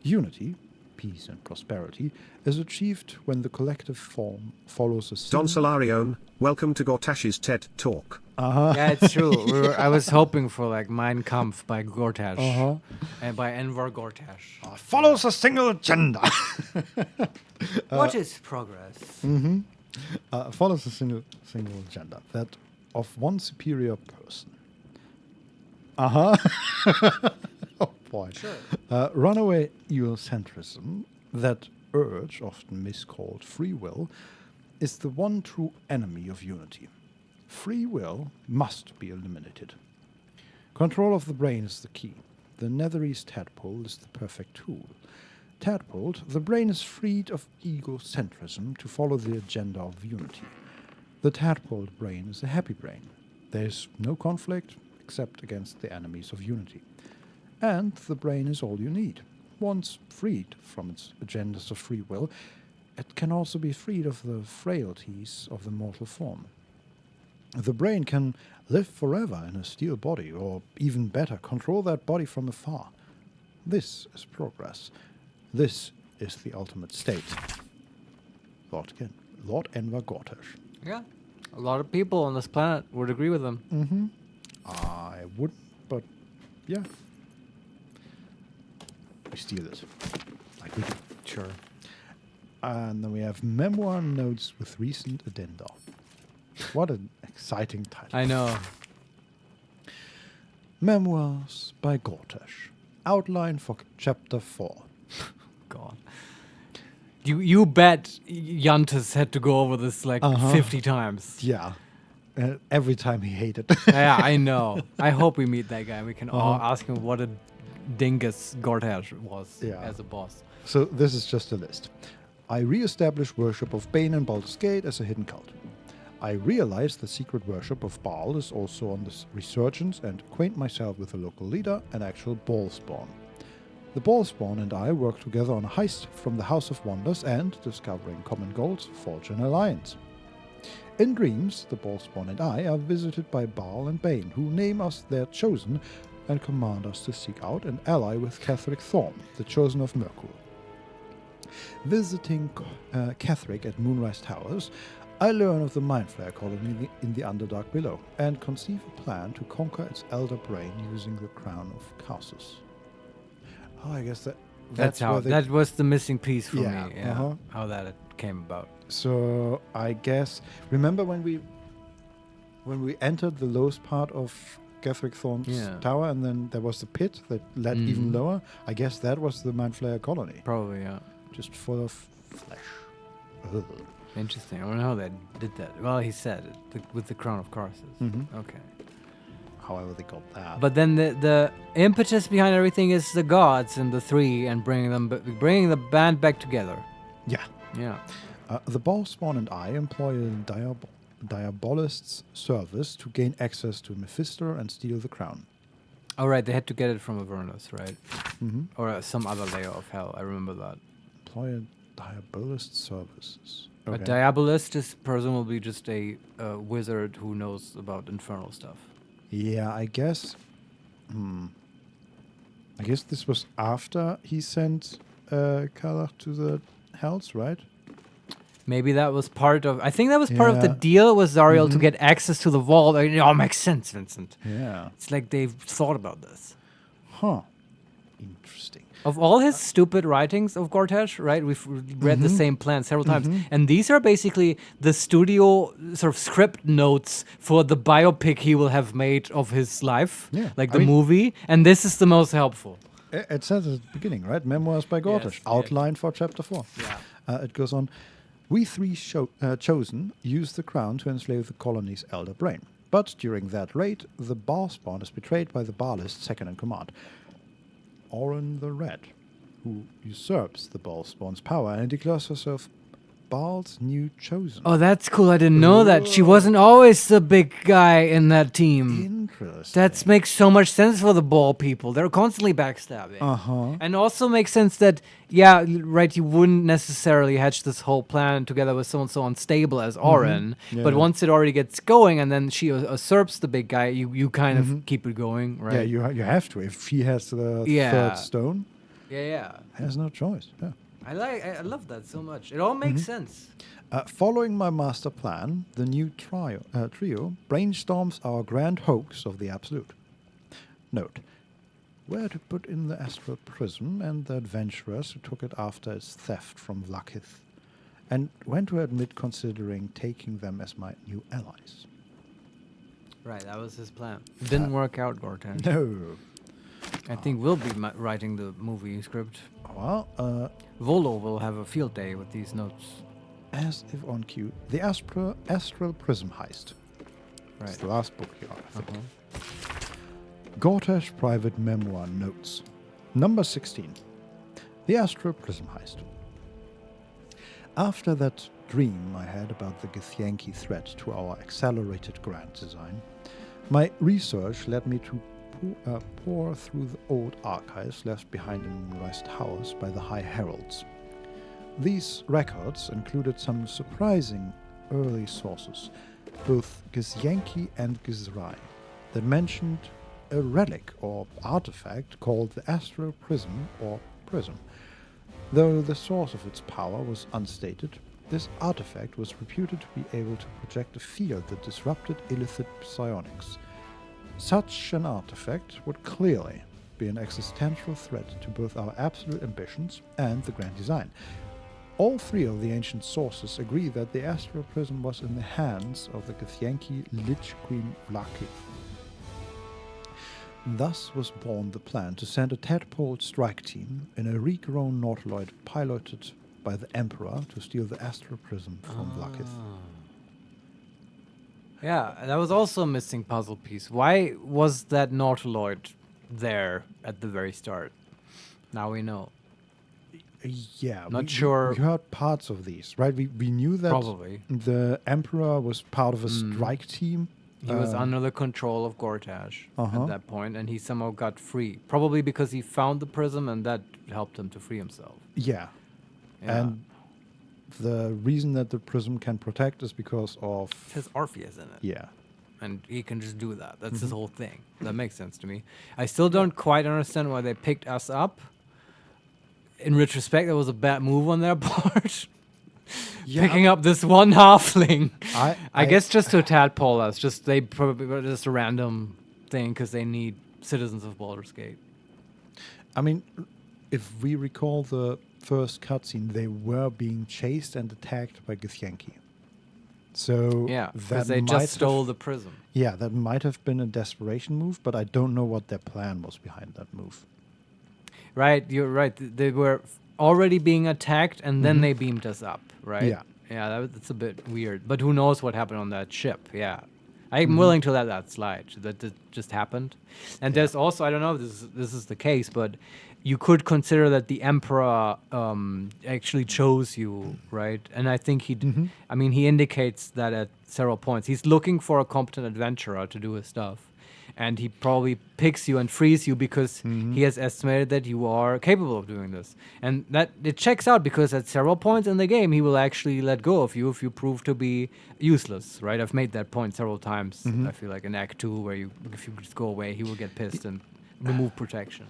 Unity, peace and prosperity, is achieved when the collective form follows a Don single... Solarione, welcome to Gortash's TED Talk. Yeah, it's true. I was hoping for like Mein Kampf by Gortash and by Enver Gortash. follows a single agenda. What is progress? Follows a single agenda, that of one superior person. Oh boy. Sure. Runaway egocentrism, that urge, often miscalled free will, is the one true enemy of unity. Free will must be eliminated. Control of the brain is the key. The Netherese tadpole is the perfect tool. Tadpoled, the brain is freed of egocentrism to follow the agenda of unity. The tadpoled brain is a happy brain. There is no conflict except against the enemies of unity. And the brain is all you need. Once freed from its agendas of free will, it can also be freed of the frailties of the mortal form. The brain can live forever in a steel body, or even better, control that body from afar. This is progress. This is the ultimate state. Lord Enver Gortash. Yeah. A lot of people on this planet would agree with him. I would, but yeah. We steal it. Like we do. Sure. And then we have memoir notes with recent addenda. What an exciting title. I know. Memoirs by Gortash. Outline for chapter 4. God. You bet Jantis had to go over this like 50 times. Yeah. Every time he hated. Yeah, I know. I hope we meet that guy. We can all ask him what a dingus Gortash was as a boss. So this is just a list. I re-establish worship of Bane and Baldur's Gate as a hidden cult. I realize the secret worship of Baal is also on this resurgence and acquaint myself with the local leader and actual Ballspawn. The Ballspawn and I work together on a heist from the House of Wonders and, discovering common goals, forge an alliance. In dreams, the Ballspawn and I are visited by Baal and Bane, who name us their chosen and command us to seek out and ally with Catherick Thorn, the chosen of Merkur. Visiting Catherick at Moonrise Towers, I learn of the Mind Flayer colony in the Underdark below, and conceive a plan to conquer its elder brain using the Crown of Caucasus. Oh, I guess That's how. where they... That was the missing piece for Yeah, me. Yeah, uh-huh. how that came about. So I guess remember when we entered the lowest part of Catherick Thorn's tower, and then there was the pit that led even lower. I guess that was the Mind Flayer colony. Probably, yeah. Just full of flesh. Ugh. Interesting. I wonder how they did that. Well, he said it with the crown of Caucasus. Okay. However they got that. But then the impetus behind everything is the gods and the three, and bringing the band back together. Yeah. Yeah. The Ballspawn and I employ a diabolist's service to gain access to Mephisto and steal the crown. Oh, right. They had to get it from Avernus, right? Or some other layer of hell. I remember that. Employ a diabolist's services. A diabolist is presumably just a wizard who knows about infernal stuff. Yeah, I guess. I guess this was after he sent Kalach to the Hells, right? Maybe that was part of... I think that was part of the deal with Zariel to get access to the vault. It all makes sense, Vincent. Yeah. It's like they've thought about this. Huh. Interesting. Of all his stupid writings of Gortash, right? We've read the same plan several times. And these are basically the studio sort of script notes for the biopic he will have made of his life. Yeah. Like the movie. And this is the most helpful. It says at the beginning, right? Memoirs by Gortash. Yes, Outline for chapter 4. Yeah. It goes on. We three chosen use the crown to enslave the colony's elder brain. But during that raid, the Ballspawn is betrayed by the Baalist second in command, Orin the Red, who usurps the Ballspawn's power and declares herself Baal's new chosen. Oh, that's cool. I didn't know that. She wasn't always the big guy in that team. Interesting. That makes so much sense for the Ball people. They're constantly backstabbing. And also makes sense that, yeah, right, you wouldn't necessarily hatch this whole plan together with someone so unstable as Orin. But once it already gets going and then she usurps the big guy, you kind of keep it going, right? Yeah, you have to. If he has the third stone, yeah. there's no choice. Yeah. I love that so much. It all makes sense. Following my master plan, the new trio brainstorms our grand hoax of the Absolute. Note, where to put in the astral prism and the adventurers who took it after its theft from Vlakith, and when to admit considering taking them as my new allies. Right, that was his plan. It didn't work out, Gortan. No. I think we'll be writing the movie script. Well, Volo will have a field day with these notes. As if on cue, the Astral Prism Heist. Right. It's the last book here, I think. Gortash Private Memoir Notes. Number 16. The Astral Prism Heist. After that dream I had about the Githyanki threat to our accelerated grand design, my research led me to pour through the old archives left behind in Moonrise Towers by the High Heralds. These records included some surprising early sources, both Githyanki and Githrai, that mentioned a relic or artifact called the Astral Prism or Prism. Though the source of its power was unstated, this artifact was reputed to be able to project a field that disrupted illicit psionics. Such an artifact would clearly be an existential threat to both our absolute ambitions and the grand design. All three of the ancient sources agree that the Astral Prism was in the hands of the Githyanki Lich Queen Vlakith. Thus was born the plan to send a tadpole strike team in a regrown Nautiloid piloted by the Emperor to steal the Astral Prism from Vlakith. Yeah, that was also a missing puzzle piece. Why was that Nautiloid there at the very start? Now we know. Yeah, Not sure. We heard parts of these, right? We knew that Probably. the Emperor was part of a strike team. He was under the control of Gortash at that point, and he somehow got free. Probably because he found the prism, and that helped him to free himself. Yeah. And the reason that the prism can protect is because of... It has Orpheus in it. Yeah. And he can just do that. That's his whole thing. That makes sense to me. I still don't quite understand why they picked us up. In retrospect, that was a bad move on their part. Picking up this one halfling. I guess just to tadpole us. They probably just a random thing because they need citizens of Baldur's Gate. I mean, if we recall the first cutscene, they were being chased and attacked by Githyanki. So yeah, that because they just stole the prism. Yeah, that might have been a desperation move, but I don't know what their plan was behind that move. Right, you're right. They were already being attacked, and then they beamed us up, right? Yeah. Yeah, that's a bit weird. But who knows what happened on that ship? Yeah. I'm willing to let that slide. That just happened. And there's also, I don't know if this is the case, but you could consider that the Emperor actually chose you, right? And I think he indicates that at several points. He's looking for a competent adventurer to do his stuff. And he probably picks you and frees you because he has estimated that you are capable of doing this. And that it checks out because at several points in the game, he will actually let go of you if you prove to be useless, right? I've made that point several times, I feel like, in Act 2, where if you just go away, he will get pissed and remove protection.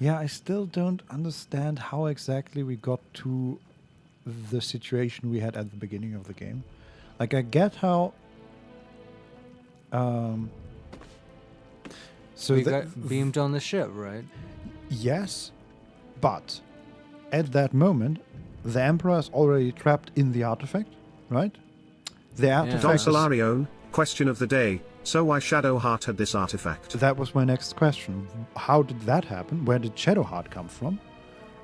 Yeah, I still don't understand how exactly we got to the situation we had at the beginning of the game. Like, I get how... So we got beamed on the ship, right? Yes, but at that moment, the Emperor is already trapped in the artifact, right? The artifact. Don Solarione, question of the day. So why Shadowheart had this artifact? That was my next question. How did that happen? Where did Shadowheart come from?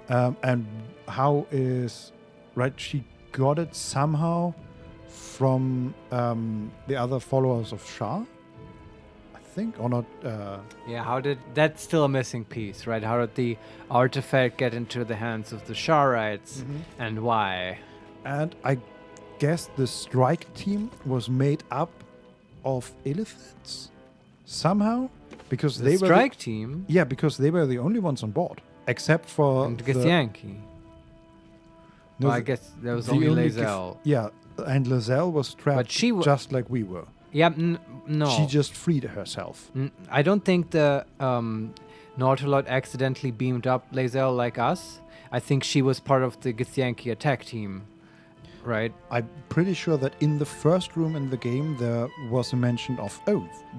And how is... Right, she got it somehow from the other followers of Shah? Or not? Yeah, how did that's still a missing piece, right? How did the artifact get into the hands of the Sharites, and why? And I guess the strike team was made up of Illithids somehow, because they were strike team. Yeah, because they were the only ones on board, except for and Githyanki. No, I guess there was only Lae'zel. Yeah, and Lae'zel was trapped, but she just like we were. Yeah, no. She just freed herself. I don't think the Nautiloid accidentally beamed up Lae'zel like us. I think she was part of the Githyanki attack team, right? I'm pretty sure that in the first room in the game there was a mention of,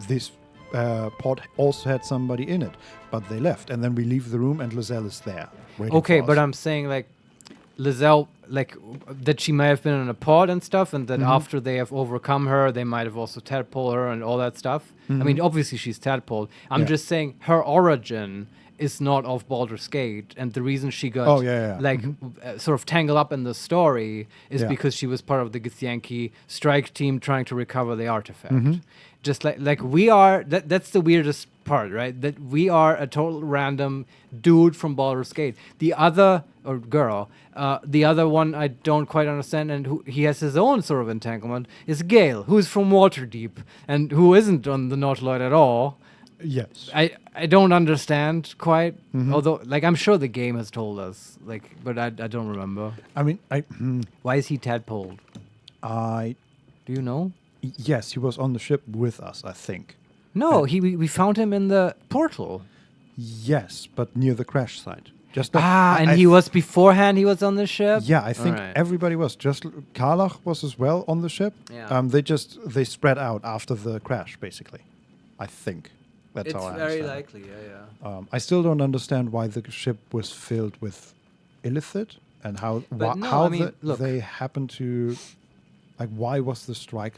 this pod also had somebody in it, but they left. And then we leave the room and Lae'zel is there. Okay, but I'm saying Lae'zel, that she might have been in a pod and stuff, and that after they have overcome her, they might have also tadpole her and all that stuff. I mean, obviously she's tadpoled. I'm just saying her origin is not of Baldur's Gate, and the reason she got sort of tangled up in the story is because she was part of the Githyanki strike team trying to recover the artifact. Just like we are, that's the weirdest part, right? That we are a total random dude from Baldur's Gate. The other, or girl, the other one I don't quite understand, and who he has his own sort of entanglement, is Gale, who's from Waterdeep, and who isn't on the Nautiloid at all. Yes. I don't understand quite, although, I'm sure the game has told us, but I don't remember. I mean, why is he tadpoled? Do you know? Yes, he was on the ship with us, I think. No, we found him in the portal. Yes, but near the crash site. He was beforehand. He was on the ship. Yeah, I think everybody was. Just Karlach was as well on the ship. Yeah. They spread out after the crash, basically. I think that's how I understand. It's very likely. Yeah. I still don't understand why the ship was filled with Illithid and how they happened to. Why was the strike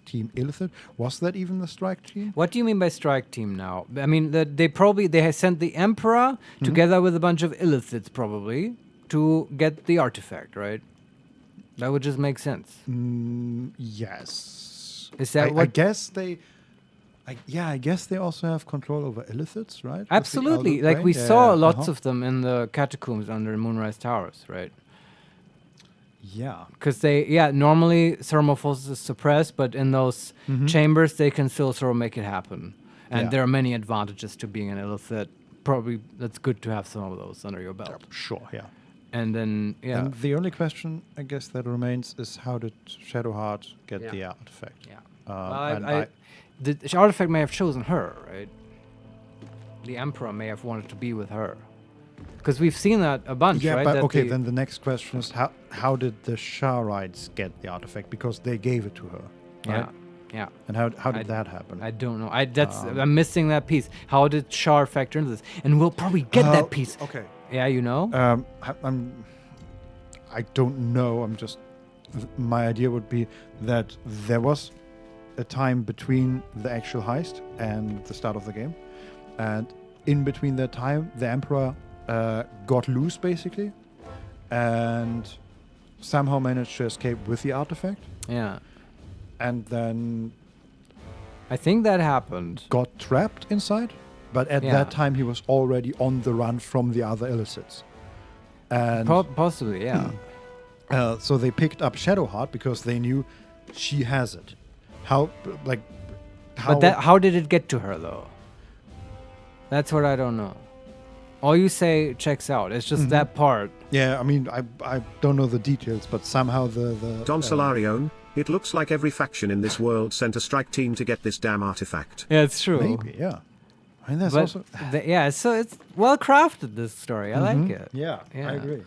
team Illithid? Was that even the strike team? What do you mean by strike team now? I mean, they had sent the Emperor together with a bunch of Illithids probably to get the artifact, right? That would just make sense. Yes. Is that what? I guess they... I guess they also have control over Illithids, right? Absolutely. We saw lots of them in the catacombs under Moonrise Towers, right? Yeah. Because normally Ceremorphosis is suppressed, but in those chambers, they can still sort of make it happen. And there are many advantages to being an Illithid. Probably that's good to have some of those under your belt. Sure, yeah. And then, yeah. And the only question, I guess, that remains is how did Shadowheart get the artifact? Yeah. And The artifact may have chosen her, right? The Emperor may have wanted to be with her. Because we've seen that a bunch, yeah, right? but That okay, then the next question is how did the Sharites get the artifact? Because they gave it to her, right? Yeah. And how did that happen? I don't know. I'm missing that piece. How did Shar factor into this? And we'll probably get that piece. Okay. Yeah, you know? I don't know. My idea would be that there was a time between the actual heist and the start of the game. And in between that time, the Emperor got loose, basically, and somehow managed to escape with the artifact. Yeah. And then I think that happened. Got trapped inside, but at that time he was already on the run from the other illicits. And possibly, yeah. So they picked up Shadowheart because they knew she has it. How did it get to her though? That's what I don't know. All you say checks out. It's just that part. Yeah, I mean, I don't know the details, but somehow the Don Solarion, it looks like every faction in this world sent a strike team to get this damn artifact. Yeah, it's true. Maybe, yeah. I mean, that's but also... so it's well crafted, this story. I like it. Yeah, I agree.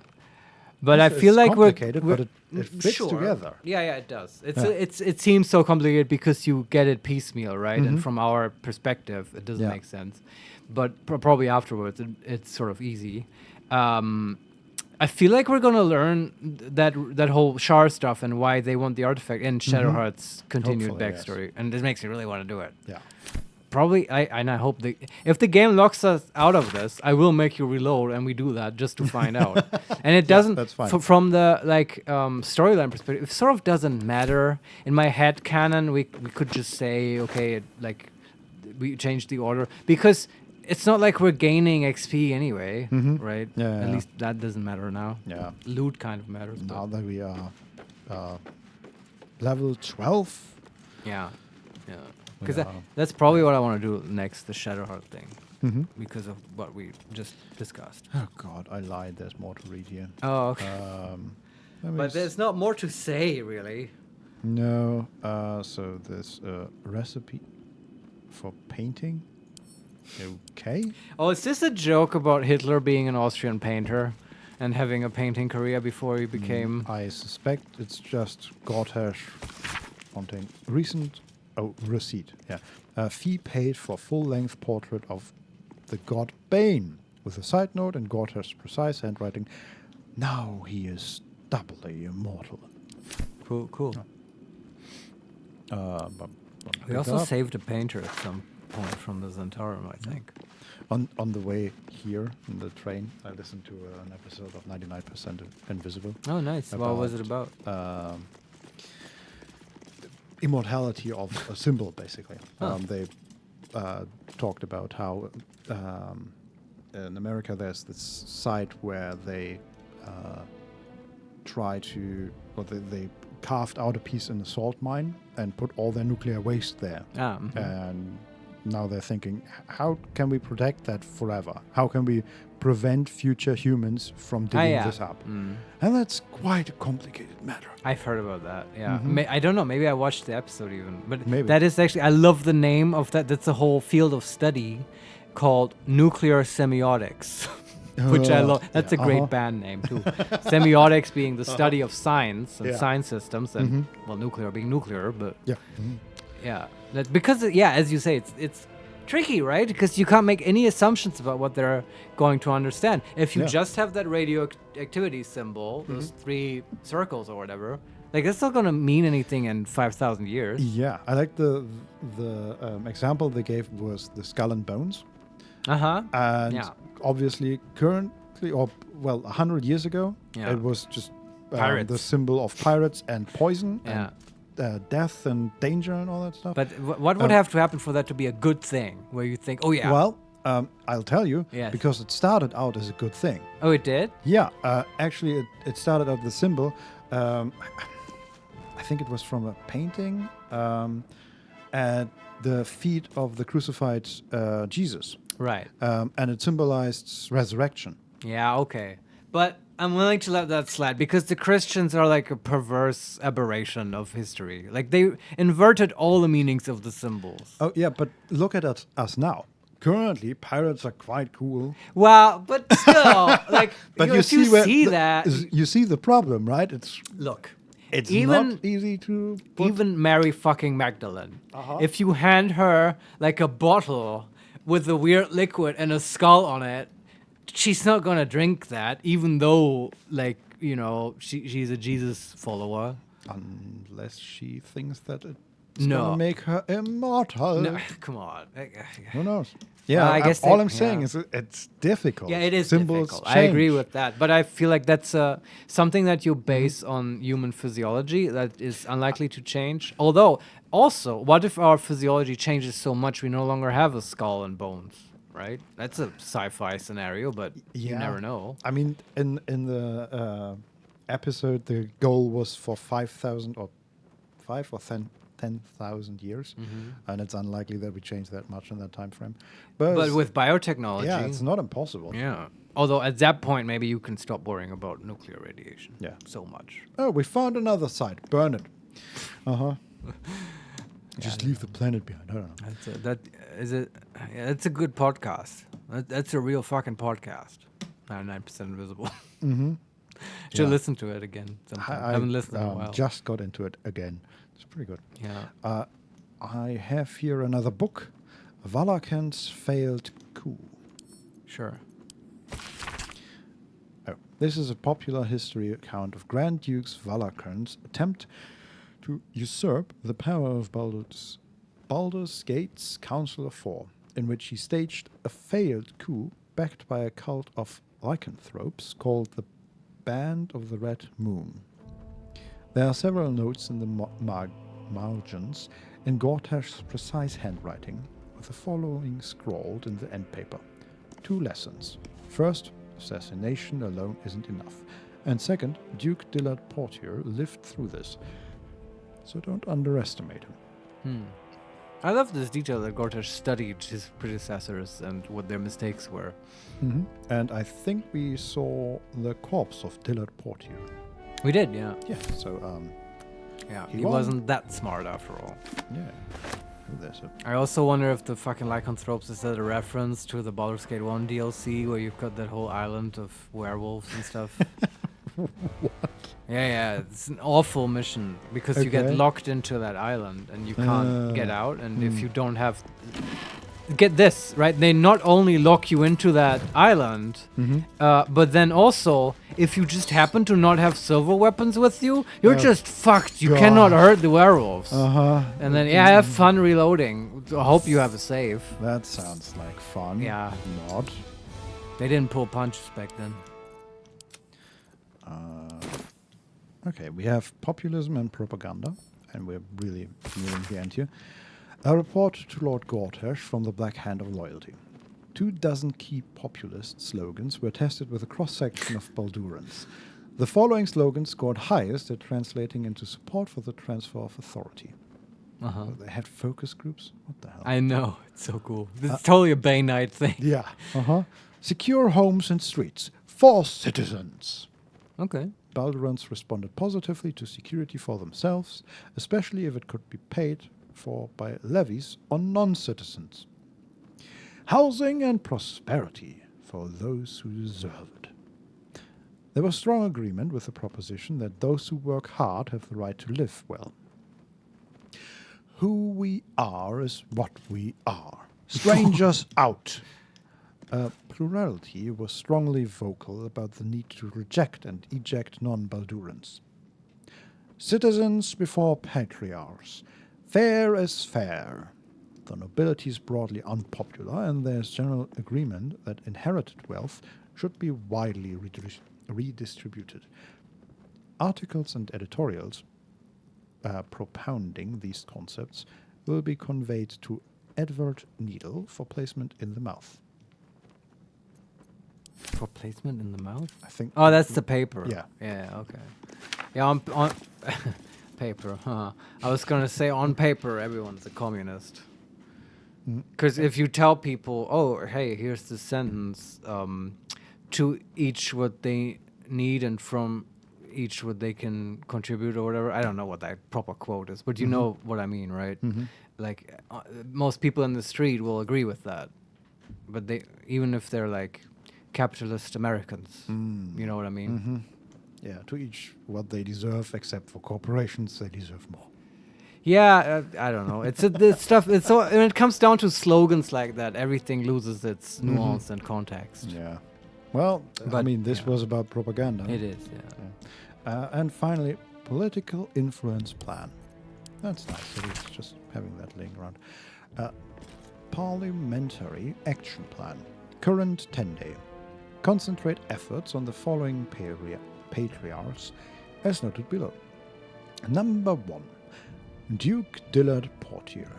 But I feel like we're but it fits together. Yeah, it does. It seems so complicated because you get it piecemeal, right? And from our perspective, it doesn't make sense. But probably afterwards, it's sort of easy. I feel like we're gonna learn that whole Shar stuff and why they want the artifact in Shadowheart's continued backstory, and this makes me really want to do it. Yeah. Probably, I hope if the game locks us out of this, I will make you reload, and we do that just to find out. And it doesn't. That's fine. From the storyline perspective, it sort of doesn't matter. In my head canon, we could just say, okay, we changed the order because it's not like we're gaining XP anyway, right? Yeah. At least that doesn't matter now. Yeah. Loot kind of matters. Now that we are level 12. Yeah. Because that's probably what I want to do next, the Shadowheart thing. Because of what we just discussed. Oh God, I lied. There's more to read here. Oh, okay. But there's not more to say, really. No. So there's a recipe for painting. Okay. Oh, is this a joke about Hitler being an Austrian painter and having a painting career before he became... I suspect it's just Gortash Fontaine. Receipt. Yeah. Fee paid for full-length portrait of the god Bane, with a side note in Gortash's precise handwriting. Now he is doubly immortal. Cool. We also saved a painter at some point from the Zentarum, I think. On the way here in the train, I listened to an episode of 99% Invisible. Oh, nice. What was it about? Immortality of a symbol, basically. They talked about how in America there's this site where they they carved out a piece in a salt mine and put all their nuclear waste there. And now they're thinking, how can we protect that forever? How can we prevent future humans from digging this up? And that's quite a complicated matter. I've heard about that, yeah. I don't know, maybe I watched the episode even. But maybe. That is actually, I love the name of that. That's a whole field of study called nuclear semiotics, which I love. That's a great band name, too. Semiotics being the study of science and science systems, and, well, nuclear being nuclear, but... Yeah. Yeah. Because, as you say, it's tricky, right? Because you can't make any assumptions about what they're going to understand. If you just have that radioactivity symbol, those 3 circles or whatever, that's not going to mean anything in 5,000 years. Yeah, I like the example they gave was the skull and bones. And obviously, currently, 100 years ago, it was just the symbol of pirates and poison and death and danger and all that stuff. But what would have to happen for that to be a good thing, where you think, oh yeah? Well, I'll tell you, because it started out as a good thing. Oh, it did? Yeah, actually, it started out the symbol. I think it was from a painting at the feet of the crucified Jesus. Right. And it symbolized resurrection. Yeah, okay. But I'm willing to let that slide because the Christians are like a perverse aberration of history. Like they inverted all the meanings of the symbols. Oh yeah, but look at us now. Currently, pirates are quite cool. Well, but still, like, But you see the, that. you see the problem, right? Look, It's even not easy to even Mary fucking Magdalene. Uh-huh. If you hand her like a bottle with a weird liquid and a skull on it, she's not gonna drink that, even though, like, you know, she's a Jesus follower. unless she thinks that it's No. gonna make her immortal. No, come on. Who knows? Yeah, I guess all they- I'm saying yeah. is it's difficult. Yeah, it is Symbols difficult. I agree change. with that, but I feel like that's something that you base on human physiology that is unlikely to change. Although, also, what if our physiology changes so much we no longer have a skull and bones? Right? That's a sci-fi scenario, but you never know. I mean, in the episode, the goal was for 5,000 or 10,000 years, and it's unlikely that we change that much in that time frame. But with biotechnology, yeah, it's not impossible. yeah. Although at that point, maybe you can stop worrying about nuclear radiation. Yeah. So much. Oh, we found another site. Burn it. Just leave the planet behind. I don't know. That's a good podcast. That's a real fucking podcast. 99% invisible. Should Yeah. listen to it again sometime. I haven't listened in a while. Just got into it again. It's pretty good. Yeah. I have here another book, Valakan's Failed Coup. Sure. Oh, this is a popular history account of Grand Duke Valakan's attempt to usurp the power of Baldur's Gate's Council of Four, in which he staged a failed coup backed by a cult of lycanthropes called the Band of the Red Moon. There are several notes in the margins in Gortash's precise handwriting, with the following scrawled in the end paper. 2 lessons. First, assassination alone isn't enough. And second, Duke Dillard Portier lived through this. So don't underestimate him. I love this detail that Gortash studied his predecessors and what their mistakes were. And I think we saw the corpse of Dillard Portier. We did, yeah. Yeah, so, Yeah, he he won. wasn't that smart after all. yeah. There's a I also wonder if the fucking lycanthropes is that a reference to the Baldur's Gate 1 DLC where you've got that whole island of werewolves and stuff. Yeah, it's an awful mission because you get Okay. locked into that island and you can't get out. And if you don't have, get this right, they not only lock you into that island, but then also if you just happen to not have silver weapons with you, you're just fucked. You cannot hurt the werewolves. And then have fun reloading. I hope you have a save. That sounds like fun. Yeah. Not. They didn't pull punches back then. Okay, we have populism and propaganda, and we're really nearing the end here. A report to Lord Gortash from the Black Hand of Loyalty. 24 key populist slogans were tested with a cross-section of Baldurans. The following slogans scored highest at translating into support for the transfer of authority. Oh, they had focus groups? What the hell? I know, it's so cool. This is totally a Bay Knight thing. Yeah. Secure homes and streets for citizens. Okay. Baldurans responded positively to security for themselves, especially if it could be paid for by levies on non-citizens. Housing and prosperity for those who deserve it. There was strong agreement with the proposition that those who work hard have the right to live well. Who we are is what we are. Strangers out. Plurality was strongly vocal about the need to reject and eject non-Baldurans. Citizens before patriarchs. Fair is fair. The nobility is broadly unpopular, and there is general agreement that inherited wealth should be widely redistributed. Articles and editorials propounding these concepts will be conveyed to Edward Needle for placement in the mouth. For placement in the mouth? I think. Oh, that's the paper. Yeah. Yeah, okay. Yeah, on paper, huh. I was going to say on paper, everyone's a communist. Because if you tell people, oh, hey, here's the sentence, to each what they need and from each what they can contribute or whatever. I don't know what that proper quote is, but you know what I mean, right? Like most people in the street will agree with that, but they, even if they're like capitalist Americans, you know what I mean? Yeah, to each what they deserve, except for corporations, they deserve more. Yeah, I don't know. It's stuff. It's so when it comes down to slogans like that, everything loses its nuance and context. Yeah. Well, I But, mean, this yeah. was about propaganda. It is, yeah. And finally, political influence plan. That's nice. It is just having that laying around. Parliamentary action plan. Current 10-day. Concentrate efforts on the following patriarchs, as noted below. Number 1. Duke Dillard Portier.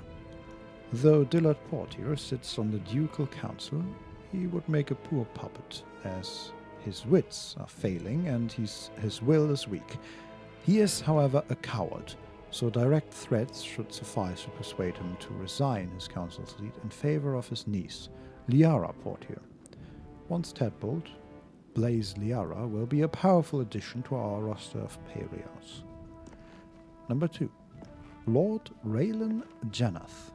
Though Dillard Portier sits on the ducal council, he would make a poor puppet, as his wits are failing and his will is weak. He is, however, a coward, so direct threats should suffice to persuade him to resign his council seat in favor of his niece, Liara Portier. Once tadpoled, Blaze Liara will be a powerful addition to our roster of pariahs. Number 2. Lord Raylan Janath.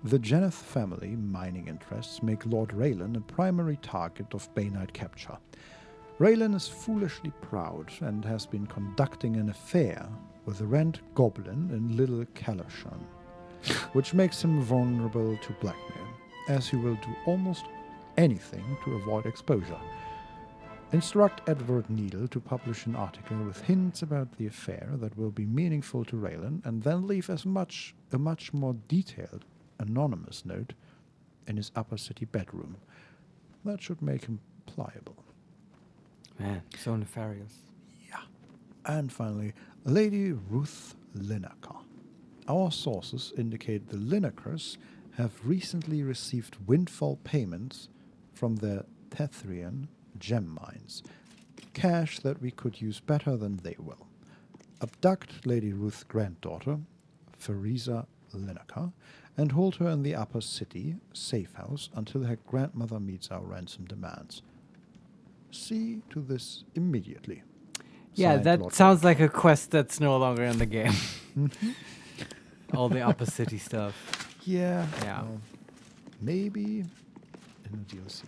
The Janath family mining interests make Lord Raylan a primary target of Baynite capture. Raylan is foolishly proud and has been conducting an affair with a rent goblin in Little Calashan, which makes him vulnerable to blackmail, as he will do almost anything to avoid exposure. Instruct Edward Needle to publish an article with hints about the affair that will be meaningful to Raylan, and then leave a much more detailed, anonymous note in his upper city bedroom. That should make him pliable. Man, so nefarious. Yeah. And finally, Lady Ruth Lineker. Our sources indicate the Linekers have recently received windfall payments from their Tethrian gem mines, cash that we could use better than they will. Abduct Lady Ruth's granddaughter, Fariza Lineker, and hold her in the upper city safe house until her grandmother meets our ransom demands. See to this immediately. Yeah, Signed, that Lord sounds like a quest that's no longer in the game. All the upper city stuff. Yeah. Yeah. Maybe in the DLC.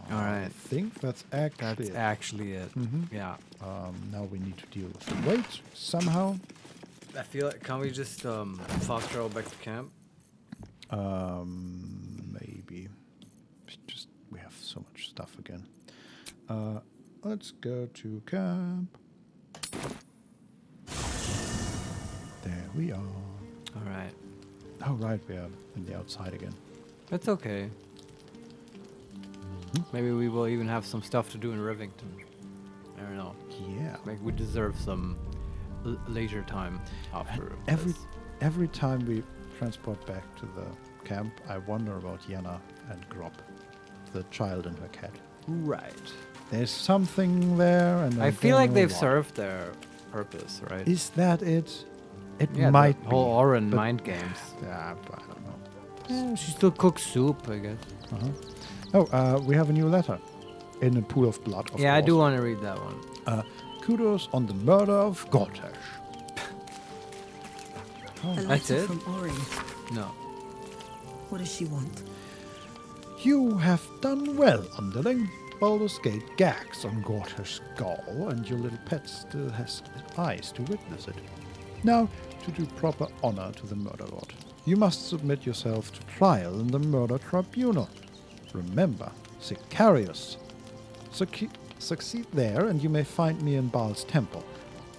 All right. I think that's actually it. Yeah. Now we need to deal with the weight somehow. I feel like, can we just fast travel back to camp? Maybe. Just we have so much stuff again. Let's go to camp. There we are. All right. Oh right, we are in the outside again. That's okay. Maybe we will even have some stuff to do in Rivington. I don't know. Yeah. Maybe we deserve some leisure time after Every time we transport back to the camp, I wonder about Yenna and Grob, the child and her cat. Right. There's something there, and I feel like they've what. served their purpose, right? Is that it? It Yeah, might the whole be, Oren but- mind games. Yeah, but I don't know. Yeah, she still cooks soup, I guess. Oh, we have a new letter in a pool of blood. Of Yeah, I course. do want to read that one. Kudos on the murder of Gortash. A That's letter it? from Ori. No. What does she want? You have done well, underling. Baldur's Gate gags on Gortash's skull, and your little pet still has eyes to witness it. Now, to do proper honor to the murder lord, you must submit yourself to trial in the murder tribunal. Remember, Sicarius. Succeed there, and you may find me in Baal's temple,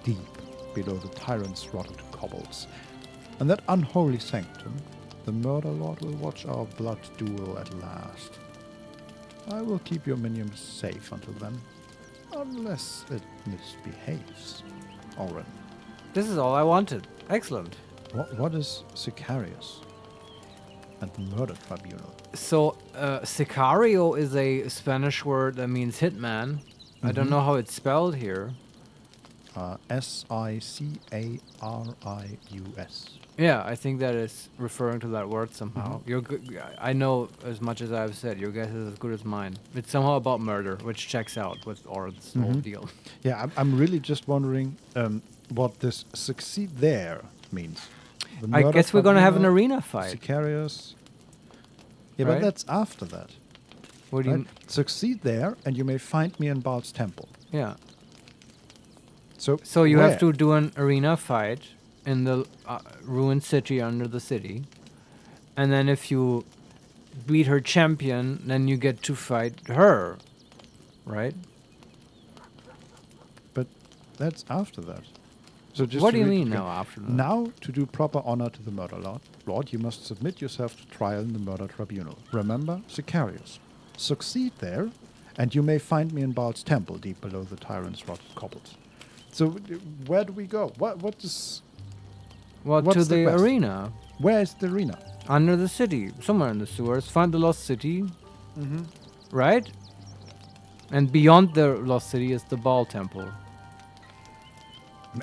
deep below the tyrant's rotted cobbles. And that unholy sanctum, the murder lord will watch our blood duel at last. I will keep your minions safe until then, unless it misbehaves. Oren. This is all I wanted. Excellent. What is Sicarius? And the murder tribunal? So, sicario is a Spanish word that means hitman. I don't know how it's spelled here. Sicarius. Yeah, I think that is referring to that word somehow. I know as much as I've said. Your guess is as good as mine. It's somehow about murder, which checks out with Orin's whole deal. Yeah, I'm really just wondering what this succeed there means. The I murder guess we're gonna have an tribunal, arena fight. Sicarius. Yeah, Right? but that's after that. What do you? Right? Succeed there, and you may find me in Bald's temple. Yeah. So You where? have to do an arena fight in the ruined city under the city, and then if you beat her champion, then you get to fight her, right? But that's after that. So just What to do you read mean again. now after that? Now, to do proper honor to the murder lord, you must submit yourself to trial in the murder tribunal. Remember, Sicarius. Succeed there, and you may find me in Bald's temple, deep below the tyrant's rotted cobbles. So, where do we go? What is? Well, what's to the the quest? arena. Where is the arena? Under the city, somewhere in the sewers. Find the lost city. Right? And beyond the lost city is the Baal temple.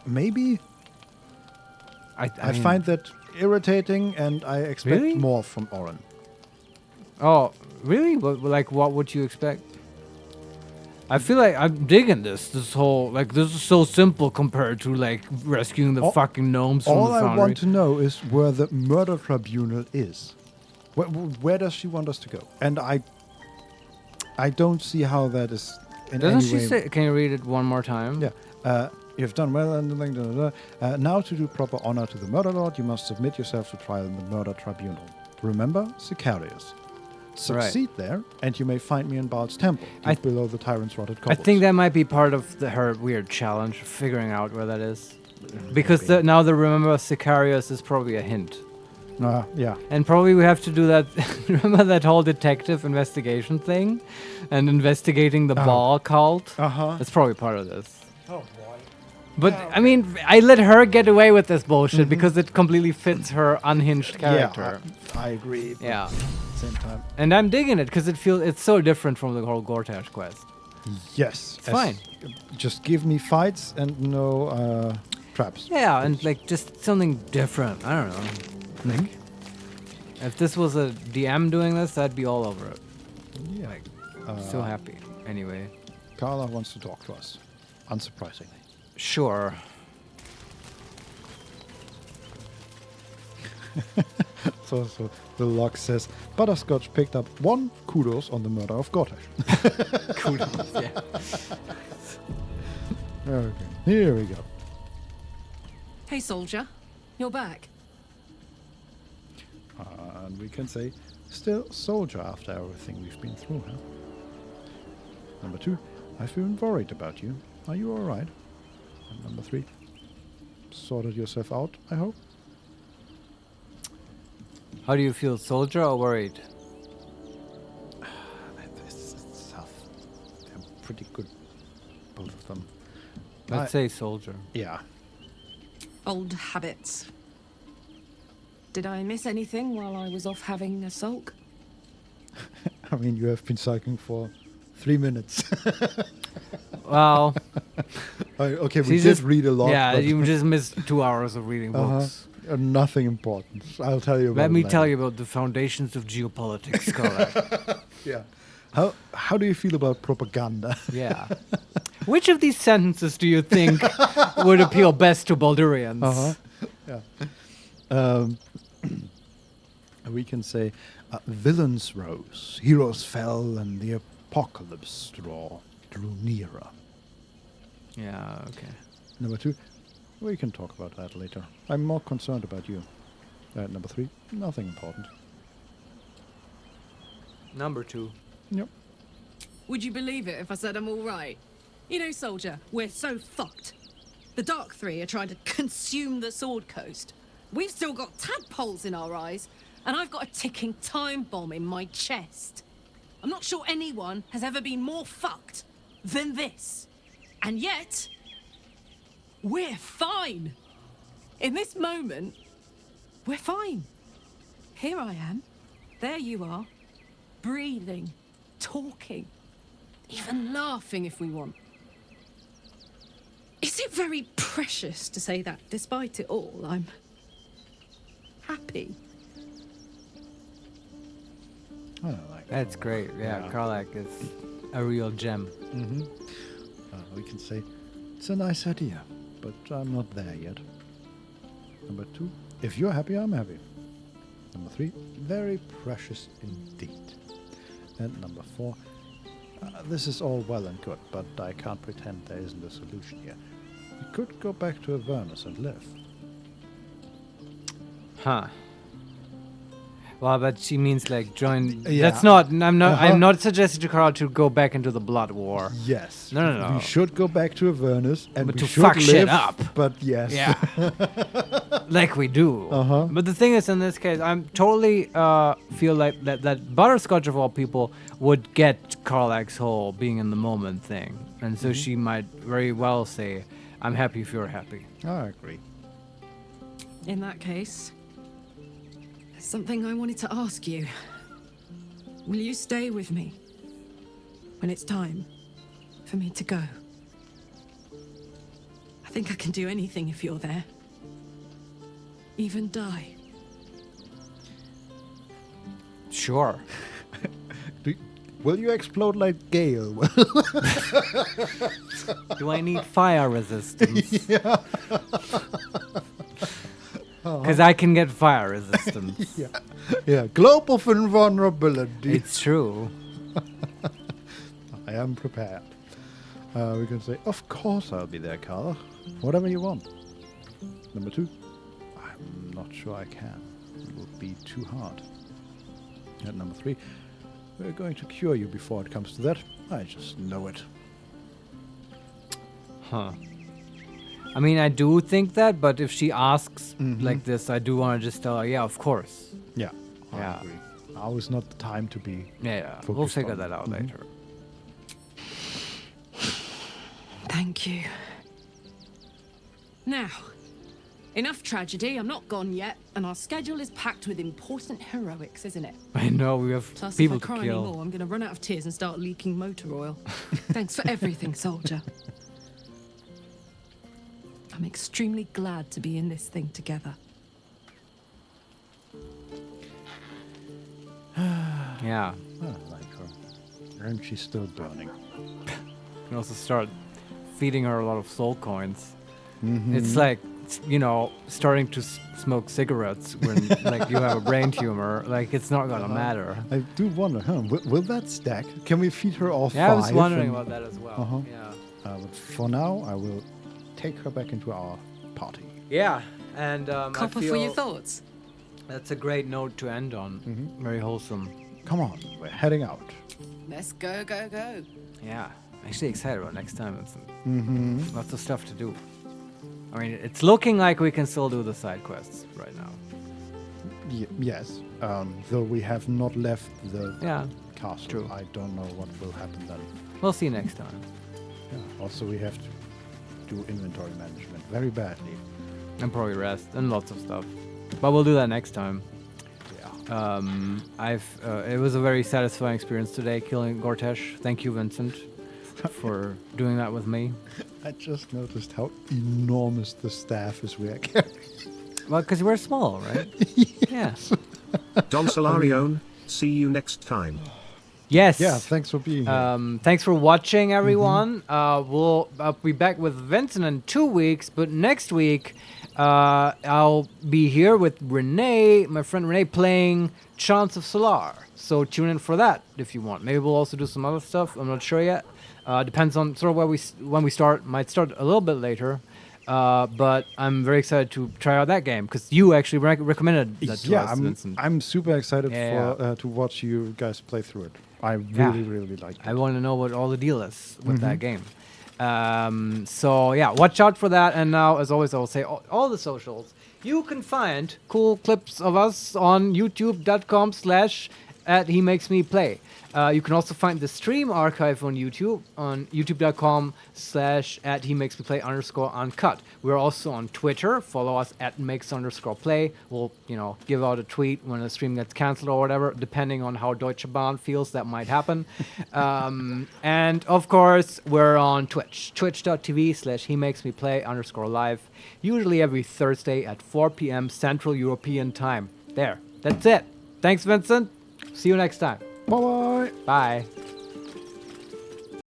Maybe. I I mean- find that irritating, and I expect Really? more from Orin. Oh, really? What would you expect? I feel like I'm digging this. This whole this is so simple compared to rescuing the fucking gnomes from All the I foundry. want to know is where the murder tribunal is. Where does she want us to go? And I don't see how that is in Doesn't any she way. say? Can you read it one more time? Yeah. You've done well, and now to do proper honor to the murder lord, you must submit yourself to trial in the murder tribunal. Remember, Sicarius. Succeed there, and you may find me in Bald's temple, deep below the tyrant's rotted I cobbles. think that might be part of her weird challenge, figuring out where that is. Because now the remember Sicarius is probably a hint. Yeah. And probably we have to do that. Remember that whole detective investigation thing? And investigating the Baal cult? That's probably part of this. Oh, boy. But, I mean, I let her get away with this bullshit because it completely fits her unhinged character. Yeah, I agree. But Yeah. At the same time. And I'm digging it because it's so different from the whole Gortash quest. Yes. It's fine. Just give me fights and no traps. Yeah, and just something different. I don't know. If this was a DM doing this, I'd be all over it. Yeah. So happy. Anyway. Carla wants to talk to us. Unsurprisingly. Sure. So the log says, Butterscotch picked up 1 kudos on the murder of Gortash. Kudos, yeah. Okay, here we go. Hey, soldier. You're back. And we can say, still soldier after everything we've been through, huh? Number 2, I've been worried about you. Are you alright? And number 3, sorted yourself out, I hope? How do you feel, soldier or worried? It's tough. They're pretty good, both of them. Let's say soldier. Yeah. Old habits. Did I miss anything while I was off having a sulk? I mean, you have been sulking for 3 minutes. Well, okay, we she did just read a lot. Yeah, but you just missed 2 hours of reading books. Nothing important. I'll tell you about Let it me later. tell you about the foundations of geopolitics, Scarlet. Yeah. How do you feel about propaganda? Yeah. Which of these sentences do you think would appeal best to Baldurians? Yeah. We can say, villains rose, heroes fell, and the apocalypse drew nearer. Yeah, okay. Number 2, we can talk about that later. I'm more concerned about you. Number 3, nothing important. Number 2. Yep. Would you believe it if I said I'm all right? You know, soldier, we're so fucked. The Dark Three are trying to consume the Sword Coast. We've still got tadpoles in our eyes, and I've got a ticking time bomb in my chest. I'm not sure anyone has ever been more fucked than this. And yet, we're fine. In this moment, we're fine. Here I am. There you are. Breathing, talking, even laughing if we want. It's Is it very precious to say that, despite it all, I'm happy? I don't like That's great. Yeah, Karlach is a real gem. We can say it's a nice idea, but I'm not there yet. Number 2, if you're happy, I'm happy. Number 3, very precious indeed. And number 4, this is all well and good, but I can't pretend there isn't a solution here. We could go back to Avernus and live. Huh. Well, but she means like join. Yeah. That's not. I'm not. I'm not suggesting to Karl to go back into the blood war. Yes. No. We should go back to Avernus and But we to should fuck live, shit up. But yes. Yeah. Like we do. But the thing is, in this case, I'm totally feel like that Butterscotch of all people would get Karlach's whole being in the moment thing, and so she might very well say, "I'm happy if you're happy." I agree. In that case, there's something I wanted to ask you. Will you stay with me when it's time for me to go? I think I can do anything if you're there. Even die. Sure. Will you explode like Gale? Do I need fire resistance? Yeah. Because I can get fire resistance. Yeah. Globe of invulnerability. It's true. I am prepared. We can say, of course I'll be there, Karl. Whatever you want. Number 2, I'm not sure I can. It would be too hard. And number 3, we're going to cure you before it comes to that. I just know it. Huh. I mean, I do think that, but if she asks like this, I do want to just tell her, yeah, of course. Yeah. I Yeah. agree. Now is not the time to be. Yeah, we'll focused figure on- that out later. Thank you. Now, enough tragedy. I'm not gone yet, and our schedule is packed with important heroics, isn't it? I know, we have Plus, people if I to cry kill. anymore, I'm going to run out of tears and start leaking motor oil. Thanks for everything, soldier. I'm extremely glad to be in this thing together. Yeah. I like her. And she's still burning. You can also start feeding her a lot of soul coins. It's like, you know, starting to smoke cigarettes when like you have a brain tumor. Like, it's not gonna matter. I do wonder, will that stack? Can we feed her all 5? Yeah, I was wondering and- about that as well. Yeah. But for now, I will take her back into our party. Yeah, and Copper I feel for your thoughts. that's a great note to end on. Very wholesome. Come on, we're heading out. Let's go, go, go. Yeah, I'm actually excited about next time. It's lots of stuff to do. I mean, it's looking like we can still do the side quests right now. Yes, though we have not left the castle. True. I don't know what will happen then. We'll see next time. Yeah. Also, we have to do inventory management very badly. And probably rest and lots of stuff. But we'll do that next time. Yeah. It was a very satisfying experience today killing Gortash. Thank you, Vincent, for doing that with me. I just noticed how enormous the staff is we are carrying. Well, because we're small, right? Yes. Don Solarione, see you next time. Yes. Yeah, thanks for being here. Thanks for watching, everyone. I'll be back with Vincent in 2 weeks, but next week I'll be here with Renee, my friend Renee, playing Chants of Solar. So tune in for that if you want. Maybe we'll also do some other stuff. I'm not sure yet. Depends on sort of when we start. Might start a little bit later. But I'm very excited to try out that game because you actually recommended that to us, Vincent. I'm super excited Yeah. to watch you guys play through it. I really like it. I want to know what all the deal is with that game. So yeah, watch out for that. And now, as always, I will say all the socials. You can find cool clips of us on youtube.com/HeMakesMePlay. at HeMakesMePlay. You can also find the stream archive on YouTube on youtube.com/at HeMakesMePlay_uncut. We're also on Twitter. Follow us at makes_play. We'll, give out a tweet when a stream gets canceled or whatever, depending on how Deutsche Bahn feels. That might happen. And of course, we're on Twitch. Twitch.tv/HeMakesMePlay_live. Usually every Thursday at 4 p.m. Central European Time. There. That's it. Thanks, Vincent. See you next time. Bye-bye. Bye.